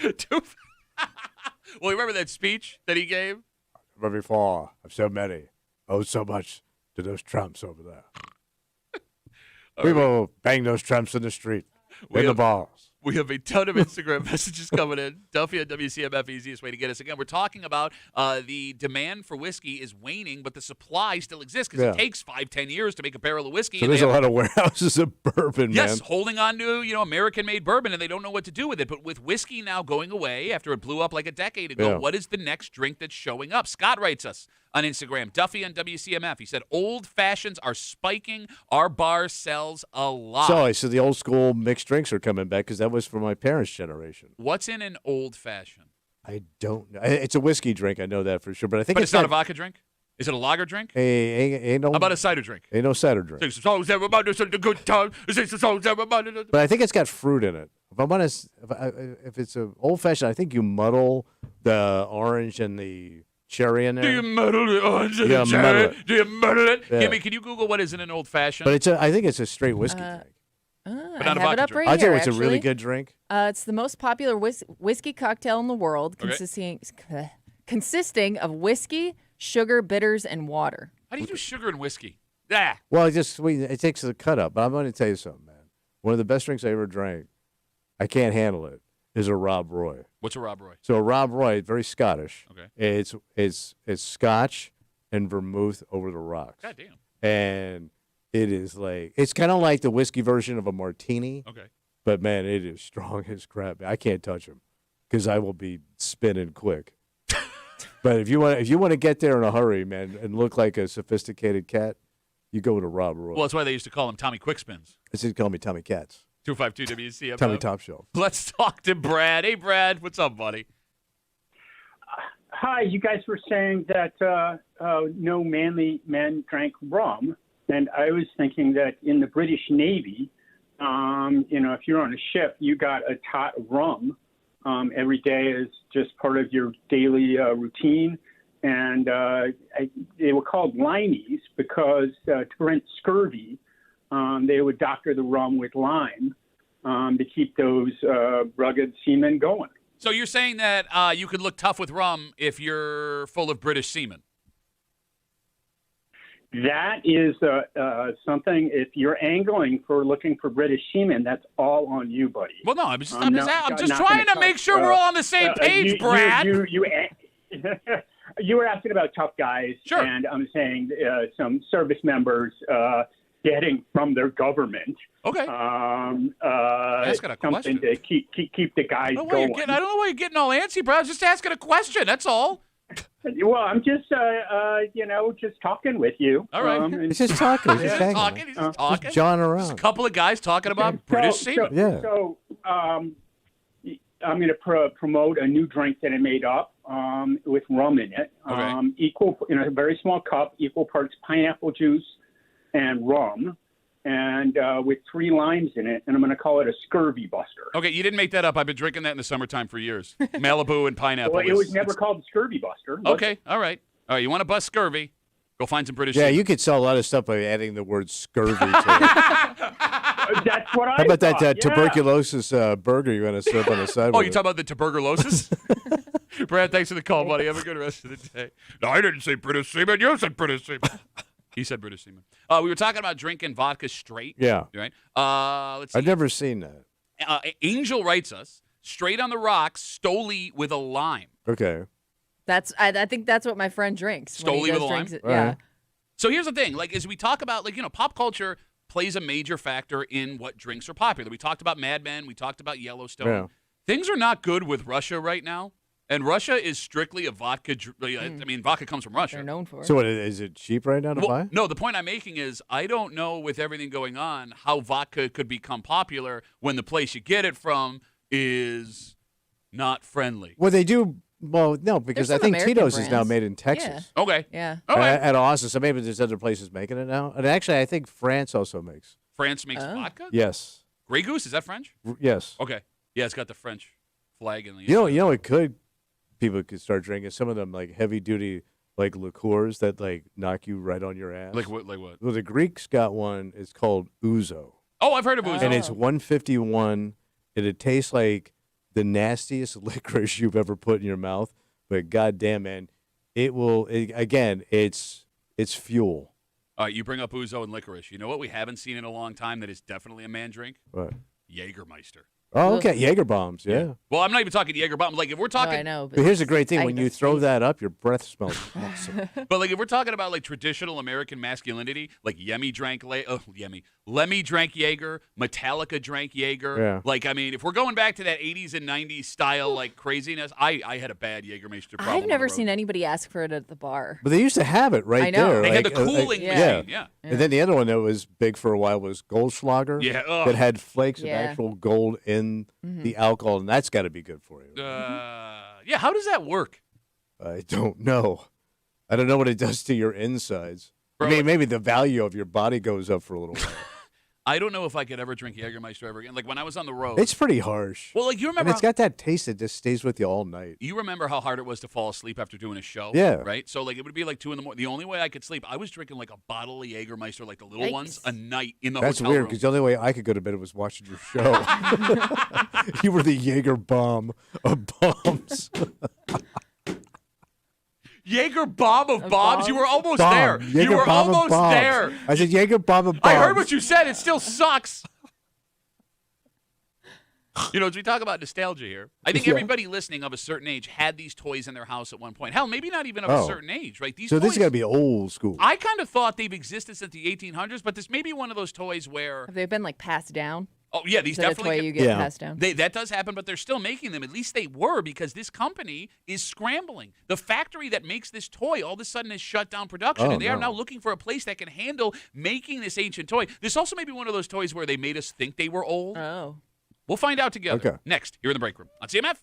Speaker 1: Well, remember that speech that he gave?
Speaker 2: But before, of so many, owe so much to those tramps over there. People bang those tramps in the street, in the bars.
Speaker 1: We have a ton of Instagram messages coming in. Duffy at WCMF, easiest way to get us. Again, we're talking about the demand for whiskey is waning, but the supply still exists because it
Speaker 2: Yeah.
Speaker 1: takes 5-10 years to make a barrel of whiskey.
Speaker 2: So
Speaker 1: and
Speaker 2: there's
Speaker 1: they
Speaker 2: a
Speaker 1: have-
Speaker 2: lot of warehouses of bourbon,
Speaker 1: Yes,
Speaker 2: man.
Speaker 1: holding on to, American-made bourbon, and they don't know what to do with it. But with whiskey now going away after it blew up like a decade ago,
Speaker 2: Yeah.
Speaker 1: what is the next drink that's showing up? Scott writes us on Instagram, Duffy on WCMF. He said, old fashions are spiking. Our bar sells a lot.
Speaker 2: So the old school mixed drinks are coming back because that was for my parents' generation.
Speaker 1: What's in an old fashioned?
Speaker 2: I don't know. It's a whiskey drink. I know that for sure. But I think
Speaker 1: But it's not a
Speaker 2: got-
Speaker 1: vodka drink? Is it a lager drink?
Speaker 2: Ain't no,
Speaker 1: How about a cider drink?
Speaker 2: ain't no cider drink.
Speaker 1: Six songs, everybody said the good time. Six songs, everybody.
Speaker 2: But I think it's got fruit in it. If I'm honest, if it's an old fashioned, I think you muddle the orange and the cherry in
Speaker 1: Do you
Speaker 2: there.
Speaker 1: muddle the orange and
Speaker 2: Yeah,
Speaker 1: the
Speaker 2: muddle
Speaker 1: cherry?
Speaker 2: it.
Speaker 1: Do you muddle it?
Speaker 2: Yeah.
Speaker 1: Kimmy, can you Google what is in an old fashioned?
Speaker 2: But I think it's a straight whiskey drink.
Speaker 3: I
Speaker 1: not a
Speaker 3: have
Speaker 1: vodka
Speaker 3: it up
Speaker 1: drink.
Speaker 3: right
Speaker 2: I tell
Speaker 3: here,
Speaker 2: you, it's a really
Speaker 3: actually.
Speaker 2: good drink.
Speaker 3: It's the most popular whiskey cocktail in the world,
Speaker 1: Okay.
Speaker 3: consisting of whiskey, sugar, bitters, and water.
Speaker 1: How do you do sugar and whiskey? Ah,
Speaker 2: Well, it takes the cut up. But I'm going to tell you something, man. One of the best drinks I ever drank. I can't handle it. is a Rob Roy.
Speaker 1: What's a Rob Roy?
Speaker 2: So a Rob Roy, very Scottish.
Speaker 1: Okay.
Speaker 2: It's Scotch and vermouth over the rocks.
Speaker 1: God damn.
Speaker 2: And it is like it's kind of like the whiskey version of a martini.
Speaker 1: Okay.
Speaker 2: But man, it is strong as crap. I can't touch them because I will be spinning quick. But if you want to get there in a hurry, man, and look like a sophisticated cat, you go to Rob Roy.
Speaker 1: Well, that's why they used to call him Tommy Quickspins.
Speaker 2: They used to call me Tommy Cats.
Speaker 1: 252 WCMF.
Speaker 2: Tommy Top Shelf.
Speaker 1: Let's talk to Brad. Hey, Brad. What's up, buddy?
Speaker 9: Hi, you guys were saying that no manly men drank rum, and I was thinking that in the British Navy, if you're on a ship, you got a tot of rum every day as just part of your daily routine, and they were called limeys because to prevent scurvy, they would doctor the rum with lime to keep those rugged seamen going.
Speaker 1: So you're saying that you could look tough with rum if you're full of British semen?
Speaker 9: That is something. If you're angling for looking for British semen, that's all on you, buddy.
Speaker 1: Well, no, I'm just trying to
Speaker 9: gonna
Speaker 1: make sure we're all on the same page, Brad.
Speaker 9: You were asking about tough guys,
Speaker 1: Sure.
Speaker 9: And I'm saying some service members getting from their government.
Speaker 1: Okay. Asking a
Speaker 9: something
Speaker 1: question.
Speaker 9: to keep the guys
Speaker 1: I don't know
Speaker 9: going.
Speaker 1: I don't know why you're getting all antsy, bro. I was just asking a question. That's all.
Speaker 9: Well, I'm just just talking with you.
Speaker 1: All right.
Speaker 2: He's just talking. He's
Speaker 1: He's
Speaker 2: just
Speaker 1: just
Speaker 2: hanging.
Speaker 1: talking. He's just talking.
Speaker 2: Just jawing
Speaker 1: Just a
Speaker 2: around.
Speaker 1: couple of guys talking about British semen.
Speaker 2: Yeah.
Speaker 9: So I'm going to promote a new drink that I made up with rum in it.
Speaker 1: Okay.
Speaker 9: Equal in a very small cup, equal parts pineapple juice and rum, and with 3 limes in it. And I'm going to call it a scurvy buster.
Speaker 1: Okay, you didn't make that up. I've been drinking that in the summertime for years. Malibu and pineapple.
Speaker 9: Well, it was never called the scurvy buster.
Speaker 1: Okay, all right. All right, you want to bust scurvy? Go find some British
Speaker 2: Yeah,
Speaker 1: semen.
Speaker 2: you could sell a lot of stuff by adding the word scurvy to it.
Speaker 9: That's what I
Speaker 2: How about
Speaker 9: thought,
Speaker 2: that
Speaker 9: yeah.
Speaker 2: tuberculosis burger you're going to serve on the side?
Speaker 1: Oh,
Speaker 2: with
Speaker 1: you
Speaker 2: it?
Speaker 1: talking about the tuberculosis? Brad, thanks for the call, buddy. Have a good rest of the day. No, I didn't say British semen. You said British semen. He said British semen. We were talking about drinking vodka straight.
Speaker 2: Yeah.
Speaker 1: Right? Let's see.
Speaker 2: I've never seen that.
Speaker 1: Angel writes us, straight on the rocks, Stoli with a lime.
Speaker 2: Okay.
Speaker 3: I think that's what my friend drinks. when he
Speaker 1: Stoli
Speaker 3: goes
Speaker 1: with a lime?
Speaker 3: drinks it.
Speaker 2: All
Speaker 3: Yeah.
Speaker 2: right.
Speaker 1: So here's the thing. Like, as we talk about, pop culture plays a major factor in what drinks are popular. We talked about Mad Men. We talked about Yellowstone.
Speaker 2: Yeah.
Speaker 1: Things are not good with Russia right now. And Russia is strictly a vodka. I mean, vodka comes from Russia.
Speaker 3: They're known for.
Speaker 2: So what, is it cheap right now to buy?
Speaker 1: No, the point I'm making is I don't know with everything going on how vodka could become popular when the place you get it from is not friendly.
Speaker 2: Well, they do. Well, no, because I
Speaker 3: some
Speaker 2: think
Speaker 3: American
Speaker 2: Tito's is now
Speaker 3: brands.
Speaker 2: made in Texas.
Speaker 1: Okay.
Speaker 3: Yeah.
Speaker 1: All right.
Speaker 2: At Austin, so maybe there's other places making it now. And actually, I think France also makes.
Speaker 1: France makes vodka?
Speaker 2: Yes.
Speaker 1: Grey Goose, is that French?
Speaker 2: Yes.
Speaker 1: Okay. Yeah, it's got the French flag in the
Speaker 2: You know, it could. People could start drinking some of them like heavy duty like liqueurs that like knock you right on your ass.
Speaker 1: Like what? Like what?
Speaker 2: Well, the Greeks got one. It's called ouzo,
Speaker 1: Oh, I've heard of Ouzo.
Speaker 2: and it's 151. And it tastes like the nastiest licorice you've ever put in your mouth. But goddamn, man, it will. Again, it's fuel.
Speaker 1: All right, you bring up Ouzo and licorice. You know what we haven't seen in a long time that is definitely a man drink?
Speaker 2: What?
Speaker 1: Jägermeister.
Speaker 2: Oh, okay, Jaeger bombs. Yeah.
Speaker 1: Well, I'm not even talking Jaeger bomb. Like if we're
Speaker 3: No,
Speaker 1: talking,
Speaker 3: I know.
Speaker 2: But here's the great thing:
Speaker 3: I
Speaker 2: when
Speaker 3: know
Speaker 2: you throw
Speaker 3: space.
Speaker 2: that up, your breath smells awesome.
Speaker 1: but like if we're talking about like traditional American masculinity, like Lemmy drank Jaeger, Metallica drank Jaeger.
Speaker 2: Yeah.
Speaker 1: Like I mean, if we're going back to that 80s and 90s style like craziness, I had a bad Jägermeister problem.
Speaker 3: I've
Speaker 1: on
Speaker 3: never
Speaker 1: the road.
Speaker 3: seen anybody ask for it at the bar.
Speaker 2: But they used to have it right
Speaker 3: I know.
Speaker 2: there.
Speaker 1: They had
Speaker 2: like,
Speaker 1: the cooling
Speaker 3: yeah.
Speaker 1: machine. Yeah.
Speaker 2: And then the other one that was big for a while was Goldschlager.
Speaker 1: Yeah, ugh.
Speaker 2: That had flakes of
Speaker 3: Yeah.
Speaker 2: actual gold in the alcohol, and that's got to be good for you.
Speaker 1: Yeah. How does that work?
Speaker 2: I don't know. I don't know what it does to your insides.
Speaker 1: Bro,
Speaker 2: I mean, maybe the value of your body goes up for a little while.
Speaker 1: I don't know if I could ever drink Jägermeister ever again. Like when I was on the road.
Speaker 2: It's pretty harsh.
Speaker 1: Well, like you
Speaker 2: And
Speaker 1: remember.
Speaker 2: it's got that taste that just stays with you all night.
Speaker 1: You remember how hard it was to fall asleep after doing a show?
Speaker 2: Yeah.
Speaker 1: Right? So, like, it would be like 2 in the morning. The only way I could sleep, I was drinking like a bottle of Jägermeister, like the little
Speaker 3: Yikes.
Speaker 1: ones, a night in the
Speaker 2: That's
Speaker 1: hotel
Speaker 2: weird
Speaker 1: room.
Speaker 2: because the only way I could go to bed was watching your show. You were the Jaeger bomb of bombs.
Speaker 1: Jaeger bomb of bombs? You were almost
Speaker 2: Bomb.
Speaker 1: there.
Speaker 2: Jaeger
Speaker 1: You were
Speaker 2: bomb of
Speaker 1: almost
Speaker 2: bombs.
Speaker 1: there.
Speaker 2: I said Jaeger bomb of bombs.
Speaker 1: I heard what you said. It still sucks. As we talk about nostalgia here, I think everybody listening of a certain age had these toys in their house at one point. Hell, maybe not even of a certain age, right? These
Speaker 2: So
Speaker 1: toys,
Speaker 2: this is got to be old school.
Speaker 1: I kind of thought they've existed since the 1800s, but this may be one of those toys where.
Speaker 3: Have they been like passed down?
Speaker 1: Oh yeah, these
Speaker 3: Is that
Speaker 1: definitely
Speaker 3: a toy you get passed down?
Speaker 1: That does happen, but they're still making them. At least they were, because this company is scrambling. The factory that makes this toy all of a sudden has shut down production, and they are now looking for a place that can handle making this ancient toy. This also may be one of those toys where they made us think they were old.
Speaker 3: Oh.
Speaker 1: We'll find out together.
Speaker 2: Okay.
Speaker 1: Next, here in the break room on CMF.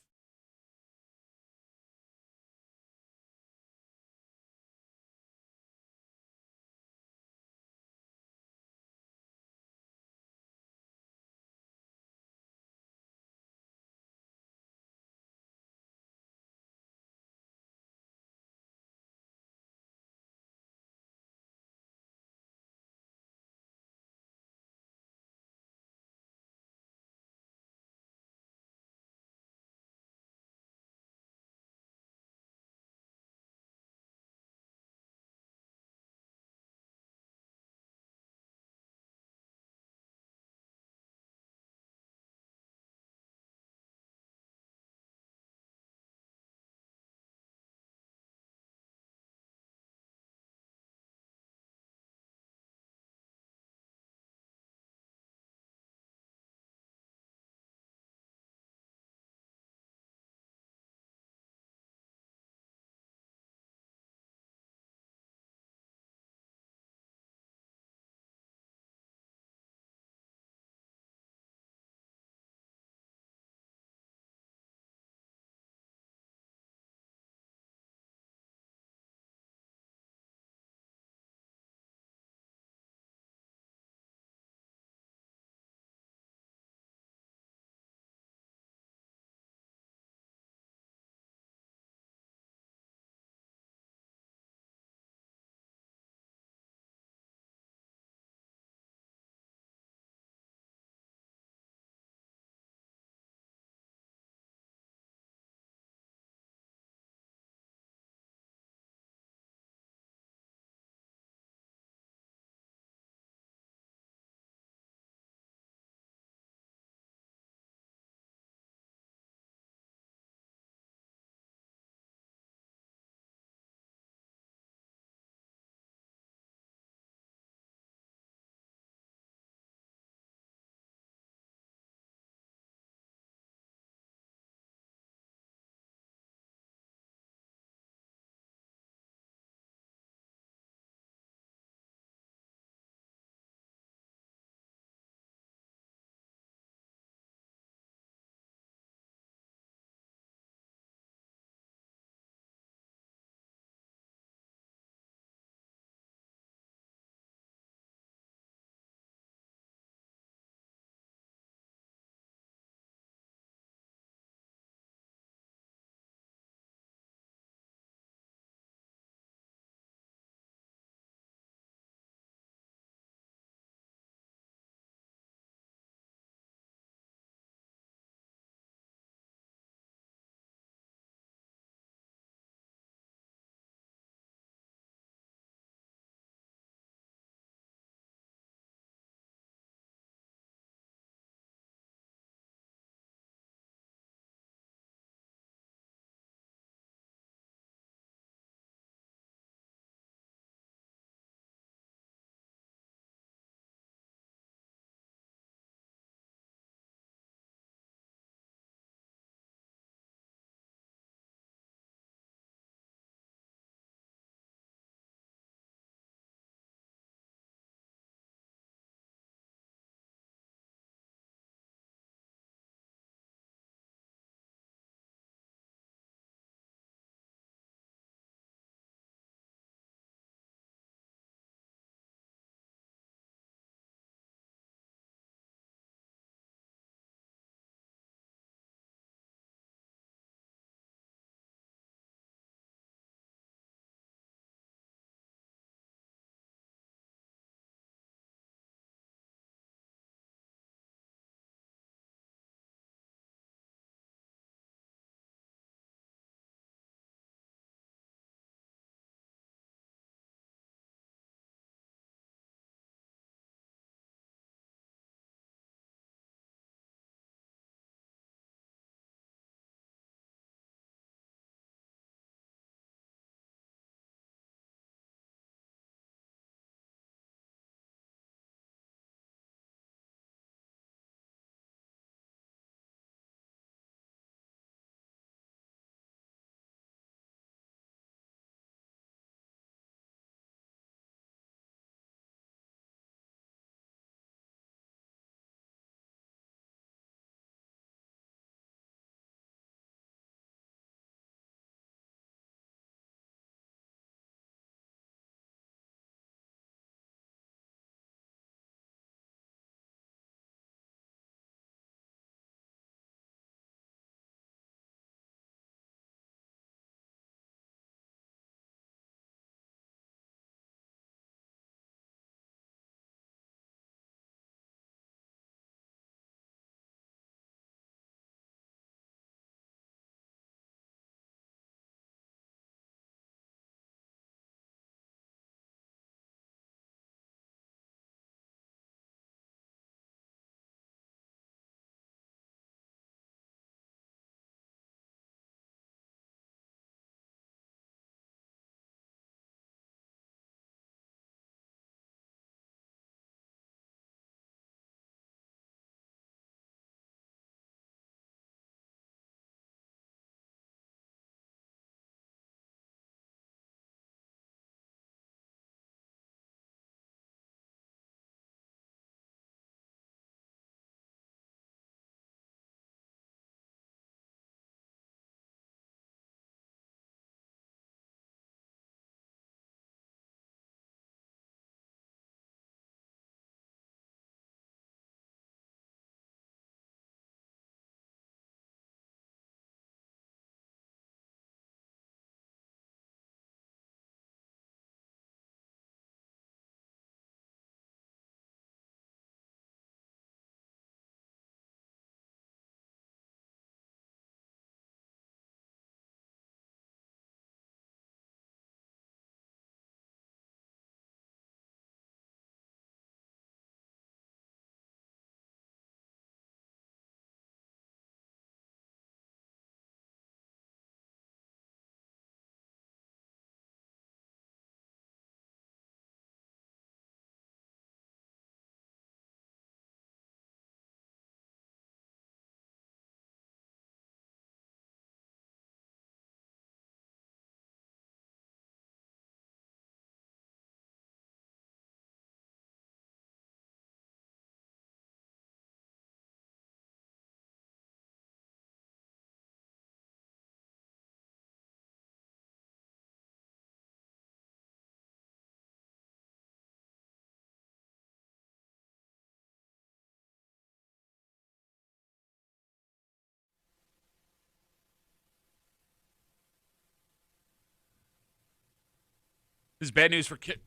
Speaker 1: This is bad news for kids.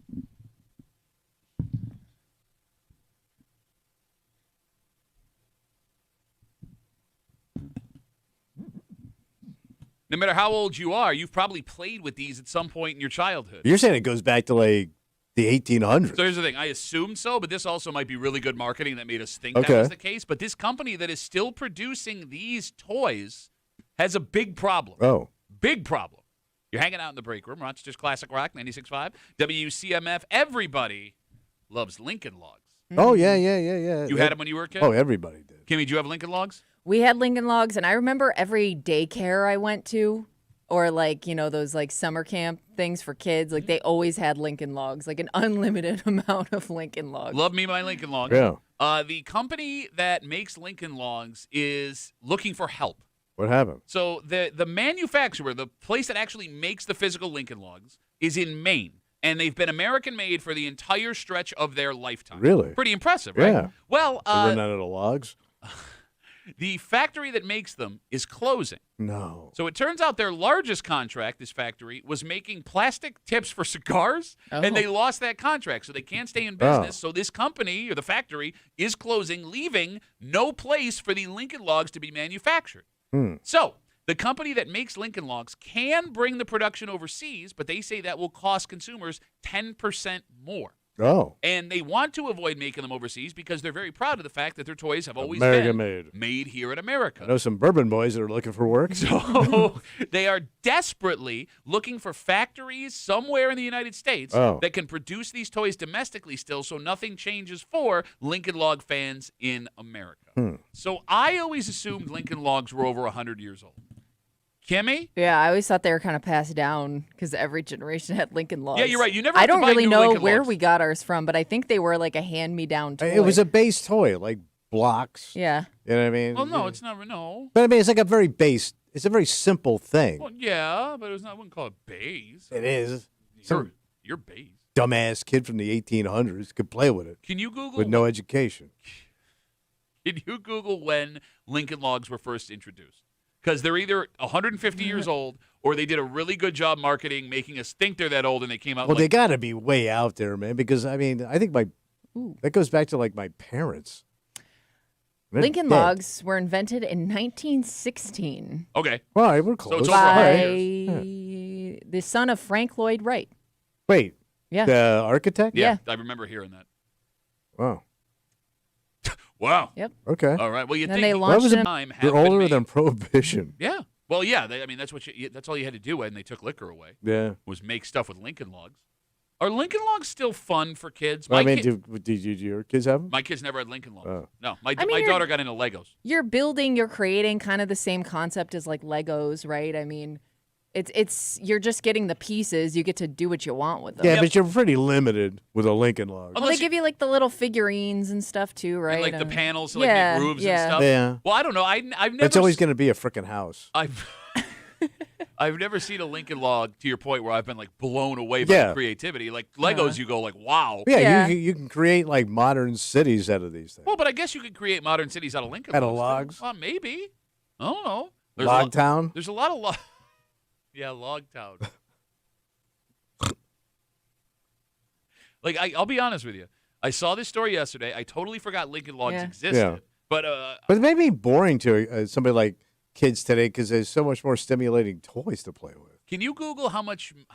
Speaker 1: No matter how old you are, you've probably played with these at some point in your childhood.
Speaker 2: You're saying it goes back to like the 1800s.
Speaker 1: So here's the thing. I assume so, but this also might be really good marketing that made us think that
Speaker 2: Okay.
Speaker 1: was the case. But this company that is still producing these toys has a big problem.
Speaker 2: Oh.
Speaker 1: Big problem. You're hanging out in the break room. Rochester's Classic Rock, 96.5. WCMF. Everybody loves Lincoln Logs.
Speaker 2: Oh, yeah.
Speaker 1: You had them when you were a kid?
Speaker 2: Oh, everybody did.
Speaker 1: Kimmy, did you have Lincoln Logs?
Speaker 3: We had Lincoln Logs, and I remember every daycare I went to, or like, those like summer camp things for kids, like they always had Lincoln Logs, like an unlimited amount of Lincoln Logs.
Speaker 1: Love me my Lincoln Logs.
Speaker 2: Yeah.
Speaker 1: The company that makes Lincoln Logs is looking for help.
Speaker 2: What happened?
Speaker 1: So the manufacturer, the place that actually makes the physical Lincoln Logs, is in Maine. And they've been American-made for the entire stretch of their lifetime.
Speaker 2: Really?
Speaker 1: Pretty impressive, right?
Speaker 2: Yeah.
Speaker 1: Well,
Speaker 2: They run out of the logs?
Speaker 1: the factory that makes them is closing.
Speaker 2: No.
Speaker 1: So it turns out their largest contract, this factory, was making plastic tips for cigars, and they lost that contract, so they can't stay in business. So this company, or the factory, is closing, leaving no place for the Lincoln Logs to be manufactured. So the company that makes Lincoln Logs can bring the production overseas, but they say that will cost consumers 10% more.
Speaker 2: Oh.
Speaker 1: And they want to avoid making them overseas because they're very proud of the fact that their toys have always
Speaker 2: American
Speaker 1: been made here in America.
Speaker 2: I know some bourbon boys that are looking for work.
Speaker 1: So they are desperately looking for factories somewhere in the United States that can produce these toys domestically still, so nothing changes for Lincoln Log fans in America. So I always assumed Lincoln Logs were over 100 years old. Kimmy?
Speaker 3: Yeah, I always thought they were kind of passed down because every generation had Lincoln Logs.
Speaker 1: Yeah, you're right. You never
Speaker 3: I
Speaker 1: have to
Speaker 3: don't
Speaker 1: buy
Speaker 3: really
Speaker 1: new
Speaker 3: know
Speaker 1: Lincoln
Speaker 3: where
Speaker 1: Logs.
Speaker 3: we got ours from, but I think they were like a hand-me-down toy.
Speaker 2: It was a base toy, like blocks.
Speaker 3: Yeah.
Speaker 2: You know what I mean?
Speaker 1: Well, no, it's not. No.
Speaker 2: But I mean, it's like a very base. It's a very simple thing.
Speaker 1: Well, yeah, but I wouldn't call it base.
Speaker 2: It is. Some
Speaker 1: You're base.
Speaker 2: dumbass kid from the 1800s could play with it
Speaker 1: Can you Google
Speaker 2: with no education.
Speaker 1: Can you Google when Lincoln Logs were first introduced? Because they're either 150 years old or they did a really good job marketing, making us think they're that old, and they came out
Speaker 2: Well, they
Speaker 1: like,
Speaker 2: got to be way out there, man. Because I mean, I think that goes back to like my parents. They're
Speaker 3: Lincoln
Speaker 2: dead.
Speaker 3: Logs were invented in 1916
Speaker 1: okay.
Speaker 2: All right, we're close.
Speaker 1: it's over 100
Speaker 3: by
Speaker 1: years.
Speaker 3: the son of Frank Lloyd Wright.
Speaker 2: Wait,
Speaker 3: Yeah.
Speaker 2: the architect?
Speaker 1: Yeah, I remember hearing that.
Speaker 2: Wow.
Speaker 1: Wow.
Speaker 3: Yep.
Speaker 2: Okay.
Speaker 1: All right. Well, you
Speaker 3: Then
Speaker 1: think
Speaker 3: they
Speaker 1: the
Speaker 3: launched
Speaker 2: was it-
Speaker 1: time have
Speaker 2: You're
Speaker 1: been
Speaker 2: older
Speaker 1: made.
Speaker 2: than Prohibition.
Speaker 1: Yeah. Well, yeah. That's what. That's all you had to do when they took liquor away
Speaker 2: Yeah.
Speaker 1: was make stuff with Lincoln Logs. Are Lincoln Logs still fun for kids?
Speaker 2: I mean,
Speaker 1: kid-
Speaker 2: did your kids have them?
Speaker 1: my kids never had Lincoln Logs.
Speaker 2: Oh.
Speaker 1: No, my
Speaker 3: I mean, you're-
Speaker 1: daughter got into Legos.
Speaker 3: You're creating kind of the same concept as like Legos, right? I mean, it's you're just getting the pieces. You get to do what you want with them.
Speaker 2: Yeah, but you're pretty limited with a Lincoln Log.
Speaker 3: Well, they give you like the little figurines and stuff too, right?
Speaker 1: And, like the
Speaker 3: Um,
Speaker 1: panels to like
Speaker 3: yeah,
Speaker 1: make roofs
Speaker 3: yeah.
Speaker 1: and stuff.
Speaker 2: Yeah.
Speaker 1: Well, I don't know. I've never.
Speaker 2: It's always going to be a freaking house.
Speaker 1: I've never seen a Lincoln Log to your point where I've been like blown away by
Speaker 2: Yeah.
Speaker 1: the creativity. Like Legos, you go like, wow.
Speaker 2: Yeah,
Speaker 3: Yeah.
Speaker 2: You can create like modern cities out of these things.
Speaker 1: Well, but I guess you could create modern cities out of Lincoln
Speaker 2: Out of
Speaker 1: Logs. too.
Speaker 2: logs?
Speaker 1: Well, maybe. I don't know. There's
Speaker 2: Log Town?
Speaker 1: There's a lot of log. Yeah, Log Town. Like I'll be honest with you. I saw this story yesterday. I totally forgot Lincoln Logs
Speaker 3: Yeah.
Speaker 1: existed.
Speaker 2: Yeah.
Speaker 1: But
Speaker 2: But it may be boring to somebody like kids today because there's so much more stimulating toys to play with.
Speaker 1: can you Google how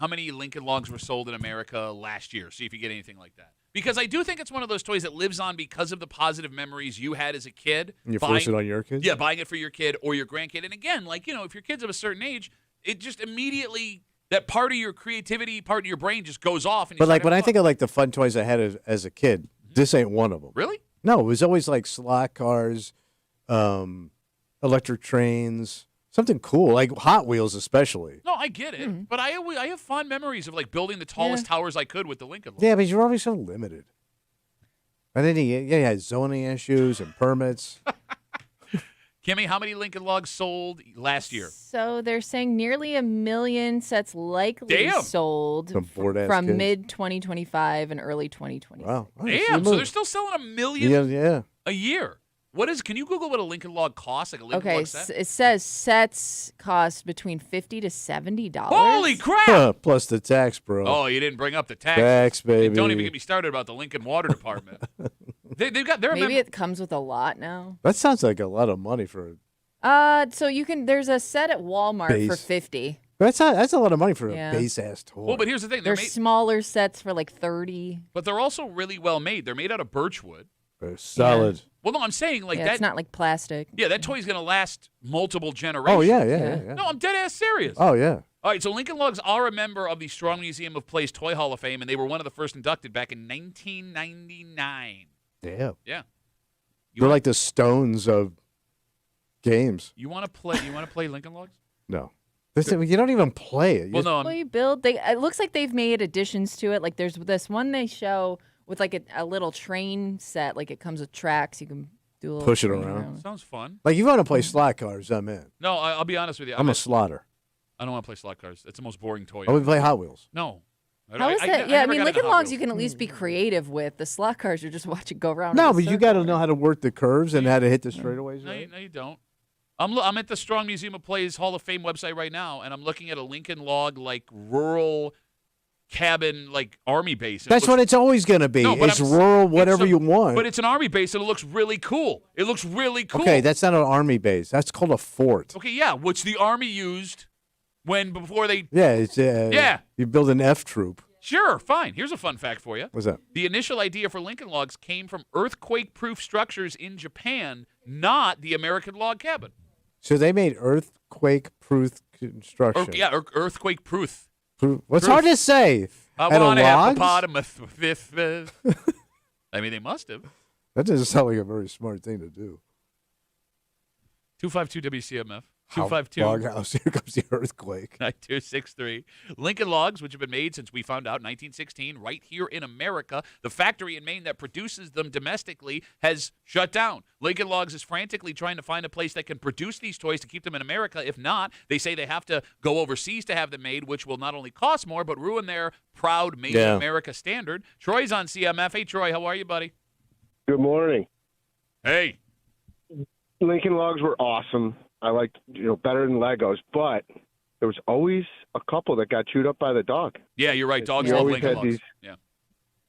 Speaker 1: many Lincoln Logs were sold in America last year? See if you get anything like that. Because I do think it's one of those toys that lives on because of the positive memories you had as a kid.
Speaker 2: And you force it on your kids?
Speaker 1: Yeah, buying it for your kid or your grandkid. And again, like, if your kid's of a certain age, it just immediately, that part of your creativity, part of your brain just goes off. And you
Speaker 2: But
Speaker 1: start
Speaker 2: like when
Speaker 1: having
Speaker 2: I
Speaker 1: fun.
Speaker 2: think of like the fun toys I had as a kid, this ain't one of them.
Speaker 1: Really?
Speaker 2: No, it was always like slot cars, electric trains, something cool, like Hot Wheels especially.
Speaker 1: No, I get it. But I have fond memories of like building the tallest towers I could with the Lincoln Log.
Speaker 2: Yeah, but you're always so limited. And then you had zoning issues and permits.
Speaker 1: Kimmy, how many Lincoln Logs sold last year?
Speaker 3: So they're saying nearly 1 million sets likely
Speaker 1: Damn.
Speaker 3: sold
Speaker 2: Some bored-ass
Speaker 3: from
Speaker 2: kids.
Speaker 3: mid 2025 and early 2026.
Speaker 2: Wow.
Speaker 1: Damn, so they're still selling 1 million
Speaker 2: Yeah.
Speaker 1: a year. What is? Can you Google what a Lincoln Log costs? Like a Lincoln
Speaker 3: Okay,
Speaker 1: Log set?
Speaker 3: it says sets cost between $50 to $70.
Speaker 1: Holy crap!
Speaker 2: Plus the tax, bro.
Speaker 1: Oh, you didn't bring up the taxes.
Speaker 2: Tax, baby.
Speaker 1: And don't even get me started about the Lincoln Water Department. They've got. They're a
Speaker 3: Maybe
Speaker 1: member-
Speaker 3: it comes with a lot now.
Speaker 2: That sounds like a lot of money for.
Speaker 3: So you can. There's a set at Walmart for
Speaker 2: Base.
Speaker 3: $50.
Speaker 2: That's a lot of money for
Speaker 3: Yeah.
Speaker 2: a base ass toy.
Speaker 1: Well, but here's the thing. They're
Speaker 3: There's
Speaker 1: made,
Speaker 3: smaller sets for like $30.
Speaker 1: but they're also really well made. They're made out of birchwood.
Speaker 2: They're solid.
Speaker 1: Well, no, I'm saying like
Speaker 3: Yeah,
Speaker 1: that.
Speaker 3: it's not like plastic.
Speaker 1: Yeah, that toy's gonna last multiple generations.
Speaker 2: Oh yeah.
Speaker 1: No, I'm dead ass serious.
Speaker 2: Oh yeah.
Speaker 1: All right, so Lincoln Logs are a member of the Strong Museum of Play's Toy Hall of Fame, and they were one of the first inducted back in 1999.
Speaker 2: Damn.
Speaker 1: Yeah.
Speaker 2: They're like the Stones of games.
Speaker 1: You want to play? You want to play Lincoln Logs?
Speaker 2: No. You don't even play it.
Speaker 1: Well, no.
Speaker 3: Well, you build. It looks like they've made additions to it. Like there's this one they show with like a little train set. Like it comes with tracks. You can do a little
Speaker 2: Push it
Speaker 3: train
Speaker 2: around.
Speaker 1: Sounds fun.
Speaker 2: Like, you want to play slot cars, I'm in.
Speaker 1: No, I'll be honest with you.
Speaker 2: I'm a slotter.
Speaker 1: I don't want to play slot cars. It's the most boring toy.
Speaker 2: Oh, we
Speaker 1: ever.
Speaker 2: play Hot Wheels.
Speaker 1: No.
Speaker 3: How is that?
Speaker 1: I
Speaker 3: Yeah, I
Speaker 1: never
Speaker 3: mean,
Speaker 1: got
Speaker 3: Lincoln
Speaker 1: into Hot
Speaker 3: Logs you
Speaker 1: Wheels.
Speaker 3: can at least be creative with. The slot cars, you just watch it go around.
Speaker 2: No,
Speaker 3: in a
Speaker 2: but you got to
Speaker 3: circle.
Speaker 2: know how to work the curves and how to hit the straightaways.
Speaker 1: No,
Speaker 2: Right?
Speaker 1: no, you don't. I'm at the Strong Museum of Play's Hall of Fame website right now, and I'm looking at a Lincoln Log like rural cabin like army base. And
Speaker 2: That's what it's always going to be.
Speaker 1: No, but
Speaker 2: it's
Speaker 1: I'm-
Speaker 2: rural, whatever
Speaker 1: it's a-
Speaker 2: you want.
Speaker 1: But it's an army base, and it looks really cool. It looks really cool.
Speaker 2: Okay, that's not an army base. That's called a fort.
Speaker 1: Okay, yeah, which the army used before they.
Speaker 2: Yeah, it's
Speaker 1: Yeah.
Speaker 2: You build an F troop.
Speaker 1: Sure, fine. Here's a fun fact for you.
Speaker 2: What's that?
Speaker 1: The initial idea for Lincoln Logs came from earthquake-proof structures in Japan, not the American log cabin.
Speaker 2: So they made earthquake-proof construction.
Speaker 1: Earthquake-proof.
Speaker 2: What's
Speaker 1: Proof.
Speaker 2: hard to say?
Speaker 1: I
Speaker 2: Out of
Speaker 1: want a
Speaker 2: logs?
Speaker 1: hippopotamus. I mean, they must have.
Speaker 2: That doesn't sound like a very smart thing to do.
Speaker 1: 252 WCMF.
Speaker 2: Log
Speaker 1: 252
Speaker 2: house. Here comes the earthquake.
Speaker 1: 9263. Lincoln Logs, which have been made since we found out 1916, right here in America. The factory in Maine that produces them domestically has shut down. Lincoln Logs is frantically trying to find a place that can produce these toys to keep them in America. If not, they say they have to go overseas to have them made, which will not only cost more, but ruin their proud Made in America standard. Troy's on CMF. Hey, Troy, how are you, buddy?
Speaker 10: Good morning.
Speaker 1: Hey.
Speaker 10: Lincoln Logs were awesome. I liked, better than Legos, but there was always a couple that got chewed up by the dog.
Speaker 1: Yeah, you're right. Dogs
Speaker 10: You
Speaker 1: love
Speaker 10: always
Speaker 1: Lincoln
Speaker 10: had
Speaker 1: Logs.
Speaker 10: these
Speaker 1: Yeah.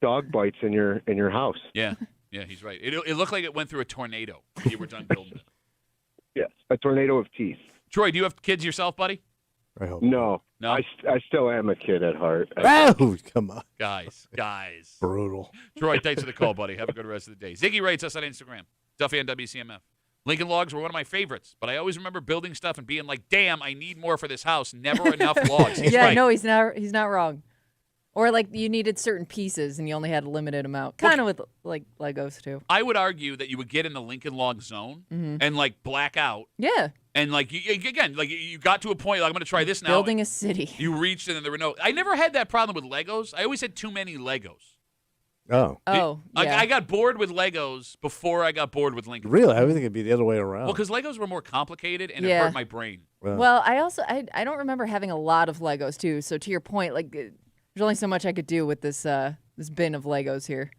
Speaker 10: dog bites in your house.
Speaker 1: Yeah, he's right. It looked like it went through a tornado when you were done building it.
Speaker 10: Yes, a tornado of teeth.
Speaker 1: Troy, do you have kids yourself, buddy?
Speaker 2: I hope.
Speaker 10: No,
Speaker 1: No?
Speaker 10: I still am a kid at heart.
Speaker 2: Oh, come on.
Speaker 1: Guys.
Speaker 2: Brutal.
Speaker 1: Troy, thanks for the call, buddy. Have a good rest of the day. Ziggy rates us on Instagram. Duffy on WCMF. Lincoln Logs were one of my favorites, but I always remember building stuff and being like, damn, I need more for this house. Never enough logs. He's
Speaker 3: yeah,
Speaker 1: right.
Speaker 3: no, he's not wrong. Or like you needed certain pieces and you only had a limited amount. Kind of with like Legos too.
Speaker 1: I would argue that you would get in the Lincoln Log zone and like black out.
Speaker 3: Yeah.
Speaker 1: And like, you got to a point, like, I'm going to try this now.
Speaker 3: Building a city.
Speaker 1: You reached and then there were no. I never had that problem with Legos. I always had too many Legos.
Speaker 2: Oh.
Speaker 3: Oh, yeah.
Speaker 1: I got bored with Legos before I got bored with Lincoln.
Speaker 2: Really? I would think it'd be the other way around.
Speaker 1: Well, because Legos were more complicated and it
Speaker 3: Yeah.
Speaker 1: hurt my brain.
Speaker 3: Well, I don't remember having a lot of Legos too. So to your point, like there's only so much I could do with this this bin of Legos here.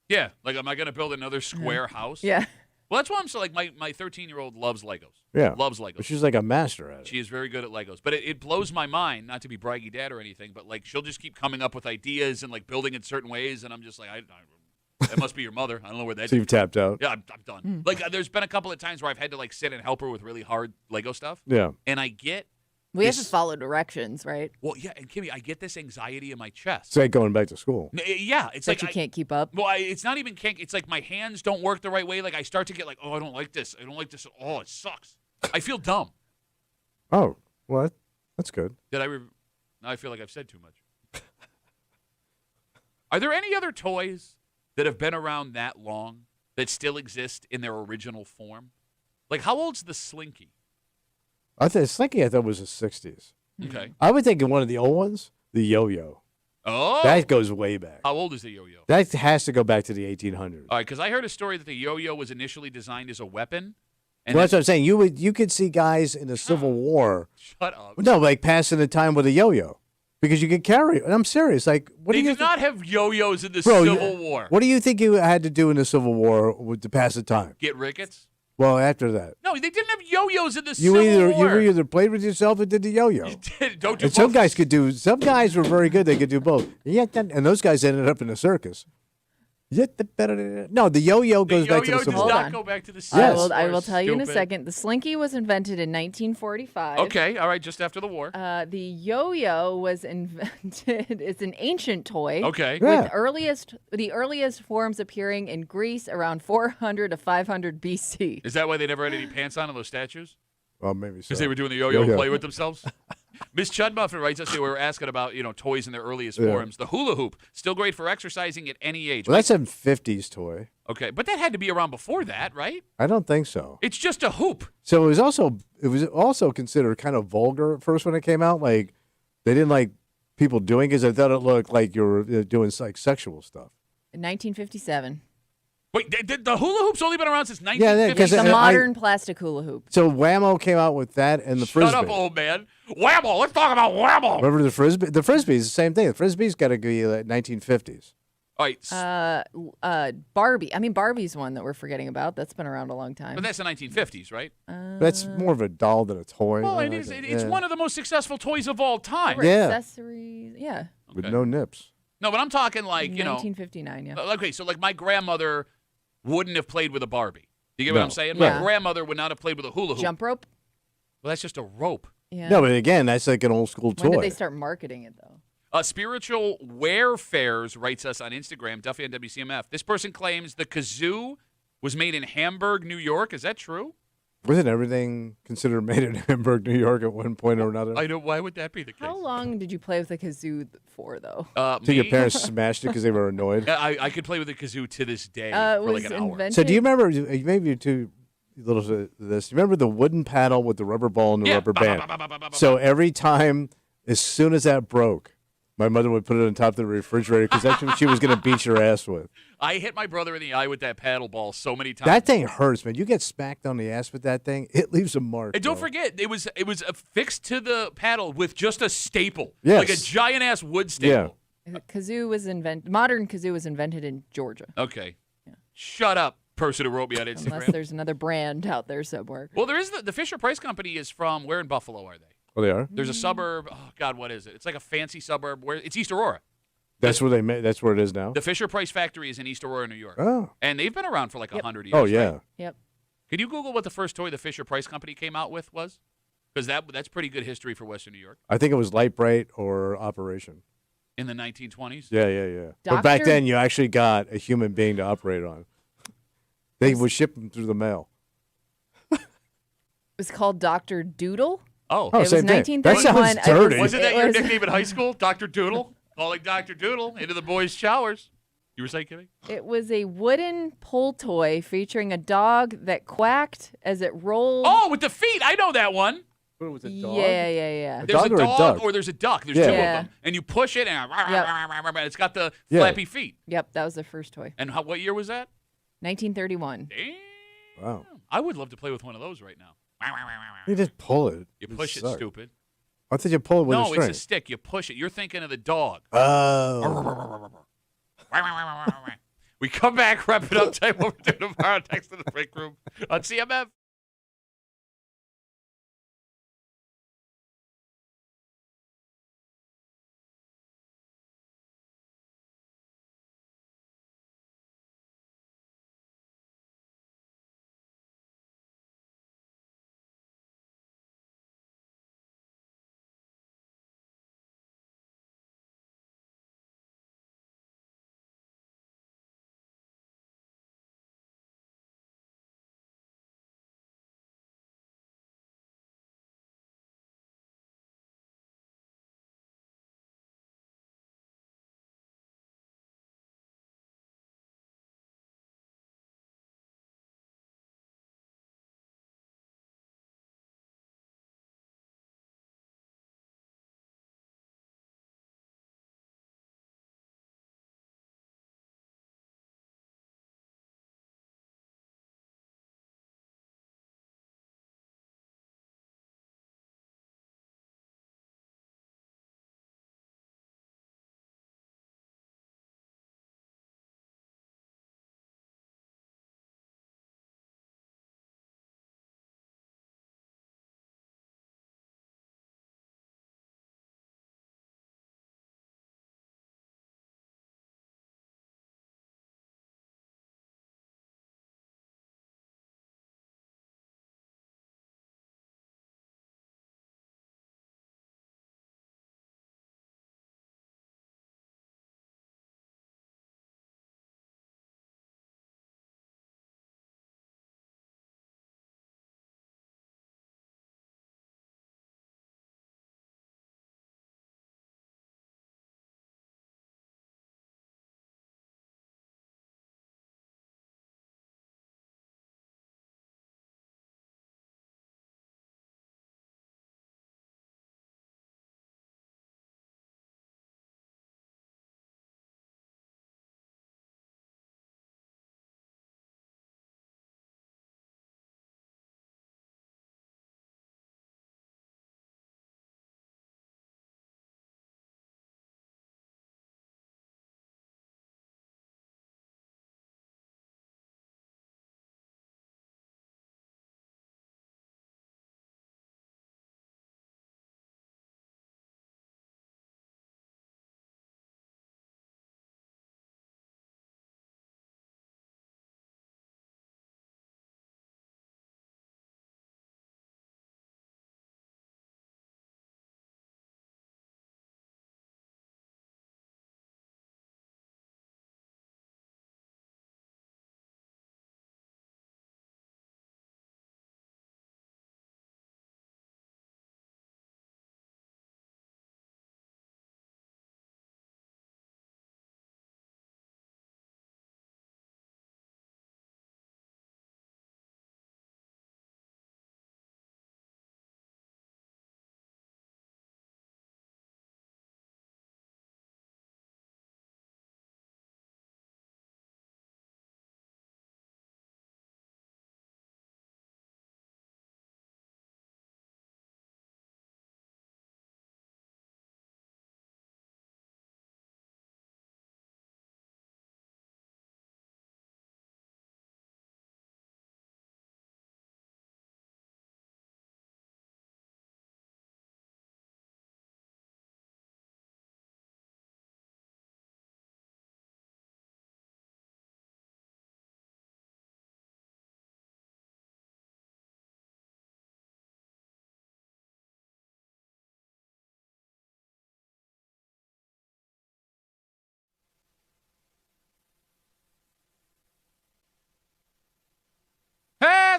Speaker 1: Yeah, like, am I going to build another square house?
Speaker 3: Yeah.
Speaker 1: Well, that's why I'm so, like, my 13-year-old loves Legos.
Speaker 2: Yeah.
Speaker 1: Loves Legos.
Speaker 2: But she's like a master at it.
Speaker 1: She is very good at Legos. But it blows my mind, not to be braggy dad or anything, but, like, she'll just keep coming up with ideas and, like, building in certain ways, and I'm just like, that must be your mother. I don't know where that
Speaker 2: So you've tapped out.
Speaker 1: Yeah, I'm done. Like, there's been a couple of times where I've had to, like, sit and help her with really hard Lego stuff.
Speaker 2: Yeah.
Speaker 1: And I get
Speaker 3: We have
Speaker 1: this-
Speaker 3: to follow directions, right?
Speaker 1: Well, yeah, and Kimmy, I get this anxiety in my chest.
Speaker 2: It's like going back to school.
Speaker 1: Yeah, it's
Speaker 3: That
Speaker 1: like
Speaker 3: you can't keep up.
Speaker 1: Well, it's not even can't. It's like my hands don't work the right way. Like I start to get like, oh, I don't like this. I don't like this. Oh, it sucks. I feel dumb.
Speaker 2: Oh, well, that's good.
Speaker 1: Did I? Now I feel like I've said too much. Are there any other toys that have been around that long that still exist in their original form? Like, how old's the Slinky?
Speaker 2: Slinky, I thought was the 60s.
Speaker 1: Okay.
Speaker 2: I would think of one of the old ones, the yo-yo.
Speaker 1: Oh,
Speaker 2: That goes way back.
Speaker 1: how old is the yo-yo?
Speaker 2: That has to go back to the 1800s.
Speaker 1: All right, because I heard a story that the yo-yo was initially designed as a weapon. And
Speaker 2: Well, that's what I'm saying. You could see guys in the Civil War.
Speaker 1: shut up.
Speaker 2: No, like passing the time with a yo-yo. because you get carried. And I'm serious. Like, what
Speaker 1: They
Speaker 2: do you
Speaker 1: did not have yo-yos in the
Speaker 2: Bro,
Speaker 1: Civil War.
Speaker 2: What do you think you had to do in the Civil War to pass the time?
Speaker 1: Get rickets?
Speaker 2: Well, after that,
Speaker 1: No, they didn't have yo-yos in the
Speaker 2: you
Speaker 1: Civil War.
Speaker 2: either played with yourself or did the yo-yo.
Speaker 1: You did. Don't do
Speaker 2: And some
Speaker 1: both.
Speaker 2: guys could do. Some guys were very good. They could do both. Yeah, and those guys ended up in a circus. No, the yo-yo goes back to the
Speaker 1: yo-yo
Speaker 2: Civil
Speaker 1: does
Speaker 2: War.
Speaker 1: not go back to the
Speaker 2: Yes.
Speaker 1: Civil
Speaker 3: I
Speaker 1: War.
Speaker 3: will tell you in a
Speaker 1: Stupid.
Speaker 3: second. The slinky was invented in 1945.
Speaker 1: Okay, all right, just after the war.
Speaker 3: The yo-yo was invented. It's an ancient toy.
Speaker 1: Okay.
Speaker 2: Yeah.
Speaker 3: With the earliest forms appearing in Greece around 400 to 500 BC.
Speaker 1: Is that why they never had any pants on those statues?
Speaker 2: Well, maybe so.
Speaker 1: Because they were doing the yo-yo
Speaker 2: Yo-yo.
Speaker 1: play with themselves? Miss Chudmuffin writes us, we were asking about, toys in their earliest forms. The hula hoop, still great for exercising at any age.
Speaker 2: Well, that's a 50s toy.
Speaker 1: Okay, but that had to be around before that, right?
Speaker 2: I don't think so.
Speaker 1: It's just a hoop.
Speaker 2: So it was also considered kind of vulgar at first when it came out. Like they didn't like people doing it because they thought it looked like you were doing like sexual stuff.
Speaker 3: In 1957.
Speaker 1: Wait, the hula hoop's only been around since
Speaker 2: Yeah,
Speaker 1: 1950?
Speaker 2: 'cause
Speaker 3: The
Speaker 2: I-
Speaker 3: modern plastic hula hoop.
Speaker 2: So Whammo came out with that and the
Speaker 1: Shut
Speaker 2: frisbee.
Speaker 1: up, old man. Whammo, let's talk about Whammo.
Speaker 2: Remember the frisbee? The frisbee is the same thing. The frisbee's got to be like 1950s.
Speaker 1: All right,
Speaker 3: Barbie. I mean, Barbie's one that we're forgetting about. That's been around a long time.
Speaker 1: but that's the 1950s, right?
Speaker 2: That's more of a doll than a toy.
Speaker 1: Well,
Speaker 2: I
Speaker 1: it
Speaker 2: like
Speaker 1: is.
Speaker 2: it.
Speaker 1: It's
Speaker 2: Yeah.
Speaker 1: one of the most successful toys of all time.
Speaker 3: For
Speaker 2: Yeah.
Speaker 3: accessories. Yeah.
Speaker 2: With
Speaker 1: Okay.
Speaker 2: no nips.
Speaker 1: No, but I'm talking like,
Speaker 3: 1959, yeah.
Speaker 1: Okay, so like my grandmother wouldn't have played with a Barbie. You get what
Speaker 2: No.
Speaker 1: I'm saying?
Speaker 3: Yeah.
Speaker 1: My grandmother would not have played with a hula hoop.
Speaker 3: Jump rope?
Speaker 1: Well, that's just a rope.
Speaker 3: Yeah.
Speaker 2: No, but again, that's like an old school toy.
Speaker 3: When did they start marketing it, though?
Speaker 1: Spiritual Warefairs writes us on Instagram, Duffy on WCMF. This person claims the kazoo was made in Hamburg, New York. Is that true?
Speaker 2: Wasn't everything considered made in Hamburg, New York at one point or another?
Speaker 1: I don't. Why would that be the case?
Speaker 3: How long did you play with the kazoo for, though?
Speaker 2: So your
Speaker 1: Me?
Speaker 2: parents smashed it because they were annoyed?
Speaker 1: I could play with the kazoo to this day
Speaker 3: It
Speaker 1: for
Speaker 3: was
Speaker 1: like an hour.
Speaker 3: invented.
Speaker 2: So do you remember, maybe you're too little to this, you remember the wooden paddle with the rubber ball and the
Speaker 1: Yeah.
Speaker 2: rubber
Speaker 1: Ba,
Speaker 2: band?
Speaker 1: ba, ba, ba, ba, ba, ba.
Speaker 2: So every time, as soon as that broke, my mother would put it on top of the refrigerator because that's what she was going to beat your ass with.
Speaker 1: I hit my brother in the eye with that paddle ball so many times.
Speaker 2: That thing hurts, man. You get smacked on the ass with that thing, it leaves a mark.
Speaker 1: And don't
Speaker 2: bro.
Speaker 1: forget, it was affixed to the paddle with just a staple,
Speaker 2: Yes.
Speaker 1: like a giant ass wood staple.
Speaker 3: Kazoo was modern kazoo was invented in Georgia.
Speaker 1: Okay, shut up, person who wrote me on
Speaker 3: Unless
Speaker 1: Instagram.
Speaker 3: there's another brand out there somewhere.
Speaker 1: Well, there is the Fisher Price Company is from where in Buffalo are they?
Speaker 2: Oh, they are?
Speaker 1: There's a suburb. Oh God, what is it? It's like a fancy suburb where it's East Aurora.
Speaker 2: That's where they made. That's where it is now?
Speaker 1: The Fisher Price factory is in East Aurora, New York,
Speaker 2: Oh.
Speaker 1: and they've been around for like 100 years.
Speaker 2: Oh, yeah.
Speaker 1: right?
Speaker 3: Yep.
Speaker 1: Could you Google what the first toy the Fisher Price Company came out with was? Because that's pretty good history for Western New York
Speaker 2: I think it was Light Bright or Operation.
Speaker 1: in the 1920s.
Speaker 2: Yeah. But back
Speaker 3: Doctor-
Speaker 2: then, you actually got a human being to operate on. They would ship them through the mail.
Speaker 3: It was called Dr. Doodle.
Speaker 1: Oh,
Speaker 2: Oh,
Speaker 3: It was
Speaker 2: same thing.
Speaker 3: 1931.
Speaker 2: That sounds
Speaker 3: It
Speaker 2: dirty.
Speaker 1: wasn't that
Speaker 3: it
Speaker 1: your
Speaker 3: was-
Speaker 1: nickname in high school, Dr. Doodle? Calling Dr. Doodle into the boys' showers. You were saying, Kimmy?
Speaker 3: It was a wooden pull toy featuring a dog that quacked as it rolled.
Speaker 1: Oh, with the feet. I know that one.
Speaker 2: What was it,
Speaker 3: Yeah.
Speaker 1: There's
Speaker 2: dog
Speaker 1: a
Speaker 2: or a
Speaker 1: dog
Speaker 2: duck?
Speaker 1: or there's a duck. There's
Speaker 2: Yeah.
Speaker 1: two
Speaker 3: Yeah.
Speaker 1: of them. And you push it and it's got the
Speaker 2: Yeah.
Speaker 1: flappy feet.
Speaker 3: Yep, that was the first toy.
Speaker 1: And what year was that?
Speaker 3: 1931.
Speaker 1: Damn.
Speaker 2: Wow.
Speaker 1: I would love to play with one of those right now.
Speaker 2: You just pull it.
Speaker 1: You push it,
Speaker 2: suck.
Speaker 1: stupid.
Speaker 2: I thought you pull it with a
Speaker 1: No,
Speaker 2: string.
Speaker 1: it's a stick. You push it. You're thinking of the dog.
Speaker 2: Oh.
Speaker 1: We come back, wrap it up, time over to tomorrow. Text to the break room on CMF.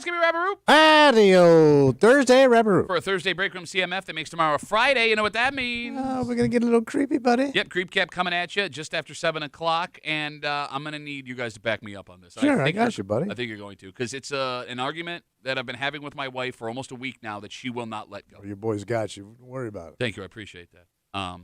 Speaker 1: Give me Rabbaroo.
Speaker 2: Adio. Thursday, Rabbaroo.
Speaker 1: For a Thursday Break Room CMF that makes tomorrow a Friday. You know what that means?
Speaker 2: Oh, we're going to get a little creepy, buddy.
Speaker 1: Yep, Creep Cap coming at you just after 7 o'clock, and I'm going to need you guys to back me up on this.
Speaker 2: Sure, I
Speaker 1: think
Speaker 2: got you, buddy.
Speaker 1: I think you're going to, because it's an argument that I've been having with my wife for almost a week now that she will not let go.
Speaker 2: Oh, your boys got you. Don't worry about it.
Speaker 1: Thank you, I appreciate that.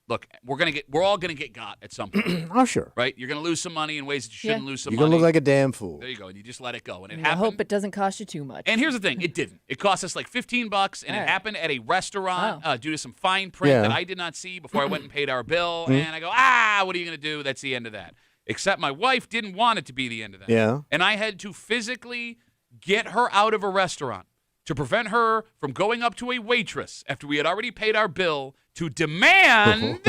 Speaker 1: Look, we're all gonna get got at some point.
Speaker 2: Oh, sure.
Speaker 1: Right? You're gonna lose some money in ways that you shouldn't lose some
Speaker 2: You're
Speaker 1: money.
Speaker 2: going to look like a damn fool.
Speaker 1: There you go, and you just let it go, and it
Speaker 3: I
Speaker 1: happened.
Speaker 3: hope it doesn't cost you too much.
Speaker 1: And here's the thing, it didn't. It cost us like $15, and
Speaker 3: All
Speaker 1: it
Speaker 3: right.
Speaker 1: happened at a restaurant due to some fine print
Speaker 2: Yeah.
Speaker 1: that I did not see before I went and paid our bill. And I go, what are you going to do? That's the end of that. Except my wife didn't want it to be the end of that.
Speaker 2: Yeah.
Speaker 1: And I had to physically get her out of a restaurant to prevent her from going up to a waitress after we had already paid our bill to demand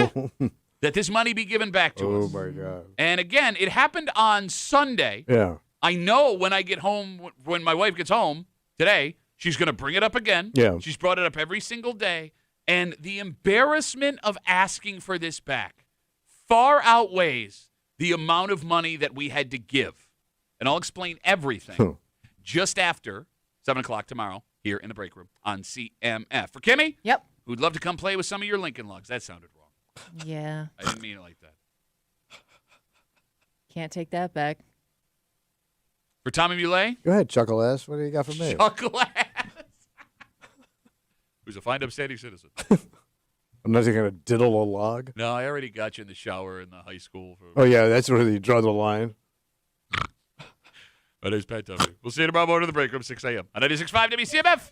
Speaker 1: that this money be given back to us.
Speaker 2: Oh, my God.
Speaker 1: And again, it happened on Sunday.
Speaker 2: Yeah.
Speaker 1: I know when I get home, when my wife gets home today, she's going to bring it up again.
Speaker 2: Yeah.
Speaker 1: She's brought it up every single day. And the embarrassment of asking for this back far outweighs the amount of money that we had to give. And I'll explain everything just after 7 o'clock tomorrow here in the break room on CMF. For Kimmy,
Speaker 3: Yep.
Speaker 1: who'd love to come play with some of your Lincoln Logs. That sounded wrong.
Speaker 3: Yeah.
Speaker 1: I didn't mean it like that.
Speaker 3: Can't take that back.
Speaker 1: For Tommy Muley,
Speaker 2: Go ahead, chuckle ass. What do you got for me?
Speaker 1: Chuckle Ass, who's a fine, upstanding citizen.
Speaker 2: I'm not even going to diddle a log.
Speaker 1: No, I already got you in the shower in the high school.
Speaker 2: Oh, yeah, that's where you draw the line.
Speaker 1: My name's Pat Duffy. We'll see you tomorrow morning in the break room, 6 a.m. on 96.5 WCMF.